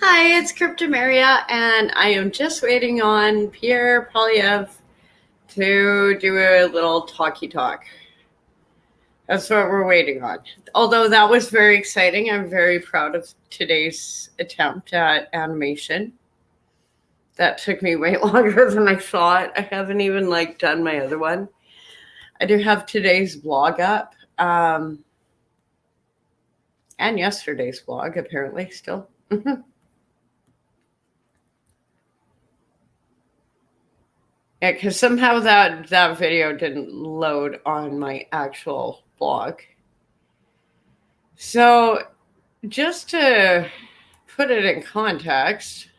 Hi, it's Cryptomeria, and I am just waiting on Pierre Polyev to do a little talkie talk. That's what we're waiting on. Although that was very exciting, I'm very proud of today's attempt at animation. That took me way longer than I thought. I haven't even done my other one. I do have today's vlog up, and yesterday's vlog apparently still. Yeah, because somehow that video didn't load on my actual blog. So, just to put it in context,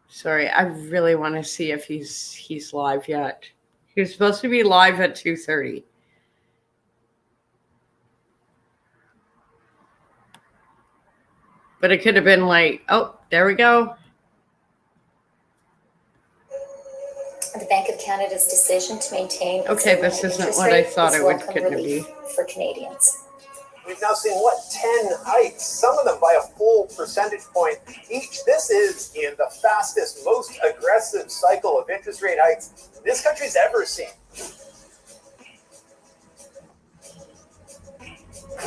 sorry, I really want to see if he's live yet. He was supposed to be live at 2:30. But it could have been oh, there we go. The Bank of Canada's decision to maintain its Okay, this isn't what I thought it would be for Canadians. We've now seen 10 hikes, some of them by a full percentage point each. This is in the fastest, most aggressive cycle of interest rate hikes this country's ever seen.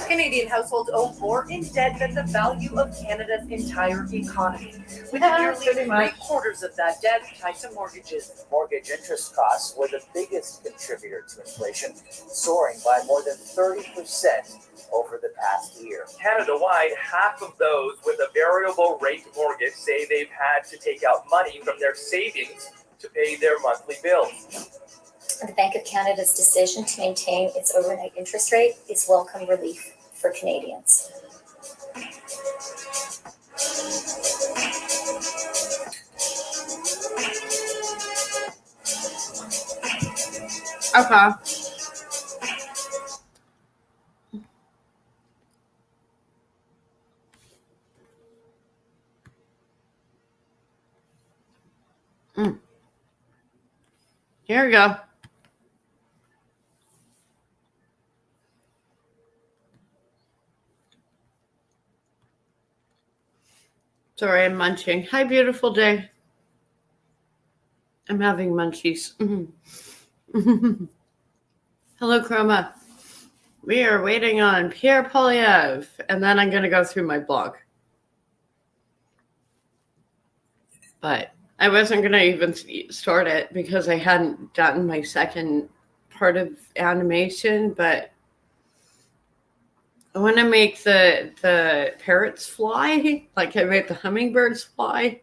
Canadian households owe more in debt than the value of Canada's entire economy, with nearly three-quarters of that debt tied to mortgages. Mortgage interest costs were the biggest contributor to inflation, soaring by more than 30% over the past year. Canada-wide, half of those with a variable rate mortgage say they've had to take out money from their savings to pay their monthly bills. The Bank of Canada's decision to maintain its overnight interest rate is welcome relief for Canadians. Okay. Here we go. Sorry, I'm munching. Hi, beautiful day. I'm having munchies. Hello, Chroma. We are waiting on Pierre Polyev, and then I'm going to go through my blog. But I wasn't going to even start it because I hadn't done my second part of animation, but I want to make the parrots fly, like I made the hummingbirds fly.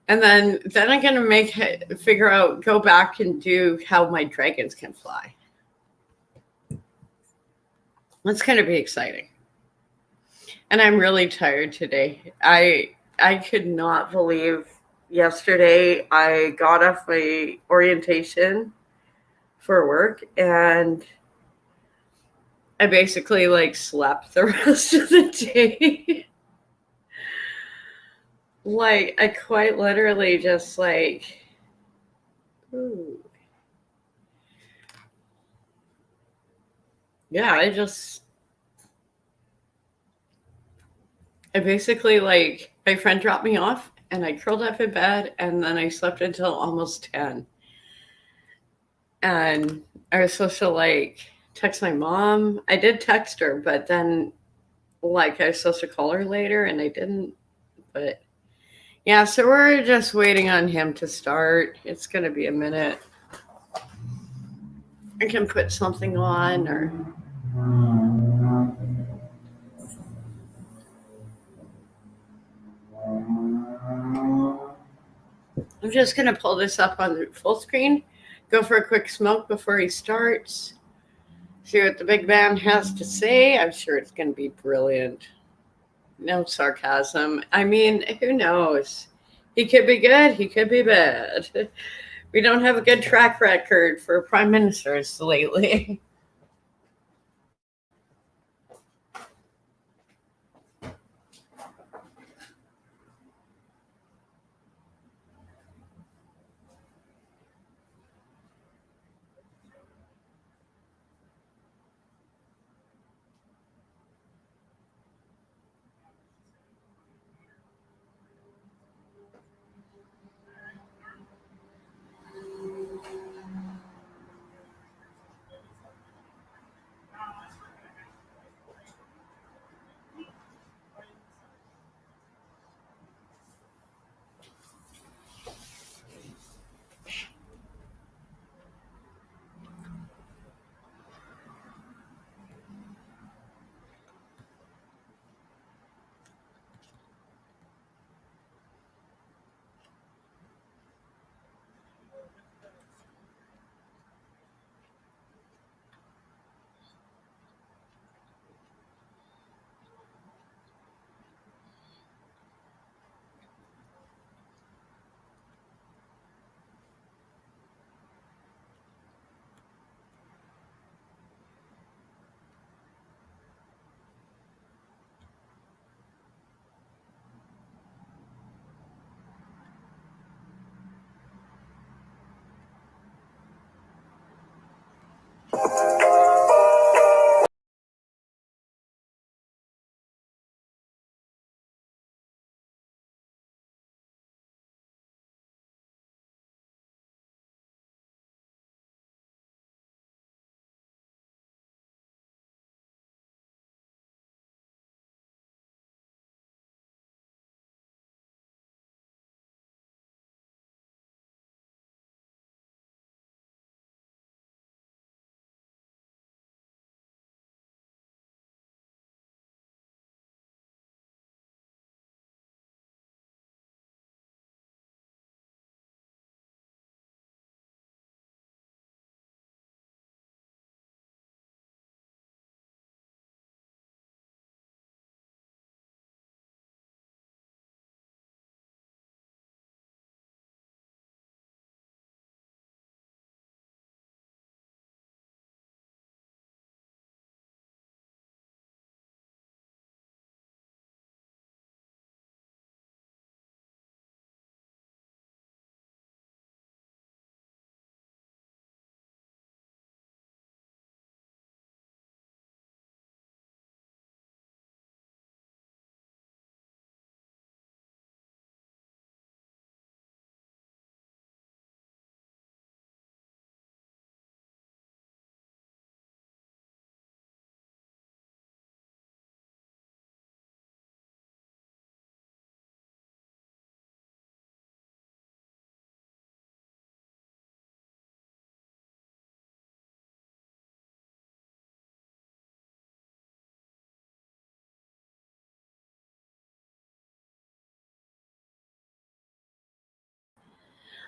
And then I'm going to go back and do how my dragons can fly. That's going to be exciting. And I'm really tired today. I could not believe yesterday I got off my orientation for work and I basically slept the rest of the day. I quite literally just ooh. Yeah, I basically my friend dropped me off and I curled up in bed and then I slept until almost 10. And I was supposed to text my mom. I did text her, but then I was supposed to call her later and I didn't. But yeah, so we're just waiting on him to start. It's going to be a minute. I can put something on or... I'm just going to pull this up on full screen, go for a quick smoke before he starts, see what the big man has to say. I'm sure it's going to be brilliant. No sarcasm. I mean, who knows? He could be good. He could be bad. We don't have a good track record for prime ministers lately.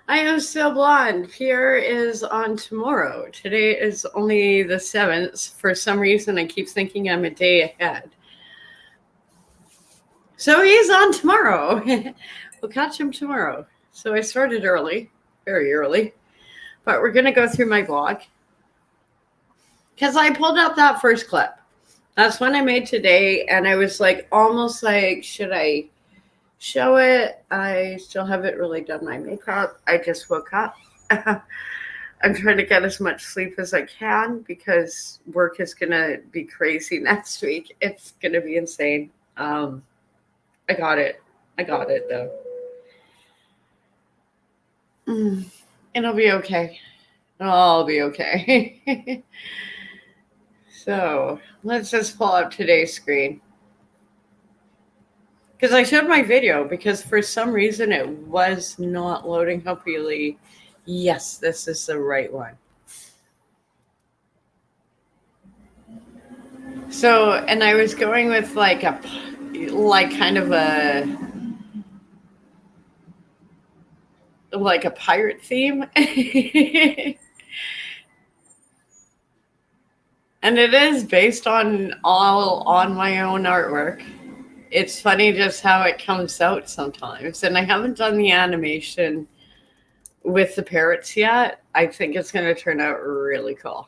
I am still blonde. Pierre is on tomorrow. Today is only the 7th. For some reason, I keep thinking I'm a day ahead. So he's on tomorrow. We'll catch him tomorrow. So I started early, very early. But we're going to go through my blog. Because I pulled up that first clip. That's one I made today. And I was like, almost like, should I show it? I still haven't really done my makeup. I just woke up. I'm trying to get as much sleep as I can because work is going to be crazy next week. It's going to be insane. I got it. I got it, though. It'll be okay. I'll be okay. So let's just pull up today's screen. Because I showed my video because for some reason it was not loading. Hopefully, yes, this is the right one. So, and I was going with like kind of a pirate theme. And it is based on my own artwork. It's funny just how it comes out sometimes. And I haven't done the animation with the parrots yet. I think it's going to turn out really cool.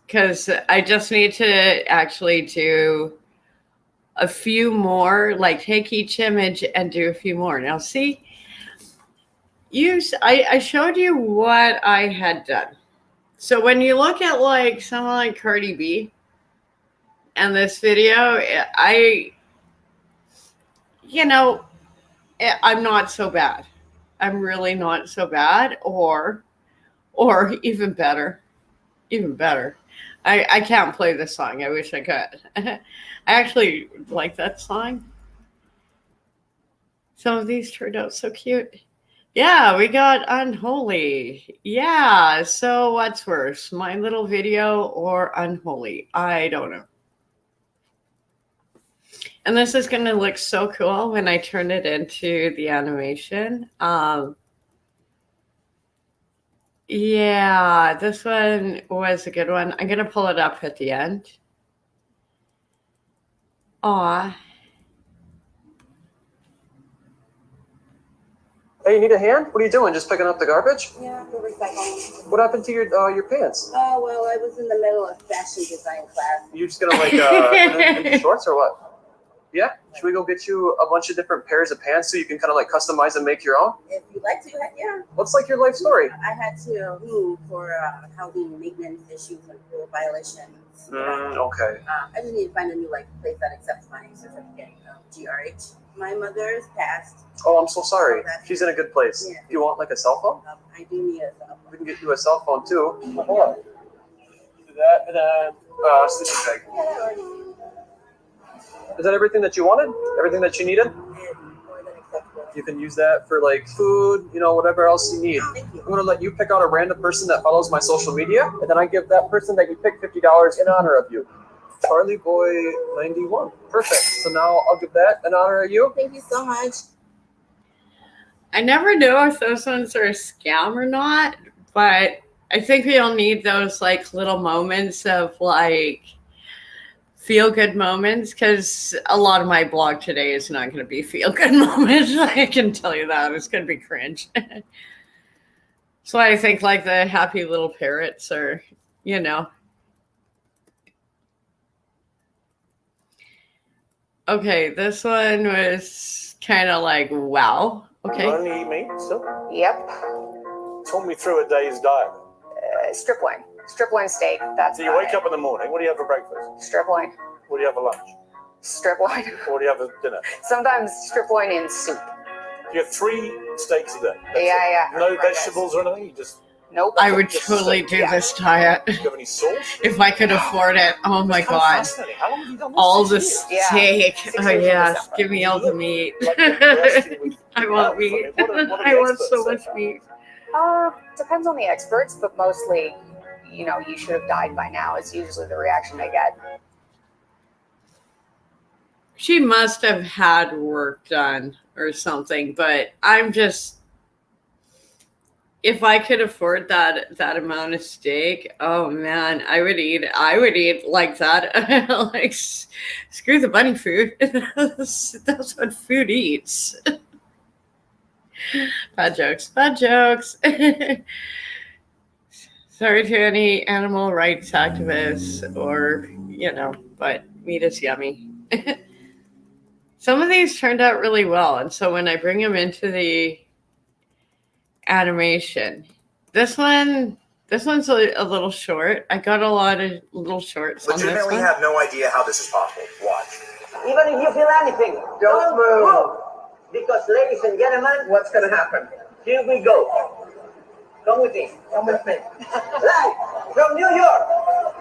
Because I just need to actually do a few more, like take each image and do a few more. Now, see, I showed you what I had done. So when you look at like someone like Cardi B and this video, I'm not so bad. I'm really not so bad, or even better. I can't play this song. I wish I could. I actually like that song. Some of these turned out so cute. Yeah, we got Unholy. Yeah, so what's worse, my little video or Unholy? I don't know. And this is going to look so cool when I turn it into the animation. Yeah, this one was a good one. I'm going to pull it up at the end. Aw. Hey, you need a hand? What are you doing? Just picking up the garbage? Yeah, for recycling. What happened to your pants? Oh, well, I was in the middle of fashion design class. You just gonna like into shorts or what? Yeah? Should we go get you a bunch of different pairs of pants so you can kind of like customize and make your own? If you'd like to, heck yeah. What's like your life story? I had to move for housing maintenance issues and rule violations. Okay. I just need to find a new place that accepts my certificate of GRH. My mother's passed. Oh, I'm so sorry. She's in a good place. Yeah. You want like a cell phone? I do need a cell phone. We can get you a cell phone too. Hold on. Do that and then sleeping bag. Yeah, that works. Is that everything that you wanted? Everything that you needed? More than acceptable. You can use that for like food, whatever else you need. Thank you. I'm gonna let you pick out a random person that follows my social media, and then I give that person that you pick $50 in honor of you. Charlie Boy 91. Perfect. So now I'll give that in honor of you. Thank you so much. I never know if those ones are a scam or not, but I think we all need those like little moments of like feel good moments, because a lot of my blog today is not going to be feel good moments. I can tell you that. It's going to be cringe. So I think like the happy little parrots are, Okay, this one was kind of like, wow. Okay. Only eat meat still? Yep. Talk me through a day's diet. Strip loin. Strip loin steak. That's So you wake up in the morning, what do you have for breakfast? Strip loin. What do you have for lunch? Strip loin. What do you have for dinner? Sometimes strip loin in soup. You have 3 steaks a day. Yeah. No Right, vegetables or anything? You just Nope. I would totally do this diet do you have any sauce? if I could afford it. Oh my It's kind of God. fascinating. How long have you done this? All the 6 years? steak. Six Oh, years in yes. December. Give me all the meat. Like the rest with I want health. meat. What are the I want experts so say? much meat. Depends on the experts, but mostly, you should have died by now is usually the reaction I get. She must have had work done or something, but I'm just, if I could afford that amount of steak, oh man, I would eat like that. Like screw the bunny food. That's what food eats. Bad jokes. Bad jokes. Sorry to any animal rights activists or, but meat is yummy. Some of these turned out really well. And so when I bring them into the animation, this one's a little short. I got a lot of little shorts on this Legitimately one. have no idea how this is possible. Watch. Even if you feel anything, don't move. Because, ladies and gentlemen, what's going to happen? Here we go. Come with me. Come with me. Live from New York,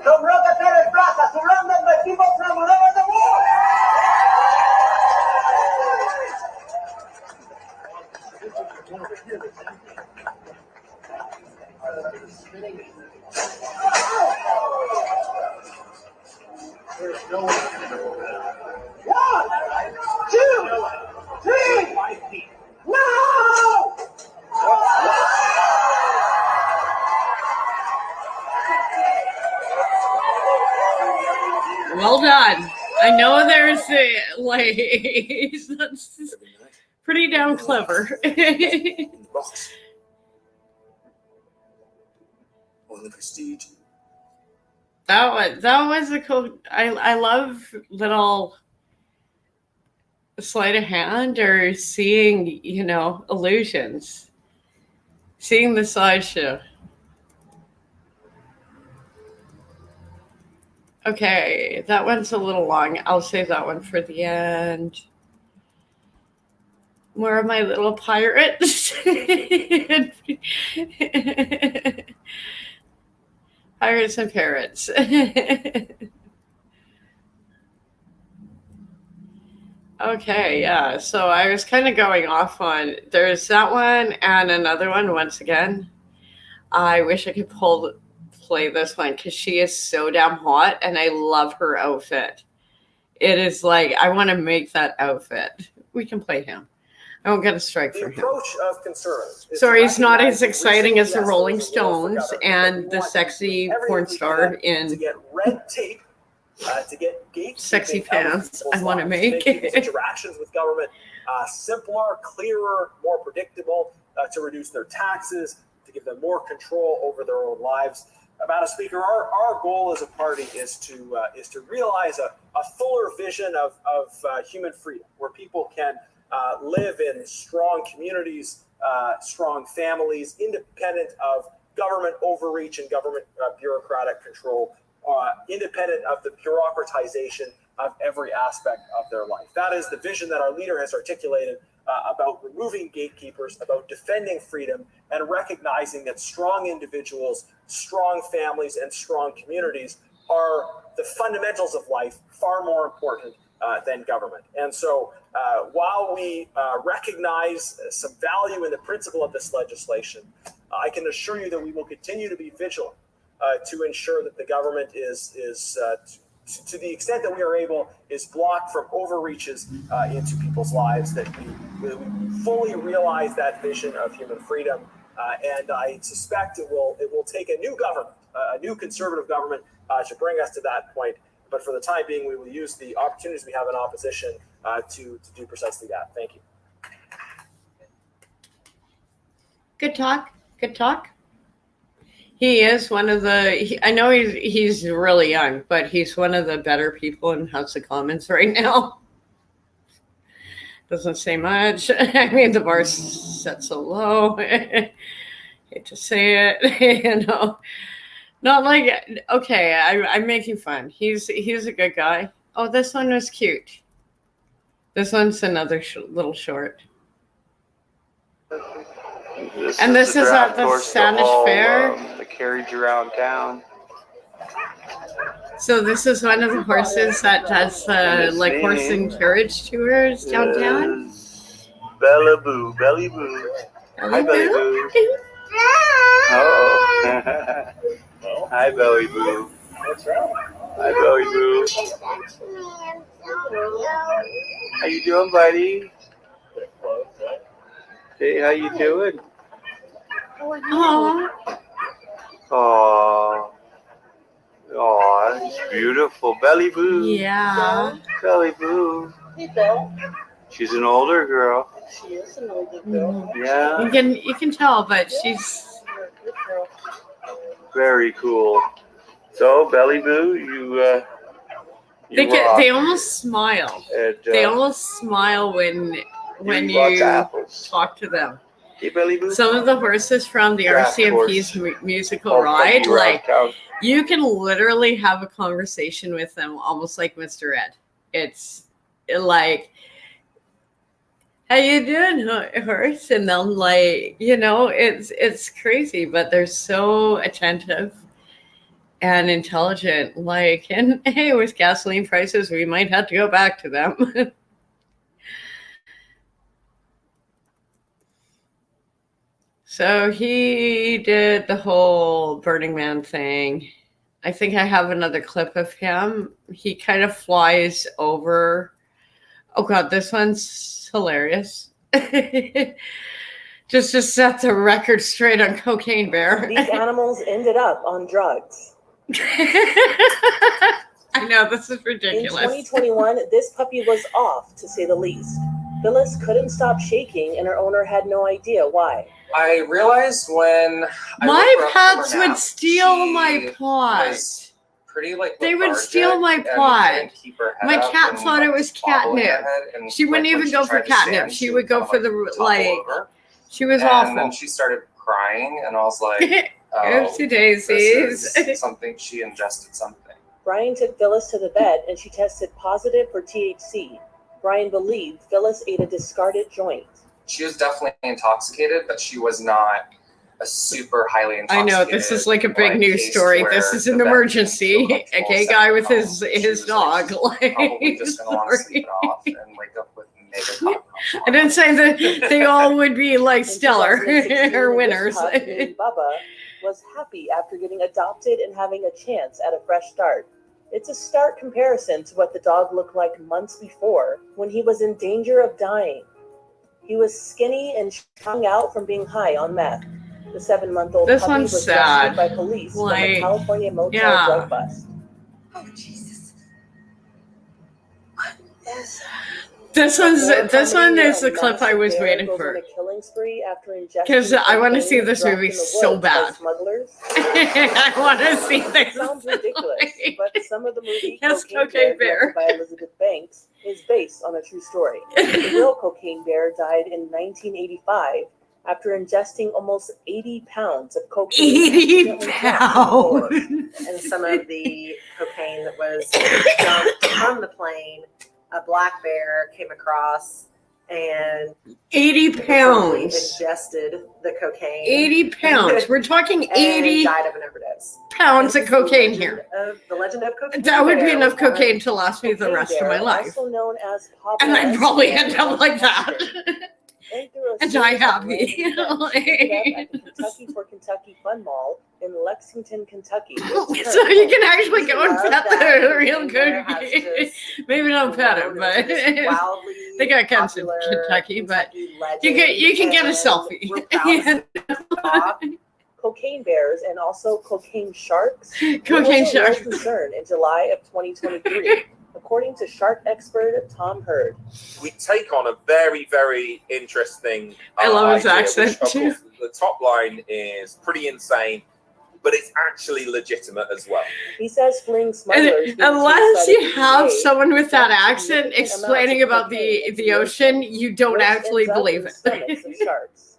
from Rockefeller Plaza to London by people from all over the world. One, two, three, no! Well done. I know there's that's pretty damn clever. On the prestige. That was a cool. I love little sleight of hand or seeing illusions, seeing the slideshow. Okay, that one's a little long. I'll save that one for the end. More of my little pirates. Pirates and parrots. Okay, yeah. So I was kind of going off on, there's that one and another one once again. I wish I could play this one because she is so damn hot and I love her outfit. It is like, I want to make that outfit. We can play him. I won't get a strike for him. Approach of concern. Sorry, he's not as exciting as the Rolling Stones and the sexy porn star in to get red tape, to get sexy pants I want to make. Interactions with government simpler, clearer, more predictable, to reduce their taxes, to give them more control over their own lives. Madam Speaker, our goal as a party is to realize a fuller vision of human freedom, where people can live in strong communities, strong families, independent of government overreach and government bureaucratic control, independent of the bureaucratization of every aspect of their life. That is the vision that our leader has articulated about removing gatekeepers, about defending freedom, and recognizing that strong individuals, strong families, and strong communities are the fundamentals of life, far more important than government. And so while we recognize some value in the principle of this legislation, I can assure you that we will continue to be vigilant to ensure that the government is to the extent that we are able, is blocked from overreaches into people's lives, that we fully realize that vision of human freedom. And I suspect it will take a new government, a new conservative government, to bring us to that point. But for the time being, we will use the opportunities we have in opposition to do precisely that. Thank you. Good talk. Good talk. He is one of the, I know he's really young, but he's one of the better people in House of Commons right now. Doesn't say much. I mean, the bar's set so low. Hate to say it, Not like, okay, I'm making fun. He's a good guy. Oh, this one was cute. This one's another little short. And this is at the Spanish Fair. The carriage around town. So this is one of the horses that does like horse and carriage tours downtown. Bella Boo, Belly Boo. Hi, Belly Boo. Oh. Hi, Belly Boo. That's right. Hi, Belly Boo. How you doing, buddy? Hey, how you doing? Aww. Aww. Aw, it's beautiful. Belly Boo. Yeah. Belly Boo. Hey, Belle. She's an older girl. She is an older girl. Yeah. You can tell, but she's Good girl. Very cool. So, Belly Boo, you rock. they almost smile. And, They almost smile when eat lots of you apples. talk to them. Hey, Belly Boo. Some of the horses from the Draft RCMP's horse. musical Or ride, Puggy around like town. you can literally have a conversation with them, almost like Mr. Ed. It's like, how you doing, horse? And they'll like, it's crazy, but they're so attentive and intelligent. Like, and hey, with gasoline prices, we might have to go back to them. So he did the whole Burning Man thing. I think I have another clip of him. He kind of flies over. Oh God, this one's hilarious. Just to set the record straight on Cocaine Bear. These animals ended up on drugs. I know, this is In ridiculous. 2021, this puppy was off, to say the least. Phyllis couldn't stop shaking, and her owner had no idea why. I realized when I My woke her up from pets her would nap, steal she my pot. was pretty like They would lethargic steal my and pot. couldn't keep her head My up cat and, thought it like, was bobbling her catnip. head, and, She wouldn't like, when even she go for tried to catnip. stand, She would would go kind of, for the topple like. over. She was And awful. then she started crying, and I was like, "Oh, Oopsie daisies. this is something. She ingested something." Brian took Phyllis to the vet, and she tested positive for THC. Brian believed Phyllis ate a discarded joint. She was definitely intoxicated, but she was not a super highly I intoxicated. know, this is like a big news case story. where This is an the vet emergency. didn't feel A comfortable gay sending guy her with home. his She was, dog. probably just gonna want to sleep it off and wake up with mega cotton. I didn't say that they all would be like In stellar 2016, or this winners. pup named Bubba was happy after getting adopted and having a chance at a fresh start. It's a stark comparison to what the dog looked like months before, when he was in danger of dying. He was skinny and strung out from being high on meth. The 7-month-old This puppy one's was sad. rescued by police from Like, a California motel yeah. drug bust. Oh, Jesus. Yes. This one is the A clip I was massive bear waiting goes for. on a killing spree after ingesting 'Cause I wanna cocaine see this dropped movie in the so woods by bad. smugglers. I want to see It this. sounds ridiculous, but some of the movie Yes, Cocaine Cocaine Bear, Bear. directed by Elizabeth Banks, is based on a true story. The real Cocaine Bear died in 1985 after ingesting almost 80 pounds of cocaine. 80 accidentally dropped in the pounds. forest. And some of the cocaine that was dumped from the plane, a black bear came across and 80 probably pounds. ingested the cocaine. 80 pounds. We're talking and 80 died of an overdose. pounds of This is the cocaine legend here. The legend of Cocaine That would be Bear. enough cocaine to last me the Cocaine rest of Bear, my life. also known as Pablo And I'd probably Escobar, end up like that. went through a And series die of happy. random events. He ended up at the Kentucky for Kentucky Fun Mall in Lexington, Kentucky. So you can actually go and Love pet that the real Cocaine Bear has cookie. just Maybe don't pet him, grown but into this wildly they got guns in popular Kentucky, but legend, you can get a and selfie. we're proud to talk. Cocaine bears and also cocaine sharks. Cocaine There was a real shark. concern in July of 2023, according to shark expert Tom Hurd. We take on a very, very interesting I love his idea, accent, which, of too. course, the top line is pretty insane, but it's actually legitimate as well. He says fleeing smugglers. And unless you have DEA someone with that dumped accent significant explaining amounts of about cocaine into the ocean, you don't which actually ends up believe in the it. stomachs of sharks.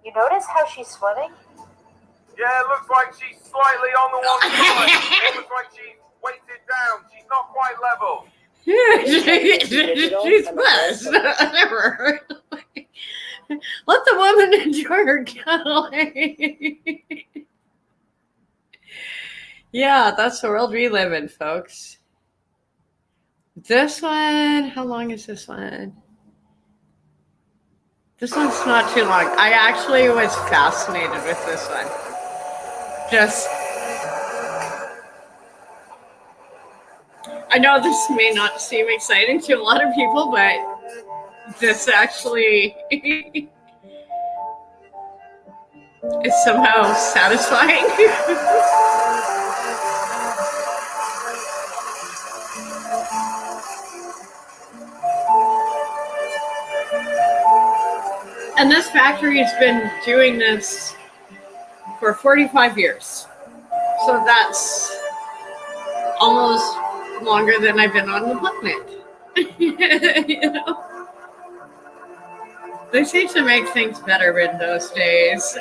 You notice how she's swimming? Yeah, it looks like she's slightly on the one side. Almost like she's weighted down. She's not quite level. She's blessed. Never. Let the woman enjoy her getaway. Yeah, that's the world we live in, folks. This one, how long is this one? This one's not too long. I actually was fascinated with this one. Just I know this may not seem exciting to a lot of people, but this actually is somehow satisfying. And this factory has been doing this for 45 years. So that's almost longer than I've been on the planet. You know? They seem to make things better in those days.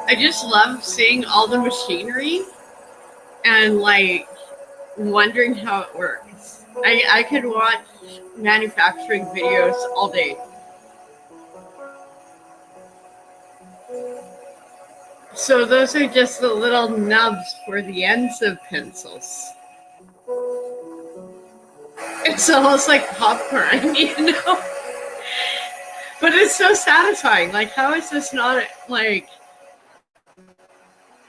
I just love seeing all the machinery and like wondering how it works. I could watch manufacturing videos all day. So those are just the little nubs for the ends of pencils. It's almost like popcorn, you know? But it's so satisfying. Like, how is this not like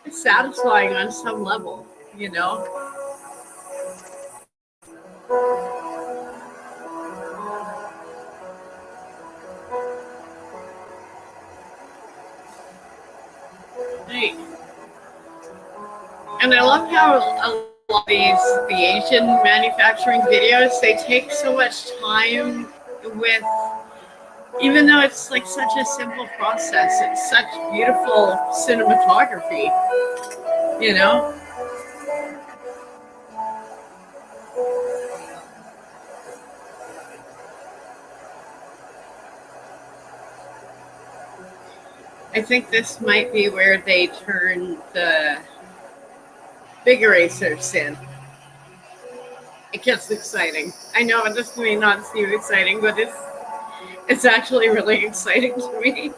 satisfying on some level, you know? Right. And I love how a lot of the Asian manufacturing videos, they take so much time with, even though it's like such a simple process, it's such beautiful cinematography, you know? I think this might be where they turn the big erasers in. It gets exciting. I know this may not seem exciting, but it's actually really exciting to me.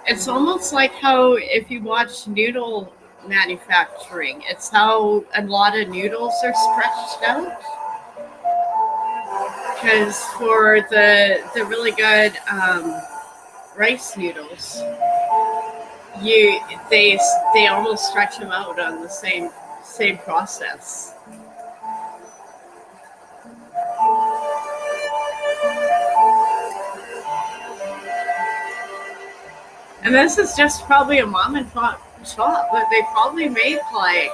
It's almost like how if you watch noodle manufacturing, it's how a lot of noodles are stretched out. Because for the really good rice noodles, they almost stretch them out on the same process. And this is just probably a mom and pop shop, but they probably make like,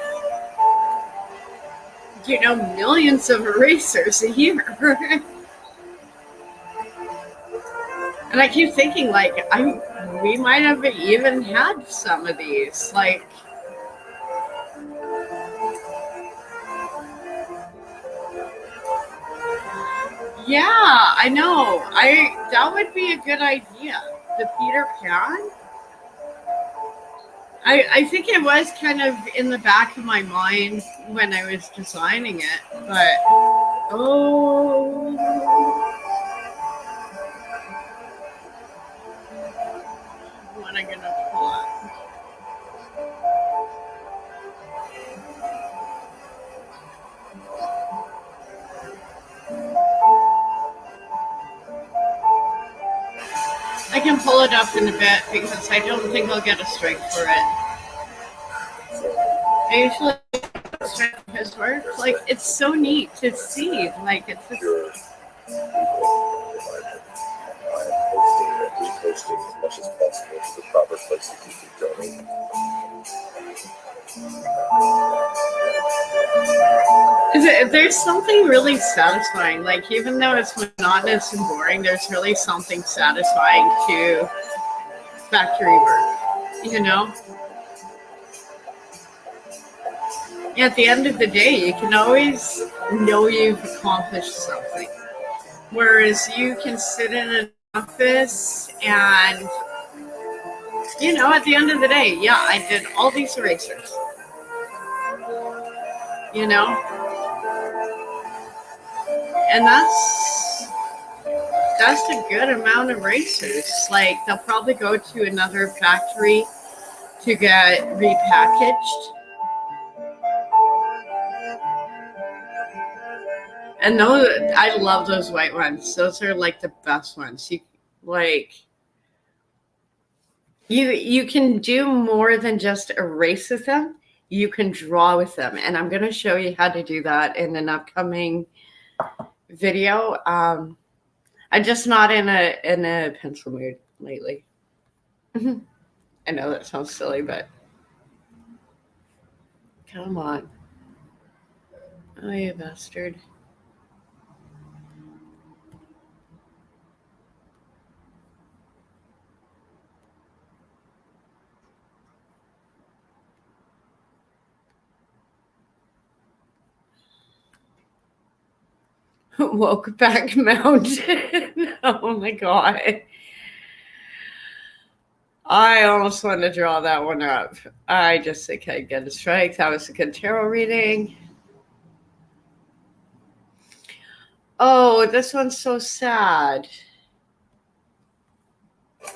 you know, millions of erasers a year. And I keep thinking, like, we might have even had some of these. Like, yeah, I know. That would be a good idea. The Peter Pan. I think it was kind of in the back of my mind when I was designing it, but oh. What am I gonna pull up? I can pull it up in a bit because I don't think I'll get a strike for it. I usually get a strike for his work. Like, it's so neat to see. Like, it's just. Posting as much as possible to the proper places you can donate. There's something really satisfying. Like, even though it's monotonous and boring, there's really something satisfying to factory work. You know? At the end of the day, you can always know you've accomplished something. Whereas you can sit in an office and, at the end of the day, yeah, I did all these erasers. And that's a good amount of racers. Like, they'll probably go to another factory to get repackaged. And those, I love those white ones. Those are like the best ones. You can do more than just erase with them. You can draw with them, and I'm going to show you how to do that in an upcoming video. I'm just not in a pencil mood lately. I know that sounds silly, but come on. Oh, you bastard. Woke back mountain. Oh my god. I almost want to draw that one up. I just think I get a strike. That was a good tarot reading. Oh, this one's so sad.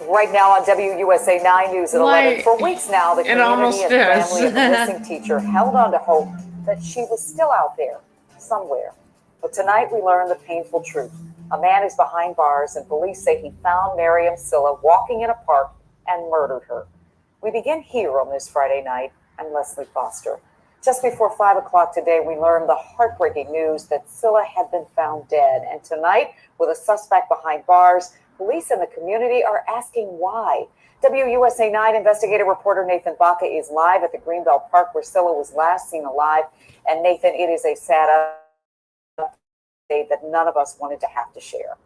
Right now on WUSA 9 News at 11, for weeks now, the community and family of the missing teacher held on to hope that she was still out there somewhere. But tonight we learned the painful truth. A man is behind bars, and police say he found Miriam Silla walking in a park and murdered her. We begin here on this Friday night. I'm Leslie Foster. Just before 5 o'clock today, we learned the heartbreaking news that Silla had been found dead. And tonight, with a suspect behind bars, police and the community are asking why. WUSA 9 investigative reporter Nathan Baca is live at the Greenbelt Park where Silla was last seen alive. And Nathan, it is a sad update that none of us wanted to have to share.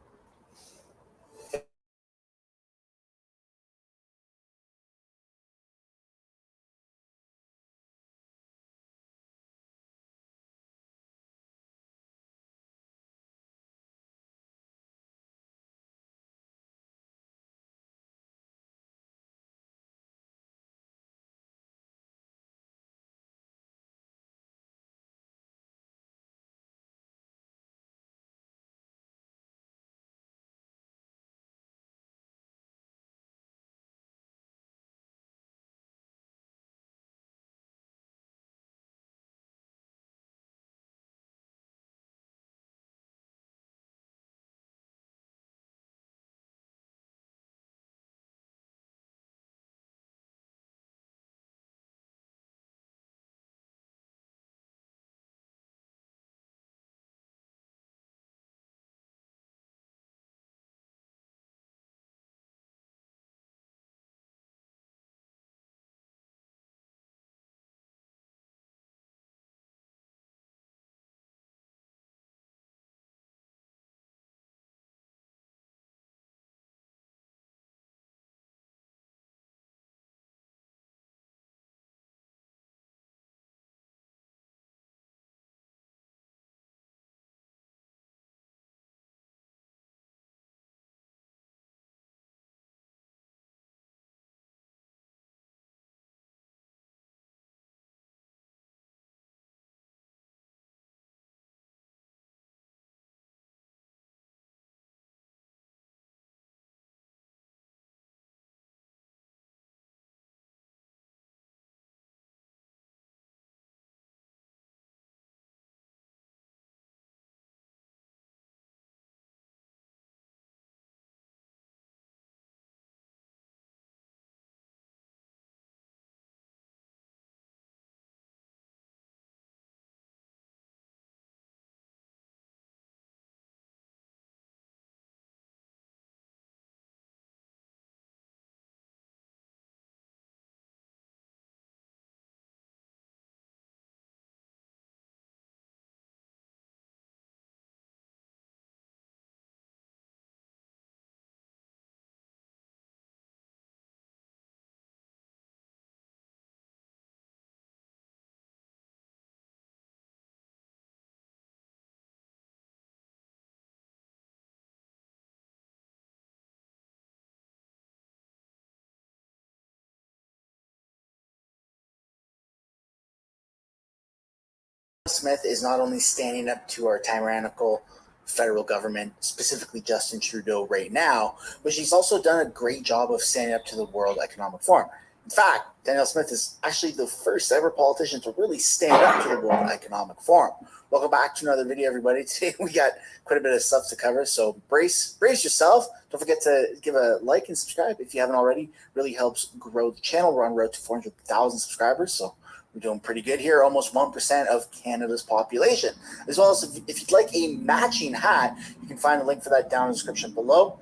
Smith is not only standing up to our tyrannical federal government, specifically Justin Trudeau right now, but she's also done a great job of standing up to the World Economic Forum. In fact, Danielle Smith is actually the first ever politician to really stand up to the World Economic Forum. Welcome back to another video, everybody. Today we got quite a bit of stuff to cover, so brace yourself. Don't forget to give a like and subscribe if you haven't already. Really helps grow the channel. We're on road to 400,000 subscribers, so we're doing pretty good here, almost 1% of Canada's population. As well as if you'd like a matching hat, you can find the link for that down in the description below.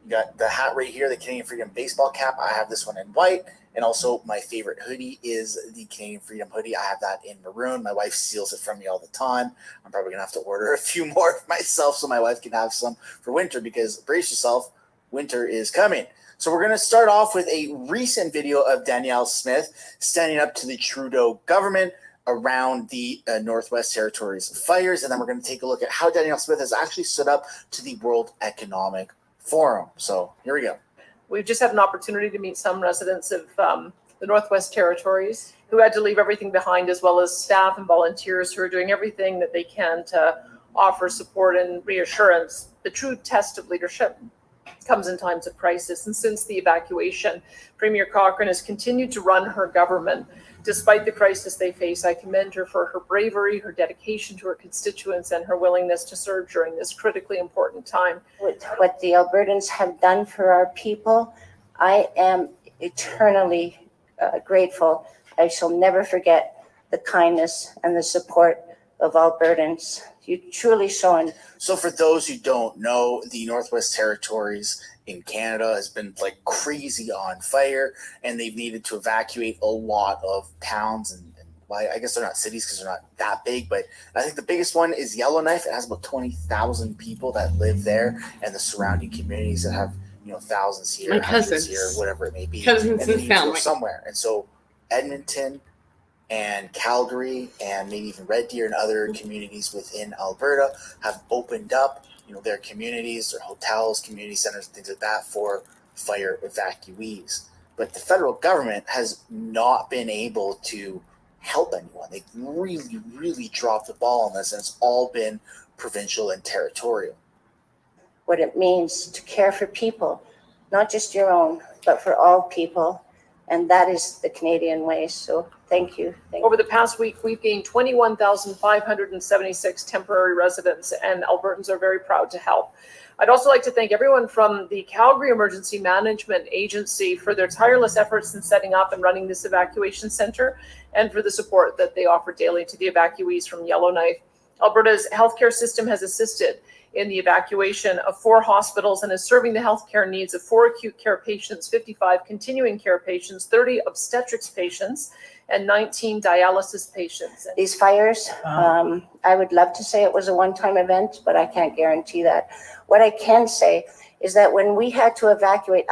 You got the hat right here, the Canadian Freedom baseball cap. I have this one in white. And also my favorite hoodie is the Canadian Freedom hoodie. I have that in maroon. My wife steals it from me all the time. I'm probably going to have to order a few more myself so my wife can have some for winter, because brace yourself, winter is coming. So we're going to start off with a recent video of Danielle Smith standing up to the Trudeau government around the Northwest Territories fires. And then we're going to take a look at how Danielle Smith has actually stood up to the World Economic Forum. So here we go. We've just had an opportunity to meet some residents of the Northwest Territories who had to leave everything behind, as well as staff and volunteers who are doing everything that they can to offer support and reassurance. The true test of leadership comes in times of crisis. And since the evacuation, Premier Cochrane has continued to run her government despite the crisis they face. I commend her for her bravery, her dedication to her constituents, and her willingness to serve during this critically important time. With what the Albertans have done for our people, I am eternally grateful. I shall never forget the kindness and the support of Albertans. You truly shown. So for those who don't know, the Northwest Territories in Canada has been like crazy on fire, and they've needed to evacuate a lot of towns and well, I guess they're not cities because they're not that big, but I think the biggest one is Yellowknife. It has about 20,000 people that live there, and the surrounding communities that have, thousands here, hundreds here, whatever it may be. Cousins and they and need to go family. somewhere. And so Edmonton and Calgary and maybe even Red Deer and other communities within Alberta have opened up, their communities, their hotels, community centers, things like that for fire evacuees. But the federal government has not been able to help anyone. They really, really dropped the ball on this, and it's all been provincial and territorial. What it means to care for people, not just your own, but for all people. And that is the Canadian way. So thank you. Over the past week, we've gained 21,576 temporary residents, and Albertans are very proud to help. I'd also like to thank everyone from the Calgary Emergency Management Agency for their tireless efforts in setting up and running this evacuation center, and for the support that they offer daily to the evacuees from Yellowknife. Alberta's healthcare system has assisted in the evacuation of 4 hospitals and is serving the healthcare needs of 4 acute care patients, 55 continuing care patients, 30 obstetrics patients, and 19 dialysis patients. These fires, I would love to say it was a one-time event, but I can't guarantee that. What I can say is that when we had to evacuate,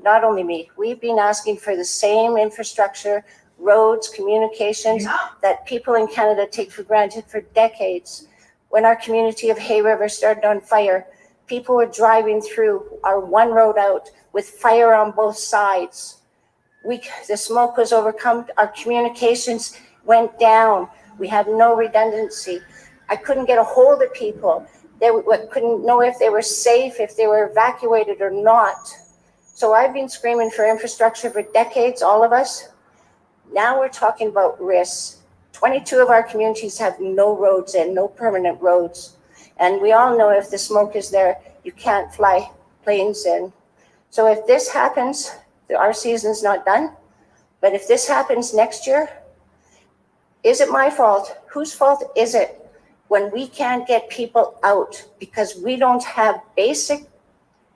not only me, we've been asking for the same infrastructure, roads, communications that people in Canada take for granted for decades. When our community of Hay River started on fire, people were driving through our one road out with fire on both sides. The smoke was overcome. Our communications went down. We had no redundancy. I couldn't get a hold of people. They couldn't know if they were safe, if they were evacuated or not. So I've been screaming for infrastructure for decades, all of us. Now we're talking about risks. 22 of our communities have no roads and no permanent roads. And we all know if the smoke is there, you can't fly planes in. So if this happens, our season's not done. But if this happens next year, is it my fault? Whose fault is it when we can't get people out because we don't have basic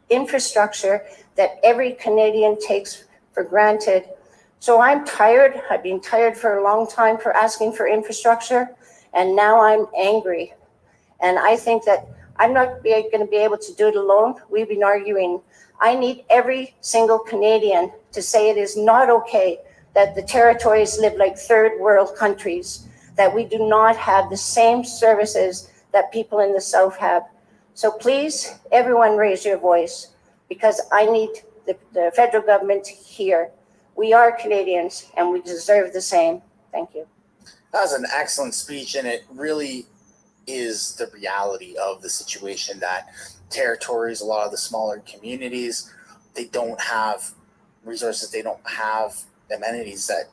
infrastructure that every Canadian takes for granted? So I'm tired. I've been tired for a long time for asking for infrastructure, and now I'm angry. And I think that I'm not going to be able to do it alone. We've been arguing. I need every single Canadian to say it is not okay that the territories live like third world countries, that we do not have the same services that people in the South have. So please, everyone raise your voice, because I need the federal government to hear. We are Canadians and we deserve the same. Thank you. That was an excellent speech, and it really is the reality of the situation that territories, a lot of the smaller communities, they don't have resources, they don't have amenities that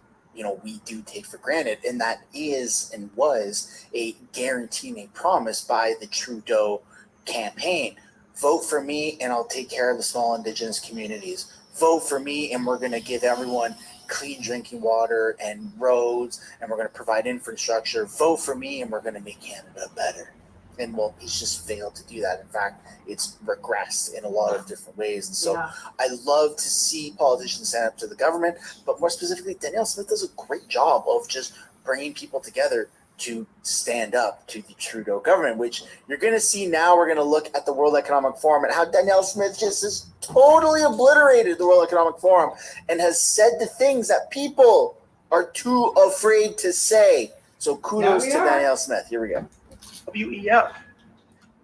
we do take for granted, and that is and was a guarantee and a promise by the Trudeau campaign. Vote for me and I'll take care of the small Indigenous communities. Vote for me and we're going to give everyone clean drinking water and roads, and we're going to provide infrastructure. Vote for me and we're going to make Canada better. And well, he's just failed to do that. In fact, it's regressed in a lot of different ways. And so I love to see politicians stand up to the government, but more specifically, Danielle Smith does a great job of just bringing people together to stand up to the Trudeau government, which you're going to see now. We're going to look at the World Economic Forum and how Danielle Smith just has totally obliterated the World Economic Forum and has said the things that people are too afraid to say. So kudos to Danielle Smith. Here we go. WEF.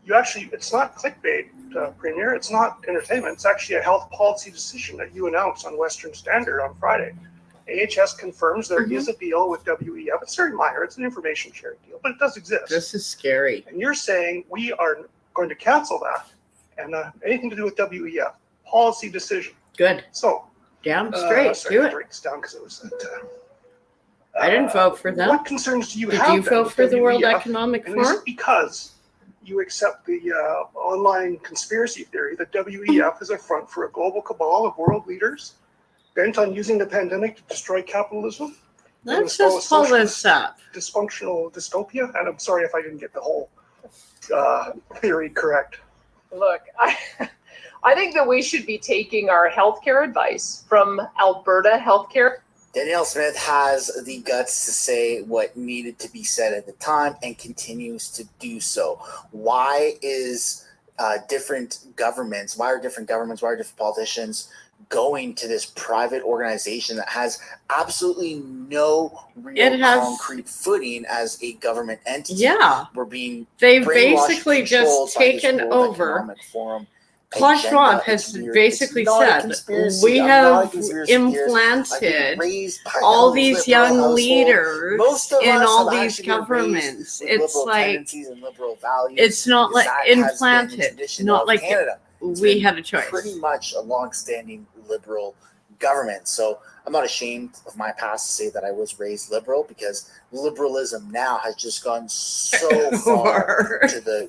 It's not clickbait, Premier. It's not entertainment. It's actually a health policy decision that you announced on Western Standard on Friday. AHS confirms there is a deal with WEF. It's very minor. It's an information sharing deal, but it does exist. This is scary. And you're saying we are going to cancel that and anything to do with WEF. Policy decision. Good. So. Damn straight. Do it. Break this down because it was I didn't vote for them. What concerns do you have? Did you vote for the World Economic Forum? Is it because you accept the online conspiracy theory that WEF is a front for a global cabal of world leaders bent on using the pandemic to destroy capitalism? Let's just pull this up. Dysfunctional dystopia? And I'm sorry if I didn't get the whole theory correct. Look, I think that we should be taking our healthcare advice from Alberta Healthcare. Danielle Smith has the guts to say what needed to be said at the time and continues to do so. Why is different governments, why are different politicians going to this private organization that has absolutely no real concrete footing as a government entity? Yeah. They've basically just taken over. Klaus Schwab has basically said, we have implanted all these young leaders in all these governments. It's like, it's not like implanted, not like we had a choice. Pretty much a long-standing liberal government. So I'm not ashamed of my past to say that I was raised liberal, because liberalism now has just gone so far to the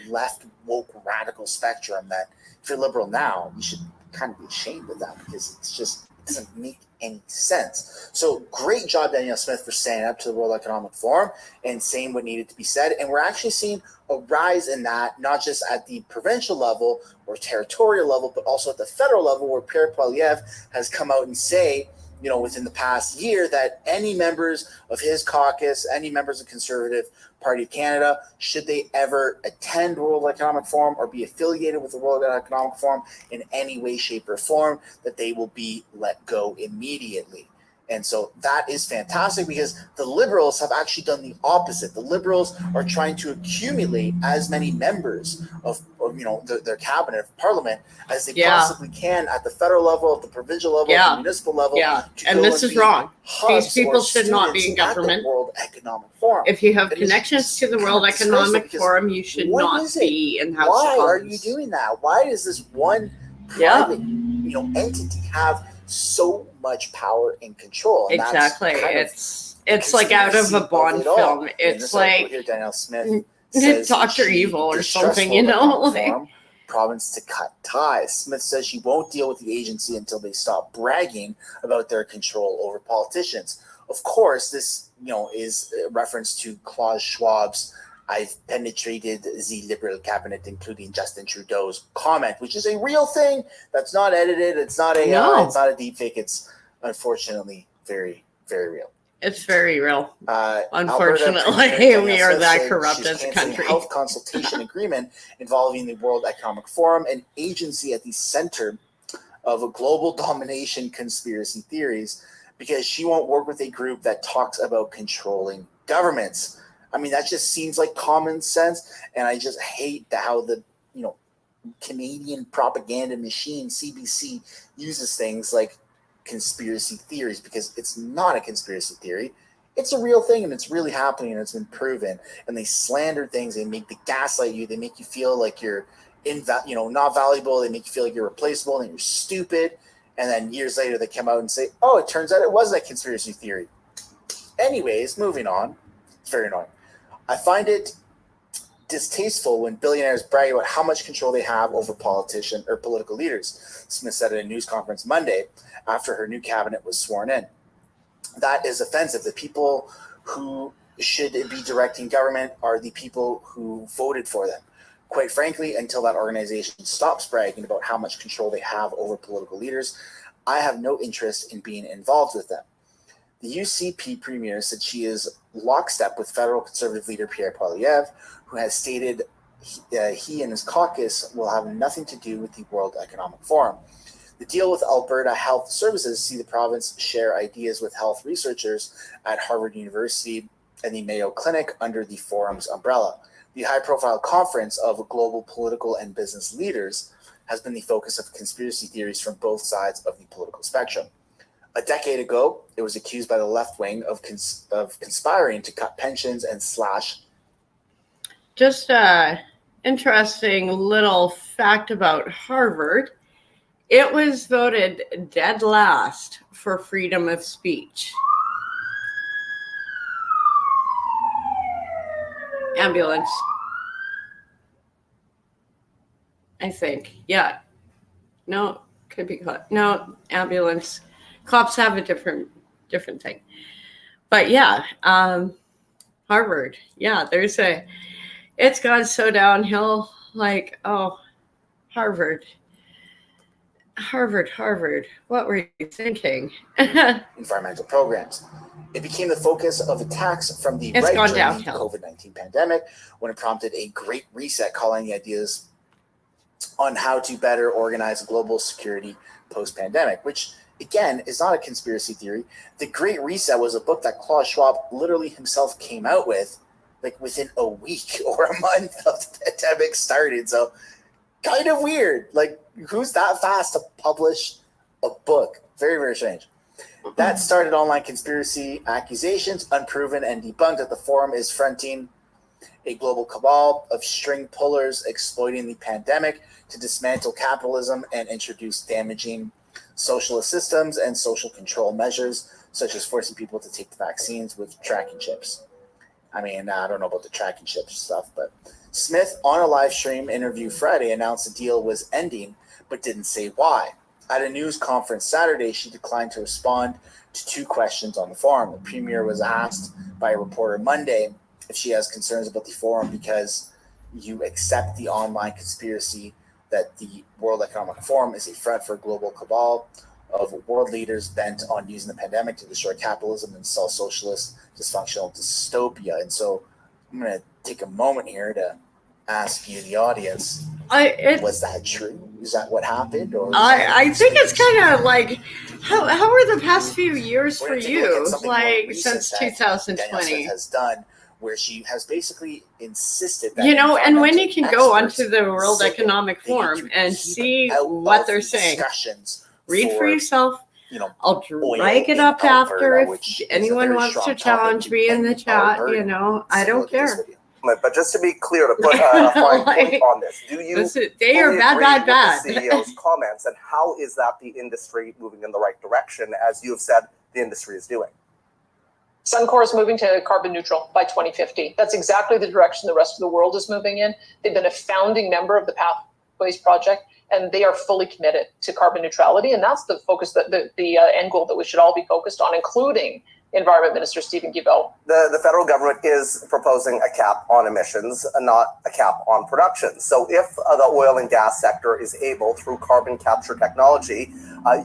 left woke radical spectrum that if you're liberal now, you should kind of be ashamed of that, because it doesn't make any sense. So great job, Danielle Smith, for standing up to the World Economic Forum and saying what needed to be said. And we're actually seeing a rise in that, not just at the provincial level or territorial level, but also at the federal level, where Pierre Poilievre has come out and say, within the past year, that any members of his caucus, any members of Conservative Party of Canada, should they ever attend World Economic Forum or be affiliated with the World Economic Forum in any way, shape, or form, that they will be let go immediately. And so that is fantastic, because the Liberals have actually done the opposite. The Liberals are trying to accumulate as many members of their cabinet, of parliament, as they possibly can at the federal level, at the provincial level, at the municipal level. Yeah, and this is wrong. These people should not be in government. World Economic Forum. If you have connections to the World Economic Forum, you should not be in House of Commons. Why are you doing that? Why does this one private entity have so much power and control? And exactly. It's like out of a Bond film. It's like here, Danielle Smith says Dr. Evil or something, province to cut ties. Smith says she won't deal with the agency until they stop bragging about their control over politicians. Of course, this is a reference to Klaus Schwab's "I've penetrated the Liberal cabinet, including Justin Trudeau's" comment, which is a real thing. That's not edited. It's not AI. It's not a deepfake. It's unfortunately very, very real. It's very real. Unfortunately, we are that corrupt as a country. Health consultation agreement involving the World Economic Forum, an agency at the center of a global domination conspiracy theories, because she won't work with a group that talks about controlling governments. I mean, that just seems like common sense, and I just hate how the Canadian propaganda machine, CBC, uses things like conspiracy theories, because it's not a conspiracy theory. It's a real thing, and it's really happening, and it's been proven. And they slander things. They gaslight you. They make you feel like you're not valuable. They make you feel like you're replaceable and you're stupid. And then years later, they come out and say, "Oh, it turns out it wasn't a conspiracy theory." Anyways, moving on. It's very annoying. I find it distasteful when billionaires brag about how much control they have over politicians or political leaders. Smith said at a news conference Monday after her new cabinet was sworn in. That is offensive. The people who should be directing government are the people who voted for them. Quite frankly, until that organization stops bragging about how much control they have over political leaders, I have no interest in being involved with them. The UCP premier said she is lockstep with federal conservative leader Pierre Poilievre, who has stated he and his caucus will have nothing to do with the World Economic Forum. The deal with Alberta Health Services see the province share ideas with health researchers at Harvard University and the Mayo Clinic under the forum's umbrella. The high-profile conference of global political and business leaders has been the focus of conspiracy theories from both sides of the political spectrum. A decade ago, it was accused by the left wing of conspiring to cut pensions and slash. Just an interesting little fact about Harvard. It was voted dead last for freedom of speech. Ambulance. I think. Yeah. No, could be caught. No, ambulance. Cops have a different thing. But yeah, Harvard. Yeah, it's gone so downhill. Like, oh, Harvard. What were you thinking? Environmental programs. It became the focus of attacks from the right during the COVID-19 pandemic when it prompted a great reset, calling the ideas on how to better organize global security post-pandemic, which again is not a conspiracy theory. The Great Reset was a book that Klaus Schwab literally himself came out with like within a week or a month of the pandemic started. So kind of weird. Like, who's that fast to publish a book? Very, very strange. That started online conspiracy accusations, unproven and debunked, that the forum is fronting a global cabal of string pullers exploiting the pandemic to dismantle capitalism and introduce damaging socialist systems and social control measures, such as forcing people to take the vaccines with tracking chips. I mean, I don't know about the tracking chips stuff, but Smith, on a live stream interview Friday, announced the deal was ending, but didn't say why. At a news conference Saturday, she declined to respond to two questions on the forum. The premier was asked by a reporter Monday if she has concerns about the forum because you accept the online conspiracy that the World Economic Forum is a front for a global cabal of world leaders bent on using the pandemic to destroy capitalism and sell socialist dysfunctional dystopia. And so I'm going to take a moment here to ask you, the audience, was that true? Is that what happened? Or I think it's kind of like, how are the past few years for you? Like, since 2020. Has done, where she has basically insisted that, and when you can go onto the World Economic Forum and see what they're saying, read for yourself. I'll drag it up after if anyone wants to challenge me in the chat. I don't care. But just to be clear, to put a fine point on this, do you they are bad. With the CEO's comments, and how is that the industry moving in the right direction, as you have said the industry is doing? Suncor is moving to carbon neutral by 2050. That's exactly the direction the rest of the world is moving in. They've been a founding member of the Pathways Project, and they are fully committed to carbon neutrality. And that's the focus, the end goal that we should all be focused on, including Environment Minister Stephen Guilbeault. The federal government is proposing a cap on emissions, not a cap on production. So if the oil and gas sector is able, through carbon capture technology,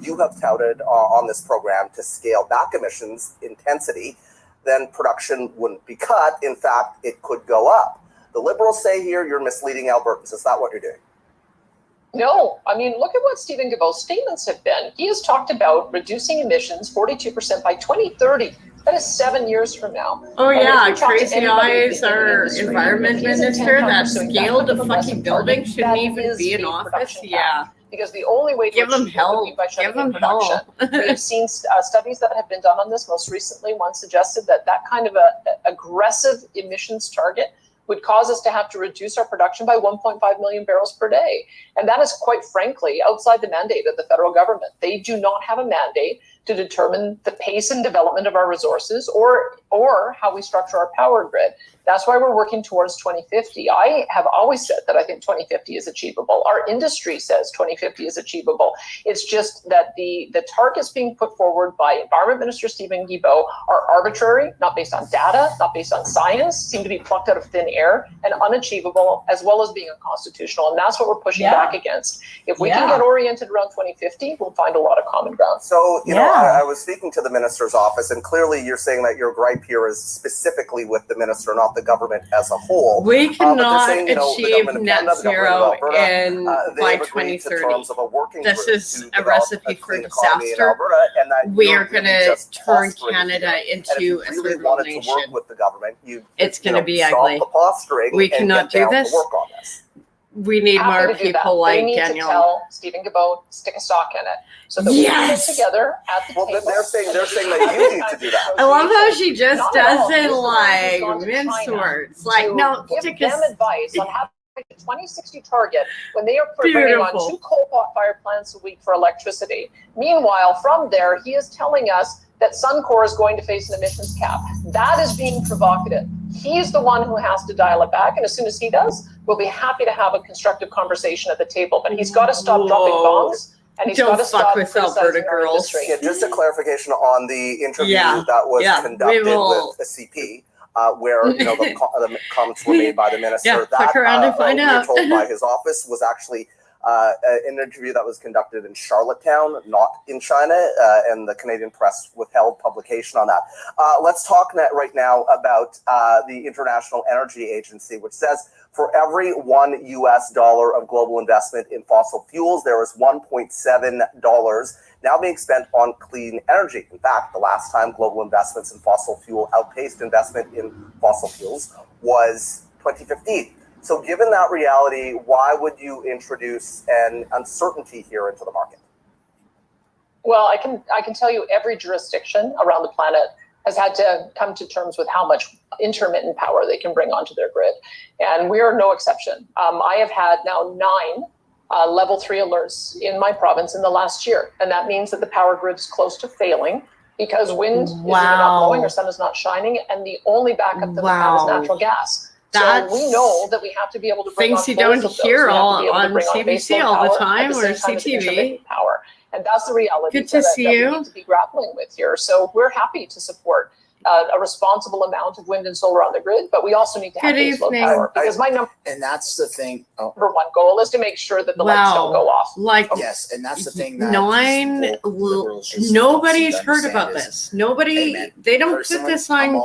you have touted on this program to scale back emissions intensity, then production wouldn't be cut. In fact, it could go up. The Liberals say here you're misleading Albertans. Is that what you're doing? No, I mean, look at what Stephen Guilbeault's statements have been. He has talked about reducing emissions 42% by 2030. That is 7 years from now. Oh yeah, Crazy Eyes, our environment minister, that scaled a fucking building, shouldn't even be in office. Yeah. because the only way to Give them achieve it help. would be by shutting Give them down production. help. We've seen studies that have been done on this. Most recently, one suggested that kind of a aggressive emissions target would cause us to have to reduce our production by 1.5 million barrels per day. And that is, quite frankly, outside the mandate of the federal government. They do not have a mandate to determine the pace and development of our resources or how we structure our power grid. That's why we're working towards 2050. I have always said that I think 2050 is achievable. Our industry says 2050 is achievable. It's just that the targets being put forward by Environment Minister Stephen Guilbeault are arbitrary, not based on data, not based on science, seem to be plucked out of thin air, and unachievable, as well as being unconstitutional. And that's what we're pushing back against. If we can get oriented around 2050, we'll find a lot of common ground. So, you know, I was speaking to the minister's office, and clearly you're saying that your gripe here is specifically with the minister, not the government as a whole. We cannot saying, achieve net zero by 2030. This is a recipe for disaster. We are going to turn Canada into a third world nation. With the government, it's going to be ugly. We cannot do this. We need more people like Danielle. They need to tell Stephen Guilbeault, stick a sock in it, so that we can get together at the table. Well, they're saying that you need to do that. I love how she just doesn't like mince words. Like, no, give them advice on how to reach a 2060 target when they are bringing on 2 coal-fired plants a week for electricity. Meanwhile, from there, he is telling us that Suncor is going to face an emissions cap. That is being provocative. He's the one who has to dial it back, and as soon as he does, we'll be happy to have a constructive conversation at the table. But he's got to stop dropping bombs, and he's got to stop criticizing our industry. Yeah, just a clarification on the interview that was conducted with a CP, where you know the comments were made by the minister. Fuck around and find out. We were told by his office was actually an interview that was conducted in Charlottetown, not in China, and the Canadian press withheld publication on that. Let's talk right now about the International Energy Agency, which says for every $1 US of global investment in fossil fuels, there is $1.7 now being spent on clean energy. In fact, the last time global investments in fossil fuel outpaced investment in fossil fuels was 2015. So given that reality, why would you introduce an uncertainty here into the market? Well, I can tell you every jurisdiction around the planet has had to come to terms with how much intermittent power they can bring onto their grid. And we are no exception. I have had now 9 level 3 alerts in my province in the last year. And that means that the power grid is close to failing because wind is either not blowing or sun is not shining. And the only backup that we have is natural gas. So we know that we have to be able to bring on things you don't hear all on CBC baseload all the power time at the or same time as CTV. intermittent power. And that's the reality Good to see that you. we need to be grappling with here. So we're happy to support a responsible amount of wind and solar on the grid, but we also need to have baseload power. Because my and that's the thing. Number one goal is to make sure that the lights don't go off. Like, yes, and that's the thing. That nobody's heard about this. Nobody, they don't put this on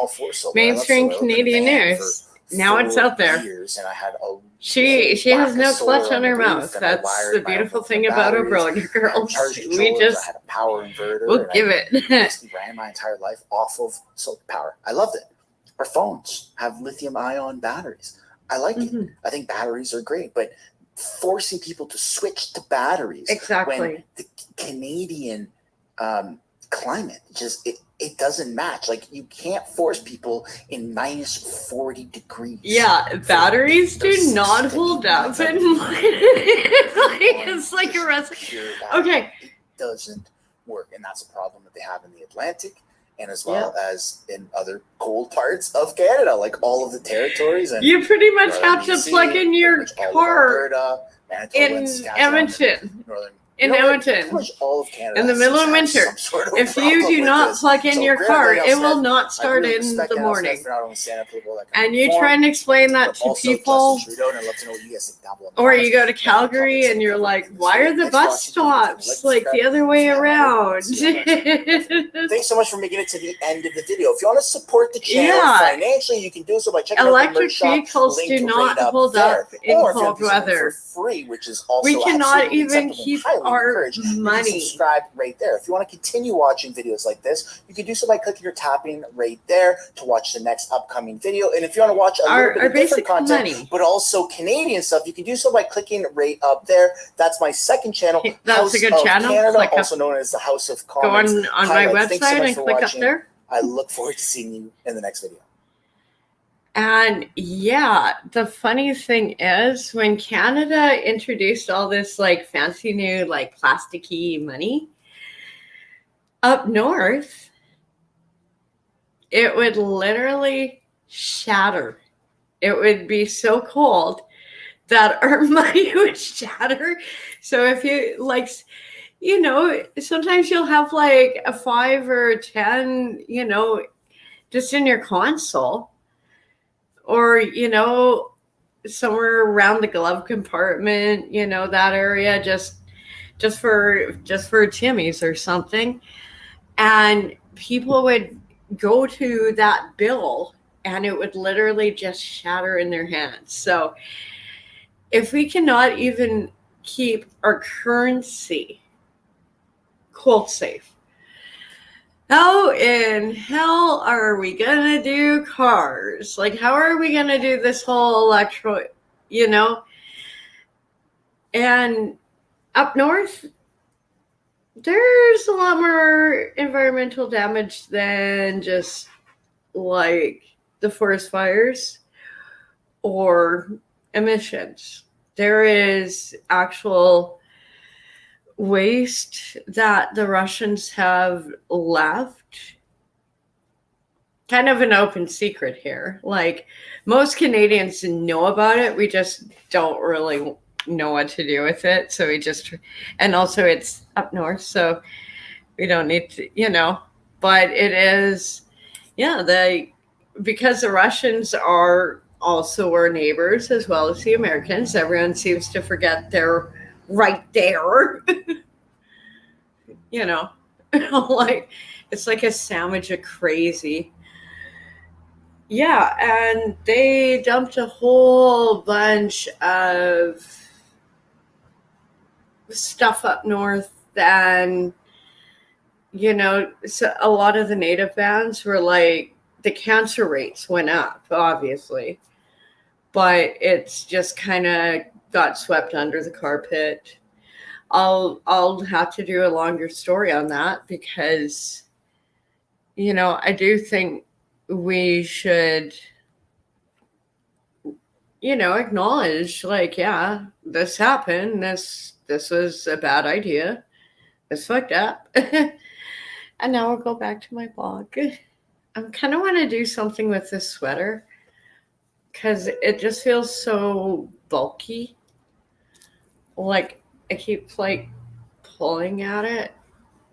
mainstream Canadian news. Now it's out there. And I had she has no clutch on her mouth. That's the beautiful thing about a brilliant girl. We just had a power inverter. We'll give it. Basically ran my entire life off of solar power. I loved it. Our phones have lithium-ion batteries. I like it. I think batteries are great, but forcing people to switch to batteries when the Canadian climate just it doesn't match. Like, you can't force people in minus 40 degrees. Yeah, batteries do not hold up. It's like a recipe. Okay. It doesn't work, and that's a problem that they have in the Atlantic and as well as in other cold parts of Canada, like all of the territories. And you pretty much have to plug in your car in Edmonton. In Edmonton, all of Canada in the middle of winter. If you do not plug in your car, it will not start in the morning. And you try and explain that to people, or you go to Calgary and you're like, why are the bus stops like the other way around? Thanks so much for making it to the end of the video. If you want to support the channel financially, you can do so by checking out the electric vehicles do not hold up in cold weather. free, which is also we cannot even keep our encouraged, you money. can subscribe right there. If you want to continue watching videos like this, you can do so by clicking or tapping right there to watch the next upcoming video. And if you want to watch a little bit of different content, but also Canadian stuff, you can do so by clicking right up there. That's my second channel, That's House a good of channel. Canada, Click also up. known as the House of Go Commons. on my Highlights. Thanks so website much and for click watching. up there. I look forward to seeing you in the next video. And yeah, the funny thing is when Canada introduced all this like fancy new like plasticky money up north, it would literally shatter. It would be so cold that our money would shatter. So if you like, you know, sometimes you'll have like a 5 or 10, you know, just in your console. Or, you know, somewhere around the glove compartment, you know, that area, just for Timmy's or something. And people would go to that bill and it would literally just shatter in their hands. So if we cannot even keep our currency cold safe, how in hell are we gonna do cars? Like, how are we gonna do this whole electro, you know? And up north, there's a lot more environmental damage than just like the forest fires or emissions. There is actual waste that the Russians have left. Kind of an open secret here. Like, most Canadians know about it. We just don't really know what to do with it. So we just, and also it's up north, so we don't need to, you know, but it is, yeah, because the Russians are also our neighbors as well as the Americans. Everyone seems to forget they're right there. You know, like it's like a sandwich of crazy. Yeah, and they dumped a whole bunch of stuff up north, and you know, so a lot of the native bands were like, the cancer rates went up, obviously, but it's just kind of got swept under the carpet. I'll have to do a longer story on that because, you know, I do think we should, you know, acknowledge, like, yeah, this happened. This was a bad idea. It's fucked up. And now I'll go back to my blog. I kind of want to do something with this sweater because it just feels so bulky. Like, I keep like pulling at it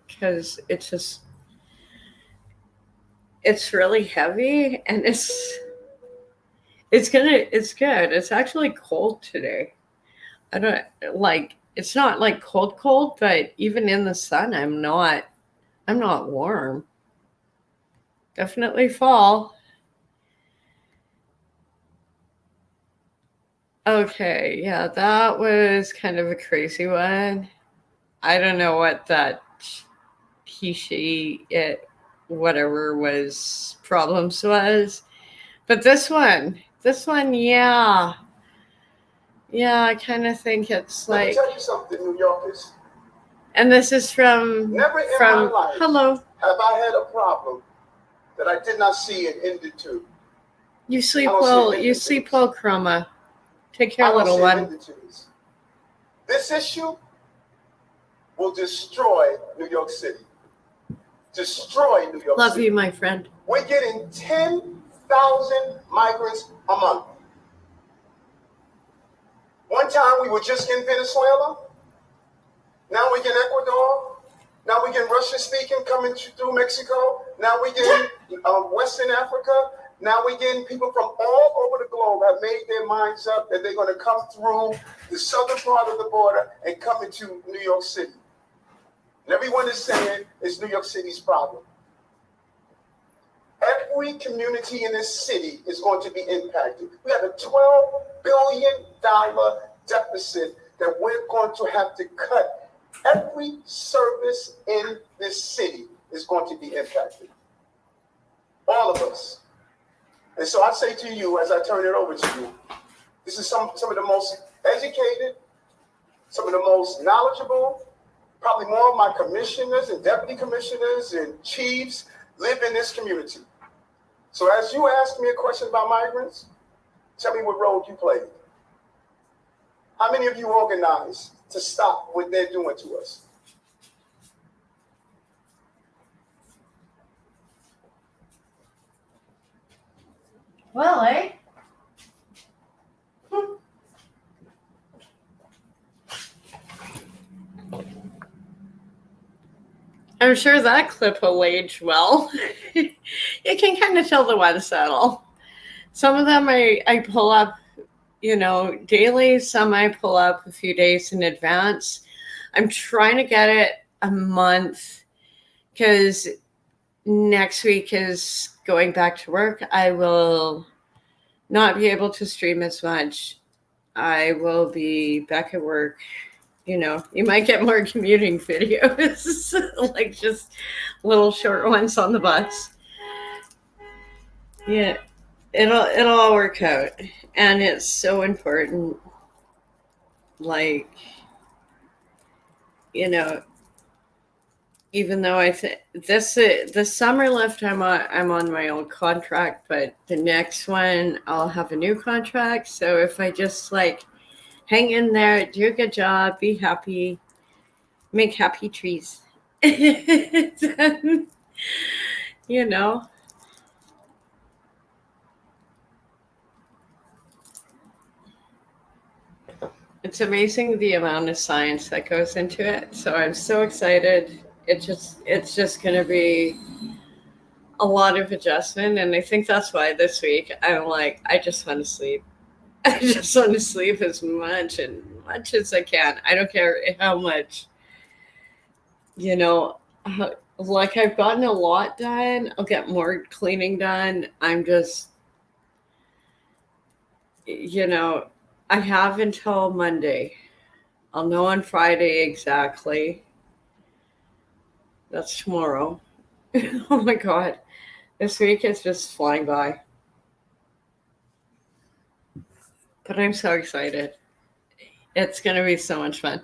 because it's really heavy and it's good. It's actually cold today. I don't like, it's not like cold, but even in the sun, I'm not warm. Definitely fall. Okay, yeah, that was kind of a crazy one. I don't know what that whatever was problems was. But this one, yeah. Yeah, I kind of think it's Let like. me tell you something, New Yorkers. And this is from. Never in my life hello. have I had a problem that I did not see an ended to. You sleep well, Chroma. Take care, little one. This issue will destroy New York City. Destroy New York City. Love you, my friend. We're getting 10,000 migrants a month. One time we were just in Venezuela. Now we get Ecuador. Now we get Russian speaking coming through Mexico. Now we get Western Africa. Now we're getting people from all over the globe have made their minds up that they're going to come through the southern part of the border and come into New York City. And everyone is saying it's New York City's problem. Every community in this city is going to be impacted. We have a $12 billion deficit that we're going to have to cut Every service in this city is going to be impacted. All of us. And so I say to you, as I turn it over to you, this is some of the most educated, some of the most knowledgeable, probably more of my commissioners and deputy commissioners and chiefs live in this community. So as you ask me a question about migrants, tell me what role you played. How many of you organized to stop what they're doing to us? Well, eh? I'm sure that clip will age well. You can kind of tell the ones that'll. Some of them I pull up, daily. Some I pull up a few days in advance. I'm trying to get it a month because next week is going back to work. I will not be able to stream as much. I will be back at work. You might get more commuting videos, like just little short ones on the bus. Yeah, it'll all work out, and it's so important. Like, even though I think the summer lift I'm on my old contract, but the next one I'll have a new contract. So if I just hang in there, do a good job, be happy, make happy trees. Then, it's amazing the amount of science that goes into it. So I'm so excited. It's just going to be a lot of adjustment. And I think that's why this week I'm I just want to sleep. I just want to sleep as much as I can. I don't care how much, I've gotten a lot done. I'll get more cleaning done. I'm just, I have until Monday. I'll know on Friday exactly. That's tomorrow. Oh my God. This week is just flying by. But I'm so excited. It's going to be so much fun.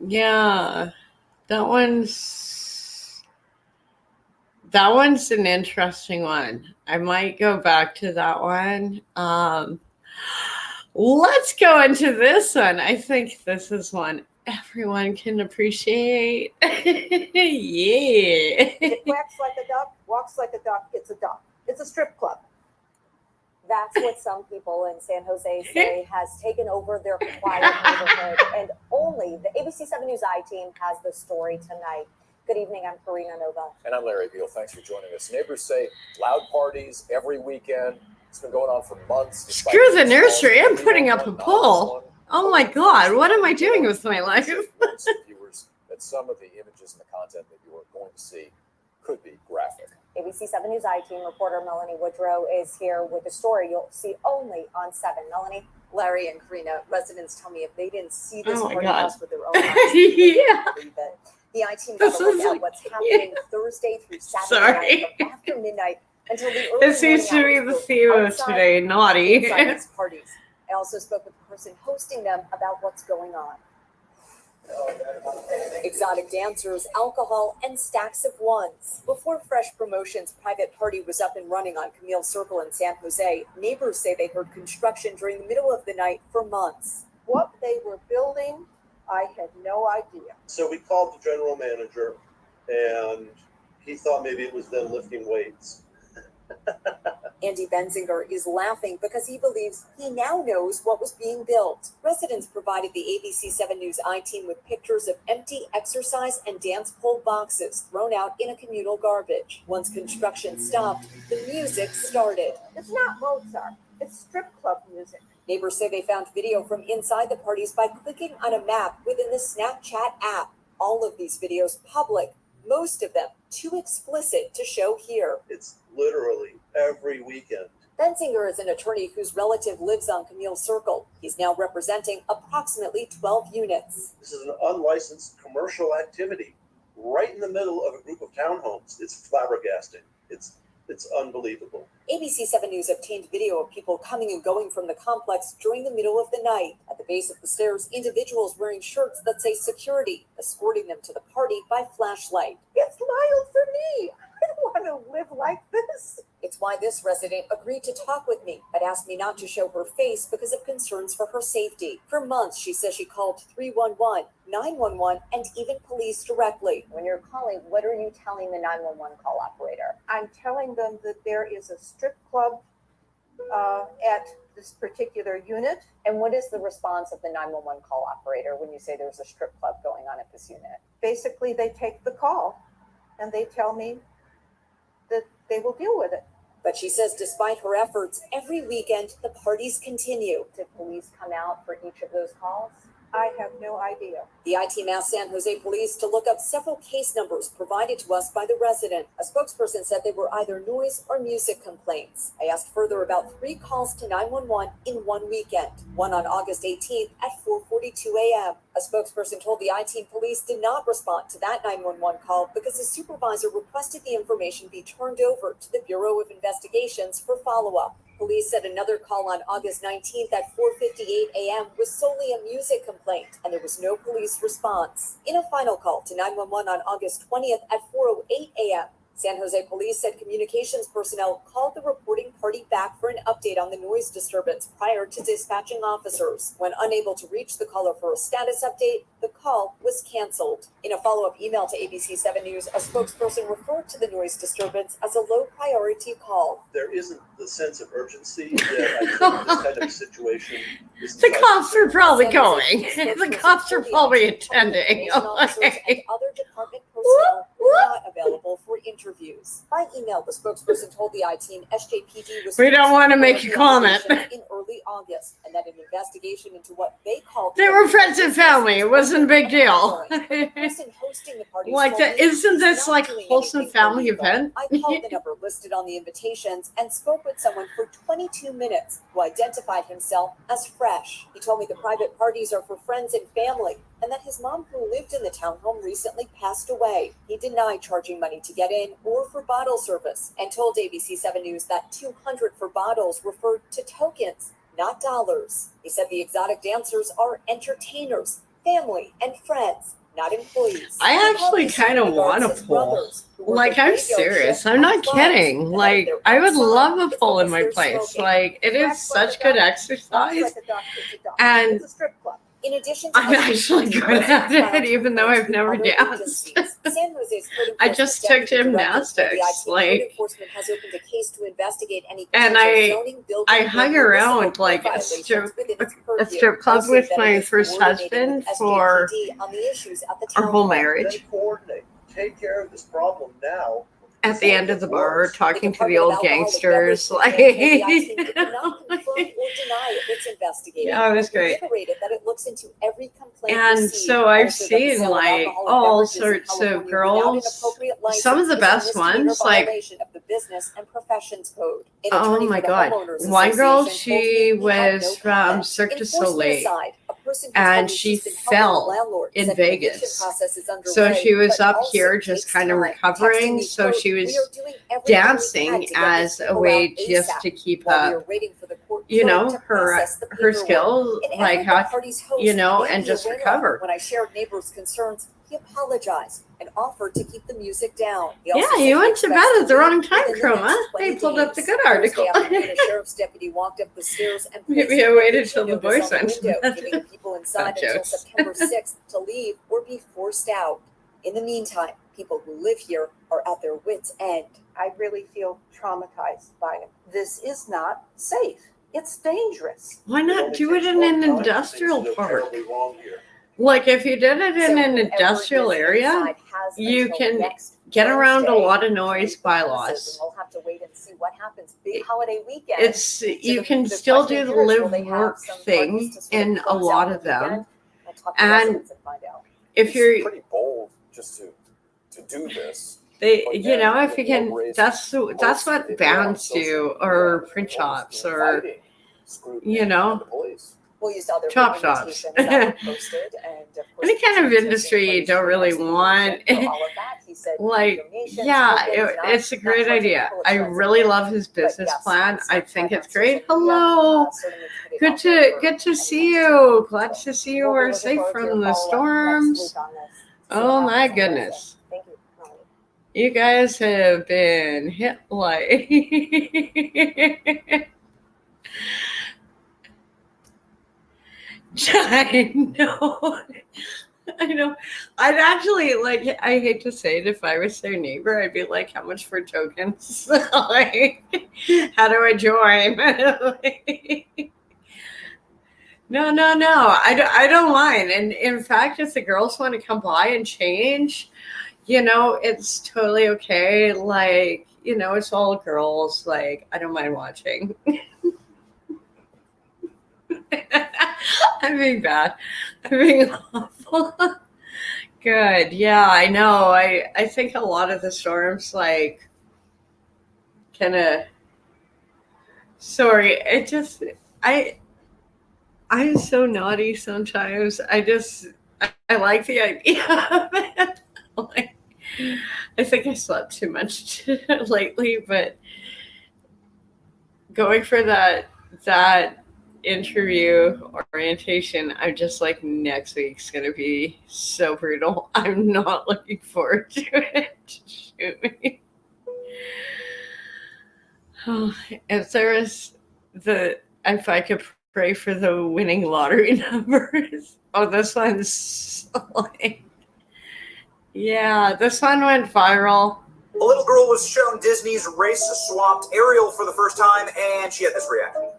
Yeah, that one's an interesting one. I might go back to that one. Let's go into this one. I think this is one everyone can appreciate. Yeah. It quacks like a duck, walks like a duck, it's a duck. It's a strip club. That's what some people in San Jose say has taken over their quiet neighborhood. And only the ABC 7 News I-team has the story tonight. Good evening, I'm Karina Nova. And I'm Larry Beal. Thanks for joining us. Neighbors say loud parties every weekend. It's been going on for months. Screw the nursery. I'm putting up a poll. Oh my God. What am I doing with my life? Viewers that some of the images and the content that you are going to see could be graphic. ABC 7 News I-team reporter Melanie Woodrow is here with a story you'll see only on 7. Melanie? Larry and Karina, residents tell me if they didn't see this party house with their own eyes, yeah. The I-team got a look at what's happening Thursday through Saturday night from after midnight until the early This seems to be the theme of today. Naughty. Parties. I also spoke with the person hosting them about what's going on. Exotic dancers, alcohol, and stacks of ones. Before Fresh Promotions' private party was up and running on Camille Circle in San Jose, neighbors say they heard construction during the middle of the night for months. What they were building, I had no idea. So we called the general manager, and he thought maybe it was them lifting weights. Andy Benzinger is laughing because he believes he now knows what was being built. Residents provided the ABC 7 News I-Team with pictures of empty exercise and dance pole boxes thrown out in a communal garbage. Once construction stopped, the music started. It's not Mozart. It's strip club music. Neighbors say they found video from inside the parties by clicking on a map within the Snapchat app. All of these videos public, most of them too explicit to show here. It's literally every weekend. Benzinger is an attorney whose relative lives on Camille Circle. He's now representing approximately 12 units. This is an unlicensed commercial activity right in the middle of a group of townhomes. It's flabbergasting. It's unbelievable. ABC 7 News obtained video of people coming and going from the complex during the middle of the night. At the base of the stairs, individuals wearing shirts that say security, escorting them to the party by flashlight. It's mild for me. I don't want to live like this. It's why this resident agreed to talk with me, but asked me not to show her face because of concerns for her safety. For months, she says she called 311, 911, and even police directly. When you're calling, what are you telling the 911 call operator? I'm telling them that there is a strip club at this particular unit. And what is the response of the 911 call operator when you say there's a strip club going on at this unit? Basically, they take the call and they tell me that they will deal with it. But she says despite her efforts, every weekend the parties continue. Did police come out for each of those calls? I have no idea. The I-Team asked San Jose police to look up several case numbers provided to us by the resident. A spokesperson said they were either noise or music complaints. I asked further about 3 calls to 911 in one weekend, one on August 18th at 4:42 a.m. A spokesperson told the I-Team police did not respond to that 911 call because the supervisor requested the information be turned over to the Bureau of Investigations for follow-up. Police said another call on August 19th at 4:58 a.m. was solely a music complaint, and there was no police response. In a final call to 911 on August 20th at 4:08 a.m., San Jose police said communications personnel called the reporting party back for an update on the noise disturbance prior to dispatching officers. When unable to reach the caller for a status update, the call was canceled. In a follow-up email to ABC 7 News, a spokesperson referred to the noise disturbance as a low-priority call. There isn't the sense of urgency that I think this kind of situation is. The cops are probably going. The cops are probably attending. Officers and other department personnel were not available for interviews. By email, the spokesperson told the I-Team SJPD was. We don't want to make a comment. In early August, and that an investigation into what they called. They were friends and family. It wasn't a big deal. The person hosting the party. Like that, isn't this like a wholesome family event? I called the number listed on the invitations and spoke with someone for 22 minutes who identified himself as Fresh. He told me the private parties are for friends and family, and that his mom, who lived in the townhome, recently passed away. He denied charging money to get in or for bottle service, and told ABC 7 News that $200 for bottles referred to tokens, not dollars. He said the exotic dancers are entertainers, family, and friends, not employees. I actually kind of want a pool. Like, I'm serious. I'm not kidding. Like, I would love a pool in my place. Like, it is such good exercise. And in addition to I'm actually good at it, even though I've never danced. I just took gymnastics, like, and I hung around like a strip club with my first husband for our whole marriage. Take care of this problem now. At the end of the bar, talking to the old gangsters, like, yeah, it was great. And so I've seen like all sorts of girls, some of the best ones, like, oh my God, one girl, she was from Cirque du Soleil. And she fell in Vegas. So she was up here just kind of recovering. So she was dancing as a way just to keep up, you know, her skill, like how, you know, and just recover. When I shared neighbors' concerns, he apologized and offered to keep the music down. Yeah, you went to bed at the wrong time, Chroma. They pulled up the good article. The sheriff's deputy walked up the stairs and we waited till the boys went. Giving people inside until September 6th to leave or be forced out. In the meantime, people who live here are at their wits' end. I really feel traumatized by it. This is not safe. It's dangerous. Why not do it in an industrial park? Like if you did it in an industrial area, you can get around a lot of noise bylaws. We'll have to wait and see what happens. Big holiday weekend. It's you can still do the live work thing in a lot of them, and if you're pretty bold just to do this. They, you know, if you can, that's what bands do, or print shops, or you know, chop shops. Any kind of industry you don't really want. Like, yeah, it's a great idea. I really love his business plan. I think it's great. Hello, good to see you. Glad to see you are safe from the storms. Oh my goodness. You guys have been hit like I know. I'd actually I hate to say it, if I was their neighbor, I'd be like, how much for tokens? Like, how do I join? No. I don't mind. And in fact, if the girls want to come by and change, you know, it's totally okay. Like, you know, it's all girls. Like, I don't mind watching. I'm being bad. I'm being awful. Good. Yeah, I know. I think a lot of the storms, like, kind of. Sorry. I'm so naughty sometimes. I like the idea of it. Like, I think I slept too much lately, but going for that interview orientation, I'm just like, next week's gonna be so brutal. I'm not looking forward to it. Shoot me. Oh, if I could pray for the winning lottery numbers. Oh, this one's like, yeah, this one went viral. A little girl was shown Disney's race-swapped Ariel for the first time, and she had this reaction.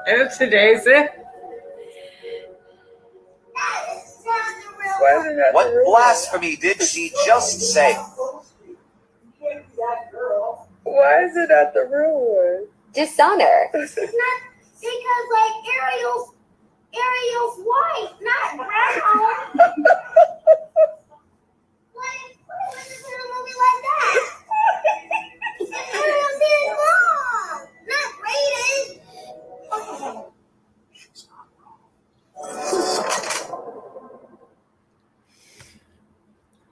Oopsie daisy. What blasphemy did she just say? Why is it at the real one? Dishonor. It's not because like Ariel's white, not brown. Why was this in a movie like that? Ariel's his mom, not Brayden. She's not wrong.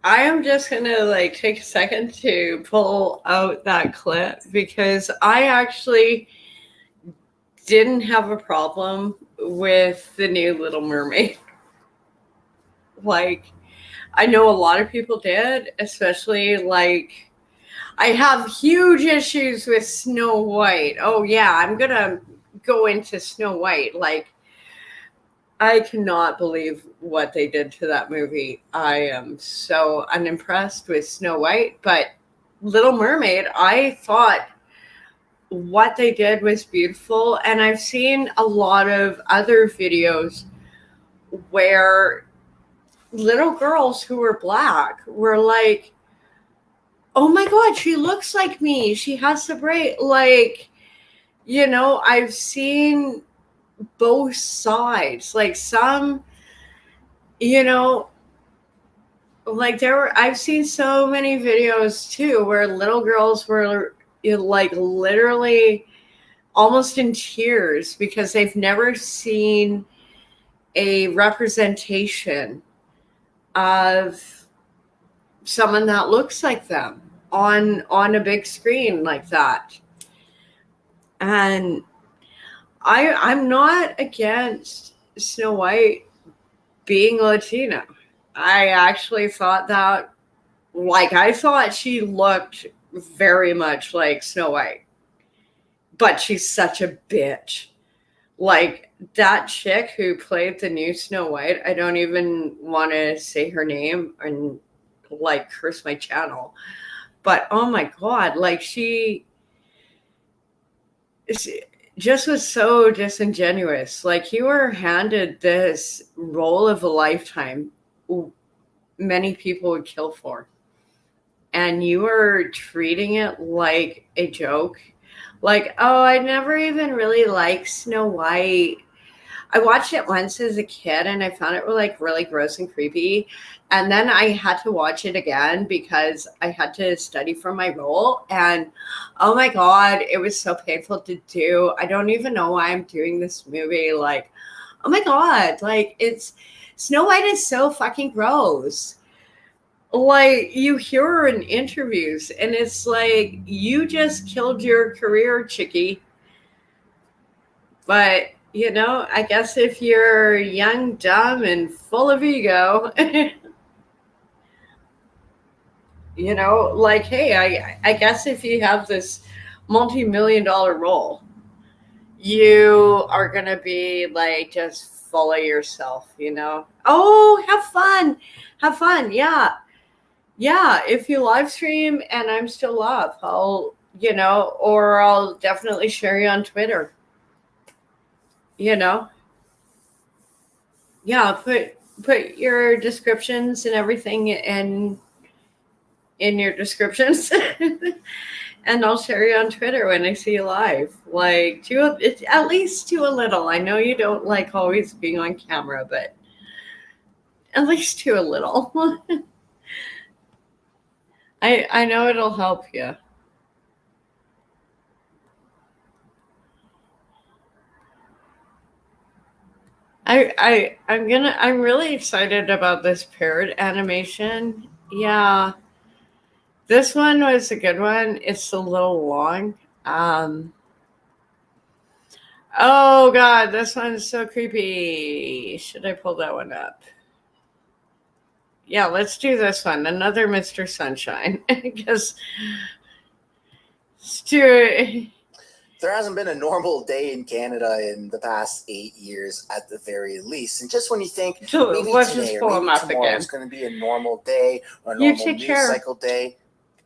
I am just gonna take a second to pull out that clip because I actually didn't have a problem with the new Little Mermaid. I know a lot of people did, especially I have huge issues with Snow White. Oh yeah, I'm gonna go into Snow White. I cannot believe what they did to that movie. I am so unimpressed with Snow White, but Little Mermaid, I thought what they did was beautiful. And I've seen a lot of other videos where little girls who were Black were like, oh my God, she looks like me. She has the braid. I've seen both sides. Some, I've seen so many videos too where little girls were literally almost in tears because they've never seen a representation of someone that looks like them on a big screen like that. And I'm not against Snow White being Latina. I actually thought that, I thought she looked very much like Snow White, but she's such a bitch. Like that chick who played the new Snow White, I don't even want to say her name and like curse my channel. But oh my God, like she just was so disingenuous. Like you were handed this role of a lifetime many people would kill for. And you were treating it like a joke. Like, oh, I never even really liked Snow White. I watched it once as a kid and I found it like really gross and creepy. And then I had to watch it again because I had to study for my role. And oh my God, it was so painful to do. I don't even know why I'm doing this movie. Like, oh my God, like it's Snow White is so fucking gross. Like you hear her in interviews and it's like you just killed your career, chickie. But you know, I guess if you're young, dumb, and full of ego, you know, like, hey, I guess if you have this multi-million-dollar role, you are gonna be like just full of yourself, you know. Oh, have fun, yeah. Yeah, if you live stream and I'm still up, I'll, you know, or I'll definitely share you on Twitter. You know? Yeah, put your descriptions and everything in your descriptions. And I'll share you on Twitter when I see you live. Like at least to a little. I know you don't like always being on camera, but at least to a little. I know it'll help you. I'm really excited about this parrot animation. Yeah. This one was a good one. It's a little long. Oh God, this one's so creepy. Should I pull that one up? Yeah, let's do this one. Another Mr. Sunshine. Because Stuart. There hasn't been a normal day in Canada in the past 8 years at the very least. And just when you think maybe today or maybe tomorrow is going to be a normal day or a normal news cycle day,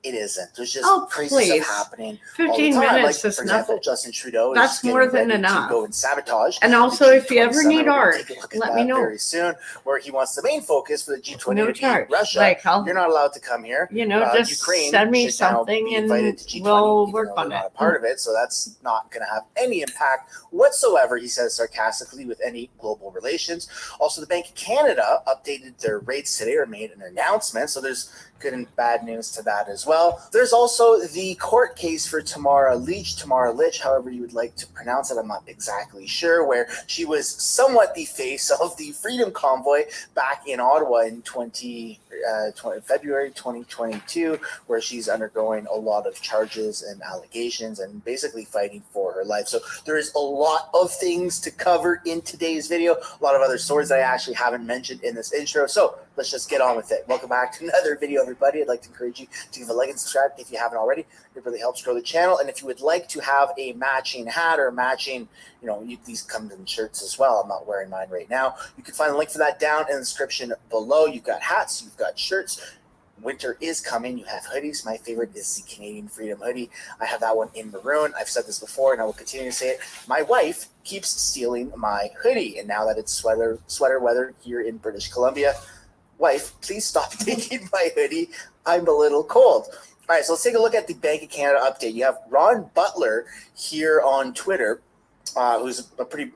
it isn't. There's just crazy stuff happening 15 all the time. minutes like, for example, nothing. Justin Trudeau That's is more getting than ready enough. to go and sabotage. And also, if you ever need art, let me know. Very soon, where he wants the main focus for the G20 no to be charge. Russia. Like, You're not allowed to come here. You know, just Ukraine send me should now something be and invited to G20, we'll work on it. Not a part of it, so that's not going to have any impact whatsoever, he says sarcastically, with any global relations. Also, the Bank of Canada updated their rates today or made an announcement, so there's good and bad news to that as well. There's also the court case for Tamara Lich, however you would like to pronounce it, I'm not exactly sure, where she was somewhat the face of the Freedom Convoy back in Ottawa in February 2022, where she's undergoing a lot of charges and allegations and basically fighting for her life. So there is a lot of things to cover in today's video, a lot of other stories that I actually haven't mentioned in this intro. So let's just get on with it. Welcome back to another video, everybody. I'd like to encourage you to give a like and subscribe if you haven't already. It really helps grow the channel. And if you would like to have a matching hat or matching, these come in shirts as well. I'm not wearing mine right now. You can find a link for that down in the description below. You've got hats, you've got shirts. Winter is coming. You have hoodies. My favorite is the Canadian Freedom hoodie. I have that one in maroon. I've said this before and I will continue to say it. My wife keeps stealing my hoodie. And now that it's sweater weather here in British Columbia, wife, please stop taking my hoodie. I'm a little cold. All right, so let's take a look at the Bank of Canada update. You have Ron Butler here on Twitter, who's a pretty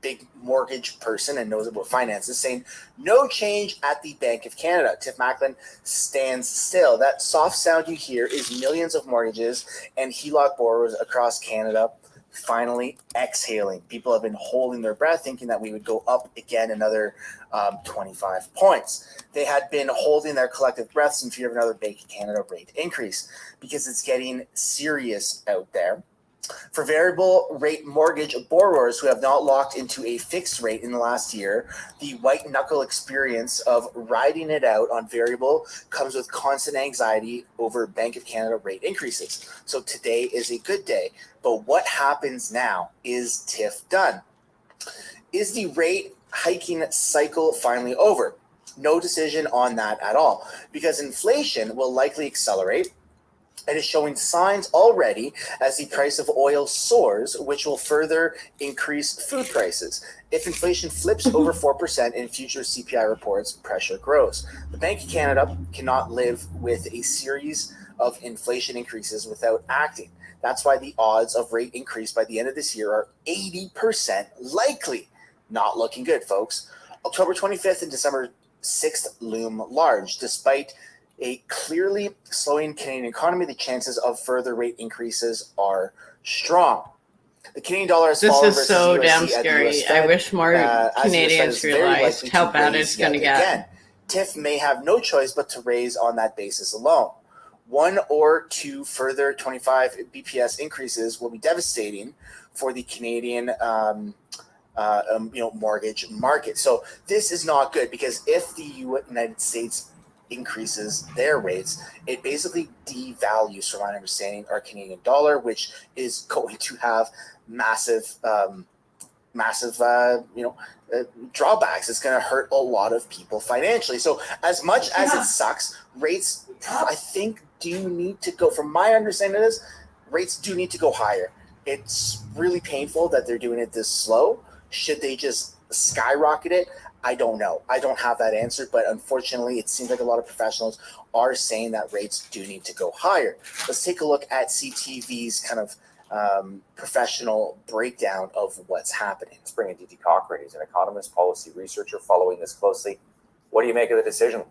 big mortgage person and knows about finances, saying no change at the Bank of Canada. Tiff Macklin stands still. That soft sound you hear is millions of mortgages and HELOC borrowers across Canada finally exhaling. People have been holding their breath, thinking that we would go up again another 25 points. They had been holding their collective breaths in fear of another Bank of Canada rate increase because it's getting serious out there. For variable rate mortgage borrowers who have not locked into a fixed rate in the last year, the white knuckle experience of riding it out on variable comes with constant anxiety over Bank of Canada rate increases. So today is a good day. But what happens now? Is TIF done? Is the rate hiking cycle finally over? No decision on that at all, because inflation will likely accelerate. It is showing signs already as the price of oil soars, which will further increase food prices. If inflation flips over 4% in future CPI reports, pressure grows. The Bank of Canada cannot live with a series of inflation increases without acting. That's why the odds of rate increase by the end of this year are 80% likely. Not looking good, folks. October 25th and December 6th loom large. Despite a clearly slowing Canadian economy, the chances of further rate increases are strong. The Canadian dollar has fallen versus so USD damn at the scary. US Fed, I wish more as the US Fed Canadians is very realized likely how to bad raise it's going to yet get. again. TIF may have no choice but to raise on that basis alone. 1 or 2 further 25 BPS increases will be devastating for the Canadian mortgage market. So this is not good, because if the United States increases their rates, it basically devalues, from my understanding, our Canadian dollar, which is going to have massive drawbacks. It's going to hurt a lot of people financially. So as much as it sucks, rates, I think, do need to go, from my understanding of this, rates do need to go higher. It's really painful that they're doing it this slow. Should they just skyrocket it? I don't know. I don't have that answer, but unfortunately, it seems like a lot of professionals are saying that rates do need to go higher. Let's take a look at CTV's kind of professional breakdown of what's happening. Let's bring in D.T. Cochran. He's an economist, policy researcher, following this closely. What do you make of the decision?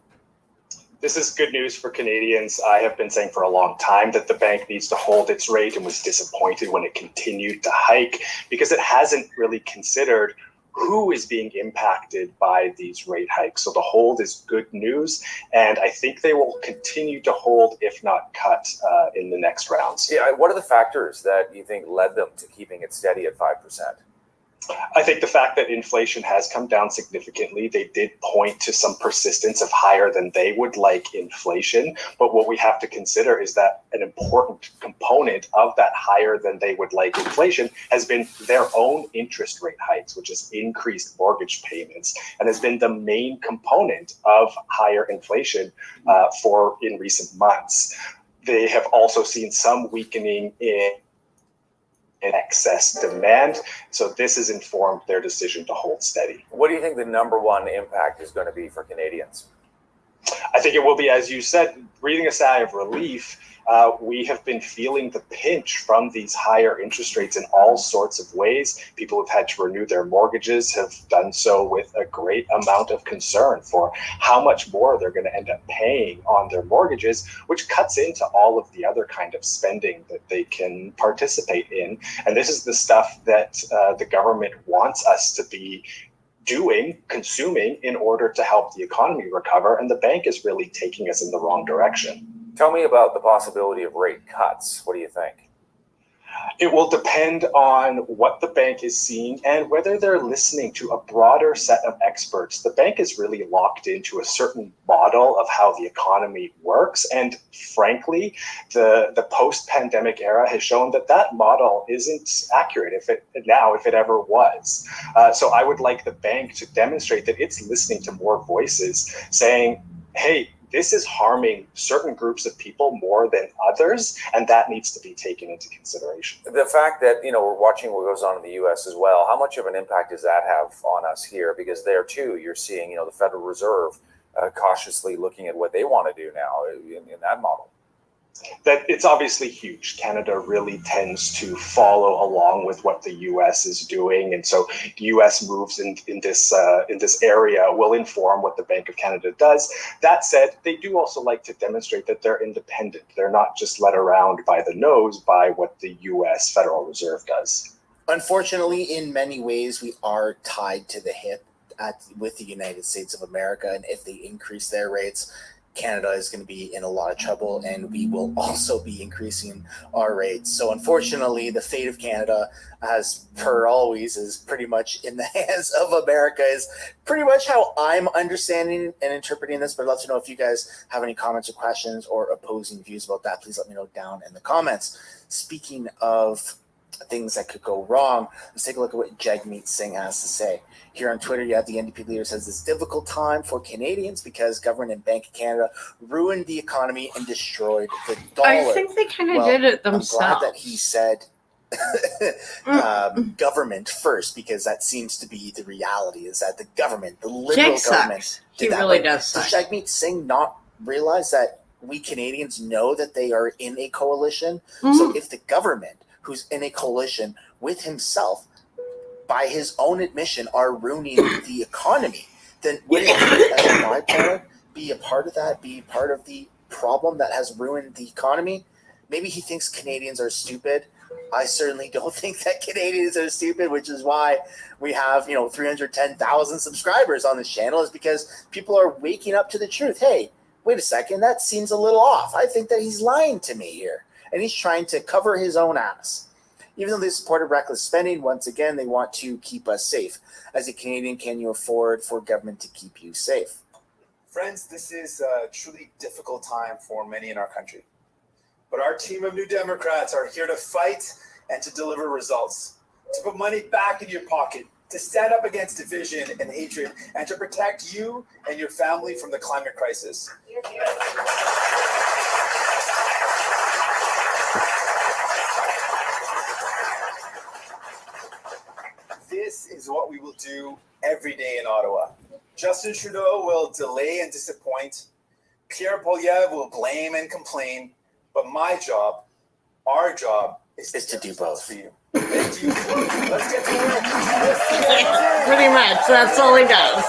This is good news for Canadians. I have been saying for a long time that the bank needs to hold its rate, and was disappointed when it continued to hike, because it hasn't really considered who is being impacted by these rate hikes. So the hold is good news, and I think they will continue to hold, if not cut, in the next rounds. Yeah, what are the factors that you think led them to keeping it steady at 5%? I think the fact that inflation has come down significantly, they did point to some persistence of higher than they would like inflation. But what we have to consider is that an important component of that higher than they would like inflation has been their own interest rate hikes, which has increased mortgage payments, and has been the main component of higher inflation in recent months. They have also seen some weakening in excess demand. So this has informed their decision to hold steady. What do you think the number one impact is going to be for Canadians? I think it will be, as you said, breathing a sigh of relief. We have been feeling the pinch from these higher interest rates in all sorts of ways. People who've had to renew their mortgages have done so with a great amount of concern for how much more they're going to end up paying on their mortgages, which cuts into all of the other kind of spending that they can participate in. And this is the stuff that the government wants us to be consuming in order to help the economy recover. And the bank is really taking us in the wrong direction. Tell me about the possibility of rate cuts. What do you think? It will depend on what the bank is seeing and whether they're listening to a broader set of experts. The bank is really locked into a certain model of how the economy works. And frankly, the post-pandemic era has shown that that model isn't accurate if it ever was. So I would like the bank to demonstrate that it's listening to more voices saying, hey, this is harming certain groups of people more than others, and that needs to be taken into consideration. The fact that, we're watching what goes on in the U.S. as well, how much of an impact does that have on us here? Because there, too, you're seeing, the Federal Reserve cautiously looking at what they want to do now in that model. That it's obviously huge. Canada really tends to follow along with what the U.S. is doing, and so U.S. moves in this area will inform what the Bank of Canada does. That said, they do also like to demonstrate that they're independent. They're not just led around by the nose by what the U.S. Federal Reserve does. Unfortunately, in many ways, we are tied to the hip with the United States of America, and if they increase their rates, Canada is going to be in a lot of trouble, and we will also be increasing our rates. So unfortunately, the fate of Canada, as per always, is pretty much in the hands of America, is pretty much how I'm understanding and interpreting this. But I'd love to know if you guys have any comments or questions or opposing views about that. Please let me know down in the comments. Speaking of things that could go wrong. Let's take a look at what Jagmeet Singh has to say. Here on Twitter, you have the NDP leader says it's a difficult time for Canadians because government and Bank of Canada ruined the economy and destroyed the dollar. I think they kind of did it themselves. I'm glad that he said government first, because that seems to be the reality, is that the government, the liberal government, he really does suck. Does Jagmeet Singh not realize that we Canadians know that they are in a coalition? So if the government, who's in a coalition with himself, by his own admission, are ruining the economy, then wouldn't he, as a byproduct, be a part of that, be part of the problem that has ruined the economy? Maybe he thinks Canadians are stupid. I certainly don't think that Canadians are stupid, which is why we have, 310,000 subscribers on this channel, is because people are waking up to the truth. Hey, wait a second, that seems a little off. I think that he's lying to me here, and he's trying to cover his own ass. Even though they supported reckless spending, once again, they want to keep us safe. As a Canadian, can you afford for government to keep you safe? Friends, this is a truly difficult time for many in our country. But our team of New Democrats are here to fight and to deliver results, to put money back in your pocket, to stand up against division and hatred, and to protect you and your family from the climate crisis. This is what we will do every day in Ottawa. Justin Trudeau will delay and disappoint. Pierre Poilievre will blame and complain. But my job, our job, is to do both for you. Thank you. Let's get to work. Pretty much. That's all he does.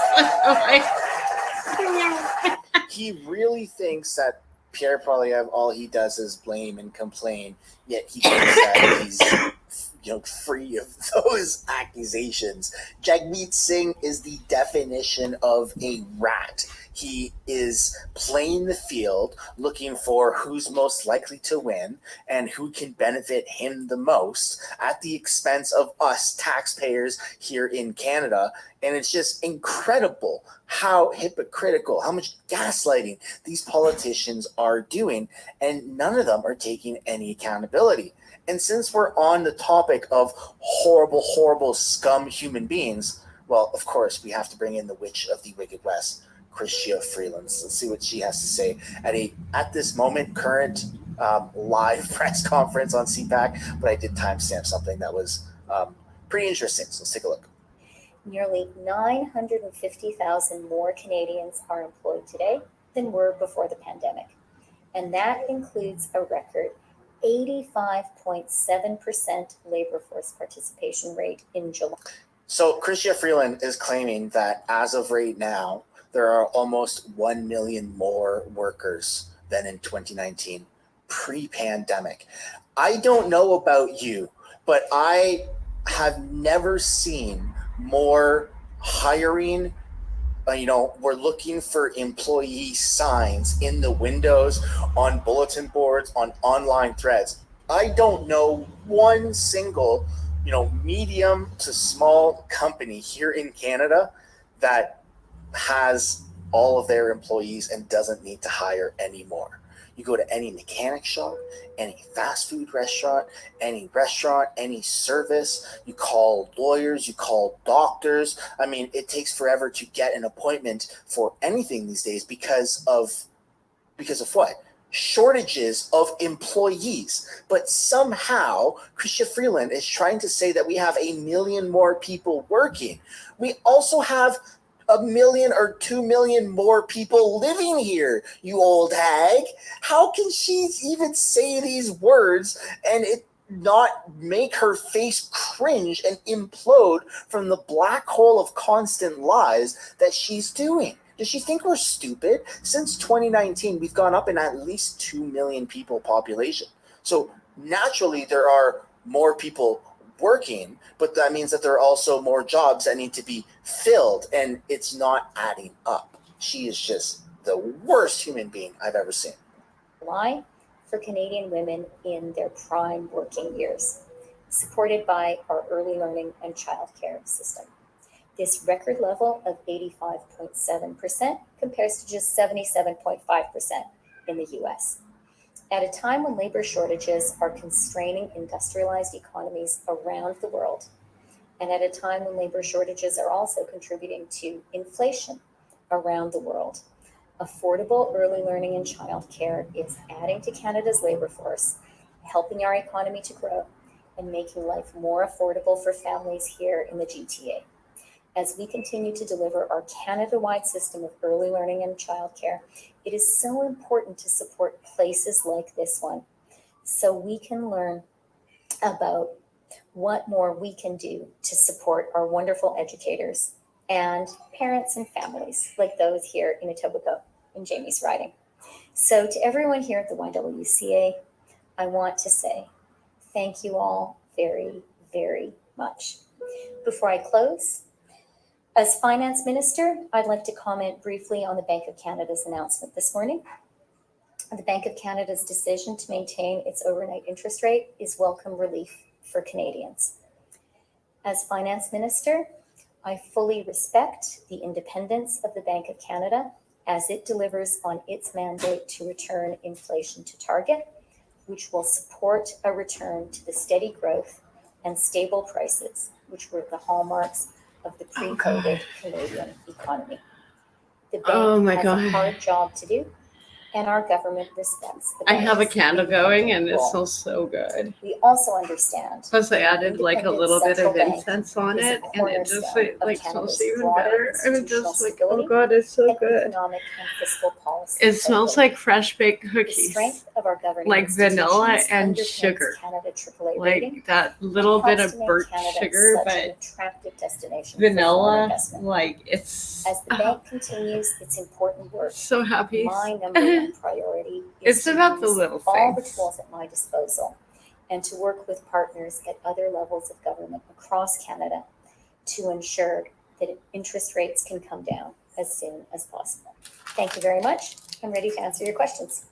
He really thinks that Pierre Poilievre, all he does is blame and complain, yet he thinks that he's free of those accusations. Jagmeet Singh is the definition of a rat. He is playing the field, looking for who's most likely to win and who can benefit him the most at the expense of us taxpayers here in Canada. And it's just incredible how hypocritical, how much gaslighting these politicians are doing, and none of them are taking any accountability. And since we're on the topic of horrible, horrible scum human beings, well, of course, we have to bring in the witch of the Wicked West, Chrystia Freeland. Let's see what she has to say at this moment, current live press conference on CPAC, but I did timestamp something that was pretty interesting. So let's take a look. Nearly 950,000 more Canadians are employed today than were before the pandemic. And that includes a record 85.7% labor force participation rate in July. So Chrystia Freeland is claiming that as of right now, there are almost 1 million more workers than in 2019, pre-pandemic. I don't know about you, but I have never seen more hiring. We're looking for employee signs in the windows, on bulletin boards, on online threads. I don't know one single, medium to small company here in Canada that has all of their employees and doesn't need to hire anymore. You go to any mechanic shop, any fast food restaurant, any service, you call lawyers, you call doctors. I mean, it takes forever to get an appointment for anything these days because of what? Shortages of employees. But somehow Chrystia Freeland is trying to say that we have 1 million more people working. We also have 1 million or 2 million more people living here, you old hag. How can she even say these words and it not make her face cringe and implode from the black hole of constant lies that she's doing? Does she think we're stupid? Since 2019, we've gone up in at least 2 million people population. So naturally, there are more people working, but that means that there are also more jobs that need to be filled, and it's not adding up. She is just the worst human being I've ever seen. July for Canadian women in their prime working years, supported by our early learning and childcare system. This record level of 85.7% compares to just 77.5% in the US. At a time when labor shortages are constraining industrialized economies around the world, and at a time when labor shortages are also contributing to inflation around the world, affordable early learning and childcare is adding to Canada's labor force, helping our economy to grow, and making life more affordable for families here in the GTA. As we continue to deliver our Canada-wide system of early learning and childcare, it is so important to support places like this one so we can learn about what more we can do to support our wonderful educators and parents and families like those here in Etobicoke in Jamie's riding. So to everyone here at the YWCA, I want to say thank you all very, very much. Before I close, as Finance Minister, I'd like to comment briefly on the Bank of Canada's announcement this morning. The Bank of Canada's decision to maintain its overnight interest rate is welcome relief for Canadians. As Finance Minister, I fully respect the independence of the Bank of Canada as it delivers on its mandate to return inflation to target, which will support a return to the steady growth and stable prices, which were the hallmarks of the pre-COVID Canadian economy. The bank has a hard job to do, and our government respects the I have a bank's candle going, and independent it role. smells so good. We also understand. Plus, I added like a little bit of incense on is a it, and it just cornerstone like of smells Canada's even broader better. And it institutional just like, oh stability god, it's so and good. economic and fiscal policy It smells stability. like fresh baked The cookies, strength of our governing like vanilla institutions and underpins sugar, Canada AAA rating like that little and bit helps of to make burnt Canada sugar, such an but attractive destination for foreign vanilla. investment. Like it's As the bank continues its important work, so happy. my number one priority is It's to about the use little all the things. tools at my disposal and to work with partners at other levels of government across Canada to ensure that interest rates can come down as soon as possible. Thank you very much. I'm ready to answer your questions.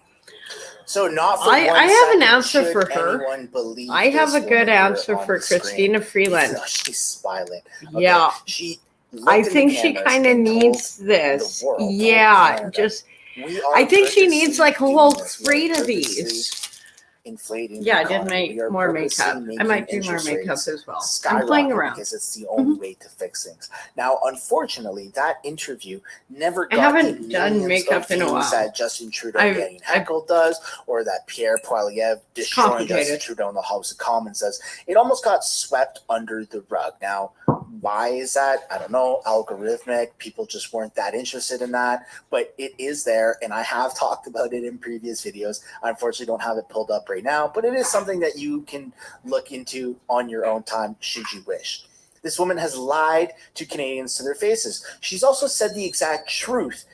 So not for I one have an second answer should for her. anyone believe I have this a good woman here answer on for the screen. Christina Freeland. Oh, she's smiling. Yeah. She I looked in think the she cameras kind of and told needs this. the world, told Yeah, Canada, just we are I think she needs purposely like a doing whole this. We are 3 of purposely these. inflating Yeah, I the did economy. We make are more purposely makeup. I making might do more interest makeup rates as well. I'm skyrocket playing around. because it's the only way to fix things. Now, unfortunately, that interview never I got haven't the done millions makeup of in a views while. that Justin Trudeau I've- getting heckled does, or that Pierre Poilievre destroying complicated. Justin Trudeau in the House of Commons does. It almost got swept under the rug. Now, why is that? I don't know. Algorithmic. People just weren't that interested in that. But it is there, and I have talked about it in previous videos. I unfortunately don't have it pulled up right now, but it is something that you can look into on your own time should you wish. This woman has lied to Canadians to their faces. She's also said the exact truth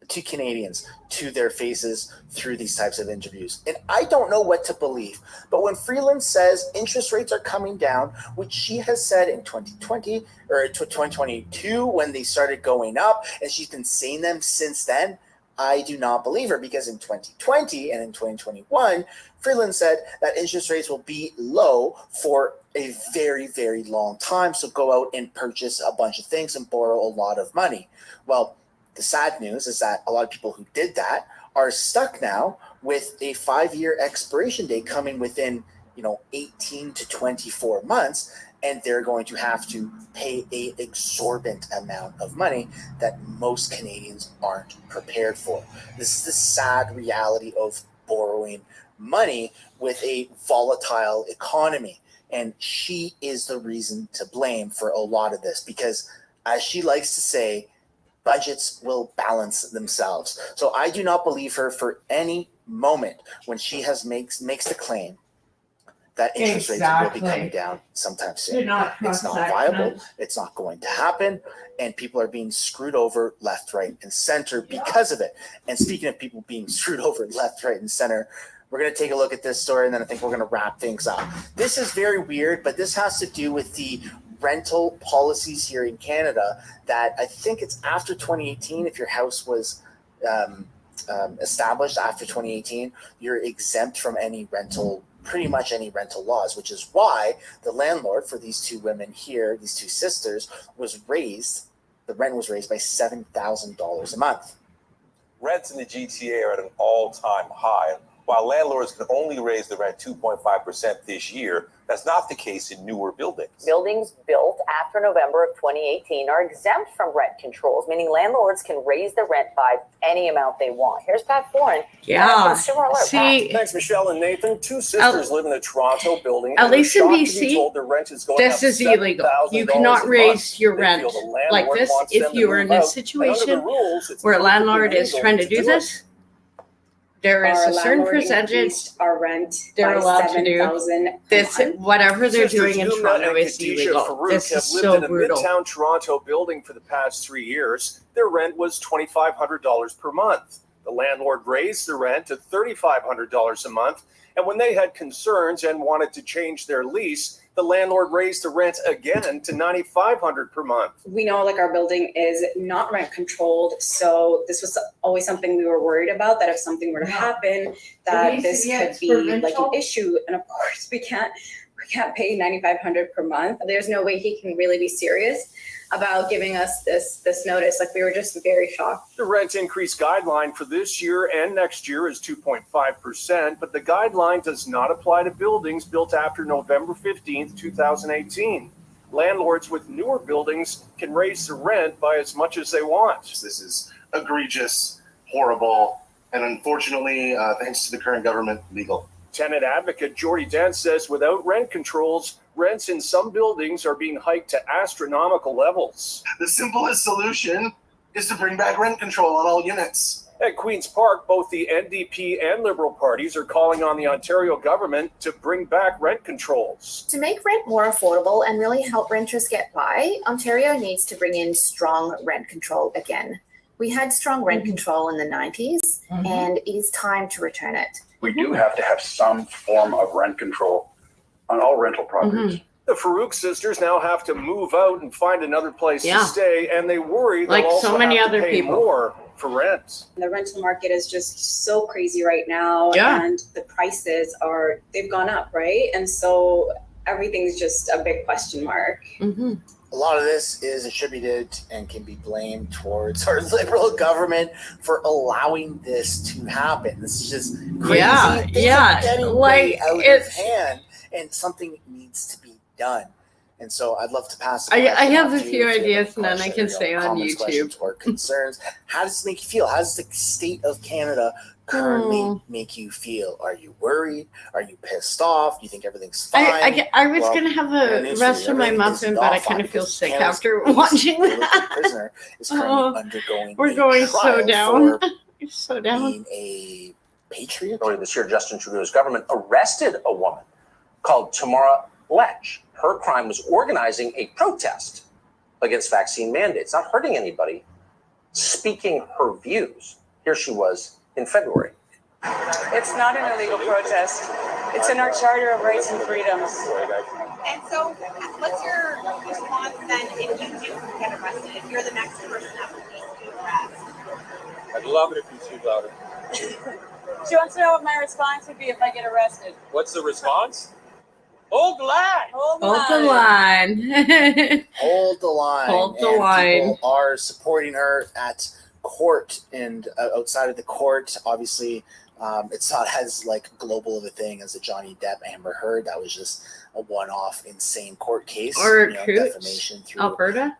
to Canadians to their faces through these types of interviews. And I don't know what to believe. But when Freeland says interest rates are coming down, which she has said in 2020 or 2022 when they started going up, and she's been saying them since then, I do not believe her, because in 2020 and in 2021, Freeland said that interest rates will be low for a very, very long time. So go out and purchase a bunch of things and borrow a lot of money. Well, the sad news is that a lot of people who did that are stuck now with a 5-year expiration date coming within, 18 to 24 months, and they're going to have to pay an exorbitant amount of money that most Canadians aren't prepared for. This is the sad reality of borrowing money with a volatile economy. And she is the reason to blame for a lot of this, because as she likes to say, budgets will balance themselves. So I do not believe her for any moment when she makes the claim that interest rates will be coming down sometime soon. It's not viable. It's not going to happen. And people are being screwed over left, right, and center because of it. And speaking of people being screwed over left, right, and center, we're going to take a look at this story, and then I think we're going to wrap things up. This is very weird, but this has to do with the rental policies here in Canada that I think it's after 2018. If your house was established after 2018, you're exempt from pretty much any rental laws, which is why the landlord for these two women here, these two sisters, the rent was raised by $7,000 a month. Rents in the GTA are at an all-time high. While landlords can only raise the rent 2.5% this year, that's not the case in newer buildings. Buildings built after November of 2018 are exempt from rent controls, meaning landlords can raise the rent by any amount they want. Here's Pat Foran. Yeah. Consumer Alert. See, Thanks, Michelle and Nathan. Two sisters live in a Toronto building. At and they're least in shocked to be BC, told their rent is going this up is illegal. You $7,000 cannot a raise month. your They rent feel the like landlord this wants if them to you are in move a out. situation And under the rules, it's where a perfectly landlord is legal trying to do it. this. There is Our a certain landlord percentage increased our rent they're by allowed to do. $7,000 This, whatever they're Sisters doing in Yumna Toronto and is Khadijah illegal. Farouk This have is lived so in a brutal. Midtown Toronto building for the past 3 years. Their rent was $2,500 per month. The landlord raised the rent to $3,500 a month. And when they had concerns and wanted to change their lease, the landlord raised the rent again to $9,500 per month. We know like our building is not rent controlled, so this was always something we were worried about, that if something were to happen, that this could be like an issue. And of course we can't pay $9,500 per month. There's no way he can really be serious about giving us this notice. Like, we were just very shocked. The rent increase guideline for this year and next year is 2.5%, but the guideline does not apply to buildings built after November 15th, 2018. Landlords with newer buildings can raise the rent by as much as they want. This is egregious, horrible, and unfortunately, thanks to the current government, legal. Tenant advocate Jordy Dent says without rent controls, rents in some buildings are being hiked to astronomical levels. The simplest solution is to bring back rent control on all units. At Queen's Park, both the NDP and Liberal parties are calling on the Ontario government to bring back rent controls. To make rent more affordable and really help renters get by, Ontario needs to bring in strong rent control again. We had strong rent control in the 90s, and it is time to return it. We do have to have some form of rent control on all rental properties. The Farouk sisters now have to move out and find another place Yeah. to stay, and they worry they'll Like so also many have other to pay people. more for rent. The rental market is just so crazy right now, Yeah. and the prices they've gone up, right? And so everything's just a big question mark. A lot of this is attributed and can be blamed towards our Liberal government for allowing this to happen. This is just crazy. Yeah, Things yeah, are getting like, way out of it's- hand, and something needs to be done. And so I'd love to pass it I on to have a you few if you have any ideas and then I questions, can you know, say on comments, YouTube. questions, or concerns. How does this make you feel? How does the state of Canada currently make you feel? Are you worried? Are you pissed off? Do you think everything's fine? I was Well, going to have yeah, a news rest for of you. my Everything muffin, is but not I kind fine of feel because sick Canada's after police watching political that. prisoner is currently undergoing We're a going so trial down. for You're so down. being a patriot. Earlier this year, Justin Trudeau's government arrested a woman called Tamara Lech. Her crime was organizing a protest against vaccine mandates, not hurting anybody, speaking her views. Here she was in February. It's not an illegal protest. It's in our Charter of Rights and Freedoms. And so, what's your response then if you do get arrested? If you're the next person up to arrest? I'd love it if you speak louder. She wants to know what my response would be if I get arrested. What's the response? Hold the line. Hold the Hold the line. line. Hold the line. Hold the and line. People are supporting her at court and outside of the court. Obviously, it's not as like global of a thing as the Johnny Depp Amber Heard. That was just a one-off insane court case. Or defamation through Alberta.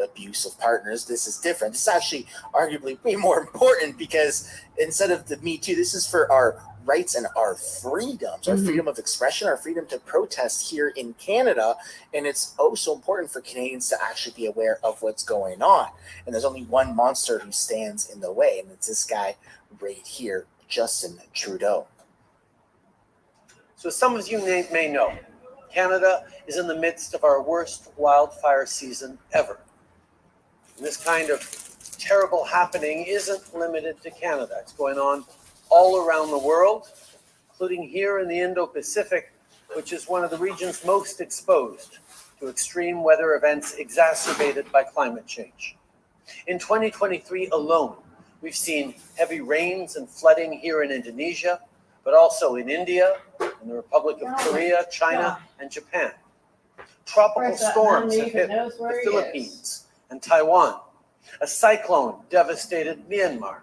abuse of partners. This is different. This is actually arguably way more important because instead of the Me Too, this is for our rights and our freedoms, our freedom of expression, our freedom to protest here in Canada. And it's so important for Canadians to actually be aware of what's going on. And there's only one monster who stands in the way, and it's this guy right here, Justin Trudeau. So some of you may know, Canada is in the midst of our worst wildfire season ever. And this kind of terrible happening isn't limited to Canada. It's going on all around the world, including here in the Indo-Pacific, which is one of the regions most exposed to extreme weather events exacerbated by climate change. In 2023 alone, we've seen heavy rains and flooding here in Indonesia, but also in India, in the Republic of Korea, China, and Japan. Tropical storms have hit the Philippines and Taiwan. A cyclone devastated Myanmar.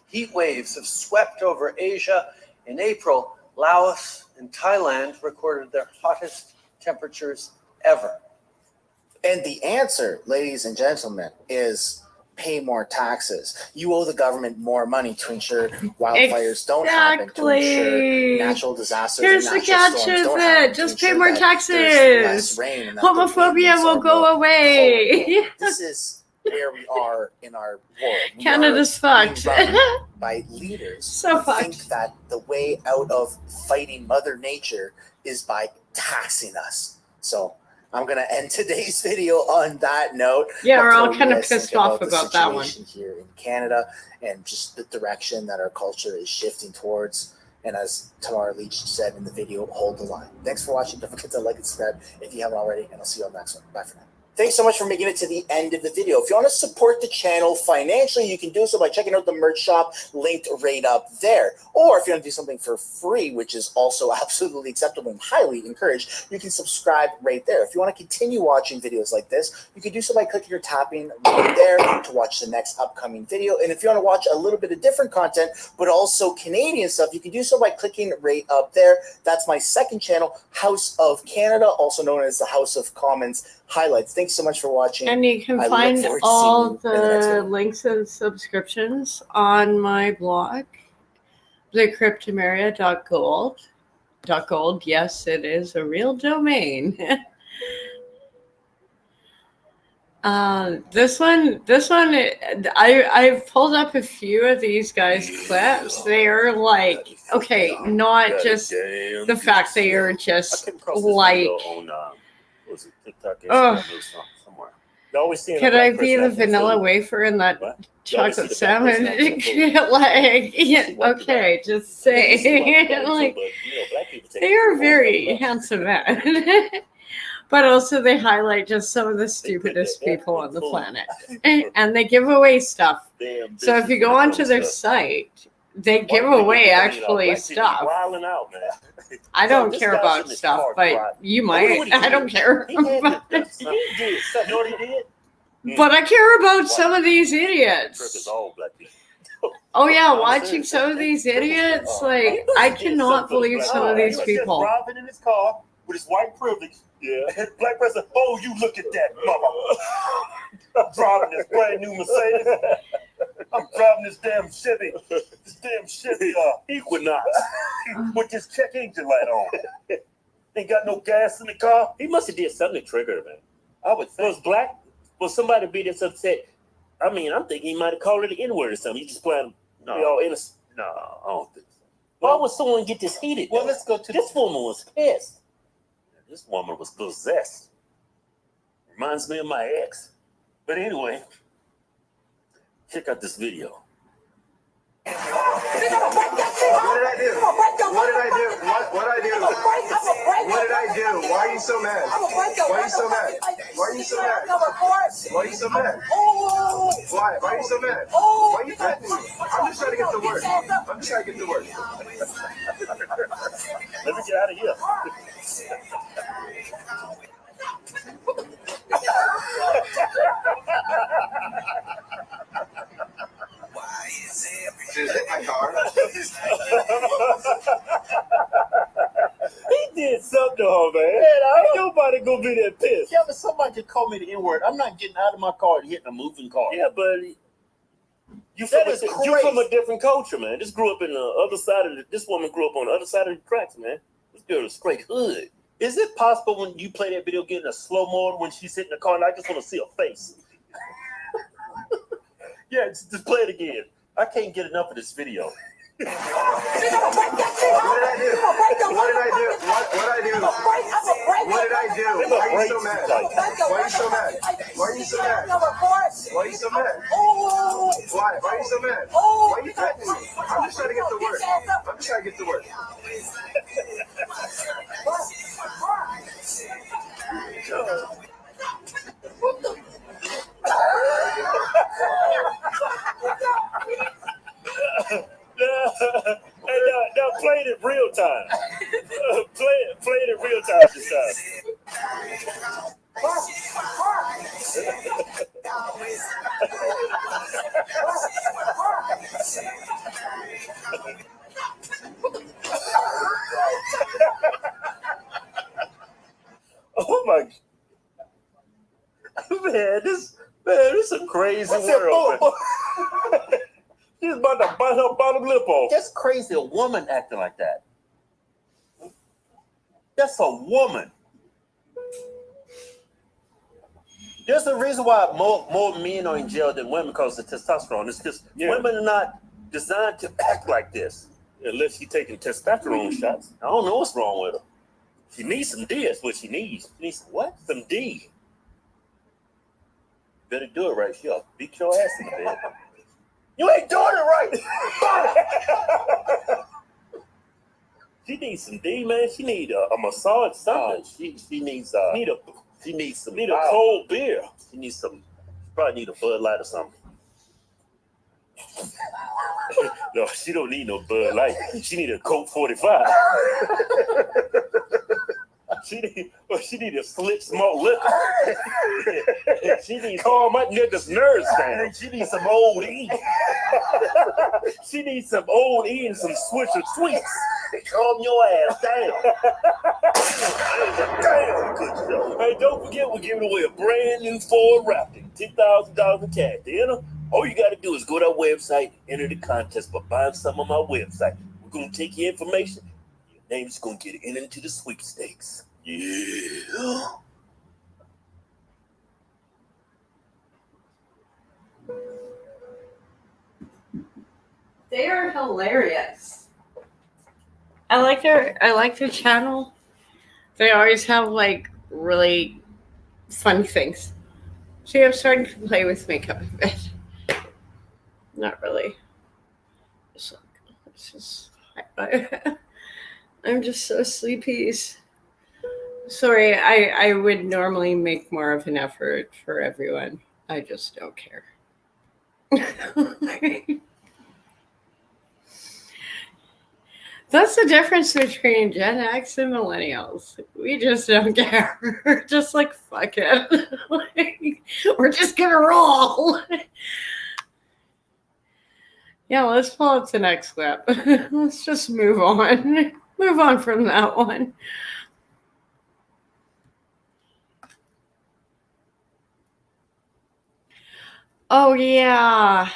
Heat waves have swept over Asia In April, Laos and Thailand recorded their hottest temperatures ever. And the answer, ladies and gentlemen, is pay more taxes. You owe the government more money to ensure wildfires don't happen, to ensure natural disasters Here's and the natural catch storms of don't happen, it. to Just pay ensure more that taxes. there's less rain and that the Homophobia winds will are go more away. tolerable. This is where we are in our world. We Canada's are being fucked. run by leaders So who fucked. think that the way out of fighting Mother Nature is by taxing us. So I'm going to end today's video on that note. Yeah, we're Love to know all what you kind of guys think pissed off the about that one. situation here in Canada and just the direction that our culture is shifting towards. And as Tamara Leach said in the video, hold the line. Thanks for watching. Don't forget to like and subscribe if you haven't already, and I'll see you on the next one. Bye for now. Thanks so much for making it to the end of the video. If you want to support the channel financially, you can do so by checking out the merch shop linked right up there. Or if you want to do something for free, which is also absolutely acceptable and highly encouraged, you can subscribe right there. If you want to continue watching videos like this, you can do so by clicking or tapping right there to watch the next upcoming video. And if you want to watch a little bit of different content, but also Canadian stuff, you can do so by clicking right up there. That's my second channel, House of Canada, also known as the House of Commons Highlights. Thanks so much for watching. And you can find all the links and subscriptions on my blog, bluecryptameria.gold. .gold, yes, it is a real domain. This one, I've pulled up a few of these guys' clips. They are like, okay, not just the fact they are just like, was it TikTok? oh, Somewhere. Always could I be the vanilla wafer in that chocolate salmon? Like, yeah, okay, just say, like, they are very handsome men. But also they highlight just some of the stupidest people on the planet. And they give away stuff. So if you go onto their site, they give away actually stuff. I don't care about stuff, but you might. I don't care. But I care about some of these idiots. Oh yeah, watching some of these idiots, like, I cannot believe some of these people. Driving in his car with his white privilege. Yeah. Black person, oh, you look at that, mama. I'm driving this brand new Mercedes. I'm driving this damn Chevy. Equinox with this check engine light on. Ain't got no gas in the car. He must have did something to trigger him, man. I would think. Was black? Was somebody be this upset? I mean, I'm thinking he might have called it an N-word or something. He just playing all innocent. No, I don't think so. Why would someone get this heated? Well, let's go to this woman was pissed. This woman was possessed. Reminds me of my ex. But anyway, check out this video. What did I do? What did I do? What did I do? What did I do? Why are you so mad? Why are you so mad? Why are you so mad? Why are you so mad? Why? Why are you so mad? Why are you threatening me? I'm just trying to get to work. I'm just trying to get to work. Let me get out of here. My car. He did something to her, man. Ain't nobody gonna be that pissed. Yeah, but somebody could call me the N-word. I'm not getting out of my car and hitting a moving car. Yeah, but you from a different culture, man. This grew up in the other side of this woman grew up on the other side of the tracks, man. This girl is straight hood. Is it possible when you play that video getting a slow-mo when she's sitting in the car and I just want to see her face? Yeah, just play it again. I can't get enough of this video. What did I do? What did I do? What did I do? What did I do? Why are you so mad? Why are you so mad? Why are you so mad? Why are you so mad? Why? Why are you so mad? Why are you threatening me? I'm just trying to get to work. I'm just trying to get to work. Hey, now play it in real time. Play it in real time this time. this is a crazy world. She's about to bite her bottom lip off. That's crazy. A woman acting like that. That's a woman. There's a reason why more men are in jail than women because of testosterone. It's just women are not designed to act like this. Unless she's taking testosterone shots. I don't know what's wrong with her. She needs some D. That's what she needs. She needs what? Some D. Better do it right. She'll beat your ass in the bed. You ain't doing it right. She needs some D, man. She need a massage, something. She needs Need a cold beer. She needs some. She probably need a Bud Light or something. No, she don't need no Bud Light. She need a Coke 45. She need a slick small liquor. She needs calm my niggas' nerves down. She needs some old E. She needs some old E and some Swisher Sweets. Calm your ass down. Damn, good show. Hey, don't forget we're giving away a brand new Ford Raptor, $10,000 in cash. You know, all you got to do is go to our website, enter the contest by buying something on my website. We're gonna take your information. Your name's gonna get entered into the sweepstakes. Yeah. They are hilarious. I like their channel. They always have like really fun things. See, I'm starting to play with makeup a bit. Not really. It's just I'm just so sleepy. Sorry, I would normally make more of an effort for everyone. I just don't care. That's the difference between Gen X and millennials. We just don't care. We're just like, fuck it. We're just gonna roll. Yeah, let's pull up the next clip. Let's just move on. Move on from that one. Oh, yeah.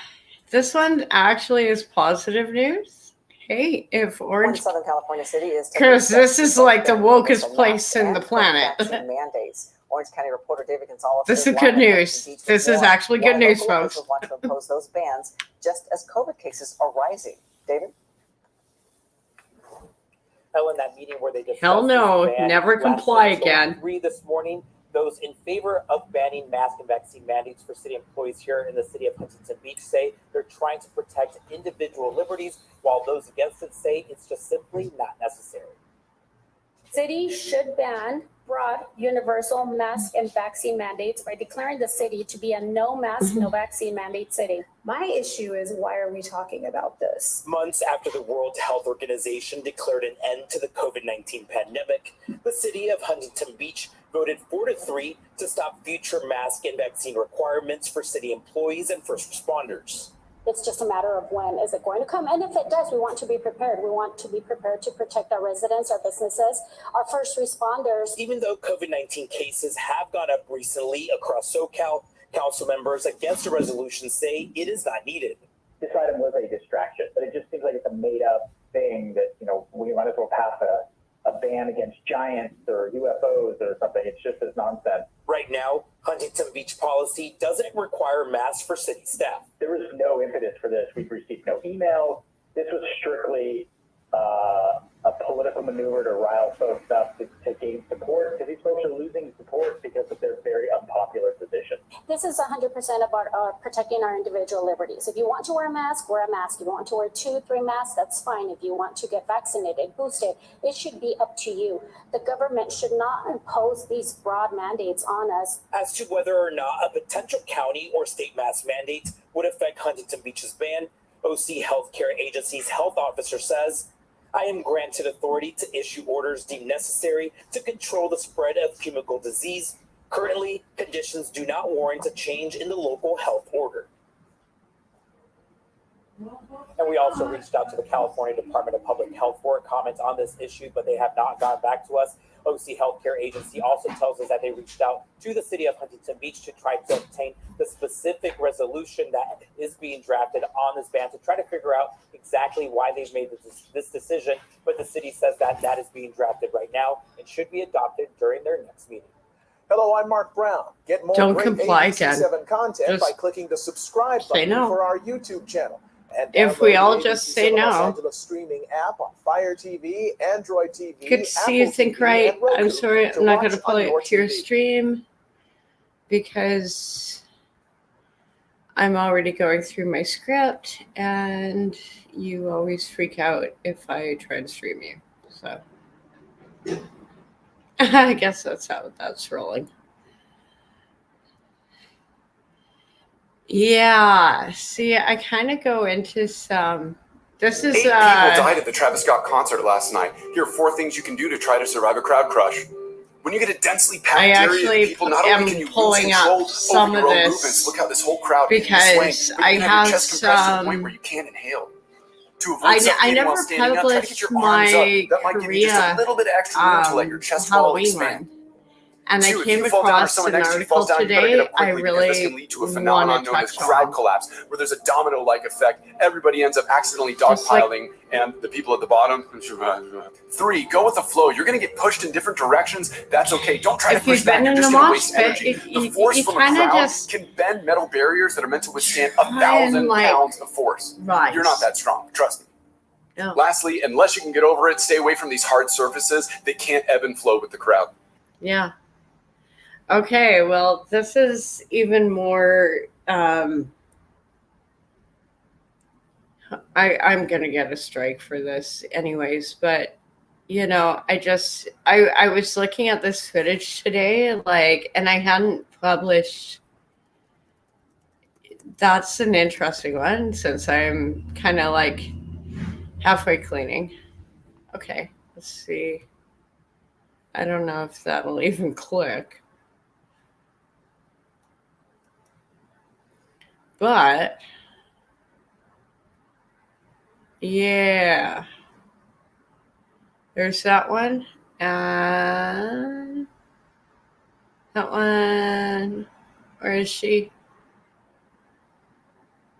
This one actually is positive news. Hey, if Orange... Southern California City is... Because this is like the wokest place in the planet. Mandates. Orange County reporter David Gonzalez. This is good news. This is actually good news, folks. Want to impose those bans just as COVID cases are rising. David? In that meeting where they discussed Hell no, never comply again. This morning, those in favor of banning mask and vaccine mandates for city employees here in the city of Huntington Beach say they're trying to protect individual liberties, while those against it say it's just simply not necessary. City should ban broad, universal mask and vaccine mandates by declaring the city to be a no mask, no vaccine mandate city. My issue is, why are we talking about this? Months after the World Health Organization declared an end to the COVID-19 pandemic, the city of Huntington Beach voted 4-3 to stop future mask and vaccine requirements for city employees and first responders. It's just a matter of when is it going to come. And if it does, we want to be prepared. We want to be prepared to protect our residents, our businesses, our first responders. Even though COVID-19 cases have gone up recently across SoCal, council members against the resolution say it is not needed. This item was a distraction, but it just seems like it's a made-up thing that, we might as well pass a ban against giants or UFOs or something. It's just as nonsense. Right now, Huntington Beach policy doesn't require masks for city staff. There was no impetus for this. We've received no emails. This was strictly a political maneuver to rile folks up to gain support, because these folks are losing support because of their very unpopular position. This is 100% about protecting our individual liberties. If you want to wear a mask, wear a mask. If you want to wear 2-3 masks, that's fine. If you want to get vaccinated, boosted, it should be up to you. The government should not impose these broad mandates on us. As to whether or not a potential county or state mask mandate would affect Huntington Beach's ban, OC Healthcare Agency's health officer says, I am granted authority to issue orders deemed necessary to control the spread of communicable disease. Currently, conditions do not warrant a change in the local health order. And we also reached out to the California Department of Public Health for comment on this issue, but they have not gotten back to us. OC Healthcare Agency also tells us that they reached out to the city of Huntington Beach to try to obtain the specific resolution that is being drafted on this ban to try to figure out exactly why they've made this decision. But the city says that that is being drafted right now and should be adopted during their next meeting. Hello, I'm Mark Brown. Get more Don't great comply, ABC7 content Just by clicking the subscribe button no. for our YouTube channel. And If we download all the just ABC7 say Los no. Angeles streaming app on Fire TV, Android TV, Good to see you Apple think TV, right. and Roku I'm sorry, to I'm not watch going to pull on your it to your TV. stream because I'm already going through my script, and you always freak out if I try to stream you. So I guess that's how that's rolling. Yeah, see, I kind of go into some. This is 8 people died at the Travis Scott concert last night. Here are 4 things you can do to try to survive a crowd crush. When you get a densely packed I area of actually people, not am only can you lose pulling control up some over of your own this movements, look how this whole crowd because swing, but I you can have your chest compressed to the point some. where you can't inhale. To avoid I suffocating never while standing up, try to get published your arms up. my That might give you just a Korea little bit of extra room to let your chest wall Halloween expand. one. And I 2, if came you fall down or across someone an next to you article falls down, you better get today up quickly I because this can really lead to a want phenomenon to known as touch crowd on. collapse, where there's a domino-like effect. Everybody ends up accidentally dogpiling, and the people at the bottom. 3, go with the flow. You're going to get pushed in different directions. That's okay. Don't try to If push you've back. been You're in just a going to mosh waste pit, energy. The you force from a kind of crowd just can bend metal barriers that are meant to withstand try and, 1,000 like, pounds of force. rise. You're not that strong. Trust me. No. Lastly, unless you can get over it, stay away from these hard surfaces. They can't ebb and flow with the crowd. Yeah. Okay, well, this is even more. I'm going to get a strike for this anyways, but, you know, I was looking at this footage today, like, and I hadn't published. That's an interesting one since I'm kind of like halfway cleaning. Okay, let's see. I don't know if that'll even click. But yeah, there's that one, and that one. Where is she?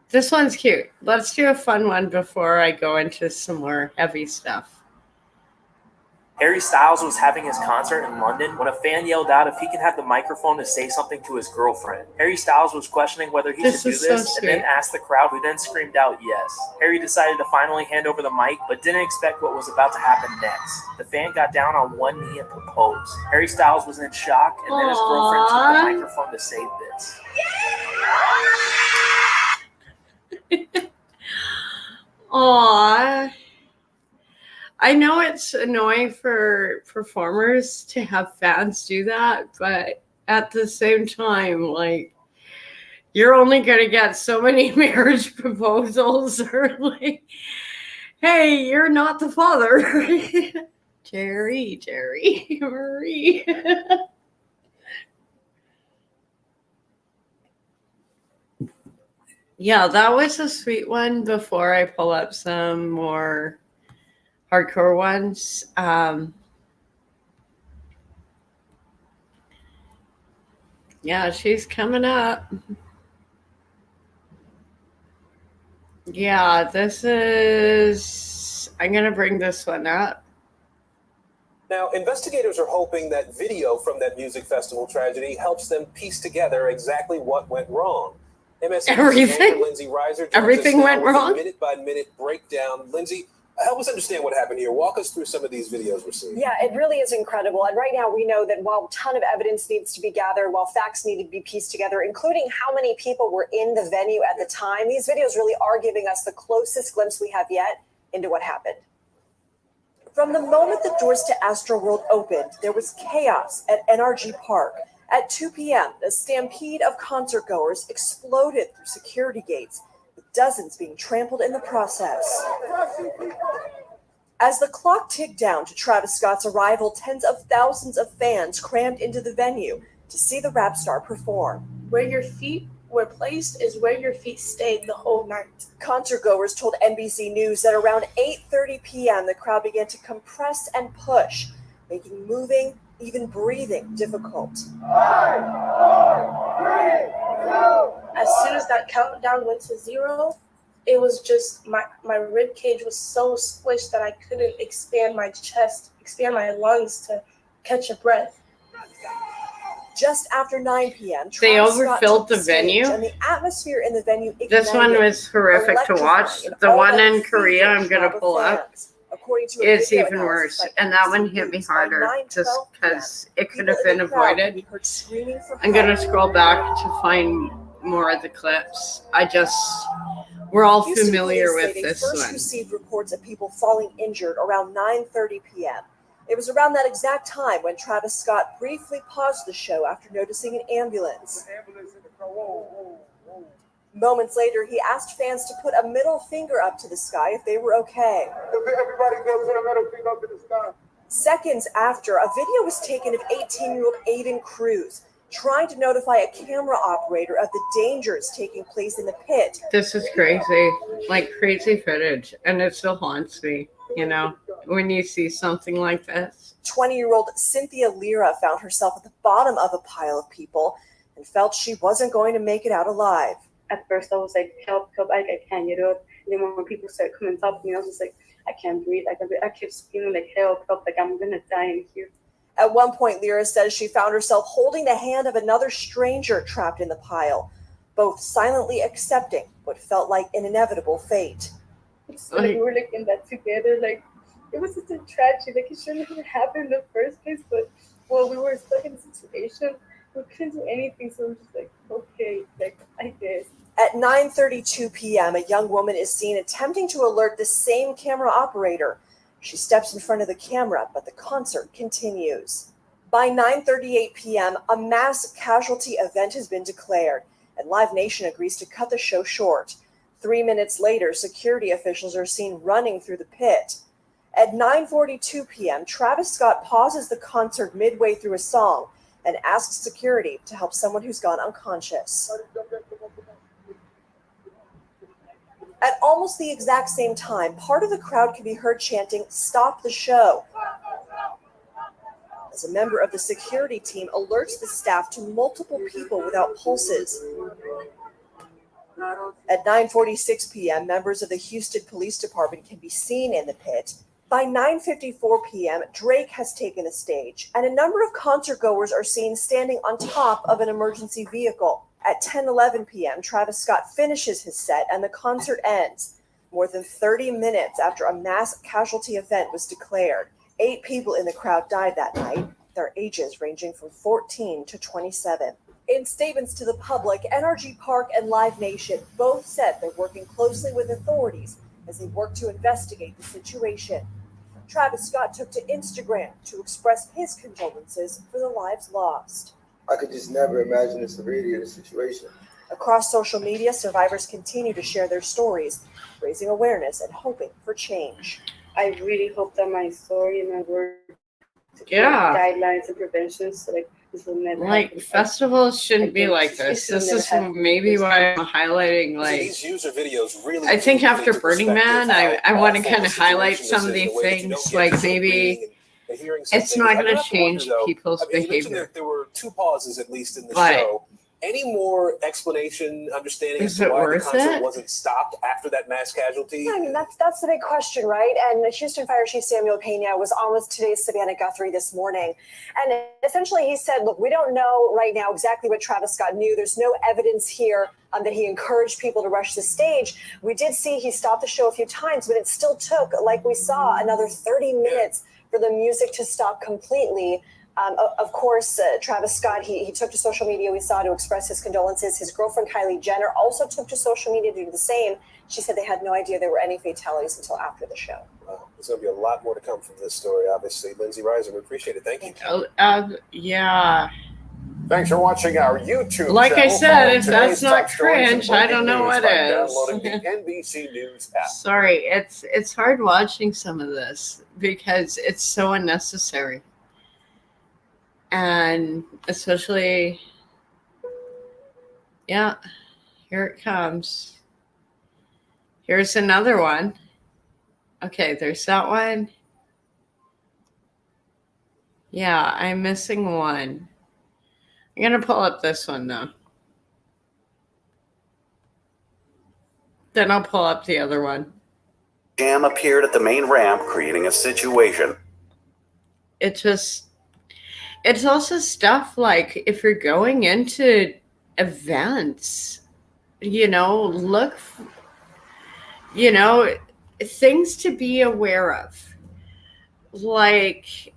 This one's cute. Let's do a fun one before I go into some more heavy stuff. Harry Styles was having his concert in London when a fan yelled out if he can have the microphone to say something to his girlfriend. Harry Styles was questioning whether he should do Is so this and then sweet. asked the crowd, who then screamed out yes. Harry decided to finally hand over the mic, but didn't expect what was about to happen next. The fan got down on one knee and proposed. Harry Styles was in shock, and then his girlfriend took the Aww. microphone to say this. Aww. I know it's annoying for performers to have fans do that, but at the same time, like, you're only going to get so many marriage proposals or like, hey, you're not the father. Jerry, Marie. Yeah, that was a sweet one before I pull up some more hardcore ones. Yeah, she's coming up. Yeah, this is. I'm going to bring this one up. Now, investigators are hoping that video from that music festival tragedy helps them piece together exactly what went wrong. Everything? Lindsay Reiser joins us Everything now went with a wrong? minute-by-minute breakdown. Lindsay, help us understand what happened here. Walk us through some of these videos we're seeing. Yeah, it really is incredible. And right now we know that while a ton of evidence needs to be gathered, while facts need to be pieced together, including how many people were in the venue at the time, these videos really are giving us the closest glimpse we have yet into what happened. From the moment the doors to Astroworld opened, there was chaos at NRG Park. At 2 p.m., a stampede of concertgoers exploded through security gates, with dozens being trampled in the process. As the clock ticked down to Travis Scott's arrival, tens of thousands of fans crammed into the venue to see the rap star perform. Where your feet were placed is where your feet stayed the whole night. Concert goers told NBC News that around 8:30 p.m. the crowd began to compress and push, making moving, even breathing, difficult. 5, 4, 3, 2. As soon as that countdown went to 0, it was just my rib cage was so squished that I couldn't expand my chest, expand my lungs to catch a breath. Just after 9 p.m., They Travis Scott overfilled took the stage, venue. and the atmosphere in the venue ignited. This one was horrific to watch. electrifying The an one in already Korea I'm feverish going to mob of pull up fans. According to a is video even analysis worse. by And that NBC one hit me News, by harder 9:12 just because it could have people in been the crowd could avoided. be heard screaming for I'm going to help. scroll back to find more of the clips. We're all Houston familiar police with say they this first one. received reports of people falling injured around 9:30 p.m. It was around that exact time when Travis Scott briefly paused the show after noticing an ambulance. Moments later, he asked fans to put a middle finger up to the sky if they were okay. Everybody go to the middle finger up in the sky. Seconds after, a video was taken of 18-year-old Aiden Cruz trying to notify a camera operator of the dangers taking place in the pit. This is crazy, like crazy footage, and it still haunts me, when you see something like this. 20-year-old Cynthia Lira found herself at the bottom of a pile of people and felt she wasn't going to make it out alive. At first I was like, help, I can't get up. And then when people started coming on top of me, I was just like, I can't breathe. I kept screaming like, help, like I'm gonna die in here. At one point, Lyra says she found herself holding the hand of another stranger trapped in the pile, both silently accepting what felt like an inevitable fate. So we were like in that together, like it was just a tragedy. Like it shouldn't have happened in the first place, but we were stuck in the situation. We couldn't do anything, so we were just like, okay, like I guess. At 9:32 p.m., a young woman is seen attempting to alert the same camera operator. She steps in front of the camera, but the concert continues. By 9:38 p.m., a mass casualty event has been declared, and Live Nation agrees to cut the show short. 3 minutes later, security officials are seen running through the pit. At 9:42 p.m., Travis Scott pauses the concert midway through a song and asks security to help someone who's gone unconscious. At almost the exact same time, part of the crowd can be heard chanting, "Stop the show," as a member of the security team alerts the staff to multiple people without pulses. At 9:46 p.m., members of the Houston Police Department can be seen in the pit. By 9:54 p.m., Drake has taken the stage, and a number of concert goers are seen standing on top of an emergency vehicle. At 10:11 p.m., Travis Scott finishes his set, and the concert ends. More than 30 minutes after a mass casualty event was declared, 8 people in the crowd died that night, their ages ranging from 14 to 27. In statements to the public, NRG Park and Live Nation both said they're working closely with authorities as they work to investigate the situation. Travis Scott took to Instagram to express his condolences for the lives lost. I could just never imagine the severity of the situation. Across social media, survivors continue to share their stories, raising awareness and hoping for change. I really hope that my story and my work guidelines and preventions so this will never happen. Festivals shouldn't be like this. This is maybe why I'm highlighting These user videos really I think put after into Burning Man, perspective I how want to awful kind the of highlight situation some of is in these a way that you things. don't get Maybe reading and hearing some it's things. not I going to have to change wonder, though, people's you mentioned behavior. that there were 2 pauses at least in the But show. Any more explanation, understanding as is to it why the worth concert it? wasn't stopped after that mass casualty? Yeah, I mean, that's the big question, right? And Houston Fire Chief Samuel Pena was on with today's Savannah Guthrie this morning. And essentially he said, look, we don't know right now exactly what Travis Scott knew. There's no evidence here that he encouraged people to rush the stage. We did see he stopped the show a few times, but it still took, like we saw, another 30 minutes for the music to stop completely. Of course, Travis Scott, he took to social media, we saw, to express his condolences. His girlfriend, Kylie Jenner, also took to social media to do the same. She said they had no idea there were any fatalities until after the show. There's going to be a lot more to come from this story, obviously. Lindsay Reiser, we appreciate it. Thank you. Yeah. Thanks for watching our YouTube Like channel. I said, Follow if that's today's not top stories and cringe, I breaking don't know news what by is. downloading the NBC News app. Sorry, it's hard watching some of this because it's so unnecessary. And especially Yeah, here it comes. Here's another one. Okay, there's that one. Yeah, I'm missing one. I'm going to pull up this one, though. Then I'll pull up the other one. Jam appeared at the main ramp, creating a situation. It's also stuff like if you're going into events, look, things to be aware of. Like,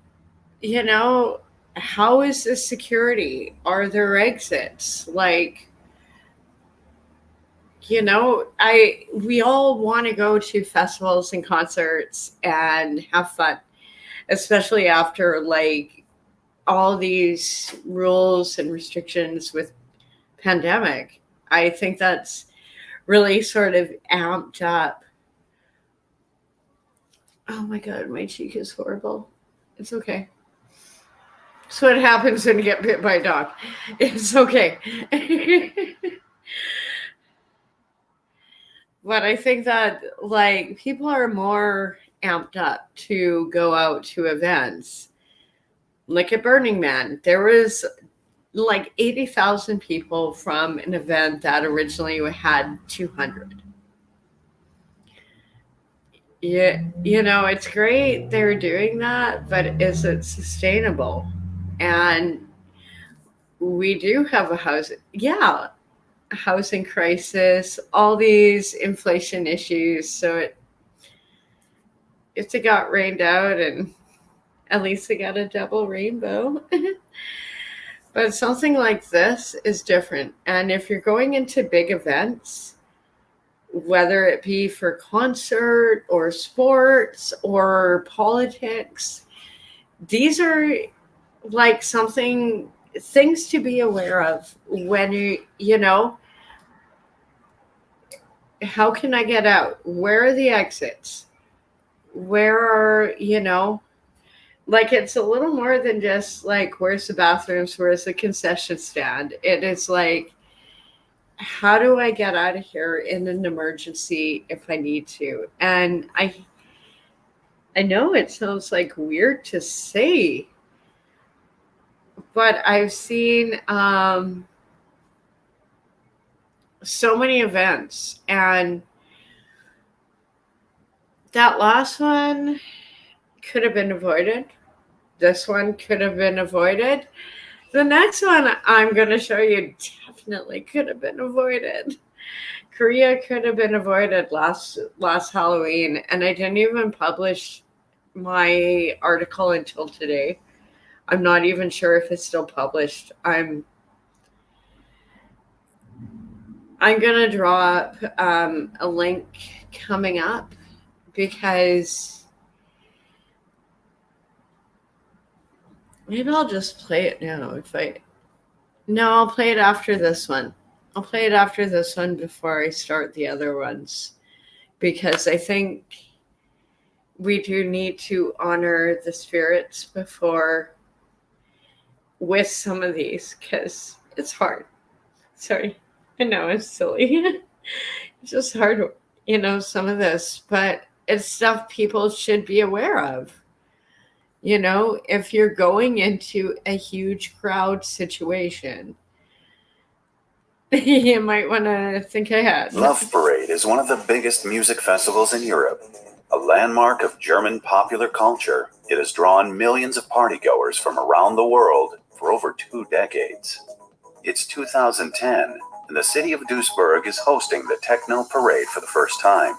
how is the security? Are there exits? Like, we all want to go to festivals and concerts and have fun, especially after like all these rules and restrictions with pandemic. I think that's really sort of amped up. Oh my God, my cheek is horrible. It's okay. That's what happens when you get bit by a dog. It's okay. But I think that like people are more amped up to go out to events. Like at Burning Man, there was like 80,000 people from an event that originally had 200. Yeah, it's great they're doing that, but is it sustainable? And we do have a housing crisis, all these inflation issues. So if it got rained out, and at least they got a double rainbow. But something like this is different. And if you're going into big events, whether it be for concert or sports or politics, these are like things to be aware of when how can I get out? Where are the exits? Where are, like it's a little more than just like, where's the bathrooms? Where's the concession stand? It is like, how do I get out of here in an emergency if I need to? And I know it sounds like weird to say, but I've seen so many events, and that last one could have been avoided. This one could have been avoided. The next one I'm going to show you definitely could have been avoided. Korea could have been avoided last Halloween, and I didn't even publish my article until today. I'm not even sure if it's still published. I'm going to draw up a link coming up, because maybe I'll just play it now. No, I'll play it after this one. I'll play it after this one before I start the other ones, because I think we do need to honor the spirits before with some of these, because it's hard. Sorry, I know it's silly. It's just hard, some of this, but it's stuff people should be aware of. If you're going into a huge crowd situation, you might want to think ahead. Love Parade is one of the biggest music festivals in Europe. A landmark of German popular culture, it has drawn millions of partygoers from around the world for over 2 decades. It's 2010, and the city of Duisburg is hosting the Techno Parade for the first time.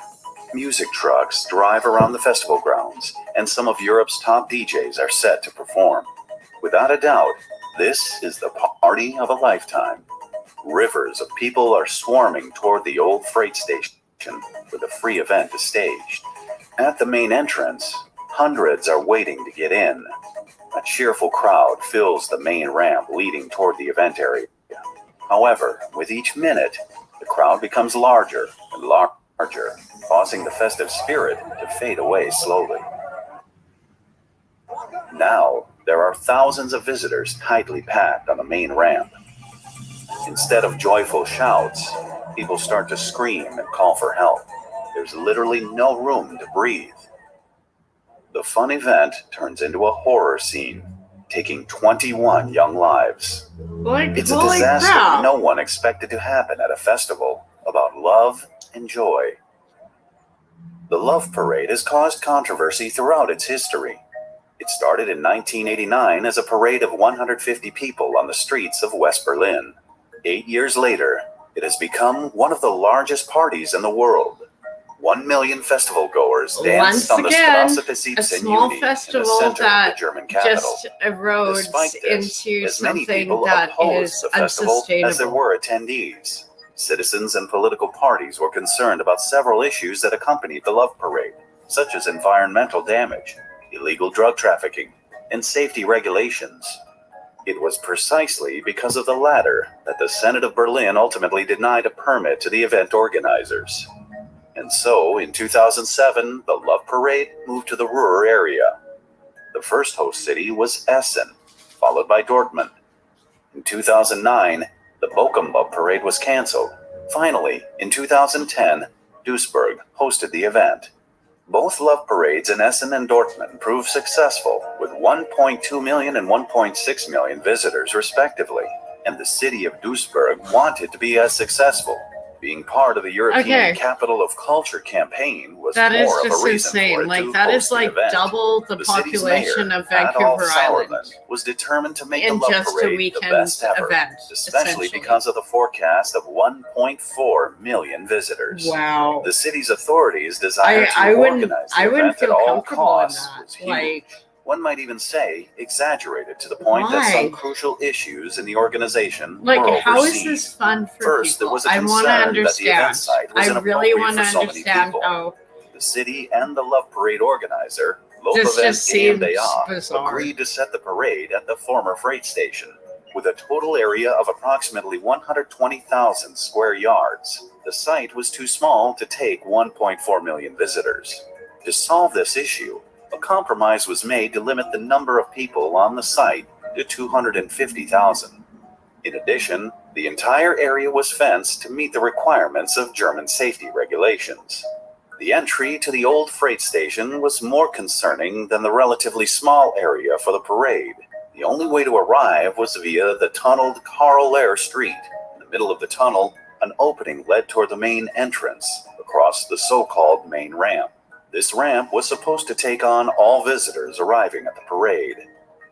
Music trucks drive around the festival grounds, and some of Europe's top DJs are set to perform. Without a doubt, this is the party of a lifetime. Rivers of people are swarming toward the old freight station where the free event is staged. At the main entrance, hundreds are waiting to get in. A cheerful crowd fills the main ramp leading toward the event area. However, with each minute, the crowd becomes larger and larger, causing the festive spirit to fade away slowly. Now, there are thousands of visitors tightly packed on the main ramp. Instead of joyful shouts, people start to scream and call for help. There's literally no room to breathe. The fun event turns into a horror scene, taking 21 young lives. It's a disaster no one expected to happen at a festival about love and joy. The Love Parade has caused controversy throughout its history. It started in 1989 as a parade of 150 people on the streets of West Berlin. 8 years later, it has become one of the largest parties in the world. 1 million festival goers danced on the Strasse des a small festival in the center that of the German capital. just erodes Despite this, into as many something people that opposed is the festival unsustainable. as there were attendees. Citizens and political parties were concerned about several issues that accompanied the Love Parade, such as environmental damage, illegal drug trafficking, and safety regulations. It was precisely because of the latter that the Senate of Berlin ultimately denied a permit to the event organizers. And so, in 2007, the Love Parade moved to the Ruhr area. The first host city was Essen, followed by Dortmund. In 2009, the Bochum Love Parade was canceled. Finally, in 2010, Duisburg hosted the event. Both love parades in Essen and Dortmund proved successful, with 1.2 million and 1.6 million visitors respectively. And the city of Duisburg wanted to be as successful. Being part of the European Capital of Culture campaign was that more is of just a reason insane. for it Like to that host is like the event. double the population mayor, of Vancouver Island was determined to make in the Love just a Parade the weekend best ever, event, especially because of the forecast of 1.4 million visitors. Wow. The city's authorities' desire I to wouldn't organize the event at feel all comfortable costs in that. was huge. Like, one might even say exaggerated to the point that Why? some crucial issues in the organization like were how is overseen. this fun for First, people? there was a I want to concern that the understand. event site was I really inappropriate want to for so many understand people. how The city and the Love Parade organizer, this Lopevent just seems GmbH, bizarre. agreed to set the parade at the former freight station. With a total area of approximately 120,000 square yards, the site was too small to take 1.4 million visitors. To solve this issue, a compromise was made to limit the number of people on the site to 250,000. In addition, the entire area was fenced to meet the requirements of German safety regulations. The entry to the old freight station was more concerning than the relatively small area for the parade. The only way to arrive was via the tunneled Karl Lehr Street. In the middle of the tunnel, an opening led toward the main entrance, across the so-called main ramp. This ramp was supposed to take on all visitors arriving at the parade.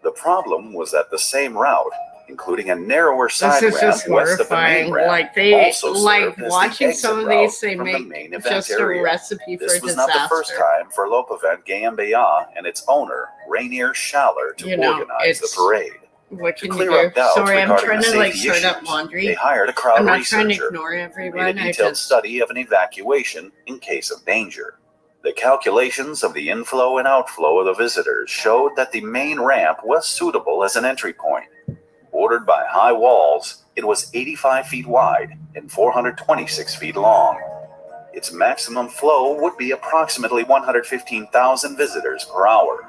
The problem was that the same route, including a narrower side this is ramp just west of the main horrifying. ramp, Like they also like served as the watching exit some of route these, they from the make main event just area. a recipe for This was disaster. not the first time for Lopevent GmbH and its owner, Rainier Schaller, to organize the parade. What To can clear you up do? doubts Sorry, I'm regarding trying the to like safety sort up issues, laundry. they hired a crowd I'm not trying to researcher ignore who everyone. made a I detailed just study of an evacuation in case of danger. The calculations of the inflow and outflow of the visitors showed that the main ramp was suitable as an entry point. Bordered by high walls, it was 85 feet wide and 426 feet long. Its maximum flow would be approximately 115,000 visitors per hour.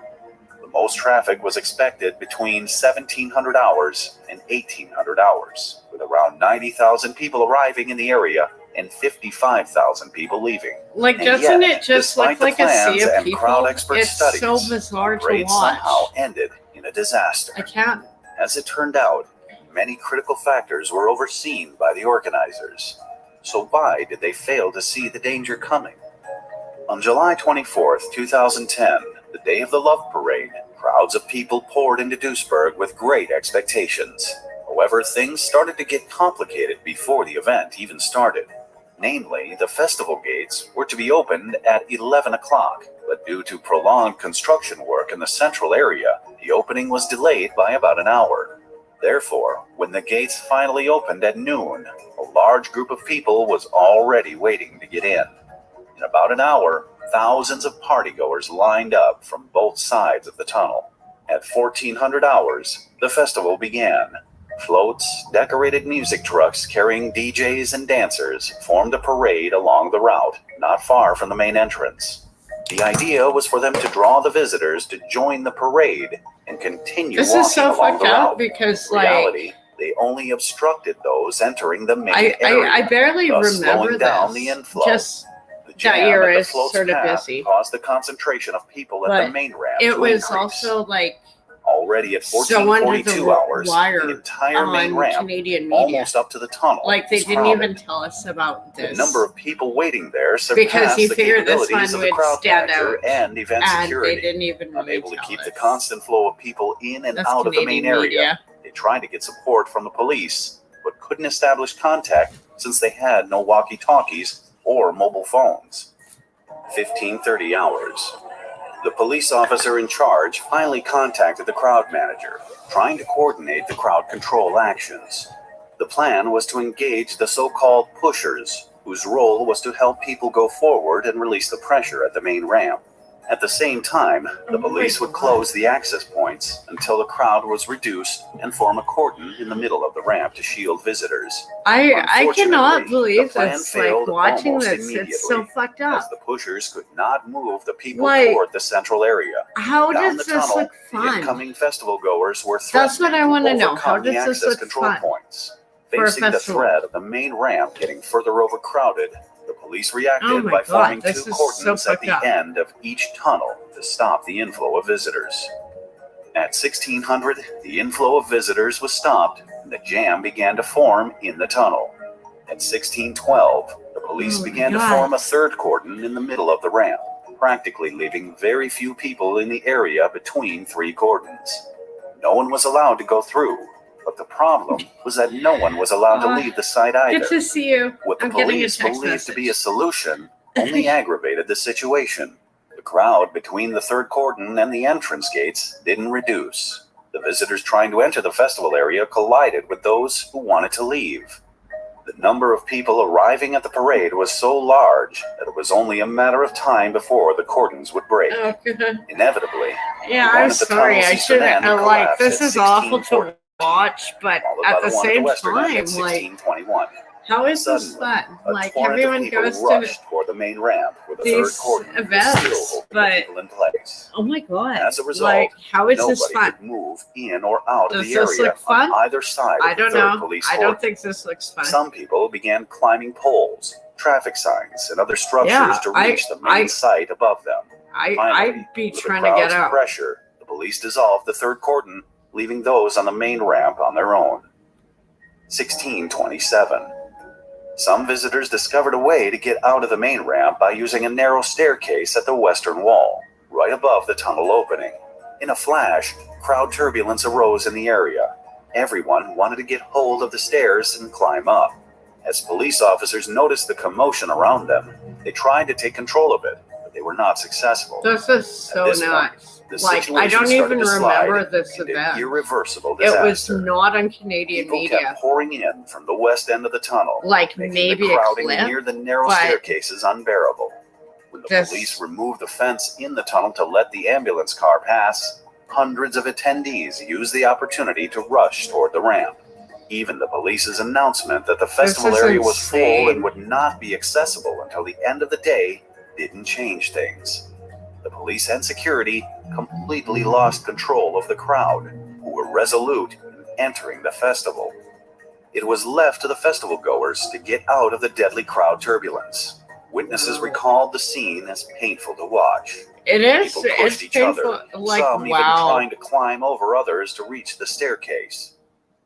The most traffic was expected between 1,700 hours and 1,800 hours, with around 90,000 people arriving in the area and 55,000 people leaving. like And doesn't yet, it just despite look like the a sea plans of and people? crowd expert It's studies, so bizarre the to parade watch. somehow ended in a disaster. I can't. As it turned out, many critical factors were overseen by the organizers. So why did they fail to see the danger coming? On July 24th, 2010, the day of the Love Parade, crowds of people poured into Duisburg with great expectations. However, things started to get complicated before the event even started. Namely, the festival gates were to be opened at 11 o'clock, but due to prolonged construction work in the central area, the opening was delayed by about an hour. Therefore, when the gates finally opened at noon, a large group of people was already waiting to get in. In about an hour, thousands of partygoers lined up from both sides of the tunnel. At 1400 hours, the festival began. Floats, decorated music trucks carrying DJs and dancers formed a parade along the route, not far from the main entrance. The idea was for them to draw the visitors to join the parade and continue This walking is so along fucked the up route. because In reality, They only obstructed those entering the main area, I barely thus remember slowing down this. the inflow. Just The that jam year at the is float's sort of path busy. caused the concentration of people at But the main ramp it to was increase. also like Already at so under 1442 the hours, wire the entire main on ramp, Canadian media. almost up to the tunnel, Like they was didn't crowded. even tell us about The this. number of people waiting there Because surpassed you the figured this capabilities one of the would crowd stand manager out, and event and security. they didn't even really Unable to tell keep us. the constant flow of people in and That's out of the Canadian main area, media. they tried to get support from the police, but couldn't establish contact since they had no walkie-talkies or mobile phones. 1530 hours. The police officer in charge finally contacted the crowd manager, trying to coordinate the crowd control actions. The plan was to engage the so-called pushers, whose role was to help people go forward and release the pressure at the main ramp. At the same time, the police would close the access points until the crowd was reduced and form a cordon in the middle of the ramp to shield visitors. I cannot Unfortunately, believe the plan this. Like failed watching almost this, it's so immediately, fucked up. as the pushers could not move the people Like, toward the central area. How Down does the this tunnel, look the fun? incoming festival goers were That's what I want to know. How overcome the does this access look control fun points. for a Facing the festival? threat of the main ramp getting further overcrowded, the police reacted Oh my by God, forming this two is cordons so at fucked the up. end of each tunnel to stop the inflow of visitors. At 1600, the inflow of visitors was stopped and the jam began to form in the tunnel. At 1612, the police began to form a third cordon in the middle of the ramp, practically leaving very few people in the area between three cordons. No one was allowed to go through, but the problem was that no one was allowed to leave the site either. Good to see you. What the I'm getting a police text believed message. to be a solution only aggravated the situation. The crowd between the third cordon and the entrance gates didn't reduce. The visitors trying to enter the festival area collided with those who wanted to leave. The number of people arriving at the parade was so large that it was only a matter of time before the cordons would break. Oh, good. Inevitably, Yeah, one I'm at the sorry. tunnel's I eastern shouldn't. end Like, collapsed this at is awful 1614, to watch, but followed at by the one at the same western end time, at like, 1621. how is this Suddenly, fun? a Like, torrent of everyone people goes to rushed toward the main ramp where the third these cordon was events, still holding the but people in place. oh my God! As a result, Like, how is this nobody fun? could move in or out of Does the this area look fun? on either side I of the don't third know. police I cordon. don't think this looks fun. Some people began climbing poles, traffic signs, and other structures Yeah, to reach the main site above them. I'd Finally, be with the trying to get crowd's out. pressure, the police dissolved the third cordon, leaving those on the main ramp on their own. 1627. Some visitors discovered a way to get out of the main ramp by using a narrow staircase at the western wall, right above the tunnel opening. In a flash, crowd turbulence arose in the area. Everyone wanted to get hold of the stairs and climb up. As police officers noticed the commotion around them, they tried to take control of it, but they were not successful. This is so this nuts. point, the Like, I situation don't started even to slide remember this into event. irreversible It was disaster. not on Canadian People media. kept pouring in from the west end of the tunnel, Like, making maybe the a crowding clip, near the narrow but staircases unbearable. When the this- police removed the fence in the tunnel to let the ambulance car pass, hundreds of attendees used the opportunity to rush toward the ramp. Even the police's announcement that the festival is area was full insane. and would not be accessible until the end of the day didn't change things. The police and security completely lost control of the crowd, who were resolute in entering the festival. It was left to the festival goers to get out of the deadly crowd turbulence. Witnesses recalled the scene as painful to watch. It is. People pushed It's each painful. other, Like, some even wow. trying to climb over others to reach the staircase.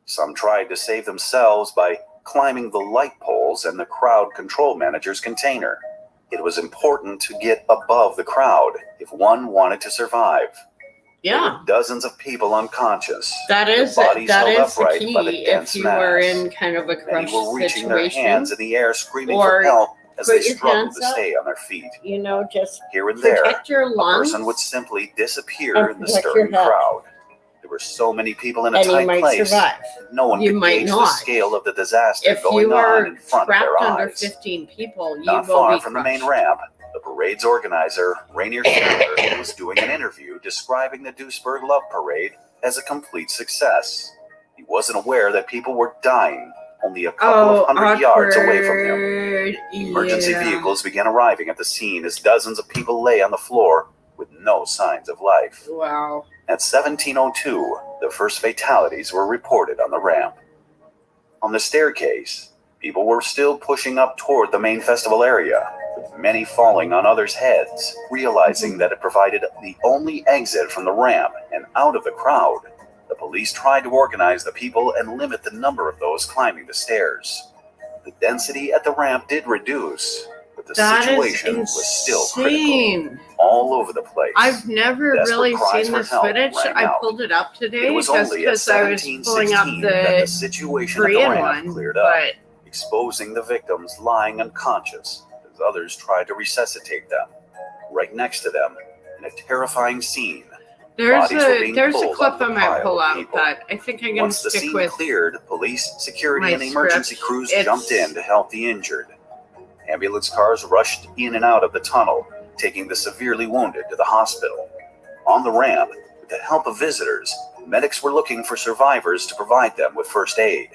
Some tried to save themselves by climbing the light poles and the crowd control manager's container. It was important to get above the crowd if one wanted to survive. There Yeah. were dozens of people unconscious. That is their bodies held the upright by the key dense if you mass. were in kind of a Many crushed were reaching their situation. hands in the air, screaming Or for help as they put your struggled hands to up. stay on their feet. You know, just Here and there, protect your a lungs. person would simply disappear and in the protect your stirring head. crowd. There were so many people in a And you tight might place. survive. No one You could might gauge the not. scale of the disaster If going you on are in front of trapped their under eyes. 15 people, you Not will far be from the crushed. main ramp, the parade's organizer, Rainier Schindler, was doing an interview describing the Duisburg Love Parade as a complete success. He wasn't aware that people were dying only a couple of hundred yards away from him. Emergency vehicles began arriving at the scene as dozens of people lay on the floor with no signs of life. Wow. At 1702, the first fatalities were reported on the ramp. On the staircase, people were still pushing up toward the main festival area, with many falling on others' heads, realizing that it provided the only exit from the ramp and out of the crowd. The police tried to organize the people and limit the number of those climbing the stairs. The density at the ramp did reduce, but the situation was still critical. All over the place. I've never really seen this footage. I pulled it up today just because I was pulling up the situation Korean at the ramp one, cleared up, but exposing the victims lying unconscious as others tried to resuscitate them. Right next to them, in a terrifying scene, there's bodies were being a pulled clip out of I the might pile pull of up people. that I think I'm going to Once the stick scene with. cleared, police, security, my and emergency script. crews It's- jumped in to help the injured. Ambulance cars rushed in and out of the tunnel, taking the severely wounded to the hospital. On the ramp, with the help of visitors, medics were looking for survivors to provide them with first aid.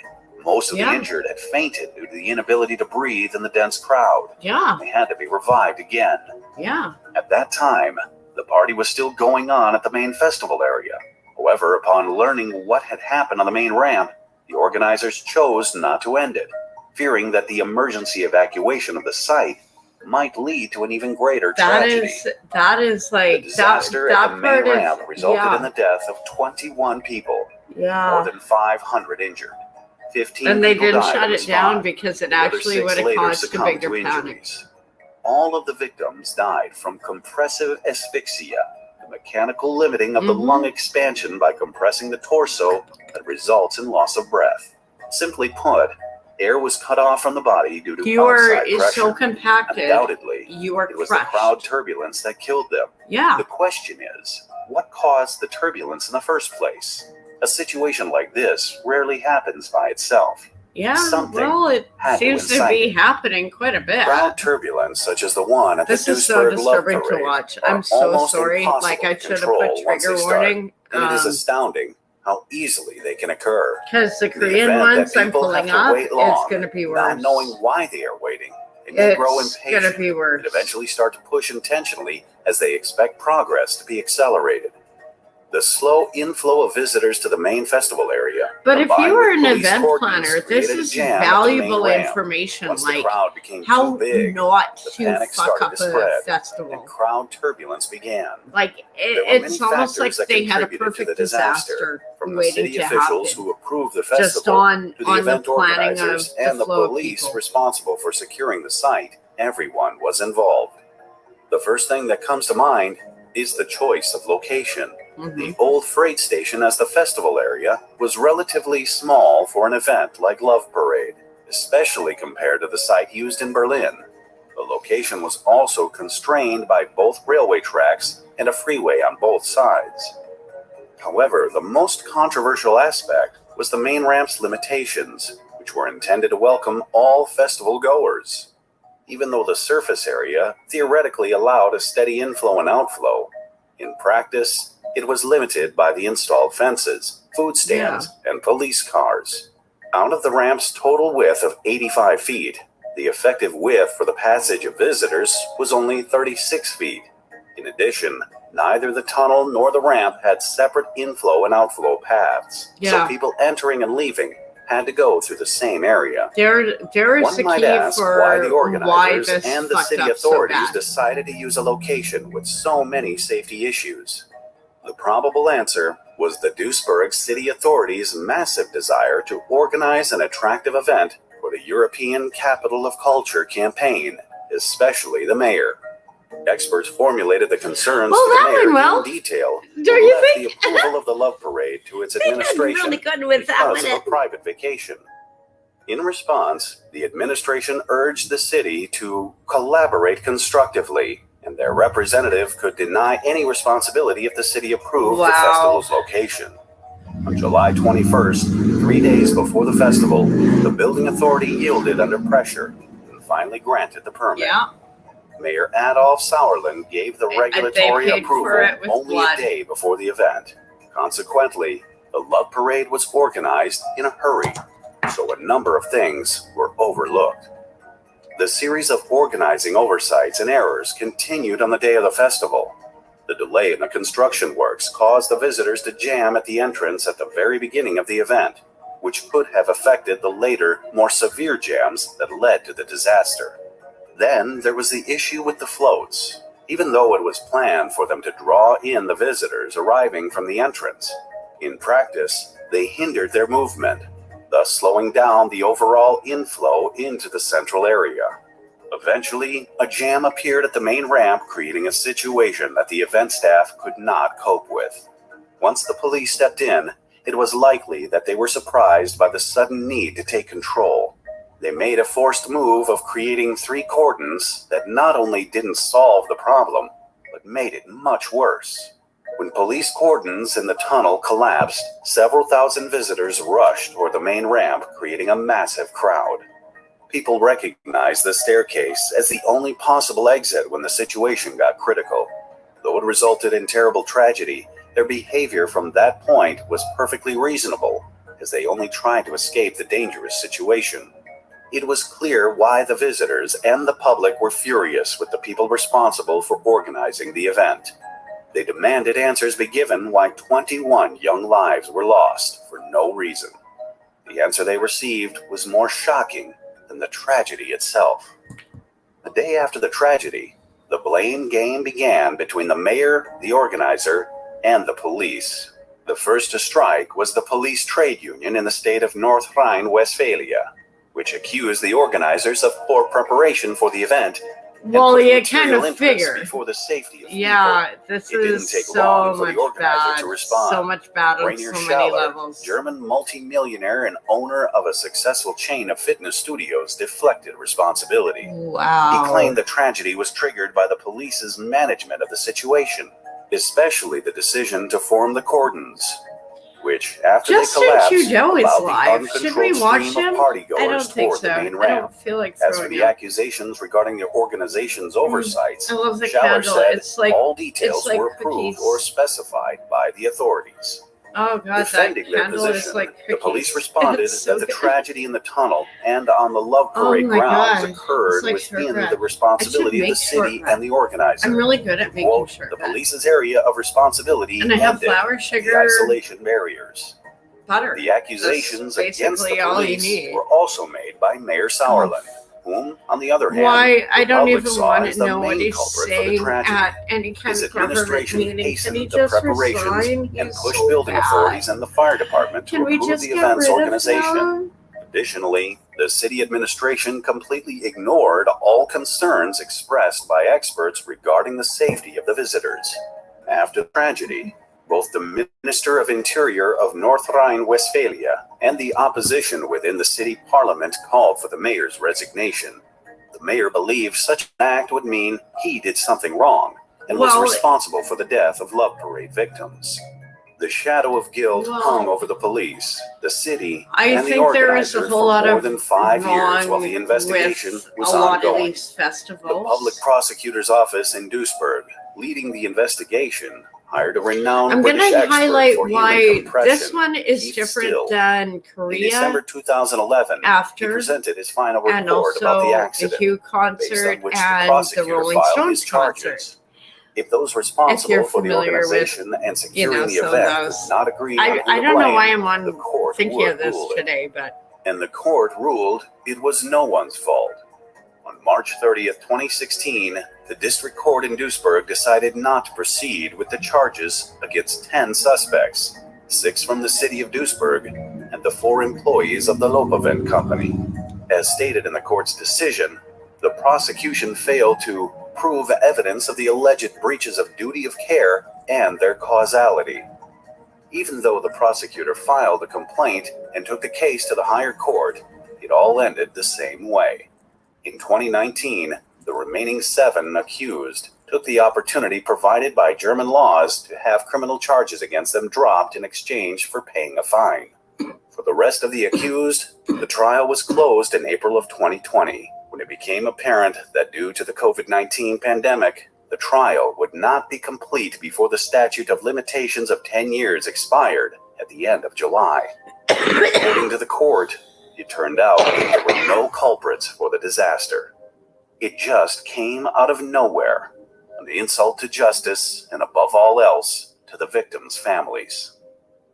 Most of the injured had fainted due to the inability to breathe in the dense crowd. Yeah. They had to be revived again. Yeah. At that time, the party was still going on at the main festival area. However, upon learning what had happened on the main ramp, the organizers chose not to end it, fearing that the emergency evacuation of the site might lead to an even greater tragedy. That is like The disaster that at the main part is- ramp resulted yeah. in the death of 21 people, Yeah. more than 500 injured. 15 And they people didn't died shut on the it down spot. because it The other actually 6 would have later caused a succumbed bigger to panic. injuries. All of the victims died from compressive asphyxia, the mechanical limiting of the lung expansion by compressing the torso that results in loss of breath. Simply put, air was cut off from the body due to You are outside is pressure. so compacted. Undoubtedly, you are it was the crushed. crowd turbulence that killed them. Yeah. The question is, what caused the turbulence in the first place? A situation like this rarely happens by itself. Yeah. Something Well, it had seems to incite be it. happening quite a bit. Crowd turbulence, such as the one at This the is so Duisburg Love disturbing to Parade, watch. are I'm so almost sorry. impossible Like I to should have control put once trigger they start, warning. and it is astounding how easily they can occur. Because the In Korean event that ones I'm people pulling have to up, wait it's long, going to be worse. not knowing why they are waiting. They may grow It's impatient going to be worse. and eventually start to push intentionally as they expect progress to be accelerated. The slow inflow of visitors to the main festival area. But if combined you were with an police event cordons, planner, this created a is jam at the valuable main ramp. information. Once Like the crowd became how too big, not the to panic fuck started up to a spread, festival. and crowd turbulence began. Like There were it's many almost like factors that they had a contributed to perfect the disaster, from the waiting city to officials happen. who approved the Just festival on to the the event planning organizers of and the the flow of police people. responsible for securing the site. Everyone was involved. The first thing that comes to mind is the choice of location. The old freight station as the festival area was relatively small for an event like Love Parade, especially compared to the site used in Berlin. The location was also constrained by both railway tracks and a freeway on both sides. However, the most controversial aspect was the main ramp's limitations, which were intended to welcome all festival goers. Even though the surface area theoretically allowed a steady inflow and outflow, in practice, it was limited by the installed fences, food stands, and police cars. Out of the ramp's total width of 85 feet, the effective width for the passage of visitors was only 36 feet. In addition, neither the tunnel nor the ramp had separate inflow and outflow paths, so people entering and leaving had to go through the same area. There is One the might key ask for why the organizers this and the fucked city up so authorities bad. decided to use a location with so many safety issues. The probable answer was the Duisburg City Authorities' massive desire to organize an attractive event for the European Capital of Culture campaign, especially the mayor. Experts formulated the concerns Well, to the that mayor went well. in detail, Don't and you left think? the approval of the Love Parade to its administration really good with that because of a private vacation. In response, the administration urged the city to collaborate constructively, and their representative could deny any responsibility if the city approved the festival's location. On July 21st, 3 days before the festival, the building authority yielded under pressure and finally granted the permit. Mayor Adolf Sauerland gave the regulatory paid for approval it with only blood. a day before the event. Consequently, the Love Parade was organized in a hurry, so a number of things were overlooked. The series of organizing oversights and errors continued on the day of the festival. The delay in the construction works caused the visitors to jam at the entrance at the very beginning of the event. which could have affected the later, more severe jams that led to the disaster. Then there was the issue with the floats. Even though it was planned for them to draw in the visitors arriving from the entrance, in practice, they hindered their movement, thus slowing down the overall inflow into the central area. Eventually, a jam appeared at the main ramp, creating a situation that the event staff could not cope with. Once the police stepped in, it was likely that they were surprised by the sudden need to take control. They made a forced move of creating 3 cordons that not only didn't solve the problem, but made it much worse. When police cordons in the tunnel collapsed, several thousand visitors rushed toward the main ramp, creating a massive crowd. People recognized the staircase as the only possible exit when the situation got critical. Though it resulted in terrible tragedy, their behavior from that point was perfectly reasonable, as they only tried to escape the dangerous situation. It was clear why the visitors and the public were furious with the people responsible for organizing the event. They demanded answers be given why 21 young lives were lost for no reason. The answer they received was more shocking than the tragedy itself. The day after the tragedy, the blame game began between the mayor, the organizer, and the police. The first to strike was the police trade union in the state of North Rhine-Westphalia, which accused the organizers of poor preparation for the event. Well, you kind of figure. Before the safety of yeah, people. This it didn't is take so long for much the organizer bad. to respond. So much bad on Rainier so many Schaller, levels. German multimillionaire and owner of a successful chain of fitness studios, deflected responsibility. Wow. He claimed the tragedy was triggered by the police's management of the situation, especially the decision to form the cordons, which, after Justin they collapsed, Trudeau is allowed live. the Should we uncontrolled watch stream him? of partygoers I don't think toward so. the main I ramp. don't feel like As for throwing the up. accusations regarding the organization's oversights, I love the Schaller candle. said It's like all details it's like were approved cookies. or specified by the authorities. Oh god, Defending that their candle position, is like the cookies. police responded It's so that the good. tragedy in the tunnel and on the Love Parade my grounds God. occurred It's like within shortbread. the responsibility I of should the make city shortbread. and the organizer. I'm really good at making Quote, shortbread. the police's area of responsibility And I have ended flour, the sugar, isolation barriers. butter. The accusations That's against the basically all you police need. were also made by Mayor Sauerland, whom, on the other hand, Why? I the don't public even saw want as to the know what main he's culprit for the saying tragedy. at any kind His of government administration meeting. Can hastened he the just preparations resign? and He's pushed so building bad. authorities and the fire department to Can we approve just the get event's rid organization. of him? Additionally, the city administration completely ignored all concerns expressed by experts regarding the safety of the visitors. After the tragedy, both the Minister of Interior of North Rhine-Westphalia and the opposition within the city parliament called for the mayor's resignation. The mayor believed such an act would mean he did something wrong and was responsible for the death of Love Parade victims. The shadow of guilt hung over the police, the city, and the organizers for more than 5 years while the investigation was a lot ongoing. of these festivals. The public prosecutor's office in Duisburg, leading the investigation, hired a renowned I'm going British to expert highlight for human why compression, this one is Keith different Still. than Korea. In December 2011, he after presented his final and report also about the the accident, Hugh based concert on which the and the prosecutor Rolling filed Stones his charges. concert. If those If you're responsible for the familiar with, organization and securing the so event those. could not agree on who I to don't know blame, why I'm on the court thinking would of this rule it. today, but And the court ruled it was no one's fault. On March 30th, 2016, the district court in Duisburg decided not to proceed with the charges against 10 suspects, 6 from the city of Duisburg and the 4 employees of the Lopavent company. As stated in the court's decision, the prosecution failed to prove evidence of the alleged breaches of duty of care and their causality. Even though the prosecutor filed a complaint and took the case to the higher court, it all ended the same way. In 2019, the remaining 7 accused took the opportunity provided by German laws to have criminal charges against them dropped in exchange for paying a fine. For the rest of the accused, the trial was closed in April of 2020, when it became apparent that due to the COVID-19 pandemic, the trial would not be complete before the statute of limitations of 10 years expired at the end of July. According to the court, it turned out there were no culprits for the disaster. It just came out of nowhere, an insult to justice and above all else, to the victims' families.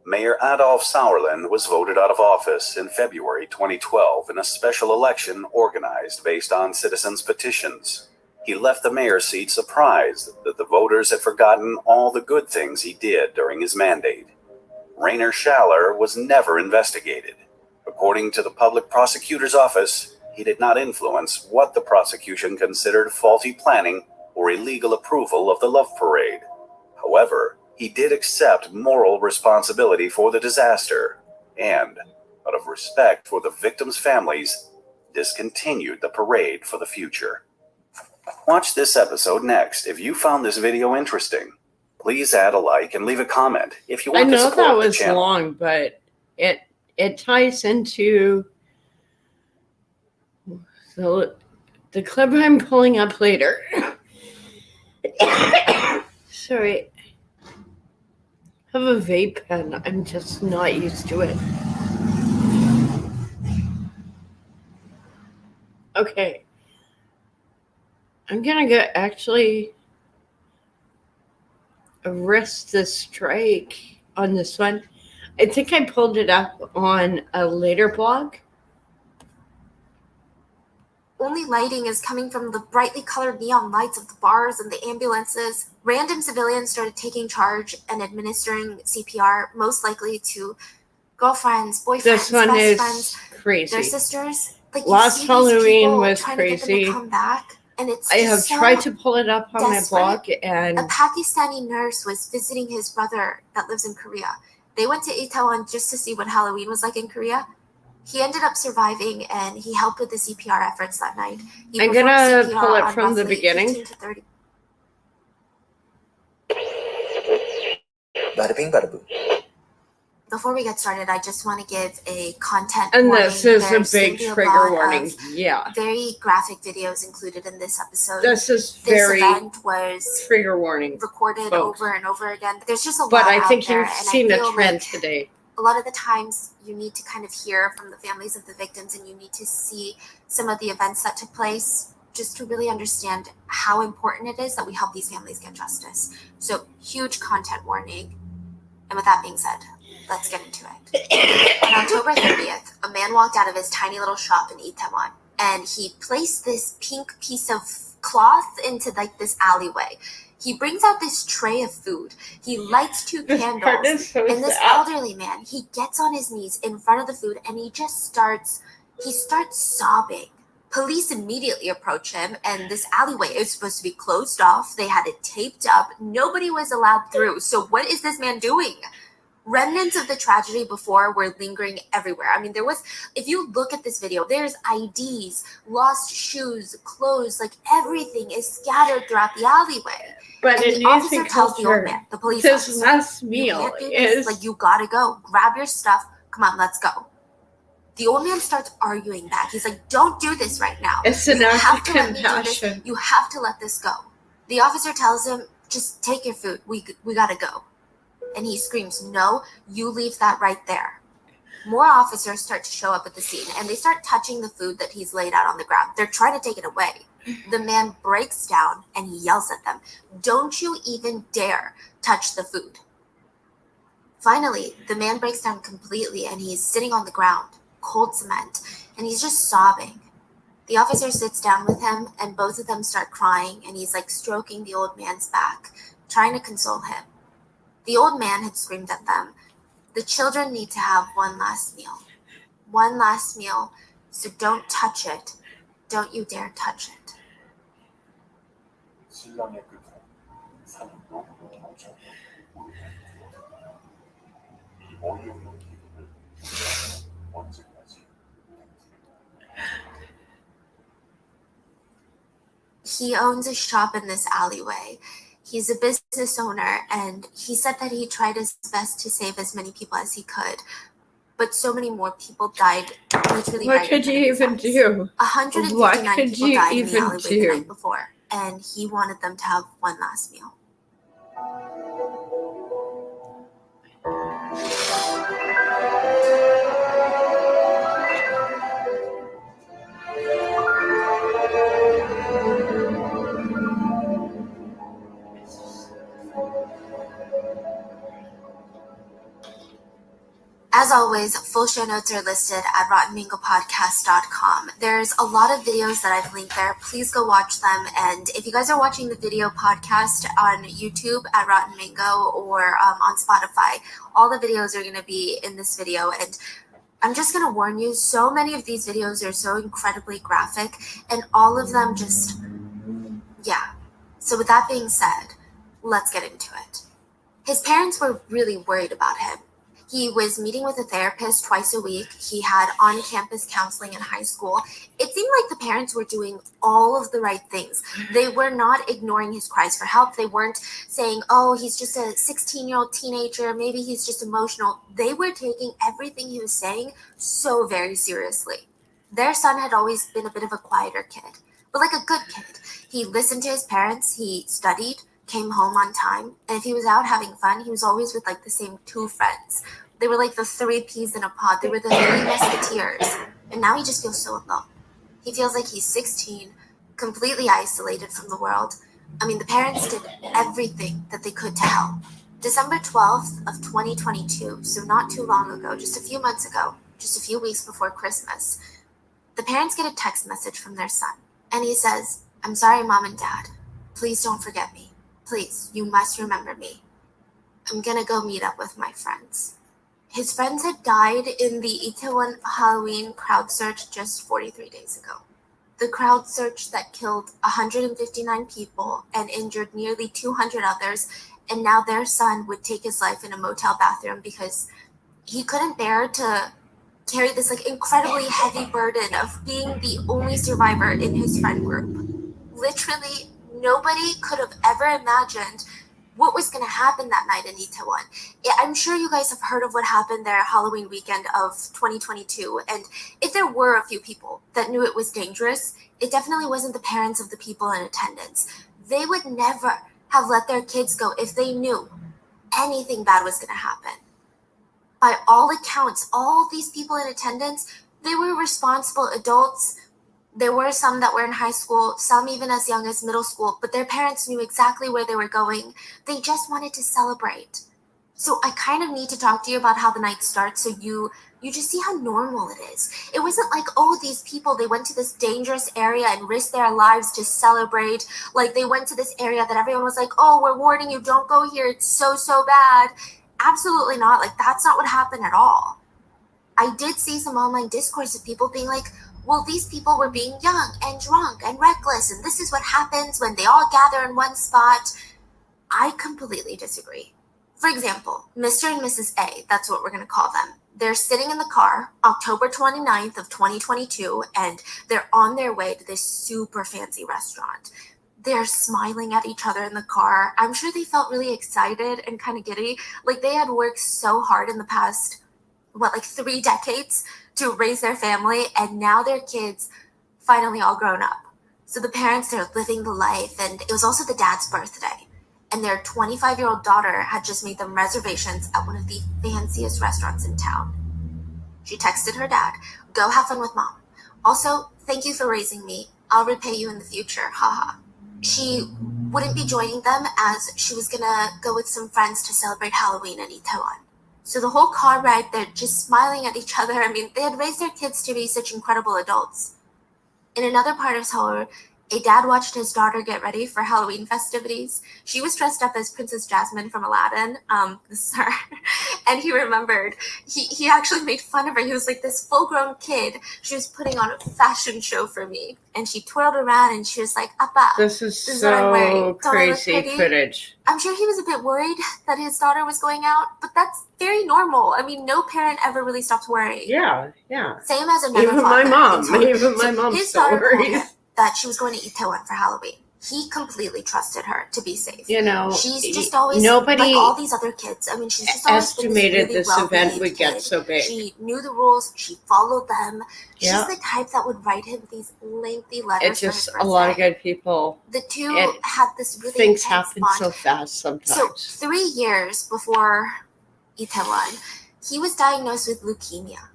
Mayor Adolf Sauerland was voted out of office in February 2012 in a special election organized based on citizens' petitions. He left the mayor's seat surprised that the voters had forgotten all the good things he did during his mandate. Rainer Schaller was never investigated. According to the public prosecutor's office, he did not influence what the prosecution considered faulty planning or illegal approval of the love parade. However, he did accept moral responsibility for the disaster and, out of respect for the victims' families, discontinued the parade for the future. Watch this episode next. If you found this video interesting, please add a like and leave a comment if you want to support the channel. I know that was long, but it ties into the clip I'm pulling up later. Sorry. I have a vape pen. I'm just not used to it. Okay. I'm gonna go actually arrest the strike on this one. I think I pulled it up on a later blog. Only lighting is coming from the brightly colored neon lights of the bars and the ambulances. Random civilians started taking charge and administering CPR, most likely to girlfriends, boyfriends, this one best is friends, crazy. their sisters. Like, Last Halloween was trying crazy. To get them to come back, and it's I have tried to pull it up on desperate. My blog, and a Pakistani nurse was visiting his brother that lives in Korea. They went to Itaewon just to see what Halloween was like in Korea. He ended up surviving, and he helped with the CPR efforts that night. I'm gonna pull it from the beginning. Bada bing, bada boom. Before we get started, I just want to give a content and warning. This is a big trigger warning. Yeah. Very graphic videos included in this episode. This event was trigger warning. Recorded folks. Over and over again. There's just a lot But I out think there, you've seen a trend today. A lot of the times you need to kind of hear from the families of the victims, and you need to see some of the events that took place just to really understand how important it is that we help these families get justice. So, huge content warning. And with that being said, let's get into it. On October 30th, a man walked out of his tiny little shop in Itaewon, and he placed this pink piece of cloth into like this alleyway. He brings out this tray of food. He lights 2 candles. And this elderly man, he gets on his knees in front of the food, and he starts sobbing. Police immediately approach him, and this alleyway is supposed to be closed off. They had it taped up. Nobody was allowed through. So what is this man doing? Remnants of the tragedy before were lingering everywhere. I mean, if you look at this video, there's IDs, lost shoes, clothes, like everything is scattered throughout the alleyway. But and the officer tells the old man, the police officer, this last meal is like, you gotta go. Grab your stuff. Come on, let's go. The old man starts arguing back. He's like, don't do this right now. It's an act of compassion. You have to let this go. The officer tells him, just take your food. We gotta go. And he screams, no, you leave that right there. More officers start to show up at the scene, and they start touching the food that he's laid out on the ground. They're trying to take it away. The man breaks down and he yells at them, don't you even dare touch the food. Finally, the man breaks down completely, and he's sitting on the ground, cold cement, and he's just sobbing. The officer sits down with him, and both of them start crying, and he's like stroking the old man's back, trying to console him. The old man had screamed at them, the children need to have one last meal. One last meal, so don't touch it. Don't you dare touch it. He owns a shop in this alleyway. He's a business owner, and he said that he tried his best to save as many people as he could. But so many more people died literally What could you even do? 159 people died in the alleyway the night before, and he wanted them to have one last meal. As always, full show notes are listed at rottenmangopodcast.com. There's a lot of videos that I've linked there. Please go watch them. And if you guys are watching the video podcast on YouTube at Rotten Mango or on Spotify, all the videos are going to be in this video. And I'm just going to warn you, so many of these videos are so incredibly graphic, and all of them just, yeah. So with that being said, let's get into it. His parents were really worried about him. He was meeting with a therapist twice a week. He had on-campus counseling in high school. It seemed like the parents were doing all of the right things. They were not ignoring his cries for help. They weren't saying, oh, he's just a 16-year-old teenager. Maybe he's just emotional. They were taking everything he was saying so very seriously. Their son had always been a bit of a quieter kid, but like a good kid. He listened to his parents. He studied, came home on time, and if he was out having fun, he was always with like the same two friends. They were like the three peas in a pod. They were the three musketeers. And now he just feels so alone. He feels like he's 16, completely isolated from the world. I mean, the parents did everything that they could to help. December 12th of 2022, so not too long ago, just a few months ago, just a few weeks before Christmas, the parents get a text message from their son. And he says, I'm sorry, Mom and Dad. Please don't forget me. Please, you must remember me. I'm gonna go meet up with my friends. His friends had died in the Itaewon Halloween crowd search just 43 days ago. The crowd search that killed 159 people and injured nearly 200 others, and now their son would take his life in a motel bathroom because he couldn't bear to carry this like incredibly heavy burden of being the only survivor in his friend group. Literally, nobody could have ever imagined what was going to happen that night in Itaewon. I'm sure you guys have heard of what happened there Halloween weekend of 2022, and if there were a few people that knew it was dangerous, it definitely wasn't the parents of the people in attendance. They would never have let their kids go if they knew anything bad was going to happen. By all accounts, all these people in attendance, they were responsible adults. There were some that were in high school, some even as young as middle school, but their parents knew exactly where they were going. They just wanted to celebrate. So I kind of need to talk to you about how the night starts so you just see how normal it is. It wasn't like, oh, these people, they went to this dangerous area and risked their lives to celebrate. Like they went to this area that everyone was like, oh, we're warning you, don't go here. It's so, so bad. Absolutely not. Like that's not what happened at all. I did see some online discourse of people being like, well, these people were being young and drunk and reckless, and this is what happens when they all gather in one spot. I completely disagree. For example, Mr. and Mrs. A, that's what we're going to call them. They're sitting in the car, October 29th of 2022, and they're on their way to this super fancy restaurant. They're smiling at each other in the car. I'm sure they felt really excited and kind of giddy. Like they had worked so hard in the past, 3 decades to raise their family, and now their kids finally all grown up. So the parents, they're living the life, and it was also the dad's birthday. And their 25-year-old daughter had just made them reservations at one of the fanciest restaurants in town. She texted her dad, go have fun with mom. Also, thank you for raising me. I'll repay you in the future, haha. She wouldn't be joining them as she was gonna go with some friends to celebrate Halloween in Itaewon. So the whole car ride, they're just smiling at each other. I mean, they had raised their kids to be such incredible adults. In another part of Seoul, a dad watched his daughter get ready for Halloween festivities. She was dressed up as Princess Jasmine from Aladdin, this is her, and he remembered. He actually made fun of her. He was like this full-grown kid. She was putting on a fashion show for me, and she twirled around and she was like, Appa, this is so crazy footage. I'm sure he was a bit worried that his daughter was going out, but that's very normal. I mean, no parent ever really stops worrying. Yeah. Same as another Even father. my mom's His so daughter worried that she was going to Itaewon for Halloween. He completely trusted her to be safe. You know, she's just always nobody like all these other kids. I mean, she's just always estimated been this, this really event would get kid. so big. She knew the rules. She followed them. She's Yeah. the type that would write him these lengthy letters. It's just a lot of good people. The two had this really things intense happen bond. so fast sometimes. So 3 years before Itaewon, he was diagnosed with leukemia.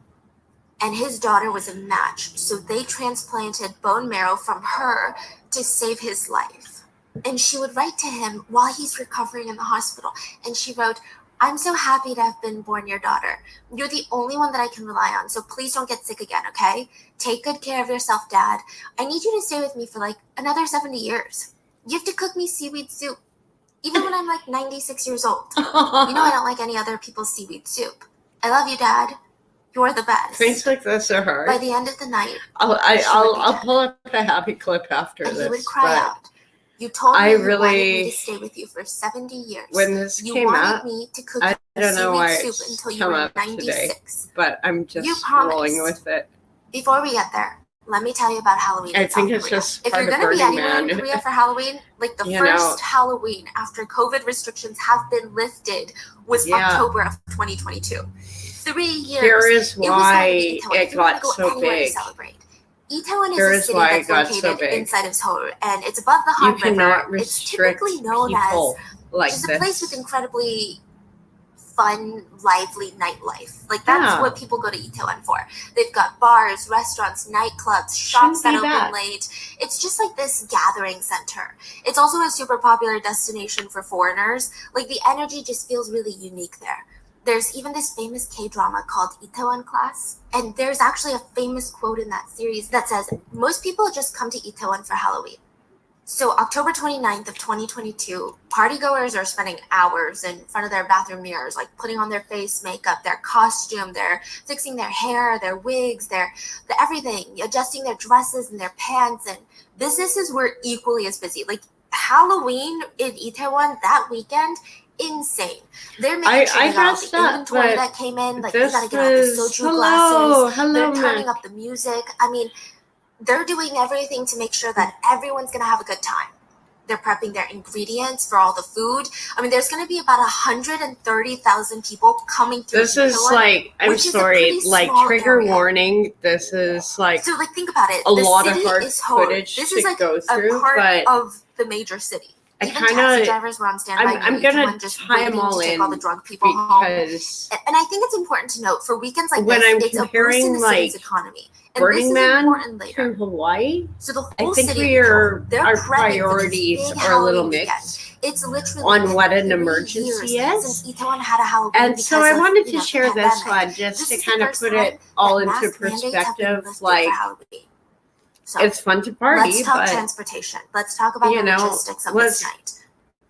And his daughter was a match, so they transplanted bone marrow from her to save his life. And she would write to him while he's recovering in the hospital. And she wrote, I'm so happy to have been born your daughter. You're the only one that I can rely on, so please don't get sick again, okay? Take good care of yourself, Dad. I need you to stay with me for like another 70 years. You have to cook me seaweed soup, even when I'm like 96 years old. You know I don't like any other people's seaweed soup. I love you, Dad. You're the best. Things like this are hard. By the end of the night, I'll pull up a happy clip after and this. he would cry out. You told me you wanted me to stay with you for 70 years. When this you came wanted out, me to cook I don't know why seaweed it's soup until you come were up 96. today, but I'm just You promised. rolling with it. Before we get there, let me tell you about Halloween. I in think South it's Korea. just If part you're of going to be Burning anywhere in Man. Korea for Halloween, like the first Halloween after COVID restrictions have been lifted was October of 2022. 3 years. Here is why it got so big. Itaewon Here is is a city why it got that's so located big. inside of Seoul, and it's above the You Han River. cannot It's restrict typically known people as like just a place this. with incredibly fun, lively nightlife. Like that's what people go to Itaewon for. They've got bars, restaurants, nightclubs, shops that open late. It's just like this gathering center. It's also a super popular destination for foreigners. Like the energy just feels really unique there. There's even this famous K-drama called Itaewon Class, and there's actually a famous quote in that series that says, most people just come to Itaewon for Halloween. So October 29th of 2022, partygoers are spending hours in front of their bathroom mirrors, like putting on their face makeup, their costume, they're fixing their hair, their wigs, their everything, adjusting their dresses and their pants, and businesses were equally as busy. Like Halloween in Itaewon that weekend, insane. They're making sure they got all the inventory that came in, like they gotta get all the soju glasses, they're turning up the music. I mean, they're doing everything to make sure that everyone's going to have a good time. They're prepping their ingredients for all the food. I mean, there's going to be about 130,000 people coming through. This is like, I'm sorry, like trigger warning. This is like, so like think about it. A lot of hard footage this to is like go through, a part but of the major city. I Even kinda- taxi drivers were on standby. I'm gonna just tie them waiting all to take in all the drunk people home. And I think it's important to note for weekends like when this, I'm it's a boost comparing in the city's economy. And Burning this is Man important later. to Hawaii, So the I whole think city, our prepping for priorities this big are a little Halloween mixed weekend. It's literally on what an 3 emergency years is. since Itaewon had a Halloween And because so I of, wanted you to know, share the this pandemic. one just This to is the kind of first put time it all that into mask mandates have been perspective. lifted Like, for Halloween. So it's fun to party, let's talk but transportation. Let's talk about you the know, logistics of let's- this night.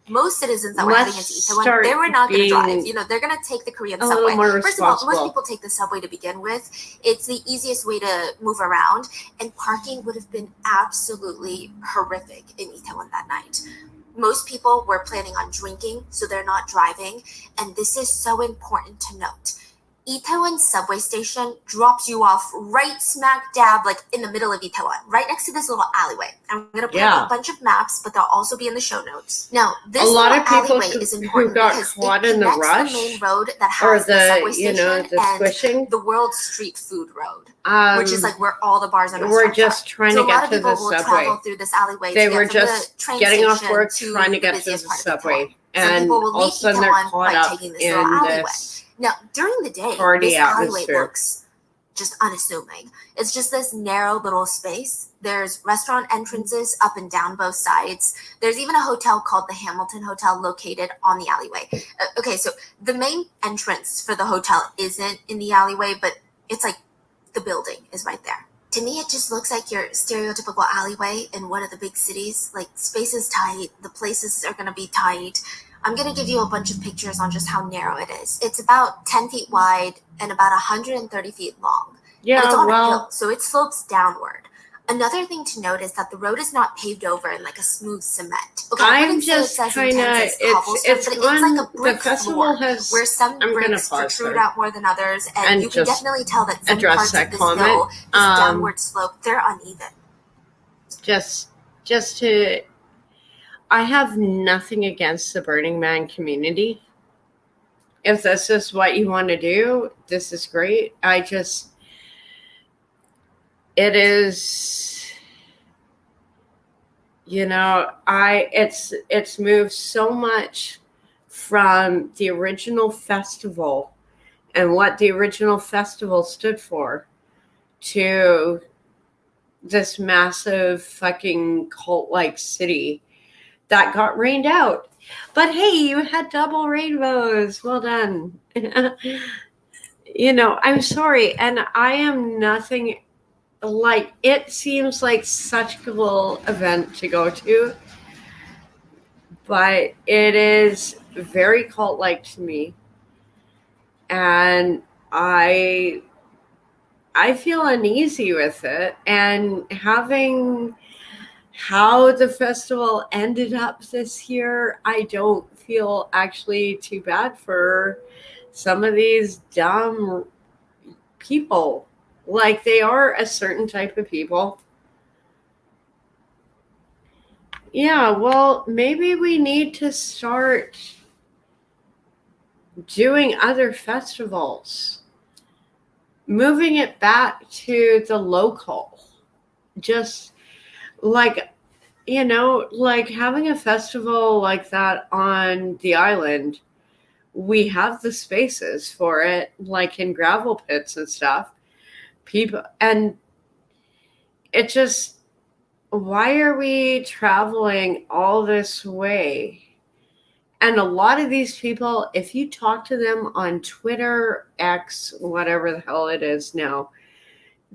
Most citizens that were heading into let's Itaewon, start they were not going to drive. being You know, they're going to take the Korean a subway. little more First of all, most responsible. people take the subway to begin with. It's the easiest way to move around, and parking would have been absolutely horrific in Itaewon that night. Most people were planning on drinking, so they're not driving, and this is so important to note. Itaewon subway station drops you off right smack dab, like in the middle of Itaewon, right next to this little alleyway. I'm going to put up a bunch of maps, but they'll also be in the show notes. Now, this a lot little of people alleyway is who important got because caught it in the connects rush the main road that or has the subway the, station you know, the and squishing. the World Street Food Road, which is Um, like where all the bars and we're restaurants just are. trying So to a lot get of to people the will subway. travel through this alleyway They to were get from the just train getting off station work, to trying to the get to the busiest part of subway, Itaewon. Some and people will all of a leave sudden they're Itaewon caught by up taking this little in alleyway. this Now, during the day, party this alleyway atmosphere. looks just unassuming. It's just this narrow little space. There's restaurant entrances up and down both sides. There's even a hotel called the Hamilton Hotel located on the alleyway. Okay, so the main entrance for the hotel isn't in the alleyway, but it's like the building is right there. To me, it just looks like your stereotypical alleyway in one of the big cities. Like, space is tight, the places are going to be tight. I'm going to give you a bunch of pictures on just how narrow it is. It's about 10 feet wide and about 130 feet long. Yeah, and it's on a well- hill, so it slopes downward. Another thing to note is that the road is not paved over in like a smooth cement. Okay, I I'm wouldn't say just it's as kinda- intense as cobblestone, it's but gone- it's like a the brick festival floor has- where some I'm gonna bricks pause protrude there out more than others, and you can just definitely tell that some address parts that of this comment. hill, this downward slope, they're uneven. just to, I have nothing against the Burning Man community. If this is what you want to do, this is great. It is, you know, it's moved so much from the original festival and what the original festival stood for to this massive fucking cult-like city that got rained out. But hey, you had double rainbows. Well done. You know, I'm sorry, and I am nothing like, it seems like such a cool event to go to, but it is very cult-like to me, and I feel uneasy with it, and having how the festival ended up this year, I don't feel actually too bad for some of these dumb people. Like, they are a certain type of people. Yeah, well, maybe we need to start doing other festivals, moving it back to the local. Just like, you know, like having a festival like that on the island. We have the spaces for it, like in gravel pits and stuff. People, and it just, why are we traveling all this way? And a lot of these people, if you talk to them on Twitter, X, whatever the hell it is now,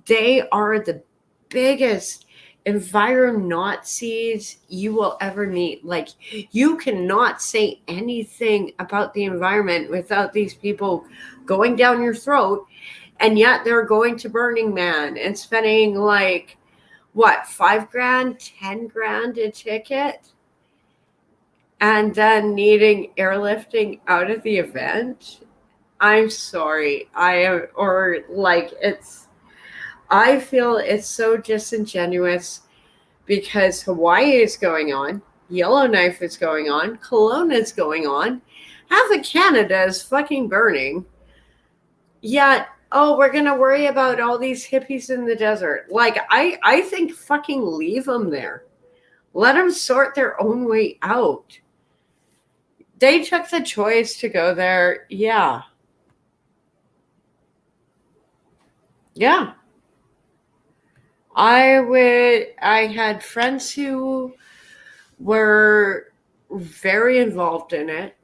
they are the biggest enviro-Nazis you will ever meet. Like, you cannot say anything about the environment without these people going down your throat, and yet they're going to Burning Man and spending like, what, $5,000, $10,000 a ticket? And then needing airlifting out of the event. I'm sorry. I feel it's so disingenuous, because Hawaii is going on, Yellowknife is going on, Kelowna is going on, half of Canada is fucking burning. Yet, oh, we're gonna worry about all these hippies in the desert. Like, I think fucking leave them there. Let them sort their own way out. They took the choice to go there. Yeah. Yeah. I had friends who were very involved in it,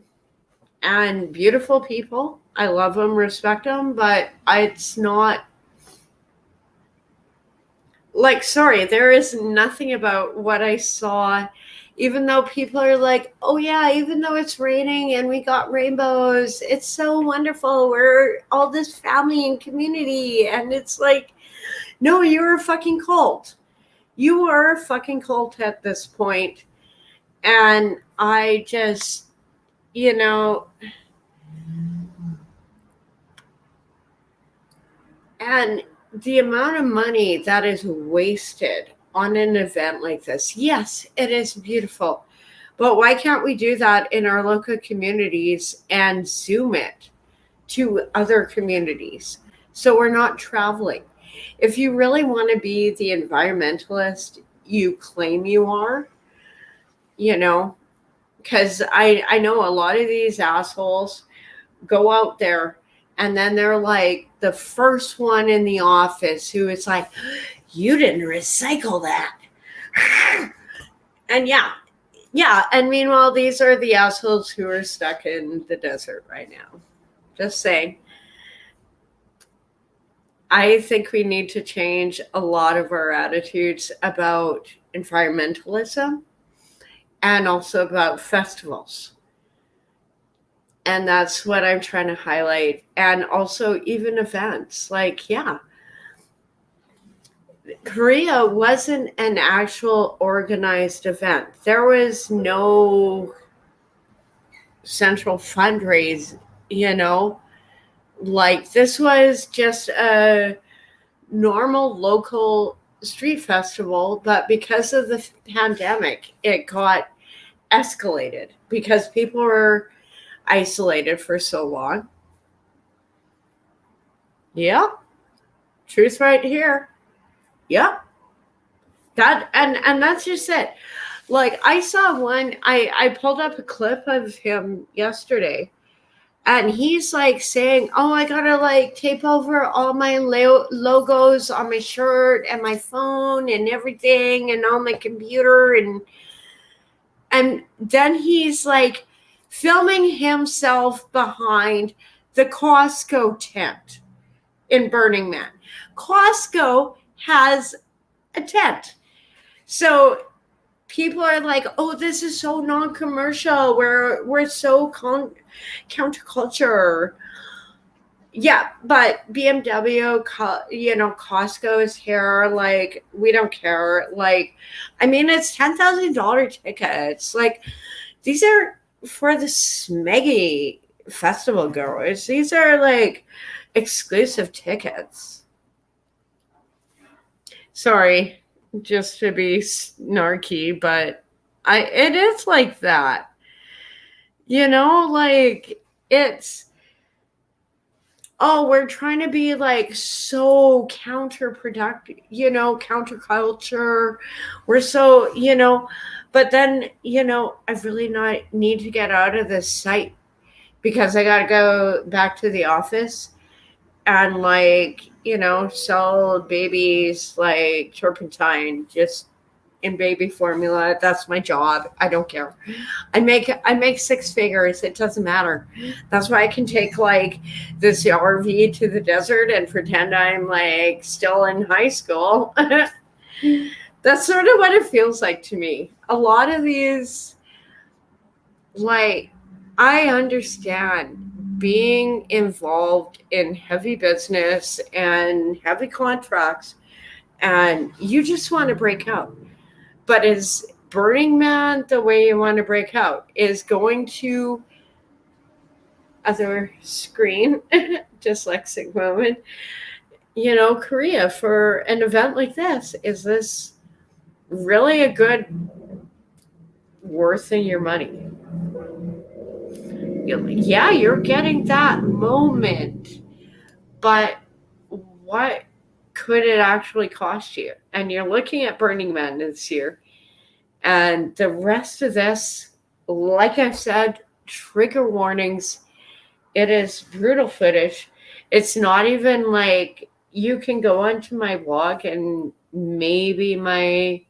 and beautiful people. I love them, respect them, but it's not like, sorry, there is nothing about what I saw, even though people are like, oh yeah, even though it's raining and we got rainbows, it's so wonderful, we're all this family and community. And it's like, no, you're a fucking cult. You are a fucking cult at this point. And I just, you know, and the amount of money that is wasted on an event like this, yes, it is beautiful. But why can't we do that in our local communities and Zoom it to other communities so we're not traveling? If you really want to be the environmentalist you claim you are, you know, because I know a lot of these assholes go out there and then they're like the first one in the office who is like, you didn't recycle that. And yeah. And meanwhile, these are the assholes who are stuck in the desert right now. Just saying. I think we need to change a lot of our attitudes about environmentalism and also about festivals. And that's what I'm trying to highlight. And also even events. Like, yeah, Korea wasn't an actual organized event. There was no central fundraise, you know, like this was just a normal local street festival, but because of the pandemic, it got escalated because people were isolated for so long. Yeah. Truth right here. Yeah. That and that's just it. Like, I saw one, I pulled up a clip of him yesterday, and he's like saying, oh, I gotta like tape over all my logos on my shirt and my phone and everything and on my computer. And then he's like filming himself behind the Costco tent in Burning Man. Costco has a tent. So people are like, oh, this is so non-commercial. We're so counterculture. Yeah, but BMW, Costco is here. Like, we don't care. Like, I mean, it's $10,000 tickets. Like, these are for the smeggy festival goers. These are like exclusive tickets. Sorry, just to be snarky, but it is like that. Like, it's, oh, we're trying to be like so counterproductive, counterculture. We're so, but then, I really need to get out of this site because I got to go back to the office and like, sell babies like turpentine just in baby formula. That's my job. I don't care. I make 6 figures. It doesn't matter. That's why I can take like this RV to the desert and pretend I'm like still in high school. That's sort of what it feels like to me. A lot of these, like, I understand being involved in heavy business and heavy contracts, and you just want to break out. But is Burning Man the way you want to break out? Is going to other screen, dyslexic moment, Korea for an event like this? Is this really a good worth in your money? Yeah, you're getting that moment, but what could it actually cost you? And you're looking at Burning Man this year, and the rest of this, like I said, trigger warnings. It is brutal footage. It's not even like you can go onto my blog and maybe my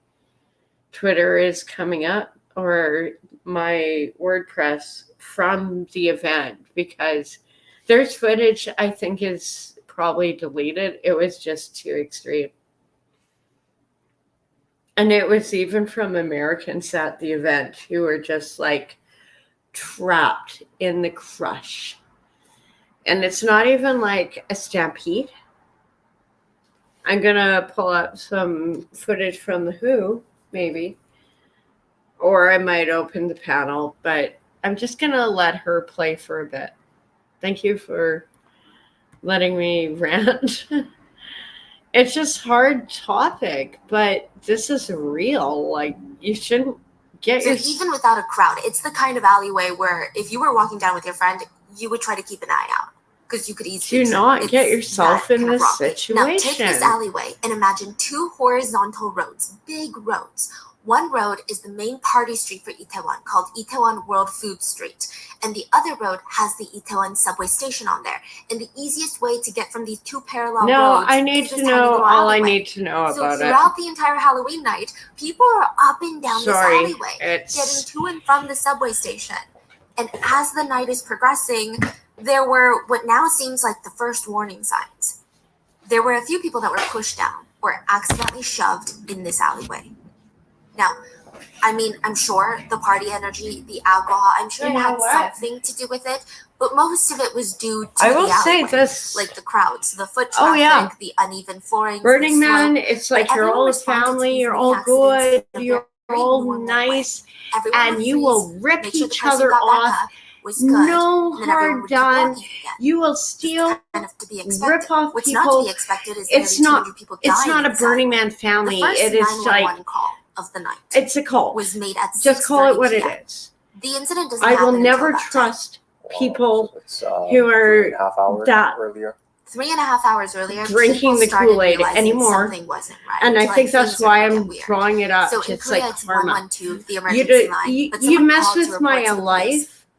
Twitter is coming up or my WordPress from the event, because there's footage I think is probably deleted. It was just too extreme. And it was even from Americans at the event who were just like trapped in the crush. And it's not even like a stampede. I'm going to pull up some footage from The Who, maybe. Or I might open the panel, but I'm just going to let her play for a bit. Thank you for letting me rant. It's just hard topic, but this is real. Like, you shouldn't get your... Even without a crowd, it's the kind of alleyway where if you were walking down with your friend, you would try to keep an eye out because you could easily... Do not get yourself in this situation. Now, take this alleyway and imagine 2 horizontal roads, big roads. One road is the main party street for Itaewon, called Itaewon World Food Street, and the other road has the Itaewon subway station on there. And the easiest way to get from these 2 parallel roads I need to know all I need to know about it. So throughout the entire Halloween night, people are up and down this alleyway, getting to and from the subway station. And as the night is progressing, there were what now seems like the first warning signs. There were a few people that were pushed down or accidentally shoved in this alleyway. Now, I mean, I'm sure the party energy, the alcohol, I'm sure it had something to do with it, but most of it was due to the alleyway, like the crowds, the foot traffic, the uneven flooring. Burning Man, it's like you're all a family, you're all good, you're all nice, and you will rip each other off. No hard done. You will steal, rip off people. It's not a Burning Man family. It is like... of the night. It's a cult. Was made at just call it what it is. The incident doesn't I will never trust people who are that 3.5 hours earlier drinking the Kool-Aid anymore. Something wasn't right. And I think that's why I'm drawing it up. So it's Korea, like it's karma. 112, the emergency line. You mess with my life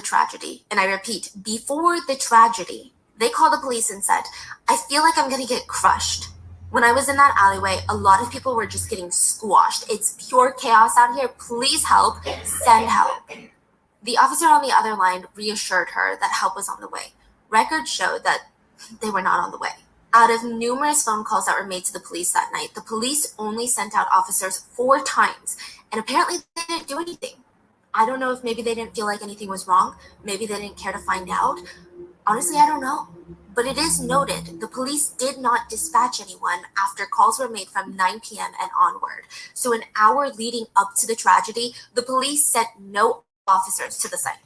the tragedy, and I repeat, before the tragedy, they called the police and said, I feel like I'm going to get crushed. When I was in that alleyway, a lot of people were just getting squashed. It's pure chaos out here. Please help. Send help. The officer on the other line reassured her that help was on the way. Records showed that they were not on the way. Out of numerous phone calls that were made to the police that night, the police only sent out officers 4 times, and apparently they didn't do anything. I don't know if maybe they didn't feel like anything was wrong. Maybe they didn't care to find out. Honestly, I don't know. But it is noted the police did not dispatch anyone after calls were made from 9 p.m. and onward. So an hour leading up to the tragedy, the police sent no officers to the site.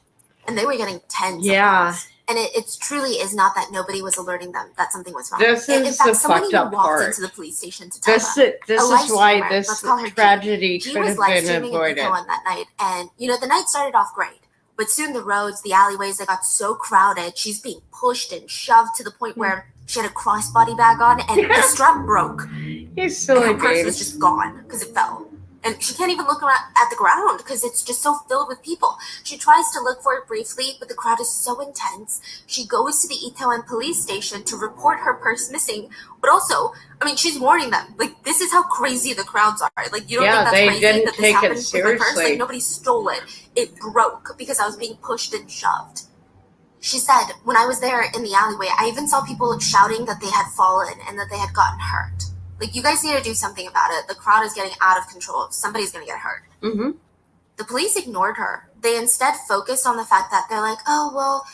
And they were getting tens of calls. And it truly is not that nobody was alerting them that something was wrong. This In is fact, the someone fucked even up walked part. into the police station to tell them. This A live is why streamer, this let's call her tragedy G, could was have live been streaming in avoided. Eco on that night. And, the night started off great. But soon the roads, the alleyways, they got so crowded. She's being pushed and shoved to the point where she had a crossbody bag on and the strap broke. He's silly, And her purse babe. was just gone because it fell. And she can't even look around at the ground because it's just so filled with people. She tries to look for it briefly, but the crowd is so intense. She goes to the Itaewon police station to report her purse missing. But also, she's warning them. Like, this is how crazy the crowds are. Like, you don't think that's they crazy didn't that this take it happened with my purse? seriously. Like, nobody stole it. It broke because I was being pushed and shoved. She said, when I was there in the alleyway, I even saw people shouting that they had fallen and that they had gotten hurt. Like, you guys need to do something about it. The crowd is getting out of control. Somebody's going to get hurt. Mm-hmm. The police ignored her. They instead focused on the fact that they're like, oh, well,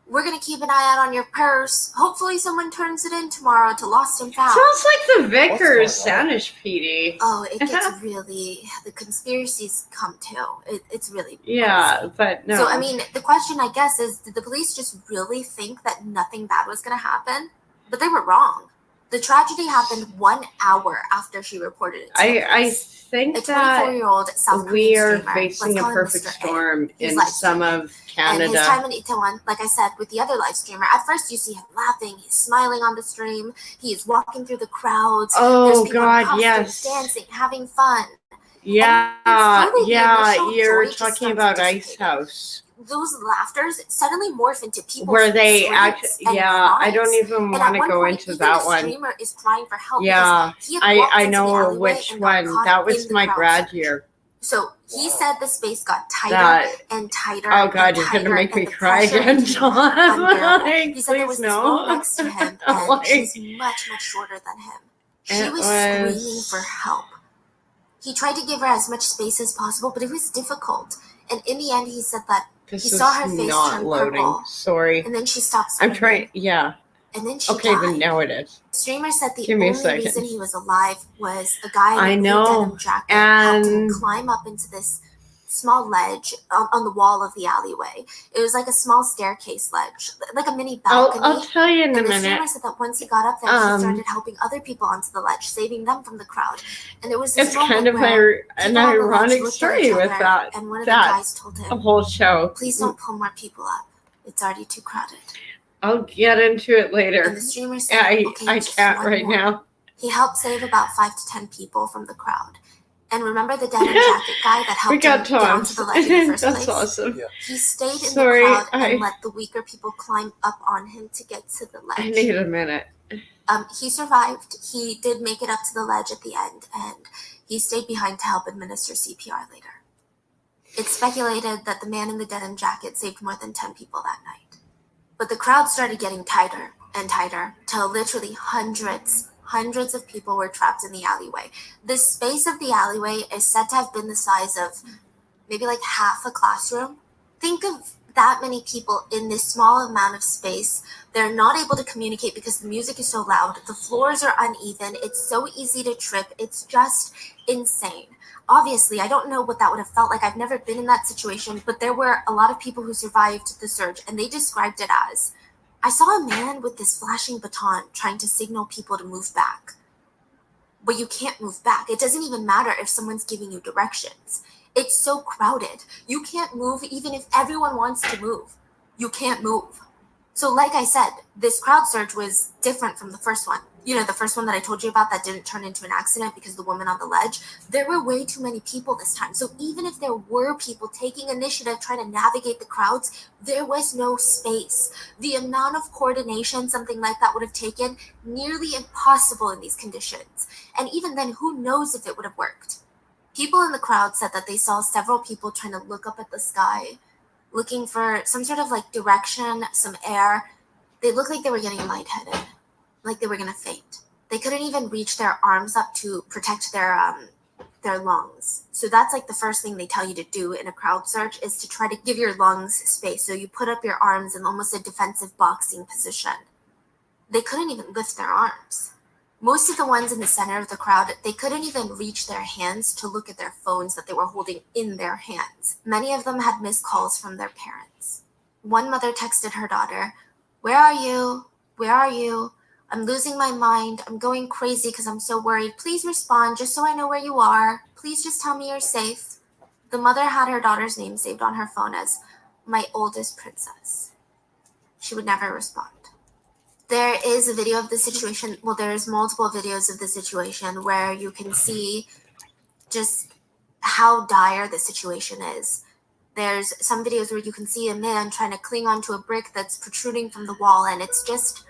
we're going to keep an eye out on your purse. Hopefully someone turns it in tomorrow to lost and found. Sounds like the Vickers Spanish PD. Oh, it gets really, the conspiracies come too. It's really Yeah, crazy. but no. So, the question, I guess, is did the police just really think that nothing bad was going to happen? But they were wrong. The tragedy happened 1 hour after she reported it to the I police. think A that 24-year-old South we Korean are streamer, facing let's a call him perfect Mr. A. storm He's in live some streaming. of Canada. And his time in Itaewon, like I said, with the other live streamer, at first you see him laughing, he's smiling on the stream, he is walking through the crowds. Oh, There's people God, in costumes, yes. dancing, having fun. Yeah, slowly the yeah, initial you're joy just talking starts about dissipating. Ice House. Those laughters suddenly morph into people Where they screams and I don't cries. even And at want to one go point, into even that the one. streamer is crying for help Yeah, because he had walked I into the know alleyway which and got one. caught That was in the my crowd grad surge. year. So he said the space got tighter That- and tighter. Oh, God, and you're going to tighter, make me and the cry pressure again, became Tom. unbearable. Like, He said there please was this girl no. next to him, and Like, she's much, much shorter than him. She it was screaming for help. He tried to give her as much space as possible, but it was difficult. And in the end, he said that This he is saw her face not turn loading. purple, Sorry. and then she stopped I'm screaming. trying. Yeah. And then she Okay, died. then now it is. The streamer said the Give me a only second. reason he was alive was a guy I in a blue know, denim jacket helped him and- climb up into this small ledge on the wall of the alleyway. It was like a small staircase ledge, like a mini balcony. I'll tell you in a And the minute. streamer said that once he got up there, he started helping other people onto the ledge, saving them from the crowd. And there was this It's moment kind of where an people on the ledge ironic looked at story each with other, that. and one of the That guys told him, the whole show. "Please don't pull more people up. It's already too crowded." I'll get into it later. And the streamer said, I "Okay, just can't one right more." now. He helped save about 5 to 10 people from the crowd. And remember the denim jacket guy that We helped got him down Tom's. to the ledge in the first That's place? awesome. He stayed in Sorry, the crowd I and let the weaker people climb up on him to get to the ledge. I need a minute. He survived. He did make it up to the ledge at the end, and he stayed behind to help administer CPR later. It's speculated that the man in the denim jacket saved more than 10 people that night. But the crowd started getting tighter and tighter, till literally hundreds of people were trapped in the alleyway. The space of the alleyway is said to have been the size of maybe like half a classroom. Think of that many people in this small amount of space. They're not able to communicate because the music is so loud. The floors are uneven. It's so easy to trip. It's just insane. Obviously, I don't know what that would have felt like. I've never been in that situation, but there were a lot of people who survived the surge, and they described it as, "I saw a man with this flashing baton trying to signal people to move back. But you can't move back. It doesn't even matter if someone's giving you directions. It's so crowded. You can't move even if everyone wants to move. You can't move." So like I said, this crowd surge was different from the first one. the first one that I told you about that didn't turn into an accident because the woman on the ledge, there were way too many people this time. So even if there were people taking initiative trying to navigate the crowds, there was no space. The amount of coordination something like that would have taken, nearly impossible in these conditions. And even then, who knows if it would have worked? People in the crowd said that they saw several people trying to look up at the sky, looking for some sort of like direction, some air. They looked like they were getting lightheaded, like they were gonna faint. They couldn't even reach their arms up to protect their lungs. So that's like the first thing they tell you to do in a crowd search, is to try to give your lungs space. So you put up your arms in almost a defensive boxing position. They couldn't even lift their arms. Most of the ones in the center of the crowd, they couldn't even reach their hands to look at their phones that they were holding in their hands. Many of them had missed calls from their parents. One mother texted her daughter, "Where are you? Where are you? I'm losing my mind. I'm going crazy because I'm so worried. Please respond just so I know where you are. Please just tell me you're safe." The mother had her daughter's name saved on her phone as "my oldest princess." She would never respond. There is a video of the situation. Well, there's multiple videos of the situation where you can see just how dire the situation is. There's some videos where you can see a man trying to cling onto a brick that's protruding from the wall, and it's just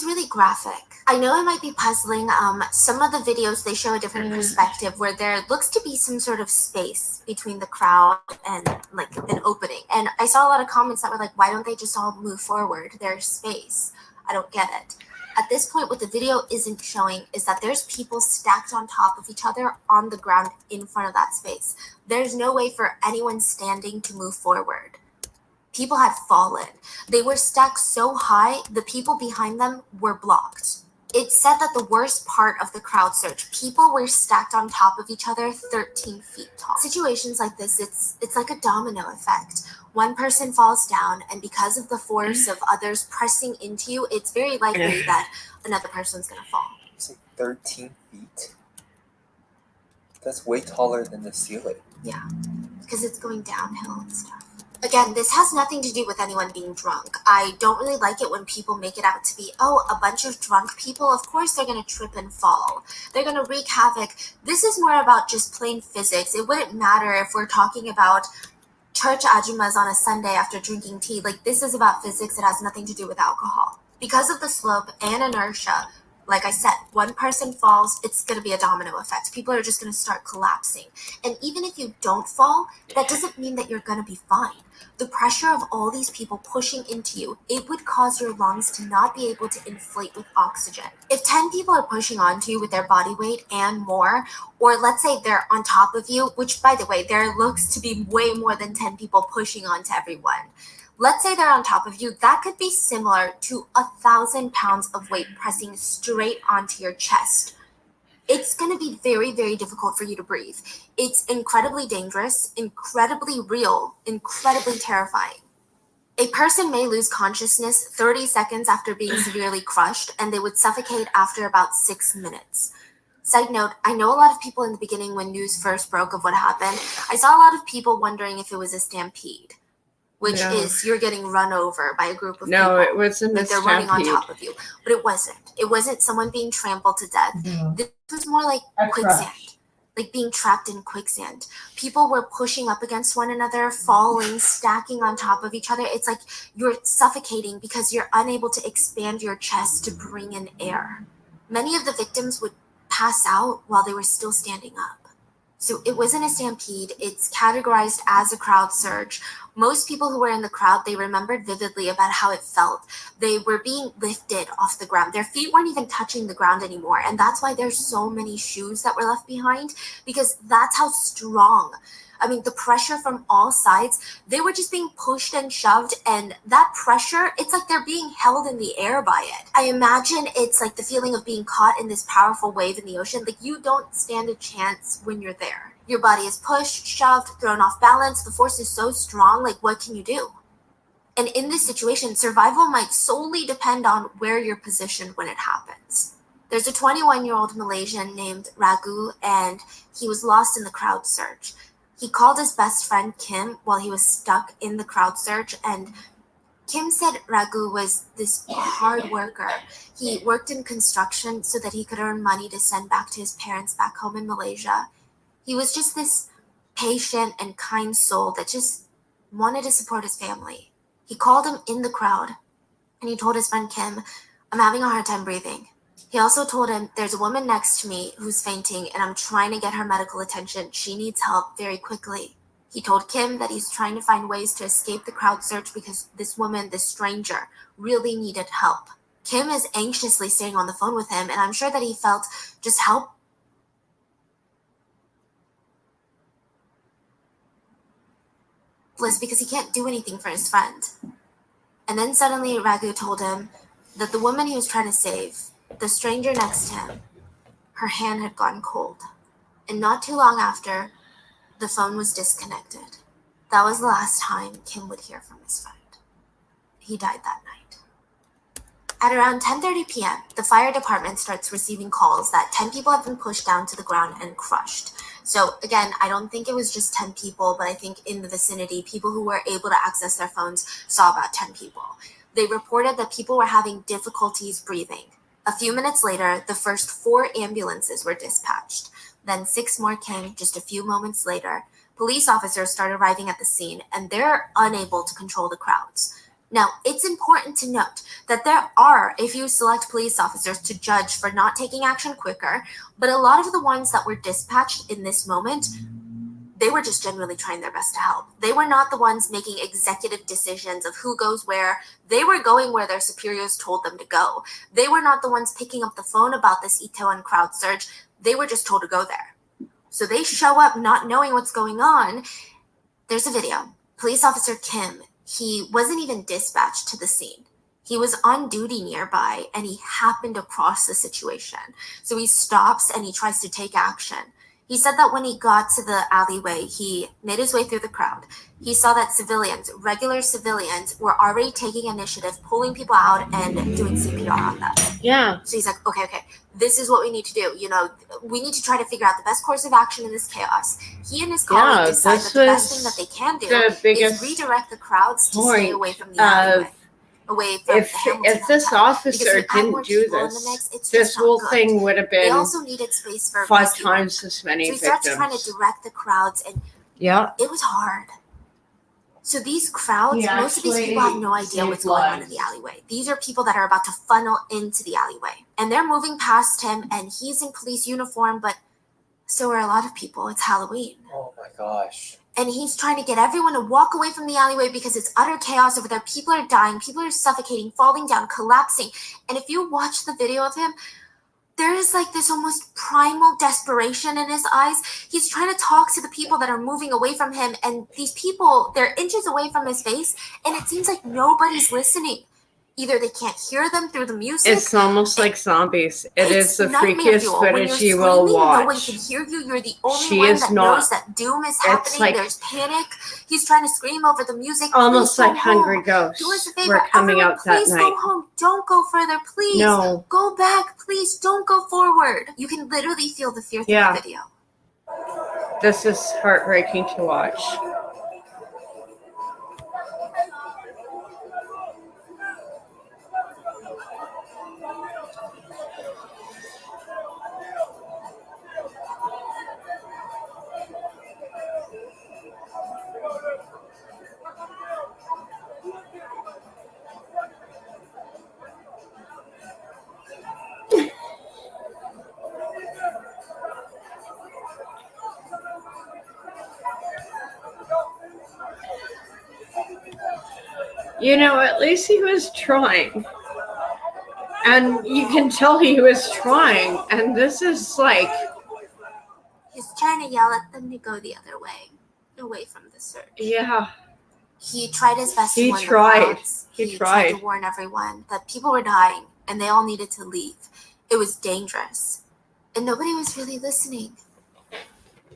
really graphic. I know it might be puzzling. Some of the videos, they show a different perspective where there looks to be some sort of space between the crowd and like an opening. And I saw a lot of comments that were like, why don't they just all move forward? There's space. I don't get it. At this point, what the video isn't showing is that there's people stacked on top of each other on the ground in front of that space. There's no way for anyone standing to move forward. People had fallen. They were stacked so high, the people behind them were blocked. It said that the worst part of the crowd search, people were stacked on top of each other 13 feet tall. Situations like this, it's like a domino effect. One person falls down, and because of the force of others pressing into you, it's very likely that another person's gonna fall. It's like 13 feet? That's way taller than the ceiling. Yeah, because it's going downhill and stuff. Again, this has nothing to do with anyone being drunk. I don't really like it when people make it out to be, oh, a bunch of drunk people, of course they're going to trip and fall. They're going to wreak havoc. This is more about just plain physics. It wouldn't matter if we're talking about church ajumas on a Sunday after drinking tea. Like, this is about physics. It has nothing to do with alcohol. Because of the slope and inertia, like I said, one person falls, it's going to be a domino effect. People are just going to start collapsing. And even if you don't fall, that doesn't mean that you're going to be fine. The pressure of all these people pushing into you, it would cause your lungs to not be able to inflate with oxygen. If 10 people are pushing onto you with their body weight and more, or let's say they're on top of you, which by the way, there looks to be way more than 10 people pushing onto everyone. Let's say they're on top of you, that could be similar to 1,000 pounds of weight pressing straight onto your chest. It's going to be very, very difficult for you to breathe. It's incredibly dangerous, incredibly real, incredibly terrifying. A person may lose consciousness 30 seconds after being severely crushed, and they would suffocate after about 6 minutes. Side note, I know a lot of people in the beginning when news first broke of what happened, I saw a lot of people wondering if it was a stampede, which is you're getting run over by a group of people. No, it wasn't like a they're running on stampede. top of you. But it wasn't. It wasn't someone being trampled to death. No. This was more like quicksand, like being trapped in quicksand. People were pushing up against one another, falling, stacking on top of each other. It's like you're suffocating because you're unable to expand your chest to bring in air. Many of the victims would pass out while they were still standing up. So it wasn't a stampede. It's categorized as a crowd surge. Most people who were in the crowd, they remembered vividly about how it felt. They were being lifted off the ground. Their feet weren't even touching the ground anymore. And that's why there's so many shoes that were left behind, because that's how strong. I mean, the pressure from all sides, they were just being pushed and shoved, and that pressure, it's like they're being held in the air by it. I imagine it's like the feeling of being caught in this powerful wave in the ocean. Like, you don't stand a chance when you're there. Your body is pushed, shoved, thrown off balance. The force is so strong, like, what can you do? And in this situation, survival might solely depend on where you're positioned when it happens. There's a 21-year-old Malaysian named Ragu, and he was lost in the crowd surge. He called his best friend Kim while he was stuck in the crowd surge, and Kim said Raghu was this hard worker. He worked in construction so that he could earn money to send back to his parents back home in Malaysia. He was just this patient and kind soul that just wanted to support his family. He called him in the crowd, and he told his friend Kim, "I'm having a hard time breathing." He also told him, "There's a woman next to me who's fainting, and I'm trying to get her medical attention. She needs help very quickly." He told Kim that he's trying to find ways to escape the crowd search because this woman, this stranger, really needed help. Kim is anxiously staying on the phone with him, and I'm sure that he felt just helpless because he can't do anything for his friend. And then suddenly Raghu told him that the woman he was trying to save, the stranger next to him, her hand had gone cold. And not too long after, the phone was disconnected. That was the last time Kim would hear from his friend. He died that night. At around 10:30 p.m., the fire department starts receiving calls that 10 people have been pushed down to the ground and crushed. So again, I don't think it was just 10 people, but I think in the vicinity, people who were able to access their phones saw about 10 people. They reported that people were having difficulties breathing. A few minutes later, the first 4 ambulances were dispatched. Then 6 more came just a few moments later. Police officers started arriving at the scene, and they're unable to control the crowds. Now, it's important to note that there are a few select police officers to judge for not taking action quicker, but a lot of the ones that were dispatched in this moment, they were just genuinely trying their best to help. They were not the ones making executive decisions of who goes where. They were going where their superiors told them to go. They were not the ones picking up the phone about this Itaewon crowd surge. They were just told to go there. So they show up not knowing what's going on. There's a video. Police officer Kim, he wasn't even dispatched to the scene. He was on duty nearby, and he happened across the situation. So he stops and he tries to take action. He said that when he got to the alleyway, he made his way through the crowd. He saw that civilians, regular civilians, were already taking initiative, pulling people out and doing CPR on them. Yeah. So he's like, okay, this is what we need to do. You know, we need to try to figure out the best course of action in this chaos. He and his colleague decide that the best thing that they can do is redirect the crowds to stay away from the alleyway. Away from if this officer didn't do this whole thing would have been they also needed space for 5 times as many victims. victims. So he starts trying to direct the crowds, and it was hard. So these crowds, most of these people have no idea what's going on in the alleyway. These are people that are about to funnel into the alleyway, and they're moving past him, and he's in police uniform, but so are a lot of people. It's Halloween. Oh my gosh. And he's trying to get everyone to walk away from the alleyway because it's utter chaos over there. People are dying. People are suffocating, falling down, collapsing. And if you watch the video of him, there is like this almost primal desperation in his eyes. He's trying to talk to the people that are moving away from him. And these people, they're inches away from his face. And it seems like nobody's listening. Either they can't hear them through the music. It's almost like zombies. It is the freakiest footage you will watch. No one can hear you. You're the only one that knows that doom is happening. Like, there's panic. He's trying to scream over the music. Almost like Hungry Ghosts. Do us a favor. We're coming out that please night. Go home. Don't go further. Please. No. Go back. Please don't go forward. You can literally feel the fear through the video. This is heartbreaking to watch. You know, at least he was trying. And you can tell he was trying. And this is like... He's trying to yell at them to go the other way. Away from the search. Yeah. He tried his best to warn the crowds. He tried to warn everyone that people were dying and they all needed to leave. It was dangerous. And nobody was really listening.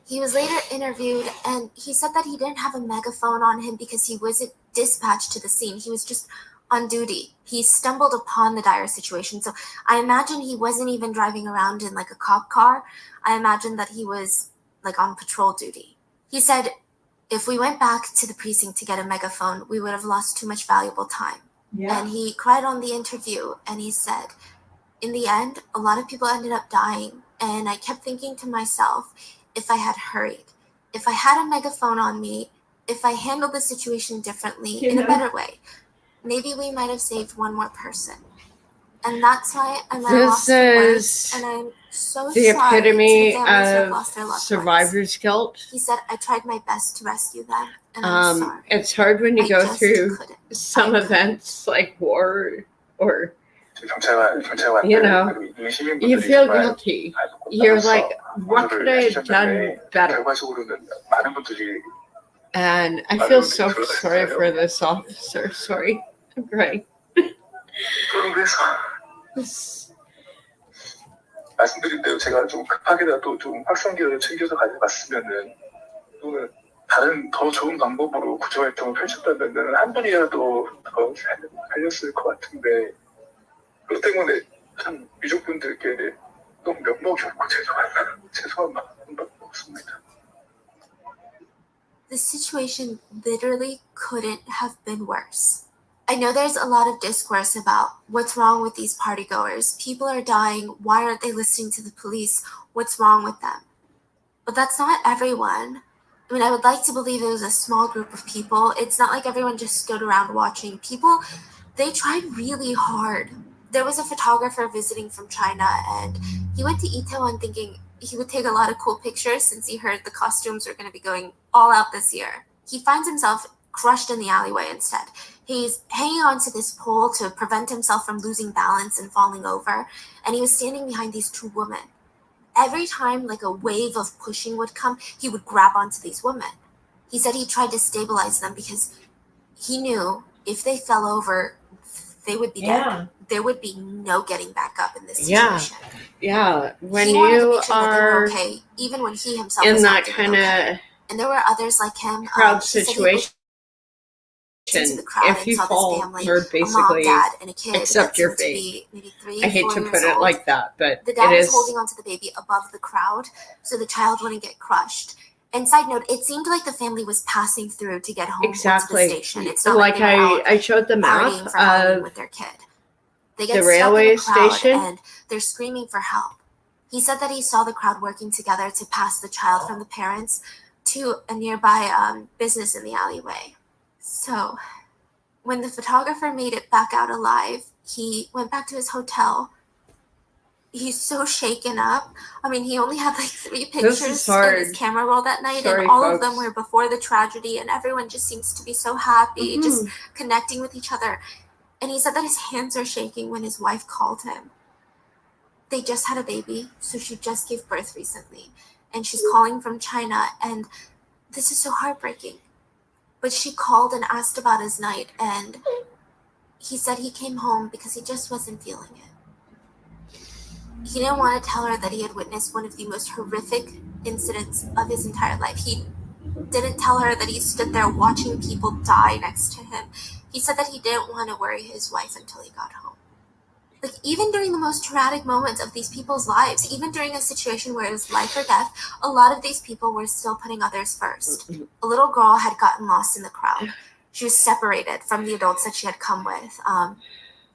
He was later interviewed, and he said that he didn't have a megaphone on him because he wasn't dispatched to the scene. He was just on duty. He stumbled upon the dire situation. So I imagine he wasn't even driving around in like a cop car. I imagine that he was like on patrol duty. He said, if we went back to the precinct to get a megaphone, we would have lost too much valuable time. And he cried on the interview, and he said, in the end, a lot of people ended up dying, and I kept thinking to myself, if I had hurried, if I had a megaphone on me, if I handled the situation differently, in a better way, maybe we might have saved one more person. And that's why I'm at a loss for words, and I'm so the sorry epitome to the families who have of lost their loved survivor's ones. guilt. He said, I tried my best to rescue them, and I'm sorry. It's hard when you I go just through couldn't. some events like war or, you know, you feel guilty. You're like, what could I have done better? And I feel so sorry for this officer. Sorry, I'm crying. 말씀드린 대로 제가 좀 급하게라도 좀 확성기를 챙겨서 가져갔으면은 또는 다른 더 좋은 방법으로 구조활동을 펼쳤다면은 한 분이라도 더 살렸을 것 같은데 그것 때문에 참 유족분들께 너무 면목이 없고 죄송한 마음밖에 없습니다. The situation literally couldn't have been worse. I know there's a lot of discourse about what's wrong with these partygoers. People are dying. Why aren't they listening to the police? What's wrong with them? But that's not everyone. I mean, I would like to believe it was a small group of people. It's not like everyone just stood around watching. People, they tried really hard. There was a photographer visiting from China, and he went to Itaewon thinking he would take a lot of cool pictures since he heard the costumes were going to be going all out this year. He finds himself crushed in the alleyway instead. He's hanging onto this pole to prevent himself from losing balance and falling over, and he was standing behind these two women. Every time like a wave of pushing would come, he would grab onto these women. He said he tried to stabilize them because he knew if they fell over, they would be dead. There would be no getting back up in this situation. Yeah. When He wanted to you make sure that they were are okay, even when he himself in was that not kind doing of okay. And there were others like him. crowd He said he situation, into the crowd if and you saw fall, this family, you're a mom, basically dad, and a kid accept that your seemed to fate. be maybe 3, I hate 4 to years put it old. like that, but The dad it was is. holding onto the baby above the crowd so the child wouldn't get crushed. And side note, it seemed like the family was passing through to get home Exactly. to the station. It's not like they were out I showed the map partying for Halloween of with their kid. They get the stuck in railway the crowd station. and they're screaming for help. He said that he saw the crowd working together to pass the child from the parents to a nearby business in the alleyway. So when the photographer made it back out alive, he went back to his hotel. He's so shaken up. I mean, he only had like 3 This pictures is hard. in his camera roll that night, Sorry, and all folks. of them were before the tragedy, and everyone just seems to be so happy, just connecting with each other. And he said that his hands are shaking when his wife called him. They just had a baby, so she just gave birth recently, and she's calling from China, and this is so heartbreaking. But she called and asked about his night, and he said he came home because he just wasn't feeling it. He didn't want to tell her that he had witnessed one of the most horrific incidents of his entire life. He didn't tell her that he stood there watching people die next to him. He said that he didn't want to worry his wife until he got home. Like, even during the most traumatic moments of these people's lives, even during a situation where it was life or death, a lot of these people were still putting others first. A little girl had gotten lost in the crowd. She was separated from the adults that she had come with.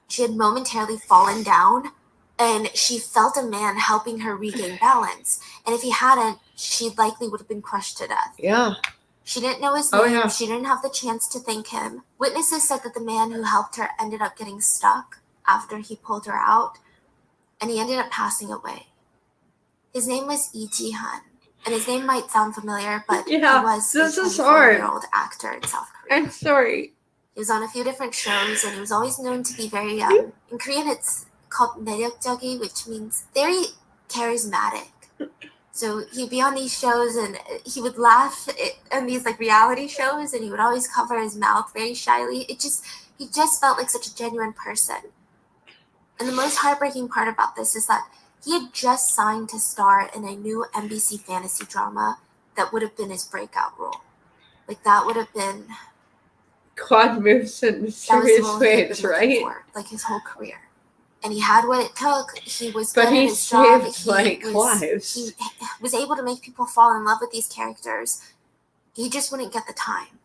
She had momentarily fallen down, and she felt a man helping her regain balance. And if he hadn't, she likely would have been crushed to death. Yeah. She didn't know his Oh, name. yeah. She didn't have the chance to thank him. Witnesses said that the man who helped her ended up getting stuck after he pulled her out, and he ended up passing away. His name was Lee Ji-han, and his name might sound familiar, but Yeah, he was this a is hard. 24-year-old actor in South Korea. I'm sorry. He was on a few different shows, and he was always known to be very, in Korean it's called 매력적이, which means very charismatic. So he'd be on these shows, and he would laugh on these like reality shows, and he would always cover his mouth very shyly. He just felt like such a genuine person. And the most heartbreaking part about this is that he had just signed to star in a new NBC fantasy drama that would have been his breakout role. Like, that would have been... Quad moves in that was the serious role he had been ways, looking right? for, like his whole career. And he had what it took. He was But good he at his job. saved, like, lives. He was able to make people fall in love with these characters. He just wouldn't get the time.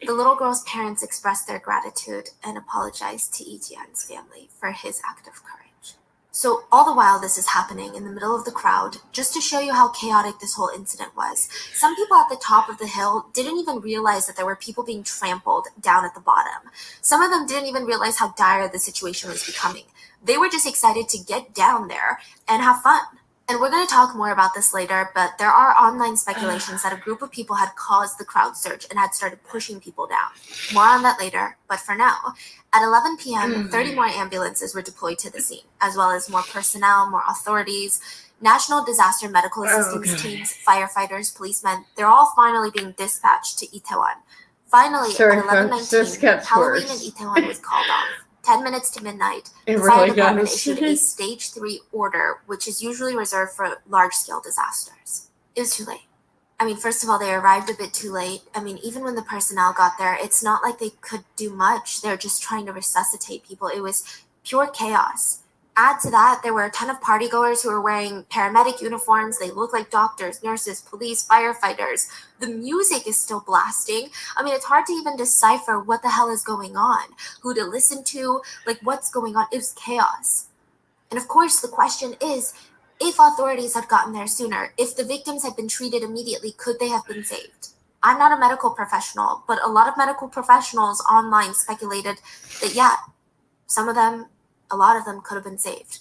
The little girl's parents expressed their gratitude and apologized to Etienne's family for his act of courage. So all the while this is happening in the middle of the crowd, just to show you how chaotic this whole incident was, some people at the top of the hill didn't even realize that there were people being trampled down at the bottom. Some of them didn't even realize how dire the situation was becoming. They were just excited to get down there and have fun. And we're going to talk more about this later, but there are online speculations that a group of people had caused the crowd surge and had started pushing people down. More on that later, but for now, at 11 p.m., 30 more ambulances were deployed to the scene, as well as more personnel, more authorities, National Disaster Medical Assistance teams, firefighters, policemen. They're all finally being dispatched to Itaewon. Finally, at 11:19, Halloween in Itaewon was called off. 10 minutes to midnight, the fire department issued a stage 3 order, which is usually reserved for large-scale disasters. It was too late. I mean, first of all, they arrived a bit too late. I mean, even when the personnel got there, it's not like they could do much. They're just trying to resuscitate people. It was pure chaos. Add to that, there were a ton of partygoers who were wearing paramedic uniforms. They look like doctors, nurses, police, firefighters. The music is still blasting. I mean, it's hard to even decipher what the hell is going on, who to listen to, like what's going on. It was chaos. And of course, the question is, if authorities had gotten there sooner, if the victims had been treated immediately, could they have been saved? I'm not a medical professional, but a lot of medical professionals online speculated that, yeah, some of them, a lot of them could have been saved.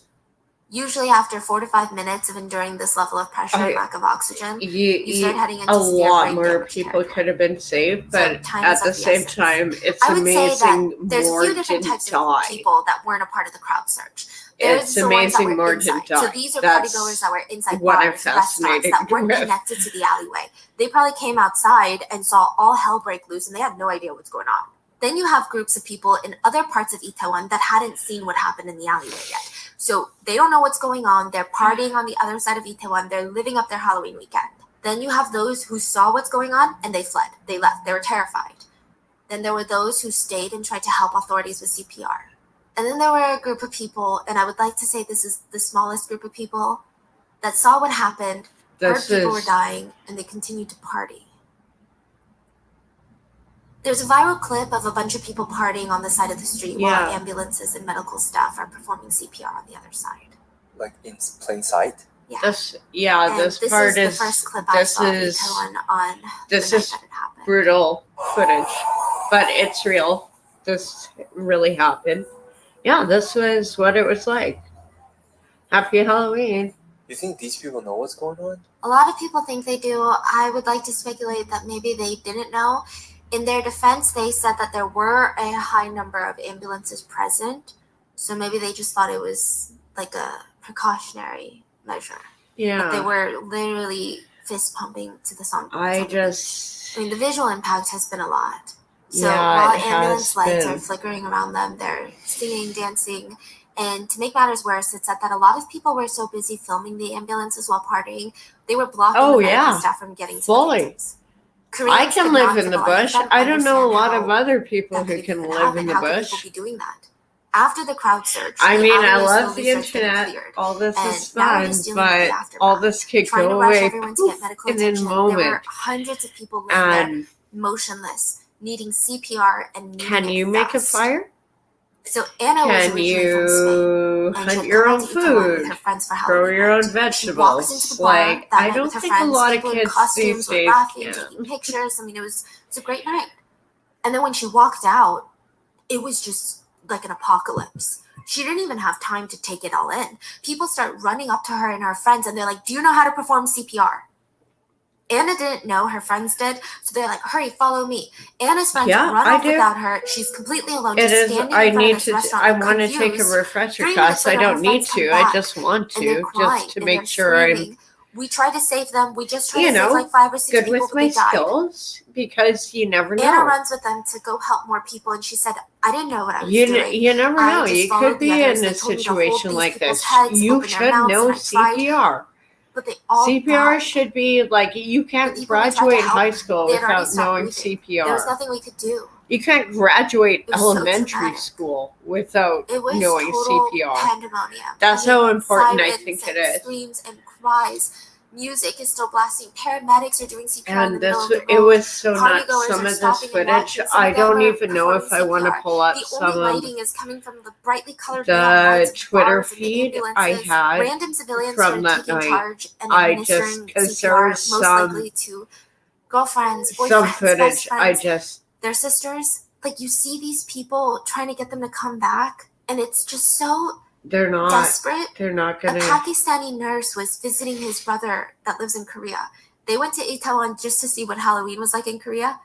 Usually after 4 to 5 minutes of enduring this level of pressure and lack of oxygen, you start heading into a severe lot brain more damage people territory. could have been saved, but time at is the of the same essence. time, it's I would say amazing that there's a more few different didn't types die. of people that weren't a part of the crowd surge. There's It's the ones that amazing were more inside. didn't die. So these are That's partygoers that were inside what I'm bars, restaurants fascinated that weren't with. connected to the alleyway. They probably came outside and saw all hell break loose and they had no idea what's going on. Then you have groups of people in other parts of Itaewon that hadn't seen what happened in the alleyway yet. So they don't know what's going on. They're partying on the other side of Itaewon. They're living up their Halloween weekend. Then you have those who saw what's going on and they fled. They left. They were terrified. Then there were those who stayed and tried to help authorities with CPR. And then there were a group of people, and I would like to say this is the smallest group of people, that saw what happened, heard people were dying, and they continued to party. There's a viral clip of a bunch of people partying on the side of the street while ambulances and medical staff are performing CPR on the other side. Like in plain sight? Yeah. This this part is is the first clip I saw of Itaewon on this the night is that it happened. brutal footage, but it's real. This really happened. Yeah, this was what it was like. Happy Halloween. You think these people know what's going on? A lot of people think they do. I would like to speculate that maybe they didn't know. In their defense, they said that there were a high number of ambulances present, so maybe they just thought it was like a precautionary measure. Yeah. But they were literally fist pumping to the song. I mean, the visual impact has been a lot. So while ambulance lights are flickering around them, they're singing, dancing. And to make matters worse, it said that a lot of people were so busy filming the ambulances while partying, they were blocking the medical staff from getting to the victims. I can live in the bush. I don't know a lot of other people who can live in the bush. How could people be doing that? After the crowd surge, I mean, I alleyways love slowly the started getting internet. cleared. All this And is now we're fun, just dealing with the but aftermath. all this could Trying go to rush away everyone to get medical in a attention. There moment. were hundreds of people laying there, motionless, needing CPR and needing Can you make a fire? So Anna was Can originally from Spain, you and she hunt had your come own out to Itaewon with food? her friends for Grow Halloween your own night. She walks into vegetables? the bar Like, that I night don't with her think a friends. lot of People in kids costumes these were days laughing, can. taking pictures. I mean, it was a great night. And then when she walked out, it was just like an apocalypse. She didn't even have time to take it all in. People start running up to her and her friends, and they're like, "Do you know how to perform CPR?" Anna didn't know, her friends did, so they're like, "Hurry, follow me." Anna's friends run off without her. She's completely alone, It just is. standing I in front need of this to. restaurant. I want to take a confused. refresher 3 class. minutes I later, don't her need friends come to. I back, just want and they're to, crying, just to and make they're sure I'm, screaming. We tried to save them. We just tried you to save know, like 5 or 6 good people, with but my they died. skills, because you never Anna know. runs with them to go help more people, and she said, "I didn't know what I was You doing. you never I know. just You followed could the be others. in They a told me to hold situation these like people's this. heads, You open their should mouths, know and I tried, CPR. but they all CPR died. should be like, you can't people we tried to graduate help, high school they had already without stopped knowing breathing. There was CPR. nothing we could do. You can't graduate It was so elementary traumatic. school without It was knowing total CPR. pandemonium. That's I mean, how important I sirens think it and is. screams and cries. Music is still blasting. Paramedics are doing CPR in the And middle this, of the road. it was so nuts. Partygoers Some are of this stopping and footage, watching. Some I of them don't are even know if I performing want to CPR. pull up The some only of lighting is coming from the brightly colored neon lights the of Twitter bars and the feed I ambulances. had Random civilians from started that taking night. charge and I just, administering because there CPR, was most likely to girlfriends, some boyfriends, footage, best I friends, just, their sisters. Like, you see these people trying to get them to come back, and it's just so they're not desperate. gonna. A Pakistani nurse was visiting his brother that lives in Korea. They went to Itaewon just to see what Halloween was like in Korea.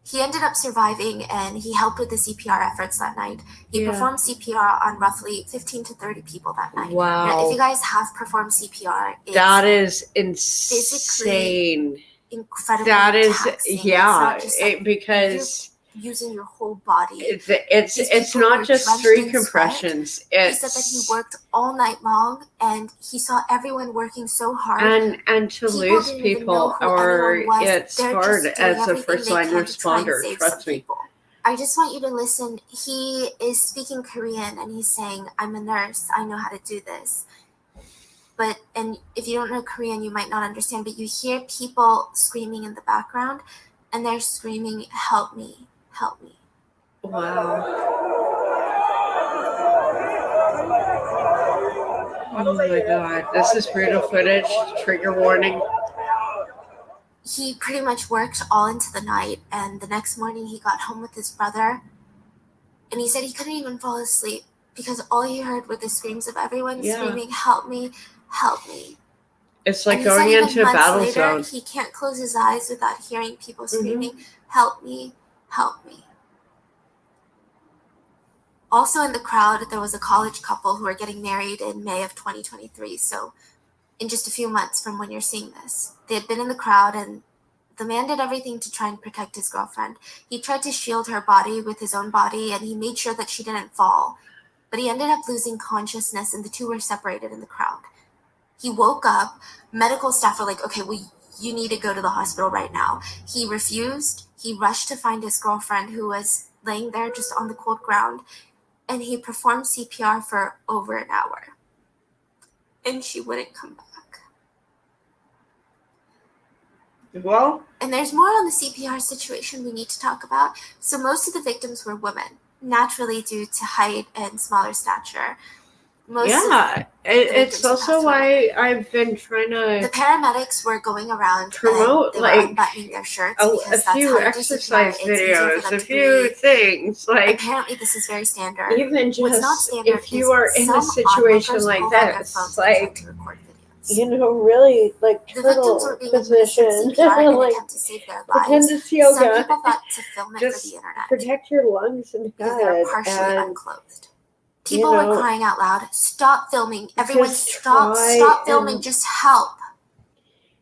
He ended up surviving, and he helped with the CPR efforts that night. He performed CPR on roughly 15 to 30 people that night. Wow. Now, if you guys have performed CPR, it's That is insane. incredibly That is, taxing. yeah, It's not just like because you're using your whole body. it's not just 3 compressions. He said that he worked all night long, and he saw everyone working so hard. And to lose people, or it's hard as a first line responder. Trust me. I just want you to listen. He is speaking Korean, and he's saying, "I'm a nurse. I know how to do this." But, and if you don't know Korean, you might not understand, but you hear people screaming in the background, and they're screaming, "Help me, help me." Wow. Oh my god, this is brutal footage. Trigger warning. He pretty much worked all into the night, and the next morning he got home with his brother, and he said he couldn't even fall asleep because all he heard were the screams of everyone screaming, "Help me, help me." It's like And going he said into even a months battle later, zone. he can't close his eyes without hearing people screaming, "Help me, help me." Also in the crowd, there was a college couple who are getting married in May of 2023, so in just a few months from when you're seeing this. They had been in the crowd, and the man did everything to try and protect his girlfriend. He tried to shield her body with his own body, and he made sure that she didn't fall. But he ended up losing consciousness, and the two were separated in the crowd. He woke up. Medical staff were like, "Okay, well, you need to go to the hospital right now." He refused. He rushed to find his girlfriend, who was laying there just on the cold ground, and he performed CPR for over an hour. And she wouldn't come back. Well, and there's more on the CPR situation we need to talk about. So most of the victims were women, naturally due to height and smaller stature. It's also why I've been trying The to paramedics were going around promote, and they were unbuttoning their shirts a because that's few how you do exercise CPR. It's easier for videos, them a to few breathe. things. Like, apparently this is very standard. even What's not just standard if you are in a situation like this, like, you know, really, like, the victims were turtle being administered position, CPR in an like, attempt to save their lives. pretend it's Some yoga. people thought to film it for Just the internet protect your lungs and because they were head, partially and unclothed. People were crying out loud, "Stop filming! Everyone, just stop! try Stop filming! and- Just help!"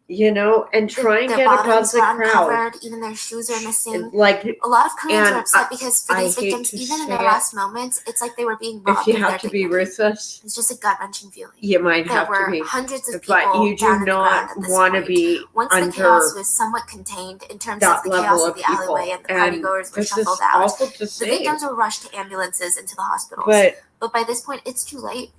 and try and Their get above bottoms the were crowd. uncovered, even their shoes are missing. Like, A lot of Koreans and are upset because for I these hate victims, to even in say their it, last moments, it's like they were being robbed if you of have their to be dignity. ruthless, It's just a gut-wrenching feeling. you might There have to were be. hundreds of people But you down do in the ground not at this want to point. be Once the under chaos was somewhat contained in terms of that the level chaos of of the people. alleyway and the And partygoers were this is shuffled out, awful to the say. victims were rushed to ambulances into the hospitals. But by this point, it's too late.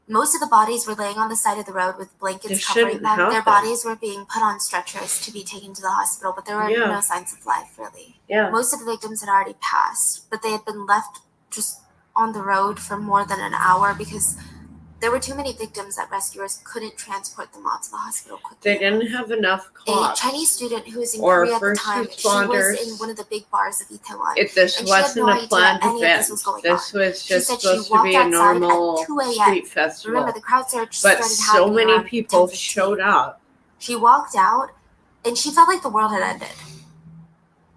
Most of the bodies were laying on the side of the road with blankets This covering shouldn't them. Their happen. bodies were being put on stretchers to be taken to the hospital, but there were no signs of life, really. Most of the victims had already passed, but they had been left just on the road for more than an hour because there were too many victims that rescuers couldn't transport them all to the hospital quickly. they didn't have enough cops. A Chinese student who was in or Korea at the first time, she responders. was in one of the big bars of Itaewon. If this and she had wasn't no a idea planned any of event, this was going this on. was She just said she supposed to walked be a outside at normal 2 a.m. street festival. Remember, the crowd surge But started so happening many around people 10:15. showed up. She walked out, and she felt like the world had ended.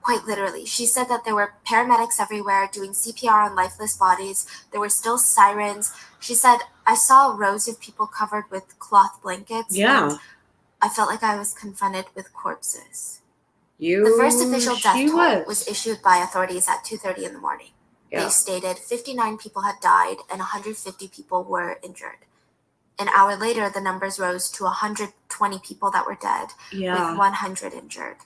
Quite literally. She said that there were paramedics everywhere doing CPR on lifeless bodies. There were still sirens. She said, "I saw rows of people covered with cloth blankets. Yeah. And I felt like I was confronted with corpses." The The first official death toll was issued by authorities at 2:30 in the morning. Yeah. They stated 59 people had died and 150 people were injured. An hour later, the numbers rose to 120 people that were dead with 100 injured.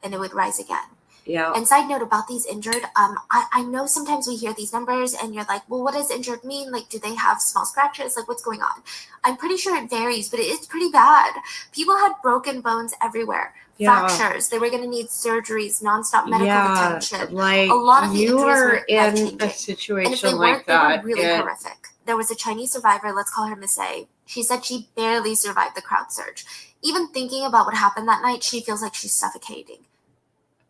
And it would rise again. Yeah. And side note about these injured, I know sometimes we hear these numbers and you're like, well, what does injured mean? Like, do they have small scratches? Like, what's going on? I'm pretty sure it varies, but it is pretty bad. People had broken bones everywhere. Yeah. Fractures. They were going to need surgeries, nonstop medical attention. Like, a lot of the you injuries are were in life-changing. a And if situation they like weren't, they that. were really horrific. There was a Chinese survivor, let's call her Miss A. She said she barely survived the crowd surge. Even thinking about what happened that night, she feels like she's suffocating.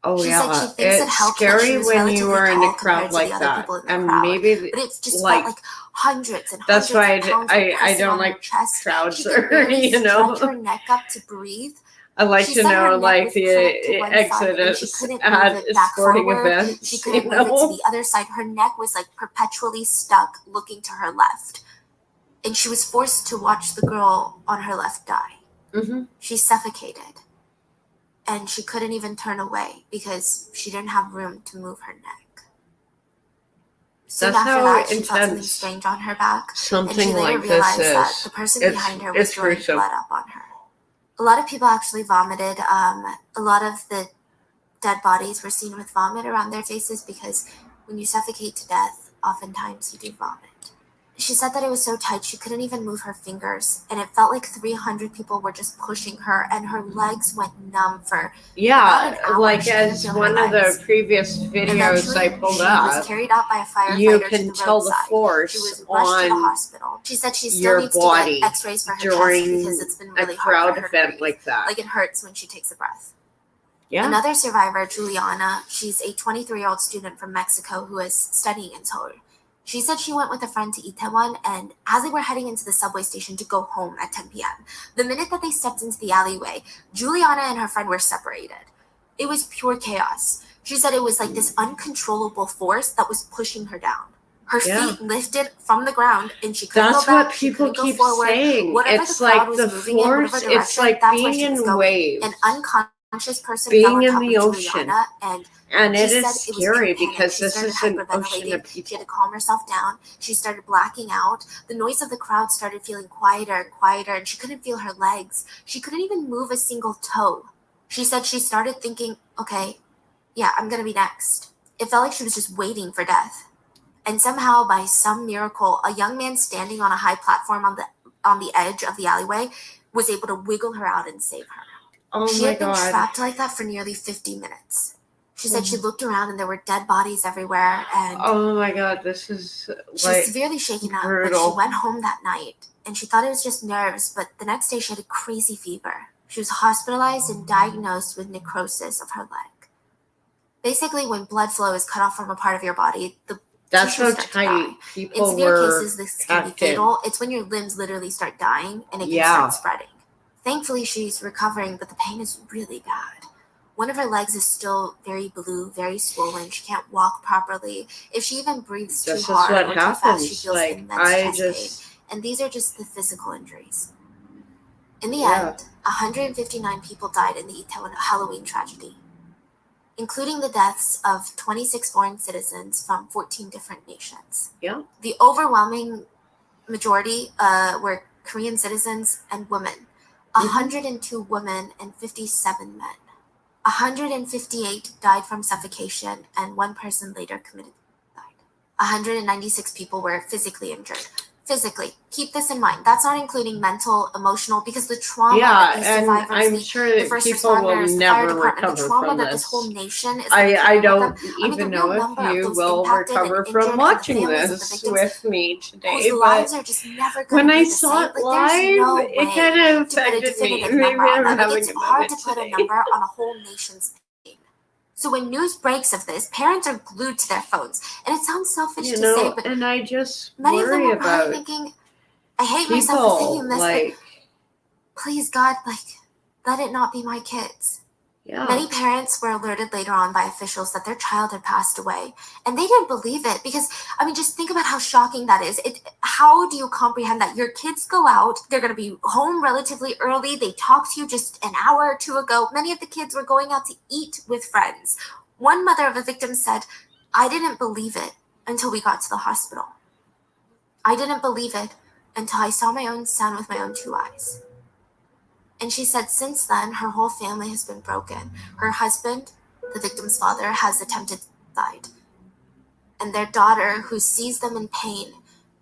Oh, She yeah. said she thinks it It's helped that she scary was when you relatively are in a tall crowd compared to like the other that. people in the And crowd. maybe, But it just like, felt like hundreds and that's hundreds why of pounds were I pressing don't on her like chest. crowds, She could barely you know? stretch her neck up to breathe. I like She to said her know, neck like, was the clamped to one side and she exodus couldn't at move it back sporting forward. events, She you couldn't move it to know? the other side. Her neck was like perpetually stuck looking to her left. And she was forced to watch the girl on her left die. Mm-hmm. She suffocated. And she couldn't even turn away because she didn't have room to move her neck. Soon That's after how that, she felt something intense strange on her back. And she something later like this realized that is. the person It's behind her was it's throwing gruesome. blood up on her. A lot of people actually vomited. A lot of the dead bodies were seen with vomit around their faces because when you suffocate to death, oftentimes you do vomit. She said that it was so tight she couldn't even move her fingers, and it felt like 300 people were just pushing her, and her legs went numb for about Yeah, an hour. like She couldn't as feel her one of legs. the previous videos I Eventually, pulled she was up, carried out by a you firefighter to can the tell the roadside. She force was rushed to the on hospital. She said she still your needs to body get x-rays for her chest during because it's been a really hard crowd for her to event breathe. like that. Like it hurts when she takes a breath. Yeah. Another survivor, Juliana, she's a 23-year-old student from Mexico who is studying in Seoul. She said she went with a friend to Itaewon, and as they were heading into the subway station to go home at 10 p.m., the minute that they stepped into the alleyway, Juliana and her friend were separated. It was pure chaos. She said it was like this uncontrollable force that was pushing her down. Her Yeah. feet lifted from the ground, and she couldn't That's go back. what She people couldn't go keep forward. saying. Whatever It's the crowd like was the moving in, whatever force, direction, it's like that's where being she was in going. waves, An unconscious person being got on in top the of ocean. Juliana, and And she it said is it was scary pure panic. because She this started is an ocean of hyperventilating. She had people. to calm herself down. She started blacking out. The noise of the crowd started feeling quieter and quieter, and she couldn't feel her legs. She couldn't even move a single toe. She said she started thinking, okay, yeah, I'm going to be next. It felt like she was just waiting for death. And somehow, by some miracle, a young man standing on a high platform on the edge of the alleyway was able to wiggle her out and save her. Oh She my had been God. trapped like that for nearly 50 minutes. She said she Mhm. looked around and there were dead bodies everywhere, and Oh my God, this is she was like severely shaken up. But she brutal. went home that night, and she thought it was just nerves, but the next day she had a crazy fever. She was hospitalized and diagnosed with necrosis of her leg. Basically, when blood flow is cut off from a part of your body, the That's how tissues start to die. tight In people severe were cases, this can be packed in. fatal. It's when your limbs literally start dying and it can Yeah. start spreading. Thankfully, she's recovering, but the pain is really bad. One of her legs is still very blue, very swollen. She can't walk properly. If she even breathes too This is hard what or too fast, she happens. feels Like, immense I chest just, pain. And these are just the physical injuries. In the yeah. end, 159 people died in the Itaewon Halloween tragedy, including the deaths of 26 foreign citizens from 14 different nations. Yeah. The overwhelming majority were Korean citizens and women. 102 women and 57 men. 158 died from suffocation, and one person later committed suicide. 196 people were physically injured. Physically, keep this in mind. That's not including mental, emotional, because the trauma Yeah, that these and survivors, I'm sure the that first people will responders, the fire never department, the recover trauma from that this this. whole nation is I carrying with don't them. even the know real if number of you those will impacted and recover injured from and the watching families of the this victims with me today, whose but lives are just never going when to I be the saw same. it Like, live, there's no it way kind of to put a affected me. definitive Maybe number on I'm that. Like, having it's a hard moment to put a today. number on a whole nation's pain. So when news breaks of this, parents are glued to their phones. And it sounds selfish You to know, say, but and I just many of them worry were probably about thinking, I hate myself for people, thinking this, like, but please, God, like, let it not be my kids. yeah. Many parents were alerted later on by officials that their child had passed away, and they didn't believe it because, I mean, just think about how shocking that is. How do you comprehend that? Your kids go out, they're going to be home relatively early, they talked to you just an hour or two ago. Many of the kids were going out to eat with friends. One mother of a victim said, I didn't believe it until we got to the hospital. I didn't believe it until I saw my own son with my own two eyes. And she said since then, her whole family has been broken. Her husband the victim's father has attempted suicide. And their daughter, who sees them in pain,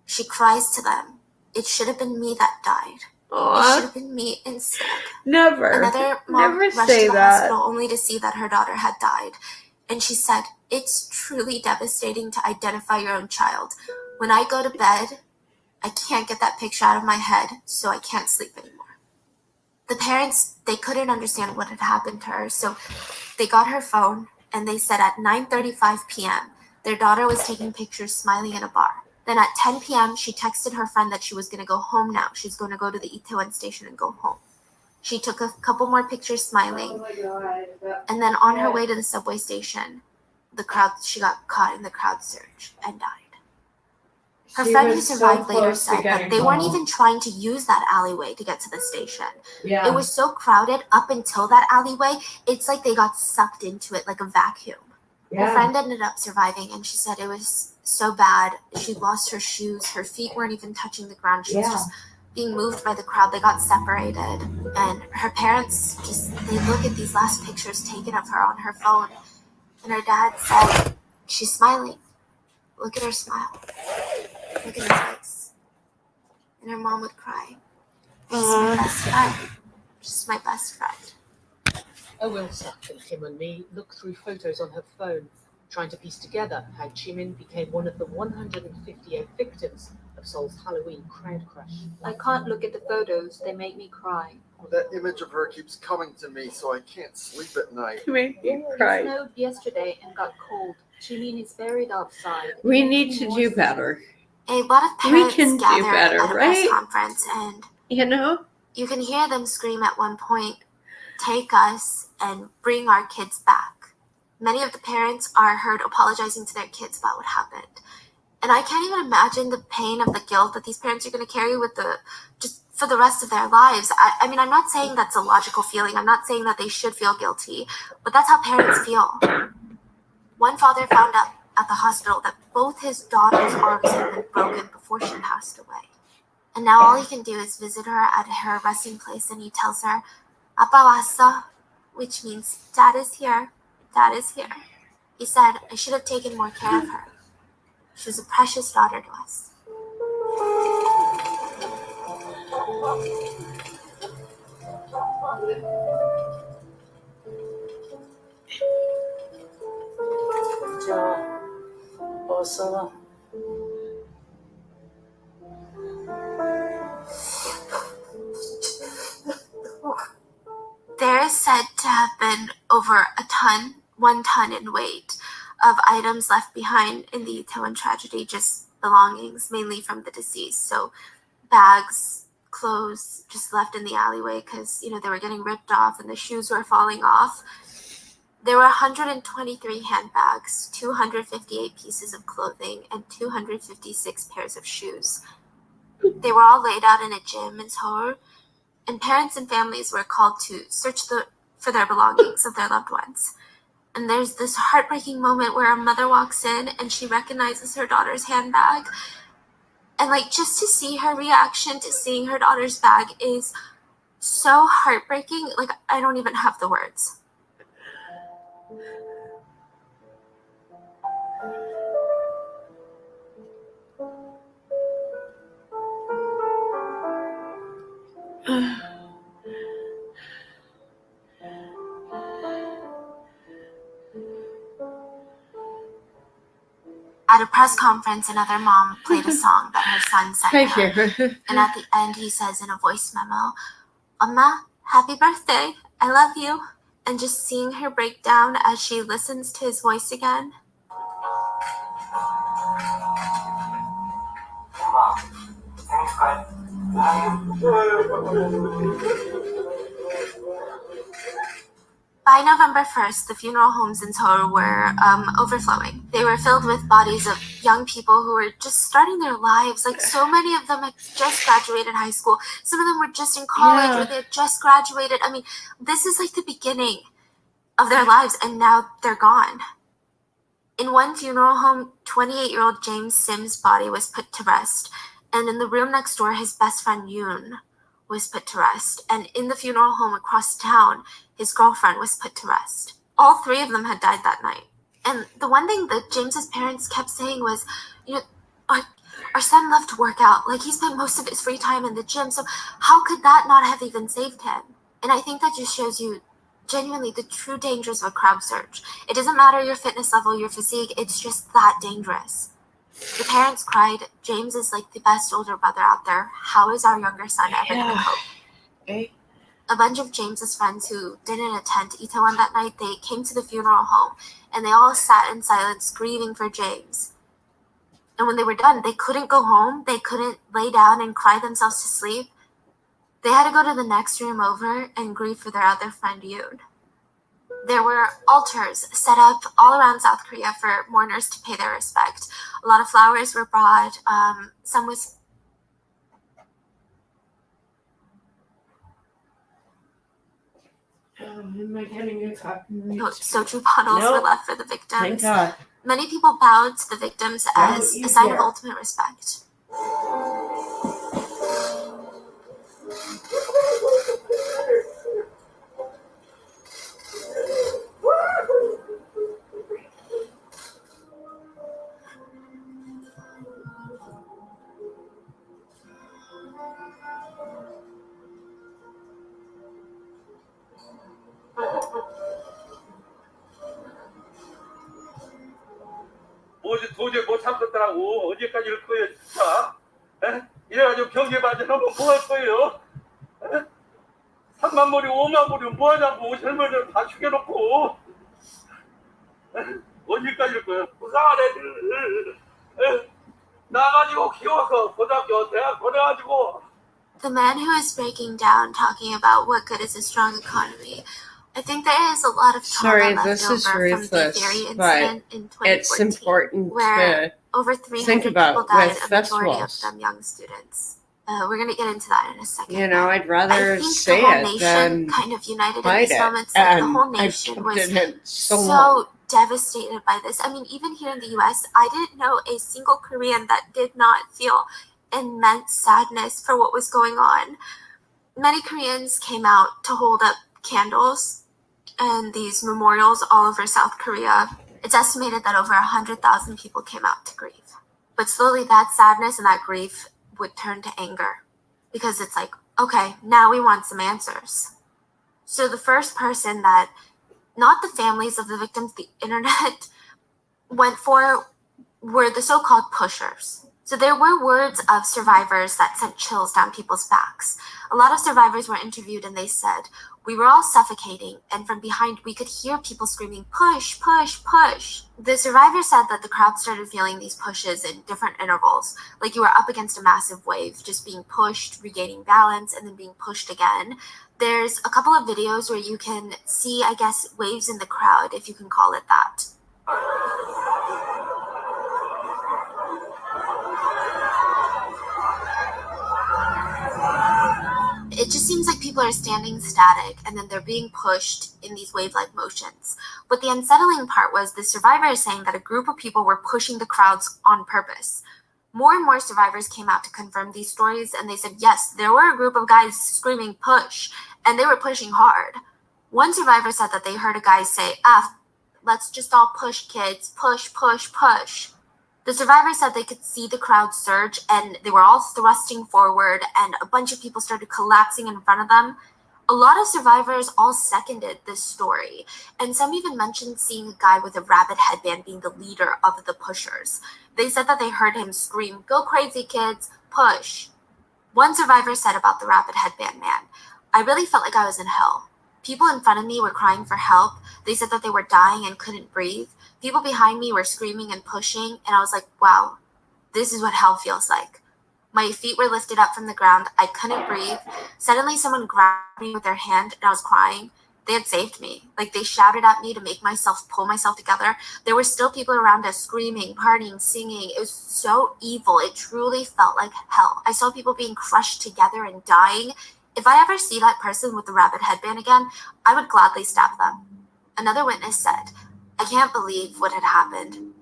she cries to them, "It should have been me that died. It should have been me instead." Never. Another mom Never rushed say to the that. hospital only to see that her daughter had died. And she said, "It's truly devastating to identify your own child. When I go to bed, I can't get that picture out of my head, so I can't sleep anymore." The parents, they couldn't understand what had happened to her, so they got her phone and they said at 9:35 p.m., their daughter was taking pictures smiling in a bar. Then at 10 p.m., she texted her friend that she was going to go home now. She's going to go to the Itaewon station and go home. She took a couple more pictures smiling. And then on her way to the subway station, she got caught in the crowd surge and died. Her friend who survived later said that they weren't even trying to use that alleyway to get to the station. Yeah. It was so crowded up until that alleyway, it's like they got sucked into it like a vacuum. Yeah. Her friend ended up surviving, and she said it was so bad. She lost her shoes. Her feet weren't even touching the ground. She was just being moved by the crowd. They got separated. And her parents they look at these last pictures taken of her on her phone. And her dad said, "She's smiling. Look at her smile. Look at her face." And her mom would cry. "She's my best friend. She's my best friend." Owilsa and Kim and me looked through photos on her phone, trying to piece together how Jimin became one of the 158 victims of Seoul's Halloween crowd crush. I can't look at the photos. They make me cry. That image of her keeps coming to me, so I can't sleep at night. Make me cry. It snowed yesterday and got cold. Jimin is buried outside. We need to do better. A lot of We parents can do gathered better, at a press right? conference, and You know? you can hear them scream at one point, "Take us and bring our kids back." Many of the parents are heard apologizing to their kids about what happened. And I can't even imagine the pain of the guilt that these parents are going to carry just for the rest of their lives. I mean, I'm not saying that's a logical feeling. I'm not saying that they should feel guilty, but that's how parents feel. One father found out at the hospital that both his daughter's arms had been broken before she passed away. And now all he can do is visit her at her resting place, and he tells her, "Appa 왔어," which means "Dad is here. Dad is here." He said, "I should have taken more care of her. She was a precious daughter to us." There is said to have been over 1 ton in weight of items left behind in the Itaewon tragedy, just belongings, mainly from the deceased. So bags, clothes just left in the alleyway because, they were getting ripped off and the shoes were falling off. There were 123 handbags, 258 pieces of clothing, and 256 pairs of shoes. They were all laid out in a gym in Seoul, and parents and families were called to search for their belongings of their loved ones. And there's this heartbreaking moment where a mother walks in and she recognizes her daughter's handbag. And just to see her reaction to seeing her daughter's bag is so heartbreaking. I don't even have the words. At a press conference, another mom played a song that her son sent her. And at the end, he says in a voice memo, "엄마, happy birthday. I love you." And just seeing her break down as she listens to his voice again. By November 1st, the funeral homes in Seoul were overflowing. They were filled with bodies of young people who were just starting their lives. So many of them had just graduated high school. Some of them were just in college or they had just graduated. I mean, this is the beginning of their lives, and now they're gone. In one funeral home, 28-year-old James Sims' body was put to rest. And in the room next door, his best friend Yoon was put to rest. And in the funeral home across town, his girlfriend was put to rest. All 3 of them had died that night. And the one thing that James's parents kept saying was, you know, our son loved to work out. Like, he spent most of his free time in the gym, so how could that not have even saved him? And I think that just shows you genuinely the true dangers of a crowd surge. It doesn't matter your fitness level, your physique, it's just that dangerous. The parents cried, James is like the best older brother out there. How is our younger son ever going to cope? A bunch of James's friends who didn't attend Itaewon that night, they came to the funeral home, and they all sat in silence grieving for James. And when they were done, they couldn't go home, they couldn't lay down and cry themselves to sleep. They had to go to the next room over and grieve for their other friend, Yoon. There were altars set up all around South Korea for mourners to pay their respect. A lot of flowers were brought, some with am I getting a copy? soju bottles were left for the victims. Thank God. Many people bowed to the victims as a sign of ultimate respect. 도저히 못 참겠더라고. 언제까지 이럴 거예요, 진짜? 에? 이래가지고 경제 발전하면 뭐 할 거예요? 에? 3만 머리, 5만 머리 뭐 하냐고. 젊은이들 다 죽여놓고. 에? 언제까지 이럴 거예요? 불쌍한 애들. 에? 나가지고 키워서 고등학교, 대학 보내가지고. The man who is breaking down, talking about what good is a strong economy. I think there is a lot of trauma left over from the Ferry incident in 2014, it's important where to over 300 think about people died, with a majority of festivals. them young students. We're going to get into that in a second. You know, I'd rather I think say the whole it nation than kind of united in fight these it. moments. Like, the And whole I've nation kept was it in so so long. devastated by this. I mean, even here in the US, I didn't know a single Korean that did not feel immense sadness for what was going on. Many Koreans came out to hold up candles and these memorials all over South Korea. It's estimated that over 100,000 people came out to grieve. But slowly that sadness and that grief would turn to anger, because it's like, okay, now we want some answers. So the first person that, not the families of the victims, the internet went for were the so-called pushers. So there were words of survivors that sent chills down people's backs. A lot of survivors were interviewed and they said, we were all suffocating, and from behind we could hear people screaming, push, push, push. The survivor said that the crowd started feeling these pushes in different intervals, like you were up against a massive wave, just being pushed, regaining balance, and then being pushed again. There's a couple of videos where you can see, I guess, waves in the crowd, if you can call it that. It just seems like people are standing static and then they're being pushed in these wave-like motions. But the unsettling part was the survivor is saying that a group of people were pushing the crowds on purpose. More and more survivors came out to confirm these stories, and they said, yes, there were a group of guys screaming push, and they were pushing hard. One survivor said that they heard a guy say, let's just all push, kids, push, push, push. The survivor said they could see the crowd surge, and they were all thrusting forward, and a bunch of people started collapsing in front of them. A lot of survivors all seconded this story, and some even mentioned seeing a guy with a rabbit headband being the leader of the pushers. They said that they heard him scream, go crazy, kids, push. One survivor said about the rabbit headband man, I really felt like I was in hell. People in front of me were crying for help. They said that they were dying and couldn't breathe. People behind me were screaming and pushing, and I was like, wow, this is what hell feels like. My feet were lifted up from the ground. I couldn't breathe. Suddenly someone grabbed me with their hand, and I was crying. They had saved me. Like, they shouted at me to make myself pull myself together. There were still people around us screaming, partying, singing. It was so evil. It truly felt like hell. I saw people being crushed together and dying. If I ever see that person with the rabbit headband again, I would gladly stab them. Another witness said, I can't believe what had happened.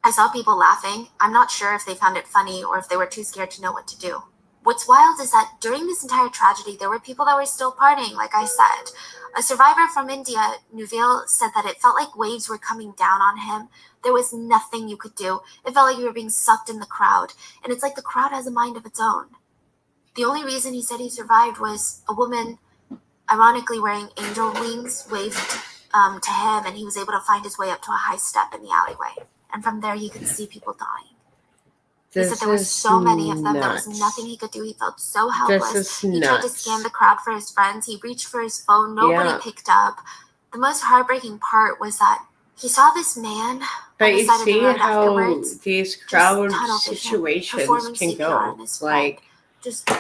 I saw people laughing. I'm not sure if they found it funny or if they were too scared to know what to do. What's wild is that during this entire tragedy, there were people that were still partying, like I said. A survivor from India, Nuville, said that it felt like waves were coming down on him. There was nothing you could do. It felt like you were being sucked in the crowd. And it's like the crowd has a mind of its own. The only reason he said he survived was a woman, ironically wearing angel wings, waved to him, and he was able to find his way up to a high step in the alleyway. And from there, he could see people dying. He said there were so many of them. There was nothing he could do. He felt so helpless. He tried to scan the crowd for his friends. He reached for his phone. Nobody picked up. The most heartbreaking part was that he saw this man. But you see how these crowd situations can go. Like,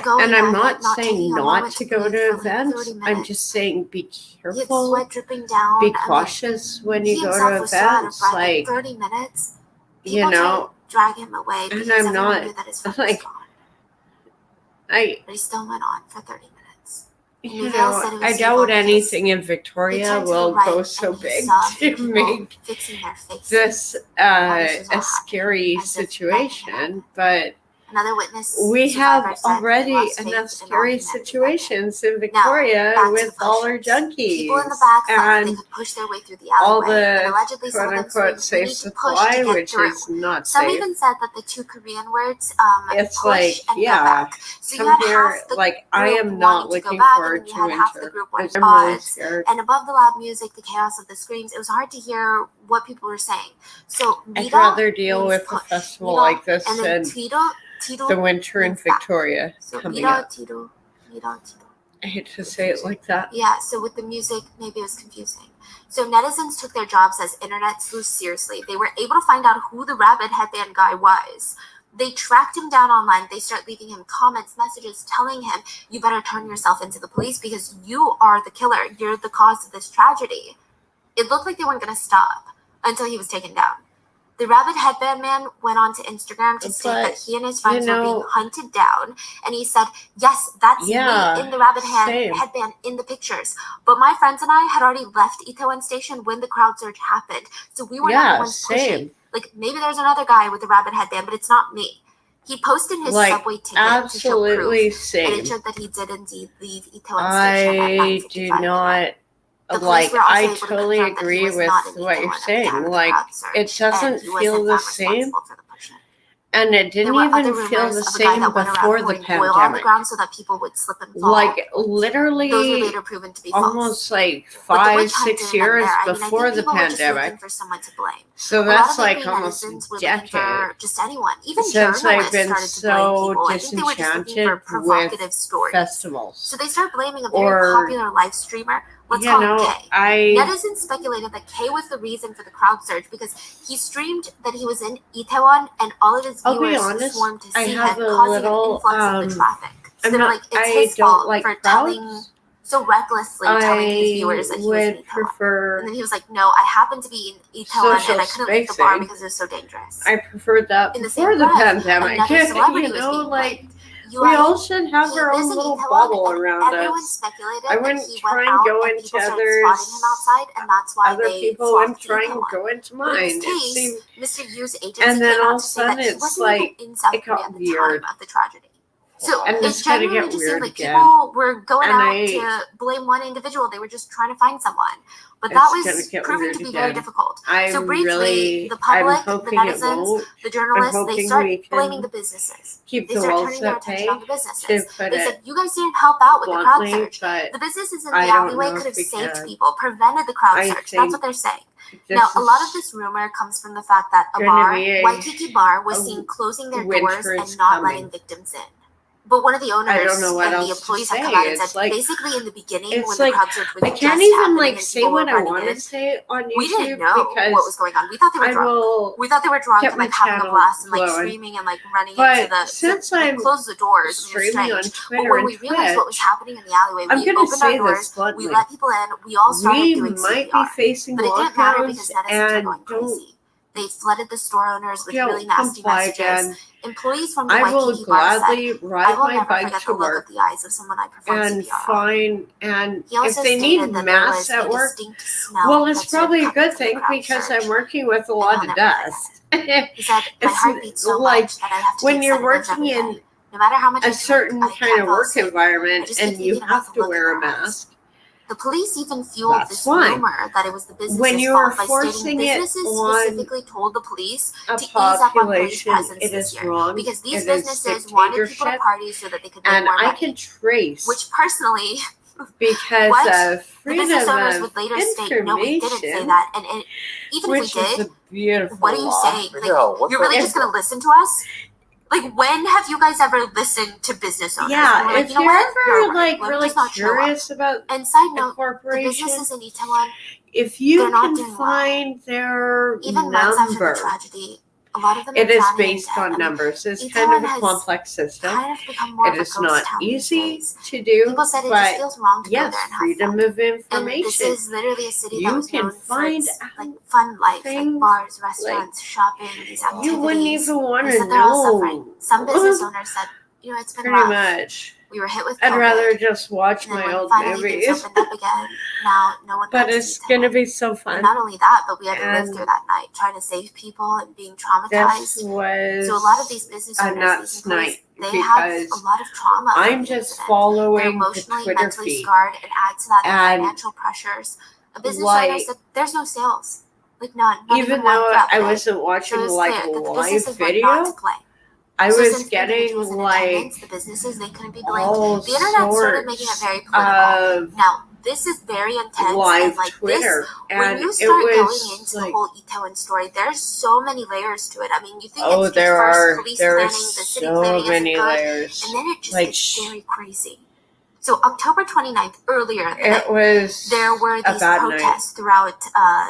and I'm not saying not to go to events. I'm just saying be careful. Sweat dripping down. Be cautious when you go to events. Like, 30 minutes. You know. Drag him away because and I'm not knew that his friend like but he still went on for 30 minutes. You know, I doubt anything in Victoria will go so big to make this a scary situation, but another witness we have already enough scary situations in Victoria with all our junkies people in the back and they could push their way through the all alleyway, the allegedly quote-unquote safe supply, which is not Some safe. even said that the two Korean words It's push like, and yeah, go back. So you come had here, half the like, I group am not wanting to go looking back, forward and you to had half the winter. group wanting I'm really odds. scared. And above the loud music, the chaos of the screams, it was hard to hear what people were saying. So I'd rather deal with a festival like this and than then the winter in Victoria coming up. Tito. I hate to say it like that. Yeah, so with the music, maybe it was confusing. So netizens took their jobs as internet sleuths seriously. They were able to find out who the rabbit headband guy was. They tracked him down online. They start leaving him comments, messages, telling him, you better turn yourself into the police because you are the killer. You're the cause of this tragedy. It looked like they weren't going to stop until he was taken down. The rabbit headband man went on to Instagram to state that he and his friends were being hunted down. And he said, yes, that's me in the rabbit headband in the pictures. But my friends and I had already left Itaewon Station when the crowd surge happened. So we were not the ones pushing. Like, maybe there's another guy with a rabbit headband, but it's not me. He posted his subway ticket to show proof. And it showed that he did indeed leave Itaewon Station at 9:55. I do not... Like, I totally agree with what you're saying. Like, it doesn't feel the same. And it didn't even feel the same before the pandemic. So that people would slip and fall. Like, literally, those were later proven to be almost like 5-6 years before the pandemic. For someone to blame. So that's like almost a decade. Just anyone, even since I've been so disenchanted with festivals. So they started blaming a very popular live streamer. Let's call him Kay. Netizens speculated that Kay was the reason for the crowd surge because he streamed that he was in Itaewon and all of his viewers swarmed to see him, causing an influx of the traffic. So they're like, it's his fault for telling so recklessly telling his viewers that he was in Itaewon. And then he was like, no, I happened to be in Itaewon and I couldn't leave the bar because it was so dangerous. I preferred that before the pandemic. You know, like, we all should have our own little bubble around us. I wouldn't try and go into other people wouldn't try and go into mine. And then all of a sudden it's like, it got weird. Of the tragedy. So and it genuinely just seemed like people were going out to blame one individual. They were just trying to find someone. But that was proving to be very difficult. So briefly, the public, the netizens, the journalists, they start blaming the businesses. They start turning their attention on the businesses. They said, you guys didn't help out with the crowd surge. The businesses in the alleyway could have saved people, prevented the crowd surge. That's what they're saying. Now, a lot of this rumor comes from the fact that a bar, Waikiki Bar, was seen closing their doors and not letting victims in. But one of the owners and the employees have come out and said, basically in the beginning when the crowd surge was I can't even like say what I want to say on YouTube. We didn't know what was going on. We thought they were drunk. We thought they were drunk and like having a blast and like screaming and like running into the. Since I'm closed the doors, streaming on Twitter, but when we realized what was happening in the alleyway, we opened our doors, we let people in, we all started doing CPR. We might be facing but it didn't matter because netizens were going don't crazy. They flooded the store owners with really nasty messages. Again. Employees from the I will Waikiki Bar gladly said, ride my bike to work the eyes of someone I perform and CPR find, and if they need masks at work, well, it's probably a good thing because I'm working with a lot of dust. He said, my heart beats so like much that I have to when take you're sedatives working every day. No matter how much I a drink, certain I kind can't of fall work asleep. I environment just keep and you thinking about have the to look in wear a their eyes. mask. The police even fueled That's this fine. rumor that it was the business's When you fault are by stating forcing it businesses on specifically told the police a to ease up on police population, presence it this is year wrong. because these It is businesses wanted people to dictatorship. party so that they could make And more I money. can trace Which personally, because what of the freedom business owners of would later state, no, we didn't say information, that, and even if we which is did, a beautiful what are you law. saying? Like, you're really just gonna listen to us? Like, when have you guys ever listened to business owners? Yeah, And we're like, if you know you're what? ever You're right. like Let me really just not show up. curious about And side a note, the corporation, businesses in Itaewon, if you they're not can doing well. find their Even months after the number, tragedy, a lot of them it are is drowning in based debt. on I mean, numbers. It's Itaewon kind of a has complex system. kind of become more It of a is ghost not town these easy days. to do, People said it but just feels wrong to go yes, there and have freedom fun. of And this information. is literally a city that You was can known for find its like fun life, like things bars, restaurants, shopping, these activities. you wouldn't even want They to said they're all suffering. know. Some business owners said, you know, it's been Pretty rough. much. We were hit with I'd COVID. rather just watch And then my when old finally movies. things opened up again, now no one But comes it's to Itaewon. going to be so fun. And not only that, but we had to live And through that night, trying to save people and being this traumatized. was So a lot of these business a owners, nuts these employees, night they have because a lot of trauma. from I'm the just incident. They're following the emotionally, Twitter mentally feed. scarred, and add to that the And financial pressures. A business like, owner said there's no sales, like none, not even even one though throughout I the day. wasn't watching So it's like clear a that the live businesses were not video, to play. I So was since the getting individuals in like attendance, the businesses, they couldn't be blamed. all The internet started making it sorts very political. of Now, this is very intense, live and like Twitter, this, when and you it start going was into like, the whole Itaewon story, there's so many layers to it. I mean, you think oh, it's just there first police are planning, the city so planning isn't many good, layers. and then it just Like, gets very crazy. So October 29th, earlier in the it day, was there were a these bad protests throughout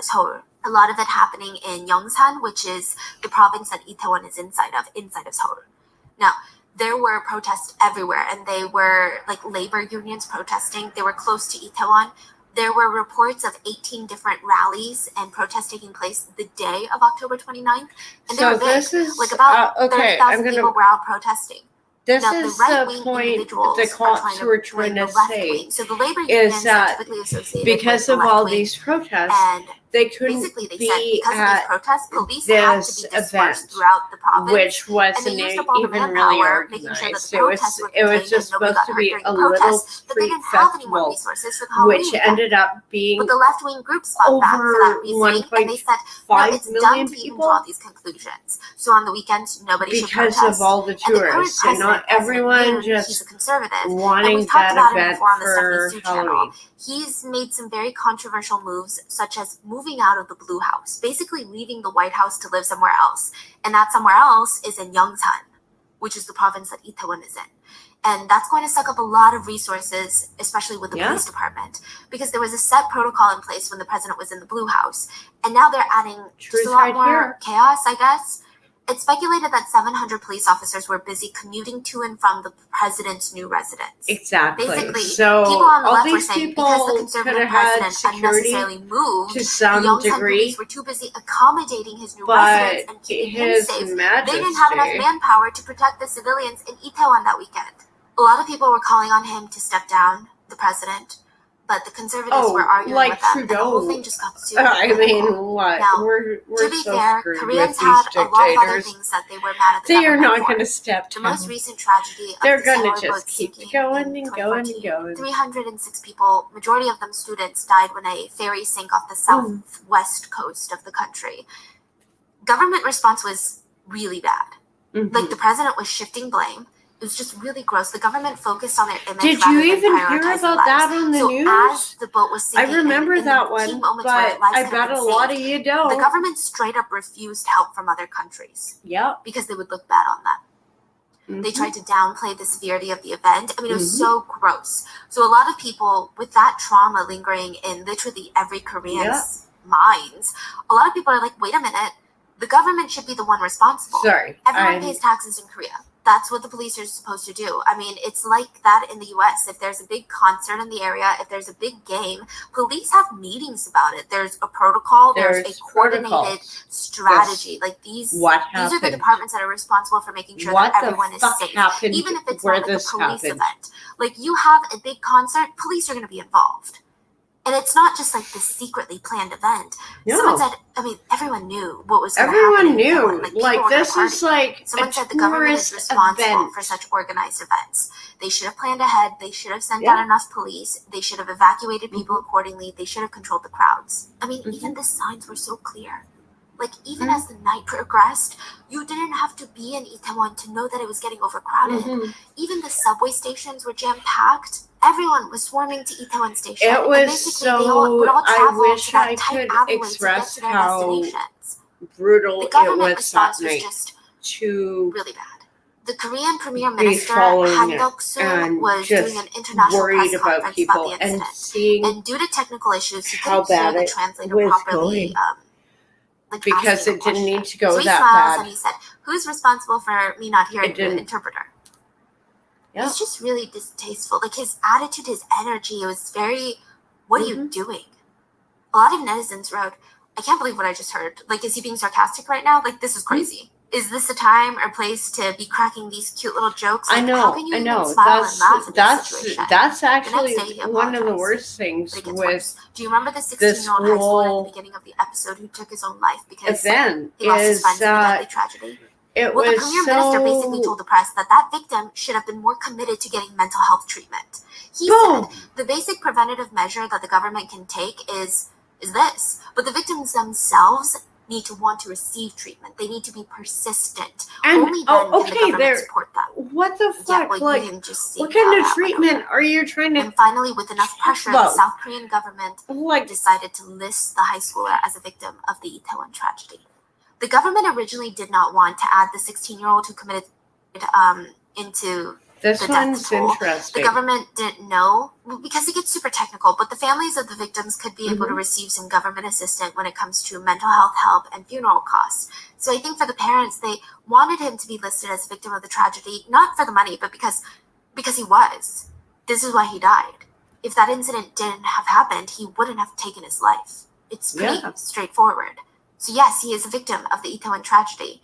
Seoul. A lot of it happening in Yongsan, which is the province that Itaewon is inside of Seoul. Now, there were protests everywhere, and they were like labor unions protesting. They were close to Itaewon. There were reports of 18 different rallies and protests taking place the day of October 29th. And they So were big. this is Like about okay. 30,000 people were out protesting. This Now, is the the right-wing point individuals the are cops trying to were blame trying the to left say wing. So the labor is unions are that typically associated because with the of left all wing, these protests, and they couldn't basically they said be because of these at protests, police had to this be dispersed event, throughout the province, which and wasn't they used up all the even really manpower, making sure that organized. the protests were It was contained just and nobody supposed got to hurt be during a the little protests, but they street didn't have any more festival, resources for the Halloween which weekend. ended up being But the left-wing groups fought back for that over reasoning, and they said, no, 1.5 it's dumb million to even people draw these conclusions. So on the weekends, nobody should because protest. of all the And the current tourists, and president, not everyone President Yoon, he's just a conservative, and wanting we've talked that about him event before on the for Stephanie Sue channel. Halloween. He's made some very controversial moves, such as moving out of the Blue House, basically leaving the White House to live somewhere else. And that somewhere else is in Yongsan, which is the province that Itaewon is in. And that's going to suck up a lot of resources, especially with the police department, because there was a set protocol in place when the president was in the Blue House. And now they're adding just a lot more chaos, I guess. It's speculated that 700 police officers were busy commuting to and from the president's new residence. Exactly. Basically, So people on the all left were these saying people because the could conservative have had president security unnecessarily moved, to some the Yongsan degree, police were too busy accommodating his new but residence and keeping him His safe. Majesty, They didn't have enough manpower to protect the civilians in Itaewon that weekend. A lot of people were calling on him to step down, the president, but the conservatives were arguing with them, and the whole thing just got super I mean, political. what? Now, we're to be so fair, screwed Koreans with had these a lot of other dictators. things that they were mad at the They are government not for. going to step The down. most recent tragedy of They're the going to sailor boat just keep sinking going in and going 2014, and going. 306 people, majority of them students, died when a ferry sank off the southwest coast of the country. Government response was really bad. Like, the president was shifting blame. It was just really gross. The government focused on their image Did rather you than even hear prioritizing about lives. that on the So news? as the boat was sinking, I remember in that the one, key moments where but lives I could bet have a been lot saved, of you don't. the government straight up refused help from other countries. Yep. Because they would look bad on them. They tried to downplay the severity of the event. I mean, it was so gross. So a lot of people with that trauma lingering in literally every Korean's minds, a lot of people are like, wait a minute, the government should be the one responsible. Sorry. Everyone pays taxes in Korea. That's what the police are supposed to do. I mean, it's like that in the US. If there's a big concert in the area, if there's a big game, police have meetings about it. There's a protocol, there's a coordinated strategy. Like these are the departments that are responsible for making sure that everyone is safe. Even if it's not like a police event. Like, you have a big concert, police are going to be involved. And it's not just like this secretly planned event. No. Someone said, I mean, everyone knew what was going to Everyone happen. knew. Like this is like Someone a said the government is tourist responsible event. for such organized events. They should have planned ahead. They should have sent Yeah. out enough police. They should have evacuated people accordingly. They should have controlled the crowds. I mean, even the signs were so clear. Like, even as the night progressed, you didn't have to be in Itaewon to know that it was getting overcrowded. Even the subway stations were jam-packed. Everyone was swarming to Itaewon Station. It and was basically they would all I travel wish to that I tight could alleyway to get express to their how destinations. brutal The it government was that response was night just to really bad. The Korean Premier be Minister following Han it Duk-soo and was just doing an international worried press about conference people about the and incident. seeing And due to technical issues, he how couldn't hear bad the it translator was properly. going. Because asking it didn't need to go So he that smiles bad. and he said, "Who's responsible for me not hearing It the didn't. interpreter?" Yeah. It's just really distasteful. Like his attitude, his energy, it was very, what are you doing? A lot of netizens wrote, "I can't believe what I just heard. Like, is he being sarcastic right now? Like, this is crazy. Is this a time or place to be cracking these cute little jokes? Like, how can you even smile and laugh at this situation?" That's The actually next day, he one of the apologized. worst things But it gets with worse. Do you remember the this 16-year-old high schooler at whole the beginning of the episode who took his own life because event he lost his is friends in a that deadly tragedy? it Well, the was Premier Minister basically so told the press that that victim should have been more committed to getting mental health treatment. He Boom. said the basic preventative measure that the government can take is this, but the victims themselves need to want to receive treatment. They need to be persistent. And Only then can the government there. support them. What the Yeah, fuck? well, you Like, didn't just see what kind how of that went treatment over. are you trying to? And finally, with enough pressure, the about? South Korean government Like, decided to list the high schooler as a victim of the Itaewon tragedy. The government originally did not want to add the 16-year-old who committed into this the death one's toll. interesting. The government didn't know, because it gets super technical, but the families of the victims could be able to receive some government assistance when it comes to mental health help and funeral costs. So I think for the parents, they wanted him to be listed as a victim of the tragedy, not for the money, but because he was. This is why he died. If that incident didn't have happened, he wouldn't have taken his life. It's pretty straightforward. So yes, he is a victim of the Itaewon tragedy,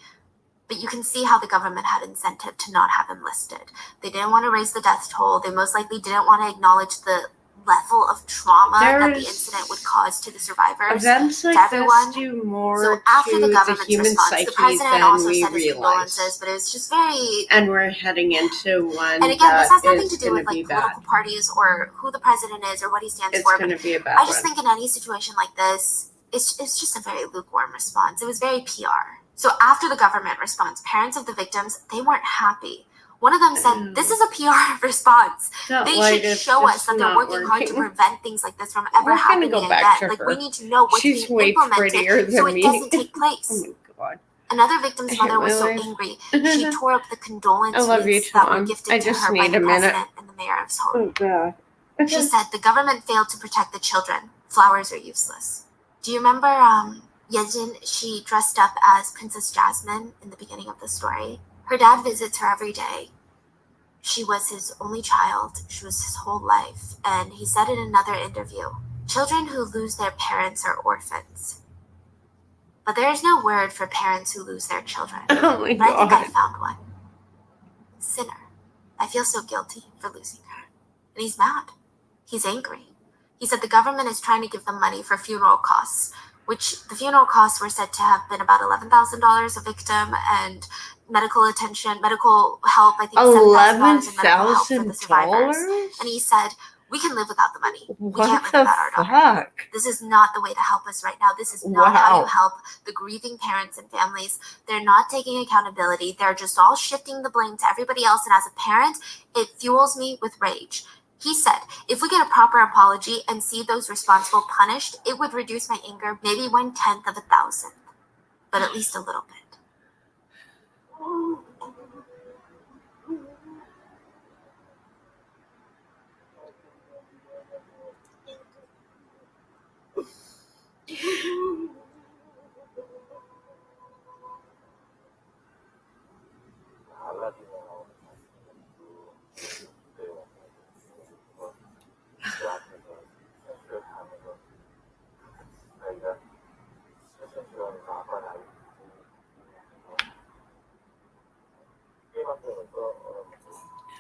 but you can see how the government had incentive to not have him listed. They didn't want to raise the death toll. They most likely didn't want to acknowledge the level of trauma that the incident would cause to the survivors, Events like to everyone. this do more So after to the the government's human response, psyche the president than also we said his realize. condolences, but it was just very. And we're heading into one And again, this that has nothing is to do going with to be like bad. political parties or who the president is or what he stands It's for. going But to be a bad I just one. think in any situation like this, it's just a very lukewarm response. It was very PR. So after the government response, parents of the victims, they weren't happy. One of them said, "This is a PR response. That They light should is show just us that they're not working hard to working. prevent things like this from ever We're gonna happening go again. back to Like her. we need to know what's She's being way implemented prettier so than it me. doesn't take place." Oh my god. Another victim's I hate mother was my so life. angry, she tore up the condolence I love you, wreaths that were Tom. gifted I to just her by need the a minute. president and the mayor of Seoul. Oh god. She said the government failed to protect the children. Flowers are useless. Do you remember Yejin? She dressed up as Princess Jasmine in the beginning of the story. Her dad visits her every day. She was his only child. She was his whole life. And he said in another interview, children who lose their parents are orphans. But there is no word for parents who lose their children. Oh my but I think I god. found one. Sinner. I feel so guilty for losing her. And he's mad. He's angry. He said the government is trying to give them money for funeral costs, which the funeral costs were said to have been about $11,000 a victim, and medical attention, medical help, I think $7,000 in medical help for the survivors. $11,000? And he said, we can live without the money. We What can't live the without our daughter. fuck? This is not the way to help us right now. This is not how you Wow. help the grieving parents and families. They're not taking accountability. They're just all shifting the blame to everybody else. And as a parent, it fuels me with rage. He said, if we get a proper apology and see those responsible punished, it would reduce my anger maybe 1/10 of 1,000, but at least a little bit.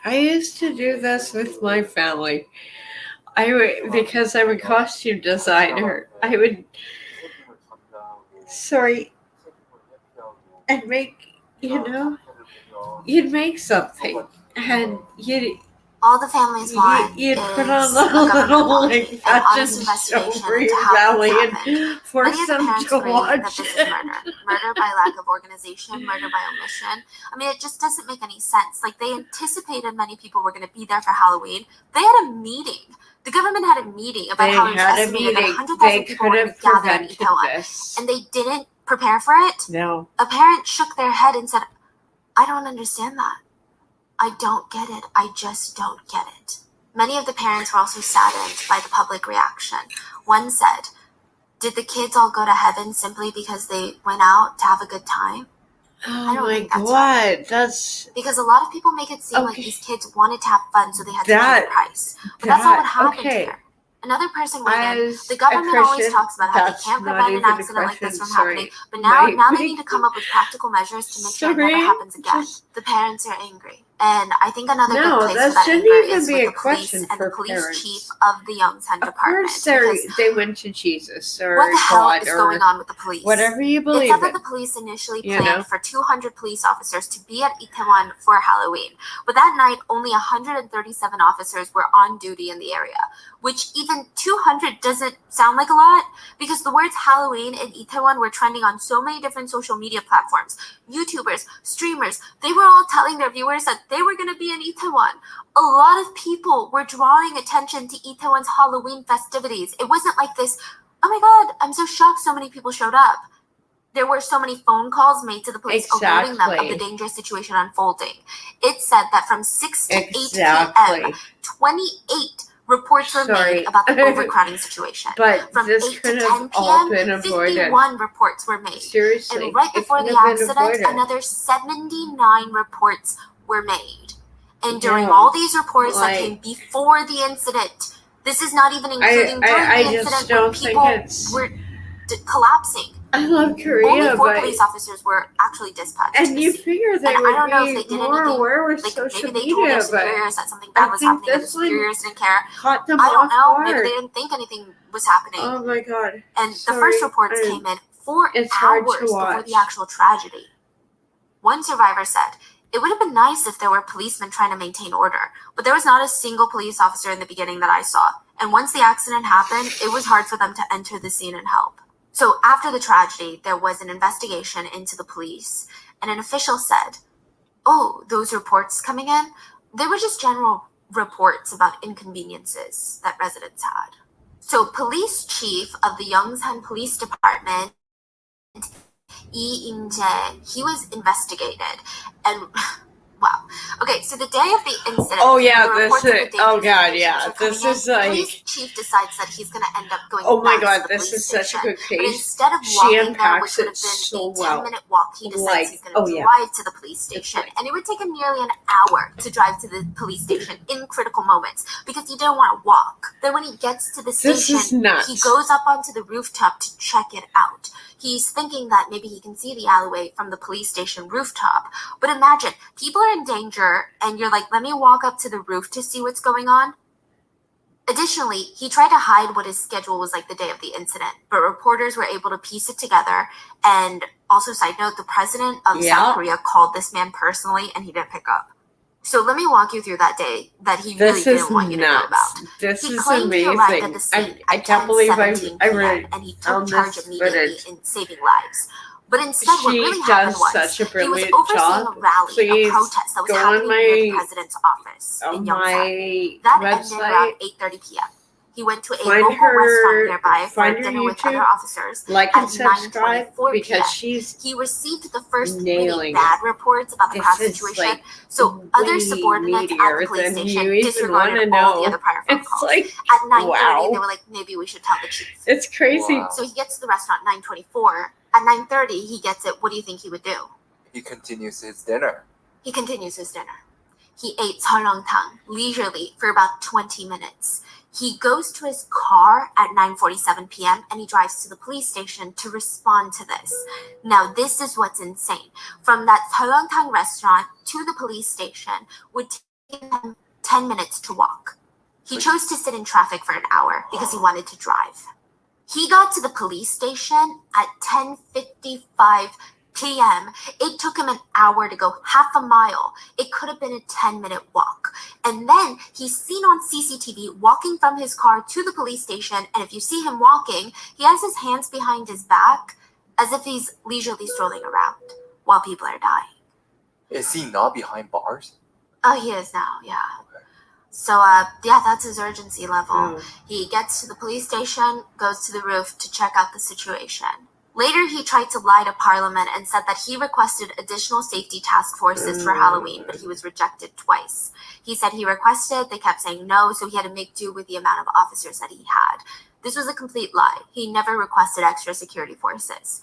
I used to do this with my family. Because I'm a costume designer, I would, and make, you'd make something, and All the families want you'd is put on a government little walkie, like an fashion honest show investigation for into your how family things happened. and force Many of the them parents to agree that watch this is it. murder by lack of organization, murder by omission. I mean, it just doesn't make any sense. Like, they anticipated many people were going to be there for Halloween. They had a meeting. The government had a meeting about how it was estimated that 100,000 people were going to gather in Itaewon, and they didn't prepare for it. No. A parent shook their head and said, I don't understand that. I don't get it. I just don't get it. Many of the parents were also saddened by the public reaction. One said, did the kids all go to heaven simply because they went out to have a good time? Oh my God, that's because a lot of people make it seem like these kids wanted to have fun, so they had to pay the price. But that's not what happened here. Another person weighed in. The government always talks about how they can't prevent an accident like this from happening, but now they need to come up with practical measures to make sure it never happens again. The parents are angry. And I think another good place for that anger is with the police and the police chief of the Yongsan department. Of course, they went to Jesus or what the hell God is or going on with the police? Whatever you believe It said that in. the police initially planned for 200 police officers to be at Itaewon for Halloween, but that night only 137 officers were on duty in the area, which even 200 doesn't sound like a lot because the words Halloween and Itaewon were trending on so many different social media platforms. YouTubers, streamers, they were all telling their viewers that they were going to be in Itaewon. A lot of people were drawing attention to Itaewon's Halloween festivities. It wasn't like this, oh my God, I'm so shocked so many people showed up. There were so many phone calls made to the police alerting them of the dangerous situation unfolding. It said that from 6 to 8 p.m., 28 reports were made about the overcrowding situation. But from this 8 could to have 10 all p.m., been avoided. 51 reports were made. Seriously, and right before it the could have been accident, avoided. another 79 reports were made. And during all these reports that came before the incident, this is not even including during the incident when people were collapsing. I love Korea, only 4 police officers were actually dispatched. And you figure they would I don't know if they be did more anything. aware with Like social maybe they told media, their superiors that something but bad I was think happening and the this one superiors didn't care. caught them I don't off know. guard. Maybe they didn't think anything was happening. Oh my God. And the first reports came in 4 hard hours to before watch. the actual tragedy. One survivor said, it would have been nice if there were policemen trying to maintain order, but there was not a single police officer in the beginning that I saw. And once the accident happened, it was hard for them to enter the scene and help. So after the tragedy, there was an investigation into the police, and an official said, oh, those reports coming in, they were just general reports about inconveniences that residents had. So police chief of the Yongsan Police Department, Lee In-jae, he was investigated, and wow. Okay, so the day of the incident, Oh yeah, the this reports of the is. Oh dangerous God, situations yeah. are coming This in. is The like. police chief decides that he's going to end up going Oh my back God, to the this police is such a station. good But case. instead of She walking there, which unpacks would it have been so a well. 10-minute walk, he decides Like, he's going to drive to the police station. And it would take him nearly an hour to drive to the police station in critical moments because he didn't want to walk. Then when he gets to the This is station, nuts. he goes up onto the rooftop to check it out. He's thinking that maybe he can see the alleyway from the police station rooftop. But imagine, people are in danger and you're like, let me walk up to the roof to see what's going on. Additionally, he tried to hide what his schedule was like the day of the incident, but reporters were able to piece it together. And also, side note, the president of South Korea called this man personally and he didn't pick up. So let me walk you through that day that he really didn't want you to know about. This he is claimed he arrived at the amazing. scene I at can't believe I 10:17 read p.m. and he took found charge this immediately footage. in saving lives. But instead, what She really does happened was such a he was brilliant overseeing job. a rally, Please a protest that was go on happening near the my- president's office in on Yongsan. my That website. ended around 8:30 p.m. He went to a Find local her- restaurant nearby for find her dinner with YouTube, other officers like and at subscribe 9:24 because p.m. she's He received the first really nailing bad reports about the This crowd is, situation. like, So other way subordinates at meatier the police than station you even disregarded wanna all the know. other prior phone It's calls. like, At 9:30, wow. they were like, maybe we should tell the chief. It's crazy. Wow. So he gets to the restaurant at 9:24. At 9:30, he gets it. What do you think he would do? He continues his dinner. He continues his dinner. He ate seolleongtang leisurely for about 20 minutes. He goes to his car at 9:47 p.m. and he drives to the police station to respond to this. Now, this is what's insane. From that seolleongtang restaurant to the police station would take him 10 minutes to walk. He chose to sit in traffic for an hour because he wanted to drive. He got to the police station at 10:55 p.m. It took him an hour to go half a mile. It could have been a 10-minute walk. And then he's seen on CCTV walking from his car to the police station. And if you see him walking, he has his hands behind his back as if he's leisurely strolling around while people are dying. Is he not behind bars? Oh, he is now, yeah. So, that's his urgency level. He gets to the police station, goes to the roof to check out the situation. Later, he tried to lie to Parliament and said that he requested additional safety task forces for Halloween, but he was rejected twice. He said he requested, they kept saying no, so he had to make do with the amount of officers that he had. This was a complete lie. He never requested extra security forces.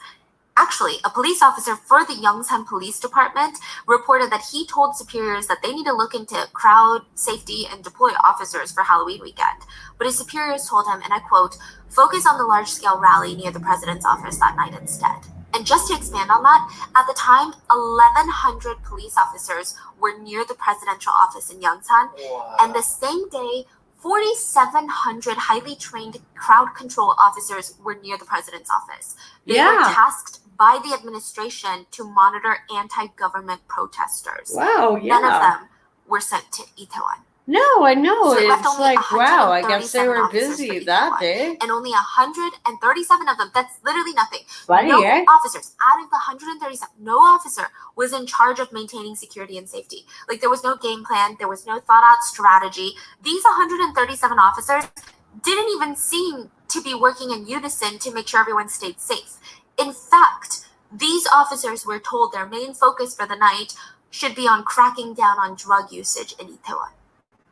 Actually, a police officer for the Yongsan Police Department reported that he told superiors that they need to look into crowd safety and deploy officers for Halloween weekend. But his superiors told him, and I quote, "Focus on the large-scale rally near the president's office that night instead." And just to expand on that, at the time, 1,100 police officers were near the presidential office in Yongsan. Wow. And the same day, 4,700 highly trained crowd control officers were near the president's office. They were tasked by the administration to monitor anti-government protesters. Wow, yeah. None of them were sent to Itaewon. No, I know. So it left It's only like, wow, I guess they 137 were officers busy for that Itaewon. day. And only 137 of them, that's literally nothing. Funny, no eh? officers, out of the 137, no officer was in charge of maintaining security and safety. Like, there was no game plan, there was no thought out strategy. These 137 officers didn't even seem to be working in unison to make sure everyone stayed safe. In fact, these officers were told their main focus for the night should be on cracking down on drug usage in Itaewon.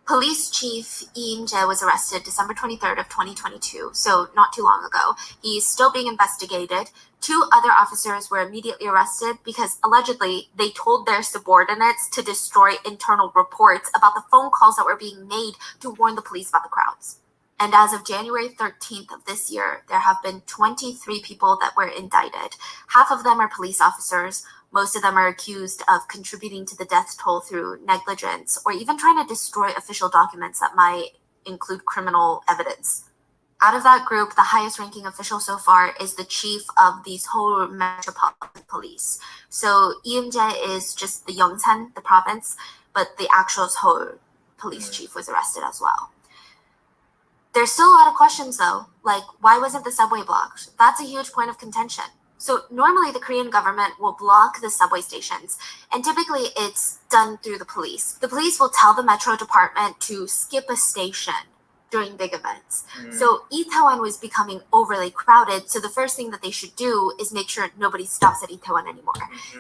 Police Chief Lee In-jae was arrested December 23rd of 2022, so not too long ago. He's still being investigated. 2 other officers were immediately arrested because allegedly they told their subordinates to destroy internal reports about the phone calls that were being made to warn the police about the crowds. And as of January 13th of this year, there have been 23 people that were indicted. Half of them are police officers. Most of them are accused of contributing to the death toll through negligence or even trying to destroy official documents that might include criminal evidence. Out of that group, the highest ranking official so far is the chief of the Seoul Metropolitan Police. So Lee In-jae is just the Yongsan, the province, but the actual Seoul police chief was arrested as well. There's still a lot of questions though, like why wasn't the subway blocked? That's a huge point of contention. So normally the Korean government will block the subway stations, and typically it's done through the police. The police will tell the metro department to skip a station during big events. So Itaewon was becoming overly crowded, so the first thing that they should do is make sure nobody stops at Itaewon anymore.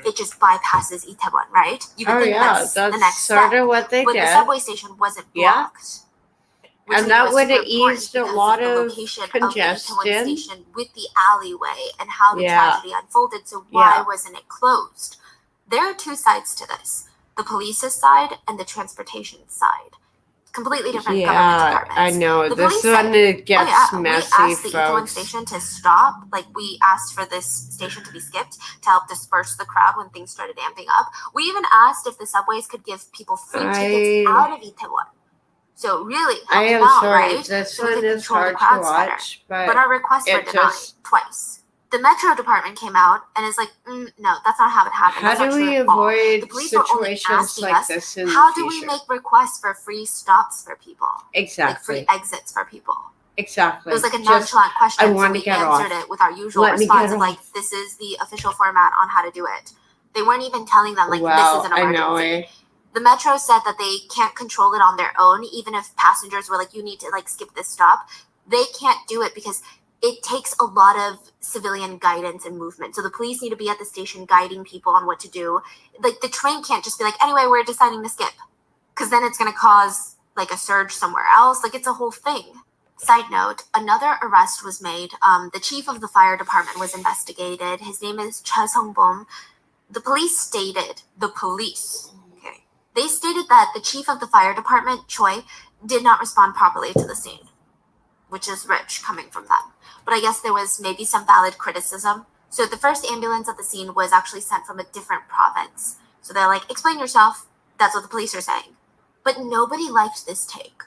It just bypasses Itaewon, right? You would think that's the next sort step. of what they But did. the subway station wasn't blocked. Which And that was would have super important eased a because lot the of location of the Itaewon congestion. station with the alleyway and how the Yeah. tragedy unfolded. So why Yeah. wasn't it closed? There are 2 sides to this: the police's side and the transportation side. Completely different government departments. I know. The This police one said, it gets we messy, asked the Itaewon folks. station to stop. Like, we asked for this station to be skipped to help disperse the crowd when things started amping up. We even asked if the subways could give people free tickets out of Itaewon. So really, I help am them out, sorry. right? This So we one could is control the hard to crowds watch, better. But our requests were it denied just. twice. The Metro department came out and is like, no, that's not how it happened. How That's not do true we at all. avoid The police were only situations asking like us, this in how the do we future? make requests for free stops for people? Like Exactly. free exits for people. Exactly. It was like a Just, nonchalant question, I so want we to get answered off. it with our usual Let me response get of like, off. this is the official format on how to do it. They weren't even telling them like, Wow, this is an I emergency. know, eh? The Metro said that they can't control it on their own, even if passengers were like, you need to like skip this stop. They can't do it because it takes a lot of civilian guidance and movement. So the police need to be at the station guiding people on what to do. Like, the train can't just be like, anyway, we're deciding to skip, because then it's going to cause like a surge somewhere else. Like, it's a whole thing. Side note, another arrest was made. The chief of the fire department was investigated. His name is Cha Sung-bom. The police stated, they stated that the chief of the fire department, Choi, did not respond properly to the scene, which is rich coming from them. But I guess there was maybe some valid criticism. So the first ambulance at the scene was actually sent from a different province. So they're like, explain yourself. That's what the police are saying. But nobody liked this take.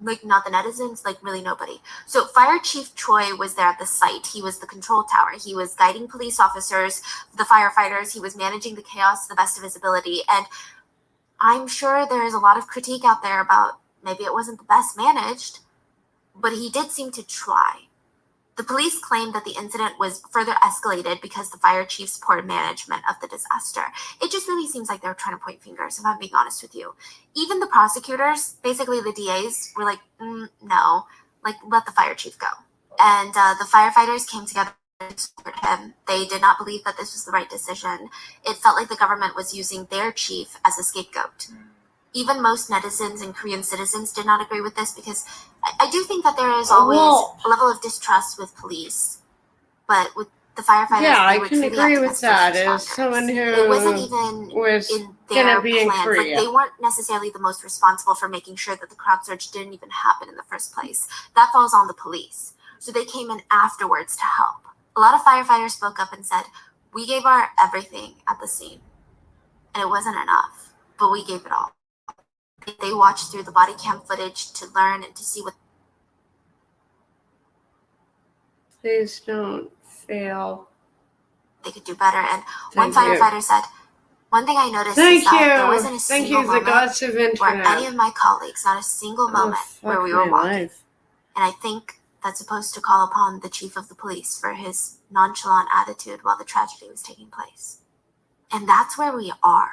Like, not the netizens, like really nobody. So Fire Chief Choi was there at the site. He was the control tower. He was guiding police officers, the firefighters. He was managing the chaos to the best of his ability. And I'm sure there is a lot of critique out there about maybe it wasn't the best managed, but he did seem to try. The police claimed that the incident was further escalated because the fire chief's poor management of the disaster. It just really seems like they were trying to point fingers, if I'm being honest with you. Even the prosecutors, basically the DAs, were like, no, like, let the fire chief go. And the firefighters came together to support him. They did not believe that this was the right decision. It felt like the government was using their chief as a scapegoat. Even most netizens and Korean citizens did not agree with this, because I do think that there is always a level of distrust with police. But with the firefighters, Yeah, they were I can truly agree with activist that. first As responders. someone who It wasn't even was in gonna their be in plans. Like, Korea. they weren't necessarily the most responsible for making sure that the crowd surge didn't even happen in the first place. That falls on the police. So they came in afterwards to help. A lot of firefighters spoke up and said, we gave our everything at the scene. And it wasn't enough, but we gave it all. They watched through the body cam footage to learn and to see what. Please don't fail. They could do better. And Thank one you. firefighter said, one thing I noticed Thank is that you. there wasn't a Thank single you, the moment gods of where internet. any of my colleagues, not a single moment where we were my walking. life. And I think that's supposed to call upon the chief of the police for his nonchalant attitude while the tragedy was taking place. And that's where we are.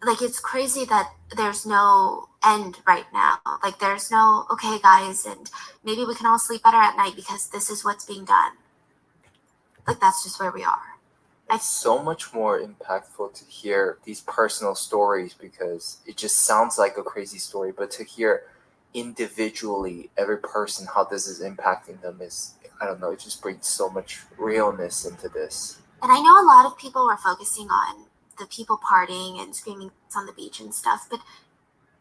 Like, it's crazy that there's no end right now. Like, there's no, okay, guys, and maybe we can all sleep better at night because this is what's being done. Like, that's just where we are. It's so much more impactful to hear these personal stories, because it just sounds like a crazy story, but to hear individually every person how this is impacting them is, I don't know, it just brings so much realness into this. And I know a lot of people were focusing on the people partying and screaming on the beach and stuff, but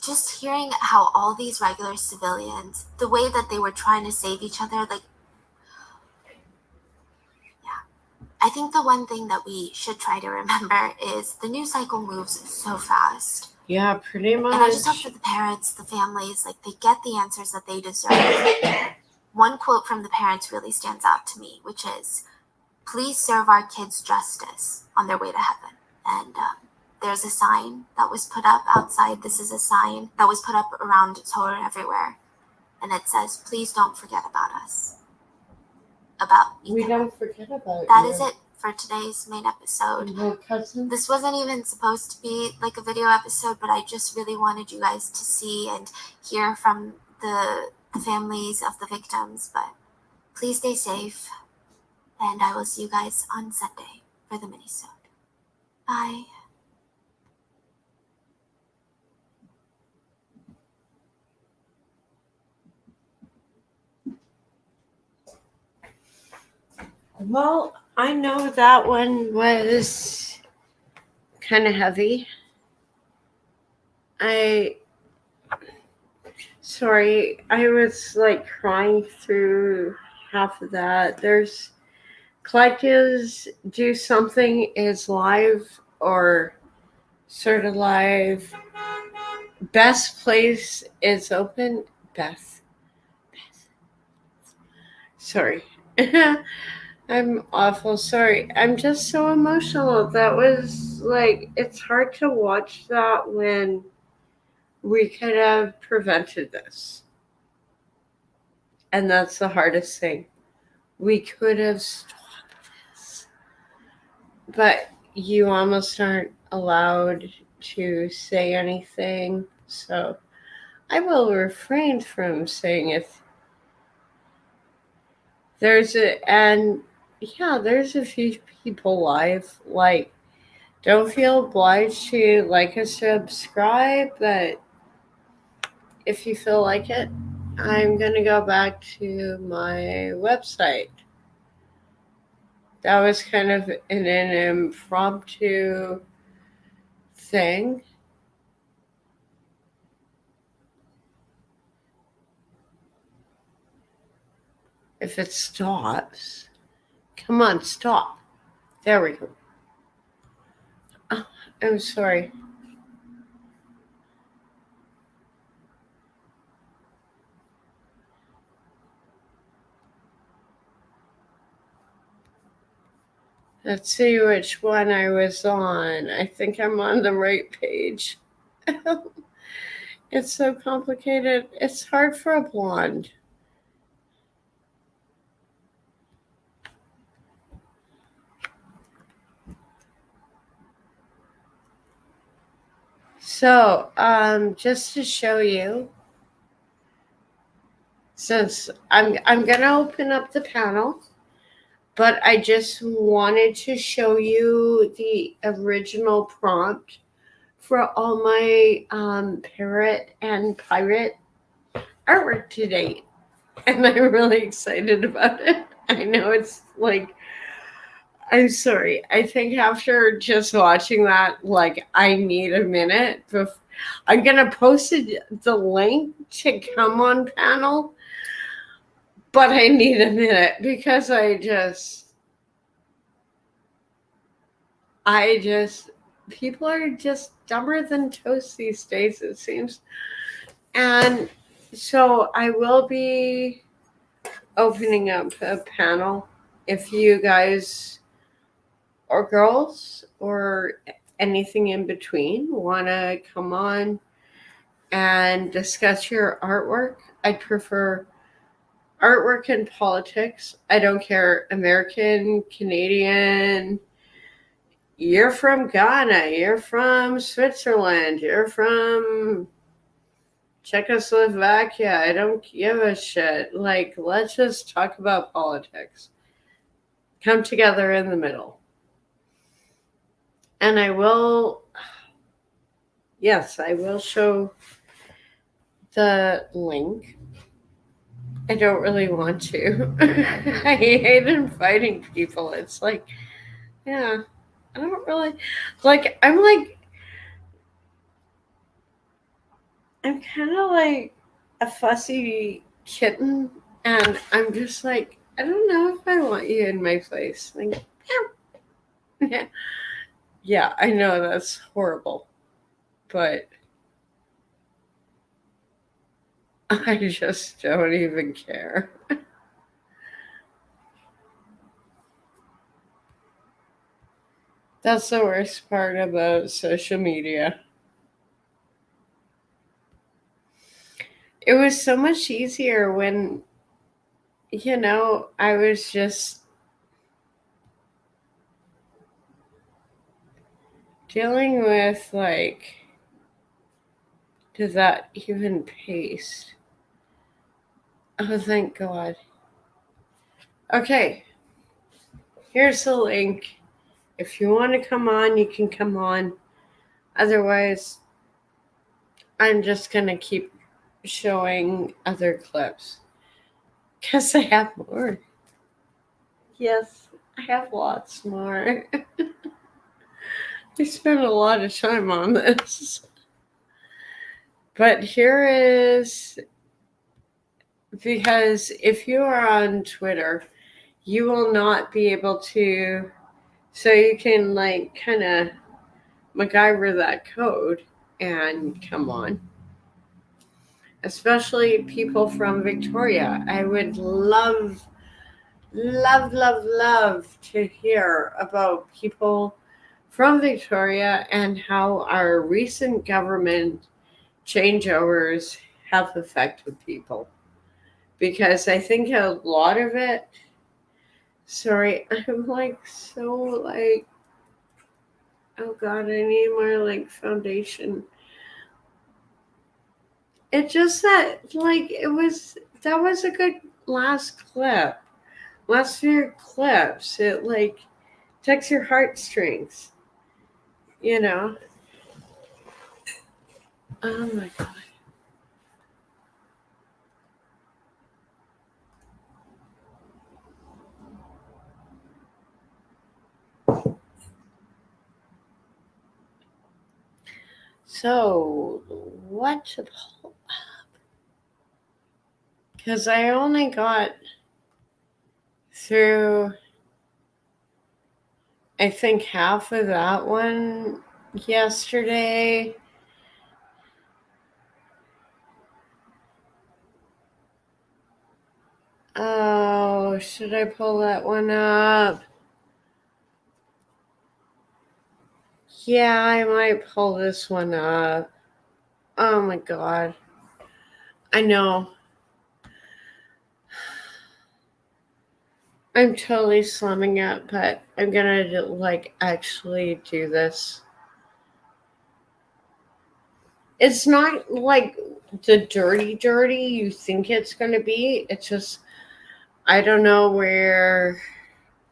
just hearing how all these regular civilians, the way that they were trying to save each other, like, yeah. I think the one thing that we should try to remember is the news cycle moves so fast. Yeah, pretty much. And I just hope for the parents, the families, like, they get the answers that they deserve. One quote from the parents really stands out to me, which is, please serve our kids justice on their way to heaven. And there's a sign that was put up outside. This is a sign that was put up around Seoul everywhere. And it says, please don't forget about us. About we don't forget about that you. is it for today's main episode. Little cousin. This wasn't even supposed to be like a video episode, but I just really wanted you guys to see and hear from the families of the victims. But please stay safe. And I will see you guys on Sunday for the mini-sode. Bye. Well, I know that one was kind of heavy. Sorry, I was like crying through half of that. There's collectives do something is live or sort of live. Best place is open. Beth. Sorry. I'm awful sorry. I'm just so emotional. That was like, it's hard to watch that when we could have prevented this. And that's the hardest thing. We could have stopped this. But you almost aren't allowed to say anything. So I will refrain from saying it. There's a few people live. Like, don't feel obliged to like or subscribe, but if you feel like it, I'm going to go back to my website. That was kind of an impromptu thing. If it stops, come on, stop. There we go. Oh, I'm sorry. Let's see which one I was on. I think I'm on the right page. It's so complicated. It's hard for a blonde. So, just to show you, since I'm gonna open up the panel, but I just wanted to show you the original prompt for all my parrot and pirate artwork to date. And I'm really excited about it. I know it's like, I'm sorry. I think after just watching that, like, I need a minute. I'm going to post the link to come on panel, but I need a minute because people are just dumber than toast these days, it seems. And so I will be opening up a panel if you guys or girls or anything in between want to come on and discuss your artwork. I'd prefer artwork and politics. I don't care, American, Canadian, you're from Ghana, you're from Switzerland, you're from Czechoslovakia. I don't give a shit. Like, let's just talk about politics. Come together in the middle. And I will show the link. I don't really want to. I hate inviting people. It's like, yeah, I don't really, like, I'm kind of like a fussy kitten, and I'm just like, I don't know if I want you in my place. Like, yeah. Yeah, I know that's horrible, but I just don't even care. That's the worst part about social media. It was so much easier when, I was just dealing with, like, did that even paste? Oh, thank God. Okay, here's the link. If you want to come on, you can come on. Otherwise, I'm just going to keep showing other clips. Because I have more. Yes, I have lots more. I spent a lot of time on this. But here is, because if you are on Twitter, you will not be able to, so you can, like, kind of MacGyver that code and come on. Especially people from Victoria. I would love to hear about people from Victoria and how our recent government changeovers have affected people. Because I think a lot of it, sorry, I'm like so like, oh God, I need more like foundation. It just that, like, that was a good last clip. Last few clips, it like tugs your heartstrings, Oh my God. So, what to pull up? Because I only got through, I think, half of that one yesterday. Oh, should I pull that one up? Yeah, I might pull this one up. Oh my god. I know. I'm totally slumming it, but I'm gonna like actually do this. It's not like the dirty you think it's gonna be. It's just I don't know where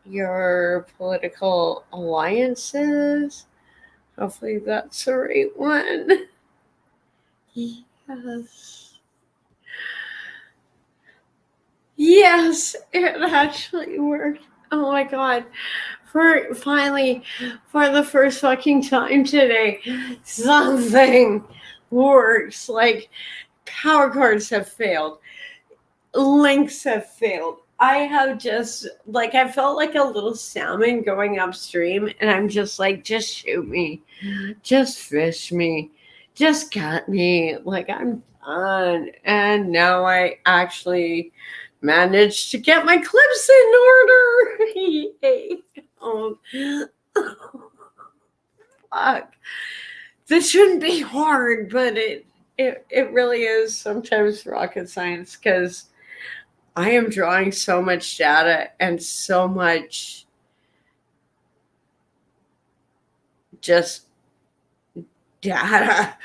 your political alliance is. Hopefully that's the right one. Yes. Yes, it actually worked. Oh my god. For the first fucking time today, something works. Like power cards have failed. Links have failed. I have just like I felt like a little salmon going upstream, and I'm just like, just shoot me, just fish me, just cut me. Like I'm done. And now I actually managed to get my clips in order. Yay. Oh, fuck. This shouldn't be hard, but it really is sometimes rocket science because I am drawing so much data and so much just data.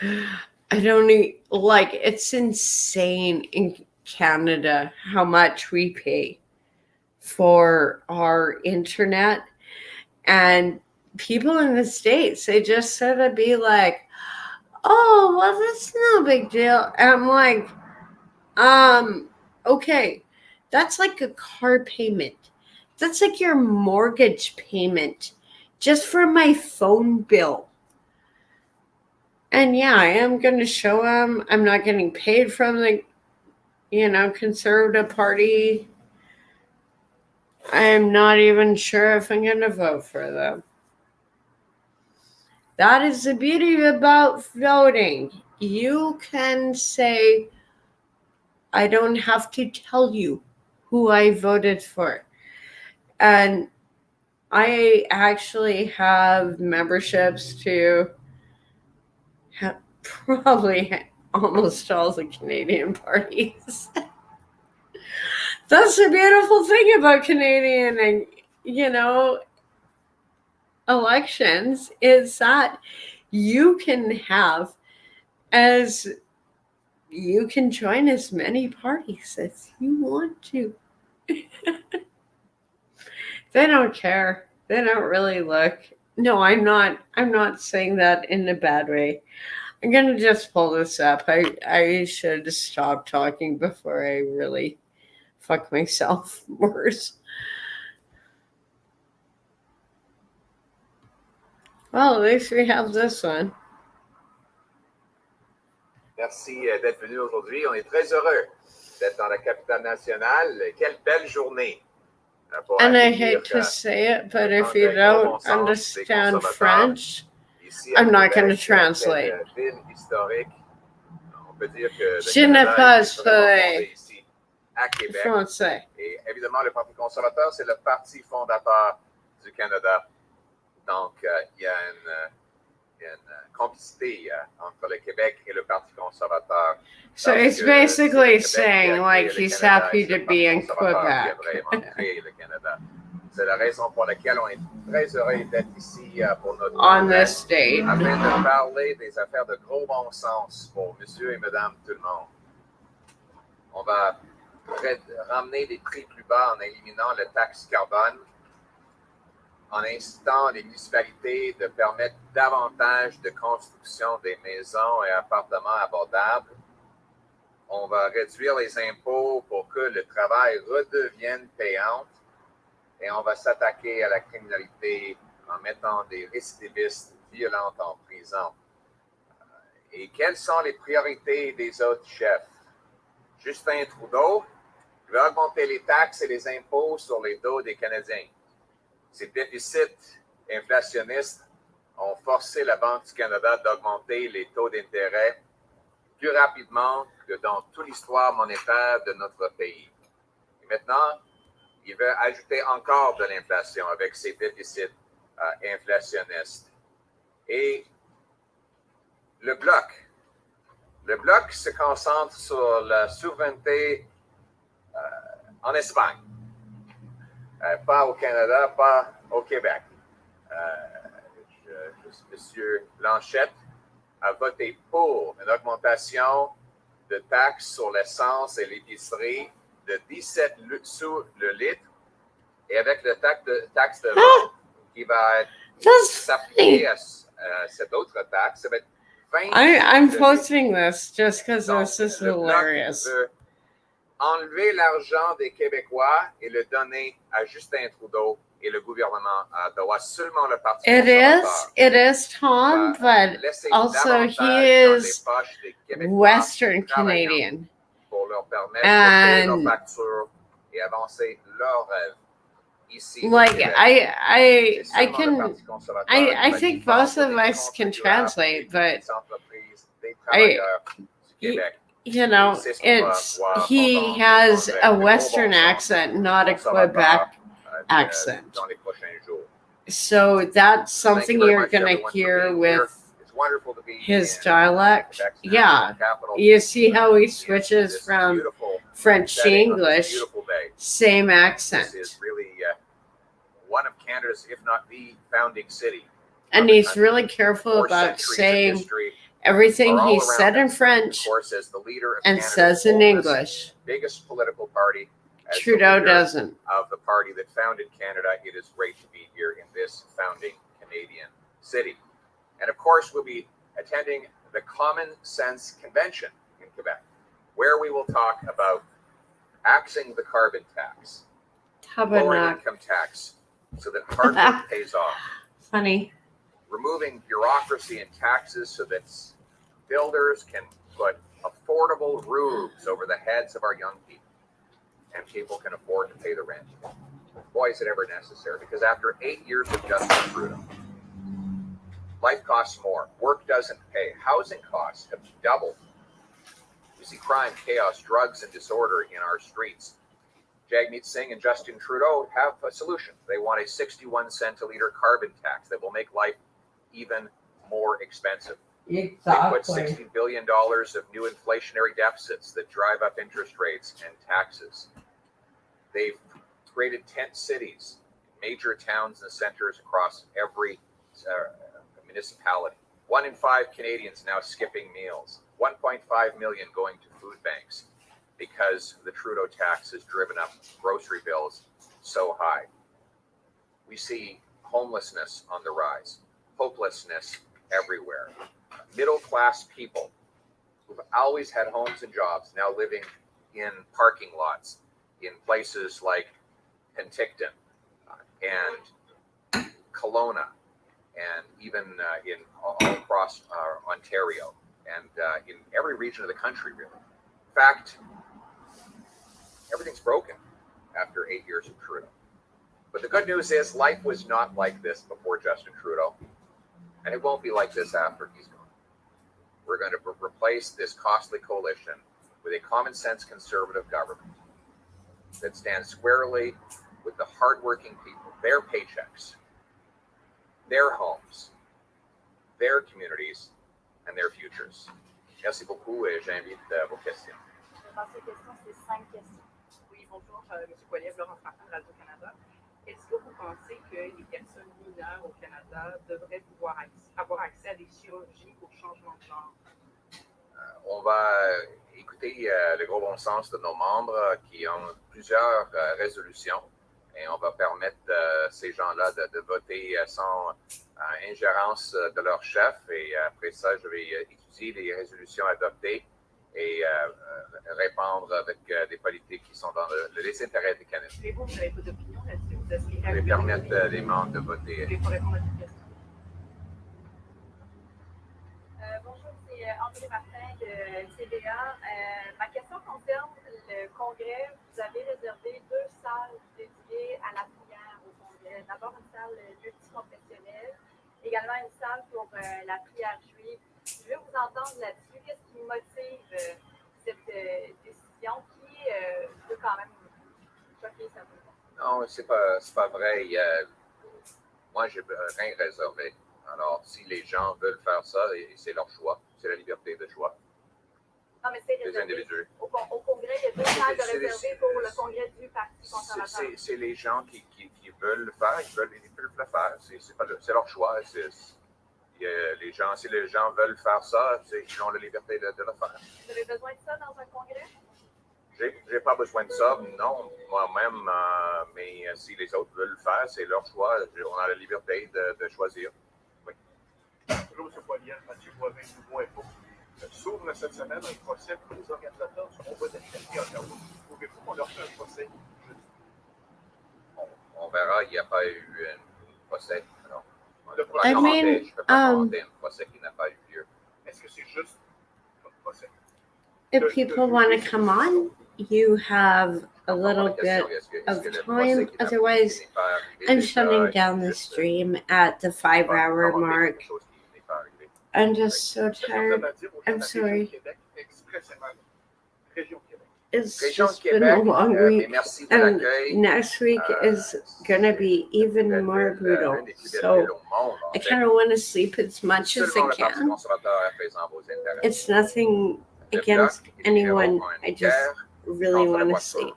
I don't need, like, it's insane in Canada how much we pay for our internet. And people in the States, they just sort of be like, oh, well, that's no big deal. And I'm like, okay, that's like a car payment. That's like your mortgage payment just for my phone bill. And yeah, I am going to show them I'm not getting paid from the, Conservative Party. I'm not even sure if I'm going to vote for them. That is the beauty about voting. You can say, I don't have to tell you who I voted for. And I actually have memberships to probably almost all the Canadian parties. That's the beautiful thing about Canadian and, elections is that you can join as many parties as you want to. They don't care. They don't really look. No, I'm not saying that in a bad way. I'm gonna just pull this up. I should stop talking before I really fuck myself worse. Well, at least we have this one. Merci d'être venu aujourd'hui. On est très heureux d'être dans la capitale nationale. Quelle belle journée. And I hate to say it, but if you don't understand French, I'm not going to translate. Je ne parle pas français. Et évidemment, le Parti conservateur, c'est le parti fondateur du Canada. Donc, il y a une complicité entre le Québec et le Parti conservateur. So it's basically saying like he's happy to be in Quebec. C'est la raison pour laquelle on est très heureux d'être ici pour notre on this date afin de parler des affaires de gros bon sens pour monsieur et madame tout le monde. On va ramener des prix plus bas en éliminant le taxe carbone, en incitant les municipalités de permettre davantage de construction des maisons et appartements abordables. On va réduire les impôts pour que le travail redevienne payant et on va s'attaquer à la criminalité en mettant des récidivistes violents en prison. Et quelles sont les priorités des autres chefs? Justin Trudeau veut augmenter les taxes et les impôts sur les dos des Canadiens. Ces déficits inflationnistes ont forcé la Banque du Canada d'augmenter les taux d'intérêt plus rapidement que dans toute l'histoire monétaire de notre pays. Et maintenant, il veut ajouter encore de l'inflation avec ses déficits inflationnistes. Et le bloc. Le bloc se concentre sur la souveraineté en Espagne. Pas au Canada, pas au Québec. Monsieur Blanchette a voté pour une augmentation de taxes sur l'essence et l'épicerie de 17 sous le litre et avec le taxe de vente qui va s'appliquer à cette autre taxe, ça va être 20 I'm de posting this just because Donc, this is le Bloc hilarious. veut enlever l'argent des Québécois et le donner à Justin Trudeau et le gouvernement à Ottawa. Seulement le Parti conservateur It is Tom, but laisser also davantage he dans les is poches des Québécois Western travaillant Canadian. pour leur permettre de payer leurs And factures et avancer leurs rêves ici au like Québec. I C'est seulement le can Parti conservateur I qui think va both of défendre us des can contribuables, translate, but des entreprises, des travailleurs du Québec. you know, C'est ce qu'on va it's voir he pendant has le a gros Western bon sens accent, not a conservateur, Quebec accent. dans les prochains jours. So that's Thank something you very you're much, gonna everyone, for hear being with here. It's wonderful to be his in dialect. Quebec's Yeah, national capital. you see how he switches This from beautiful French to setting on this English, beautiful day. same accent. This is really one of Canada's, if not the founding city. And he's really careful 4 about centuries of saying history everything are all he around said in us. French Of course, as the leader of and Canada's says in oldest, English. biggest political party, as Trudeau the leader doesn't. of the party that founded Canada, it is great to be here in this founding Canadian city. And of course, we'll be attending the Common Sense Convention in Quebec, where we will talk about axing the carbon tax, How about lowering not? income tax so that hard work pays off, Funny. removing bureaucracy and taxes so that builders can put affordable roofs over the heads of our young people and people can afford to pay the rent. Boy, is it ever necessary, because after 8 years of Justin Trudeau, life costs more, work doesn't pay, housing costs have doubled. We see crime, chaos, drugs, and disorder in our streets. Jagmeet Singh and Justin Trudeau have a solution. They want a 61 cent a liter carbon tax that will make life even more expensive. They put $60 billion of new inflationary deficits that drive up interest rates and taxes. They've created tent cities, major towns and centers across every municipality. 1 in 5 Canadians now skipping meals. 1.5 million going to food banks because the Trudeau tax has driven up grocery bills so high. We see homelessness on the rise, hopelessness everywhere. Middle-class people who've always had homes and jobs now living in parking lots in places like Penticton and Kelowna and even in all across Ontario and in every region of the country, really. In fact, everything's broken after 8 years of Trudeau. But the good news is life was not like this before Justin Trudeau, and it won't be like this after he's gone. We're going to replace this costly coalition with a common sense conservative government that stands squarely with the hardworking people, their paychecks, their homes, their communities, and their futures. Merci beaucoup et j'invite vos questions. Dans ces questions, c'est 5 questions. Oui, bonjour, M. Poiliev, Laurence Martin, Radio-Canada. Est-ce que vous pensez que les personnes mineures au Canada devraient pouvoir avoir accès à des chirurgies pour changement de genre? On va écouter le gros bon sens de nos membres qui ont plusieurs résolutions et on va permettre ces gens-là de voter sans ingérence de leur chef. Et après ça, je vais étudier les résolutions adoptées et répondre avec des politiques qui sont dans le désintérêt des Canadiens. Et vous n'avez pas d'opinion là-dessus? Vous aspirez Je vais permettre les membres de voter. Vous voulez pas répondre à cette question? Bonjour, c'est André Martin de CDA. Ma question concerne le congrès. Vous avez réservé 2 salles dédiées à la prière au congrès. D'abord une salle multiconfessionnelle, également une salle pour la prière juive. Je veux vous entendre là-dessus. Qu'est-ce qui motive cette décision qui peut quand même choquer certains? Non, c'est pas vrai. Moi, j'ai rien réservé Alors, si les gens veulent faire ça, c'est leur choix. C'est la liberté de choix Non, mais c'est des réservé. individus. Au Congrès, il y a 2 salles de réservées pour le Congrès du Parti conservateur. C'est les gens qui veulent le faire, ils peuvent le faire. C'est leur choix. Les gens, si les gens veulent faire ça, ils ont la liberté de le faire. Vous avez besoin de ça dans un congrès? J'ai pas besoin de ça, non, moi-même, mais si les autres veulent le faire, c'est leur choix. On a la liberté de choisir. Oui. Bonjour, M. Poilievre, Mathieu Boivin, Nouveau Info. S'ouvre cette semaine un procès pour les organisateurs du convoi d'Annie à Ottawa. Trouvez-vous qu'on leur fait un procès jeudi? On verra, il n'y a pas eu un procès. Non. Je ne peux pas commenter un procès qui n'a pas eu lieu. Est-ce que c'est juste un procès? If people want to come on, you have a little bit of time. Otherwise, I'm shutting down the stream at the 5-hour mark. I'm just so tired. I'm sorry. It's just been a long week, and next week is gonna be even more brutal. So I kind of want to sleep as much as I can. It's nothing against anyone. I just really want to sleep.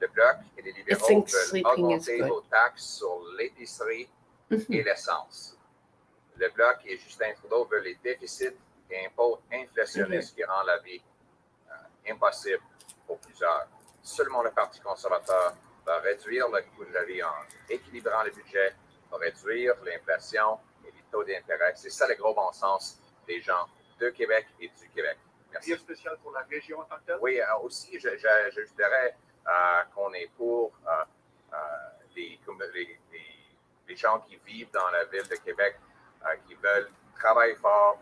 Le Bloc et les I libéraux think veulent sleeping is augmenter good. vos taxes sur l'épicerie et l'essence. Le Bloc et Justin Trudeau veulent les déficits et impôts inflationnistes qui rendent la vie impossible pour plusieurs. Seulement le Parti conservateur va réduire le coût de la vie en équilibrant le budget, va réduire l'inflation et les taux d'intérêt. C'est ça le gros bon sens des gens de Québec et du Québec. Merci. Il y a spécial pour la région en tant que telle? Oui, aussi, j'ajouterais qu'on est pour les gens qui vivent dans la ville de Québec, qui veulent travailler fort,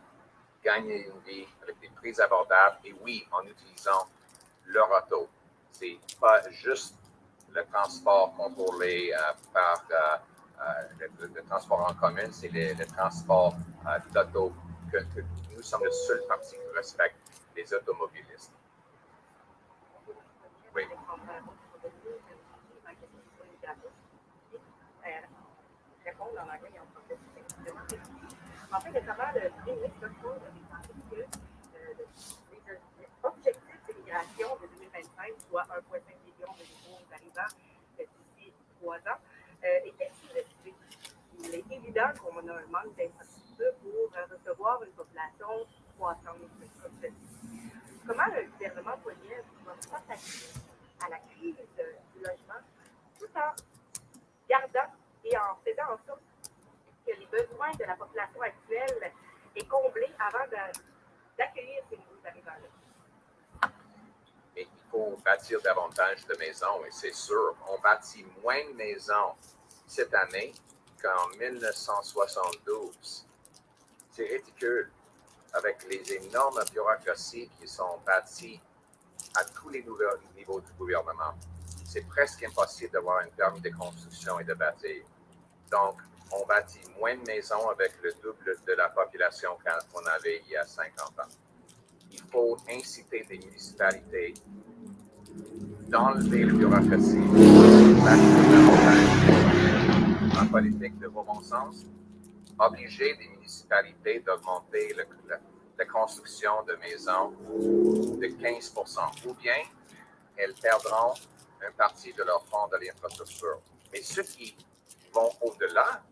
gagner une vie avec des prix abordables, et oui, en utilisant leur auto. C'est pas juste le transport contrôlé par le transport en commun, c'est le transport d'auto que nous sommes le seul parti qui respecte les automobilistes. Oui. Répondre en anglais et en français, c'est extrêmement difficile. En fait, récemment, le premier ministre Trudeau a déclaré que l'objectif d'immigration de 2025, soit 1,5 million de nouveaux arrivants d'ici 3 ans, était sous-estimé. Il est évident qu'on a un manque d'infrastructures pour recevoir une population croissante comme celle-ci. Comment le gouvernement Poilievre va s'attaquer à la crise du logement tout en gardant et en faisant en sorte que les besoins de la population actuelle est comblés avant d'accueillir ces nouveaux arrivants-là? Mais il faut bâtir davantage de maisons, et c'est sûr, on bâtit moins de maisons cette année qu'en 1972. C'est ridicule, avec les énormes bureaucraties qui sont bâties à tous les niveaux du gouvernement. C'est presque impossible d'avoir un permis de construction et de bâtir. Donc, on bâtit moins de maisons avec le double de la population qu'on avait il y a 50 ans. Il faut inciter les municipalités d'enlever la bureaucratie, en politique de bon sens, obliger les municipalités d'augmenter la construction de maisons de 15%, ou bien elles perdront une partie de leur fonds de l'infrastructure. Mais ceux qui vont au-delà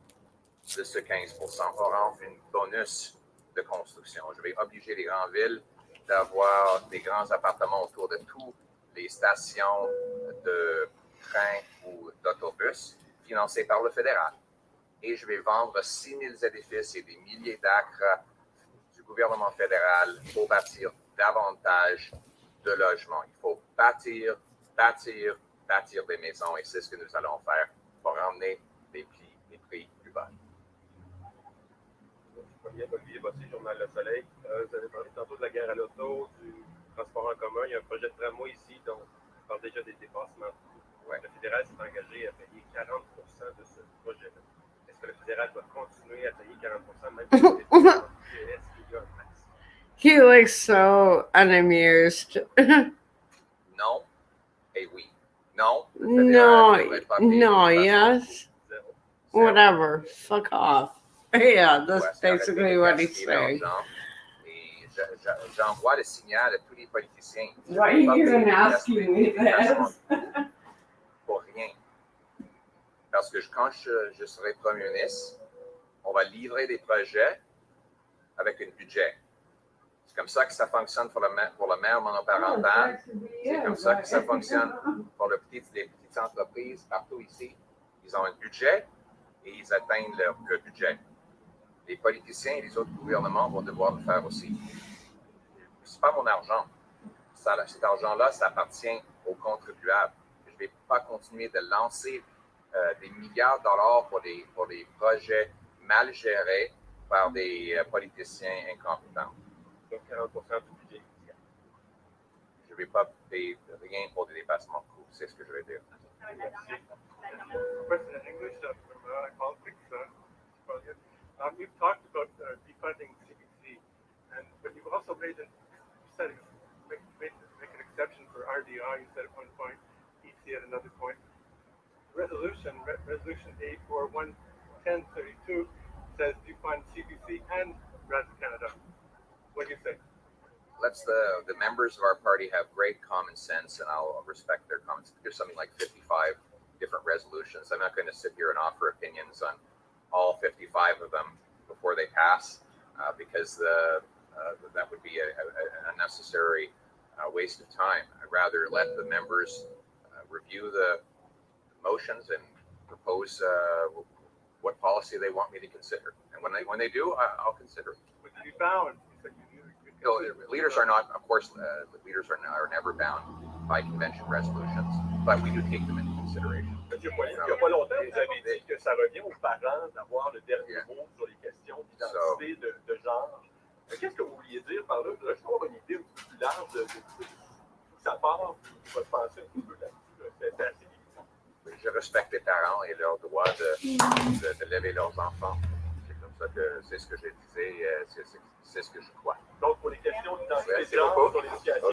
de ce 15% auront un bonus de construction. Je vais obliger les grandes villes d'avoir des grands appartements autour de toutes les stations de train ou d'autobus financés par le fédéral. Et je vais vendre 6 000 édifices et des milliers d'acres du gouvernement fédéral pour bâtir davantage de logements. Il faut bâtir des maisons, et c'est ce que nous allons faire pour ramener les prix plus bas. Olivier Bossy, Journal Le Soleil. Vous avez parlé tantôt de la guerre à l'auto, du transport en commun. Il y a un projet de tramway ici, donc on parle déjà des dépassements. Ouais. Le fédéral s'est engagé à payer 40% de ce projet-là. Est-ce que le fédéral doit continuer à payer 40% même si est-ce qu'il y a un max? He looks so unamused. Non et oui. Non. No, yes. Whatever. Fuck off. Yeah, doit that's s'arrêter basically de what he's gaspiller saying. l'argent. Et j'envoie le signal à tous les politiciens. Why are you even asking me this? Pour rien. Parce que quand je serai premier ministre, on va livrer des projets avec un budget. C'est comme ça que ça fonctionne pour la mère monoparentale. C'est comme ça que ça fonctionne pour les petites entreprises partout ici. Ils ont un budget et ils atteignent leur budget. Les politiciens et les autres gouvernements vont devoir le faire aussi. C'est pas mon argent. Cet argent-là, ça appartient aux contribuables. Je ne vais pas continuer de lancer des milliards de dollars pour des projets mal gérés par des politiciens incompétents. Donc 40% du budget. Je ne vais pas payer rien pour des dépassements de coûts. C'est ce que je vais dire. Question in English from politics. You've talked about defunding CBC, but you've also made an exception for RDI. You said at one point, EC at another point. Resolution 841-1032 says defund CBC and Radio-Canada. What do you say? The members of our party have great common sense, and I'll respect their comments. There's something like 55 different resolutions. I'm not going to sit here and offer opinions on all 55 of them before they pass, because that would be an unnecessary waste of time. I'd rather let the members review the motions and propose what policy they want me to consider. And when they do, I'll consider it. But to be bound, leaders are not, of course, leaders are never bound by convention resolutions, but we do take them into consideration. Il n'y a pas longtemps, vous avez dit que ça revient aux parents d'avoir le dernier mot sur les questions d'identité, de genre. Qu'est-ce que vous vouliez dire par là? Je trouve une idée un petit peu plus large de ça part, votre pensée un petit peu là-dessus. C'est assez difficile. Je respecte les parents et leur droit de lever leurs enfants. C'est comme ça que c'est ce que je disais, c'est ce que je crois. Donc, pour les questions d'identité, Merci beaucoup. sur l'éducation,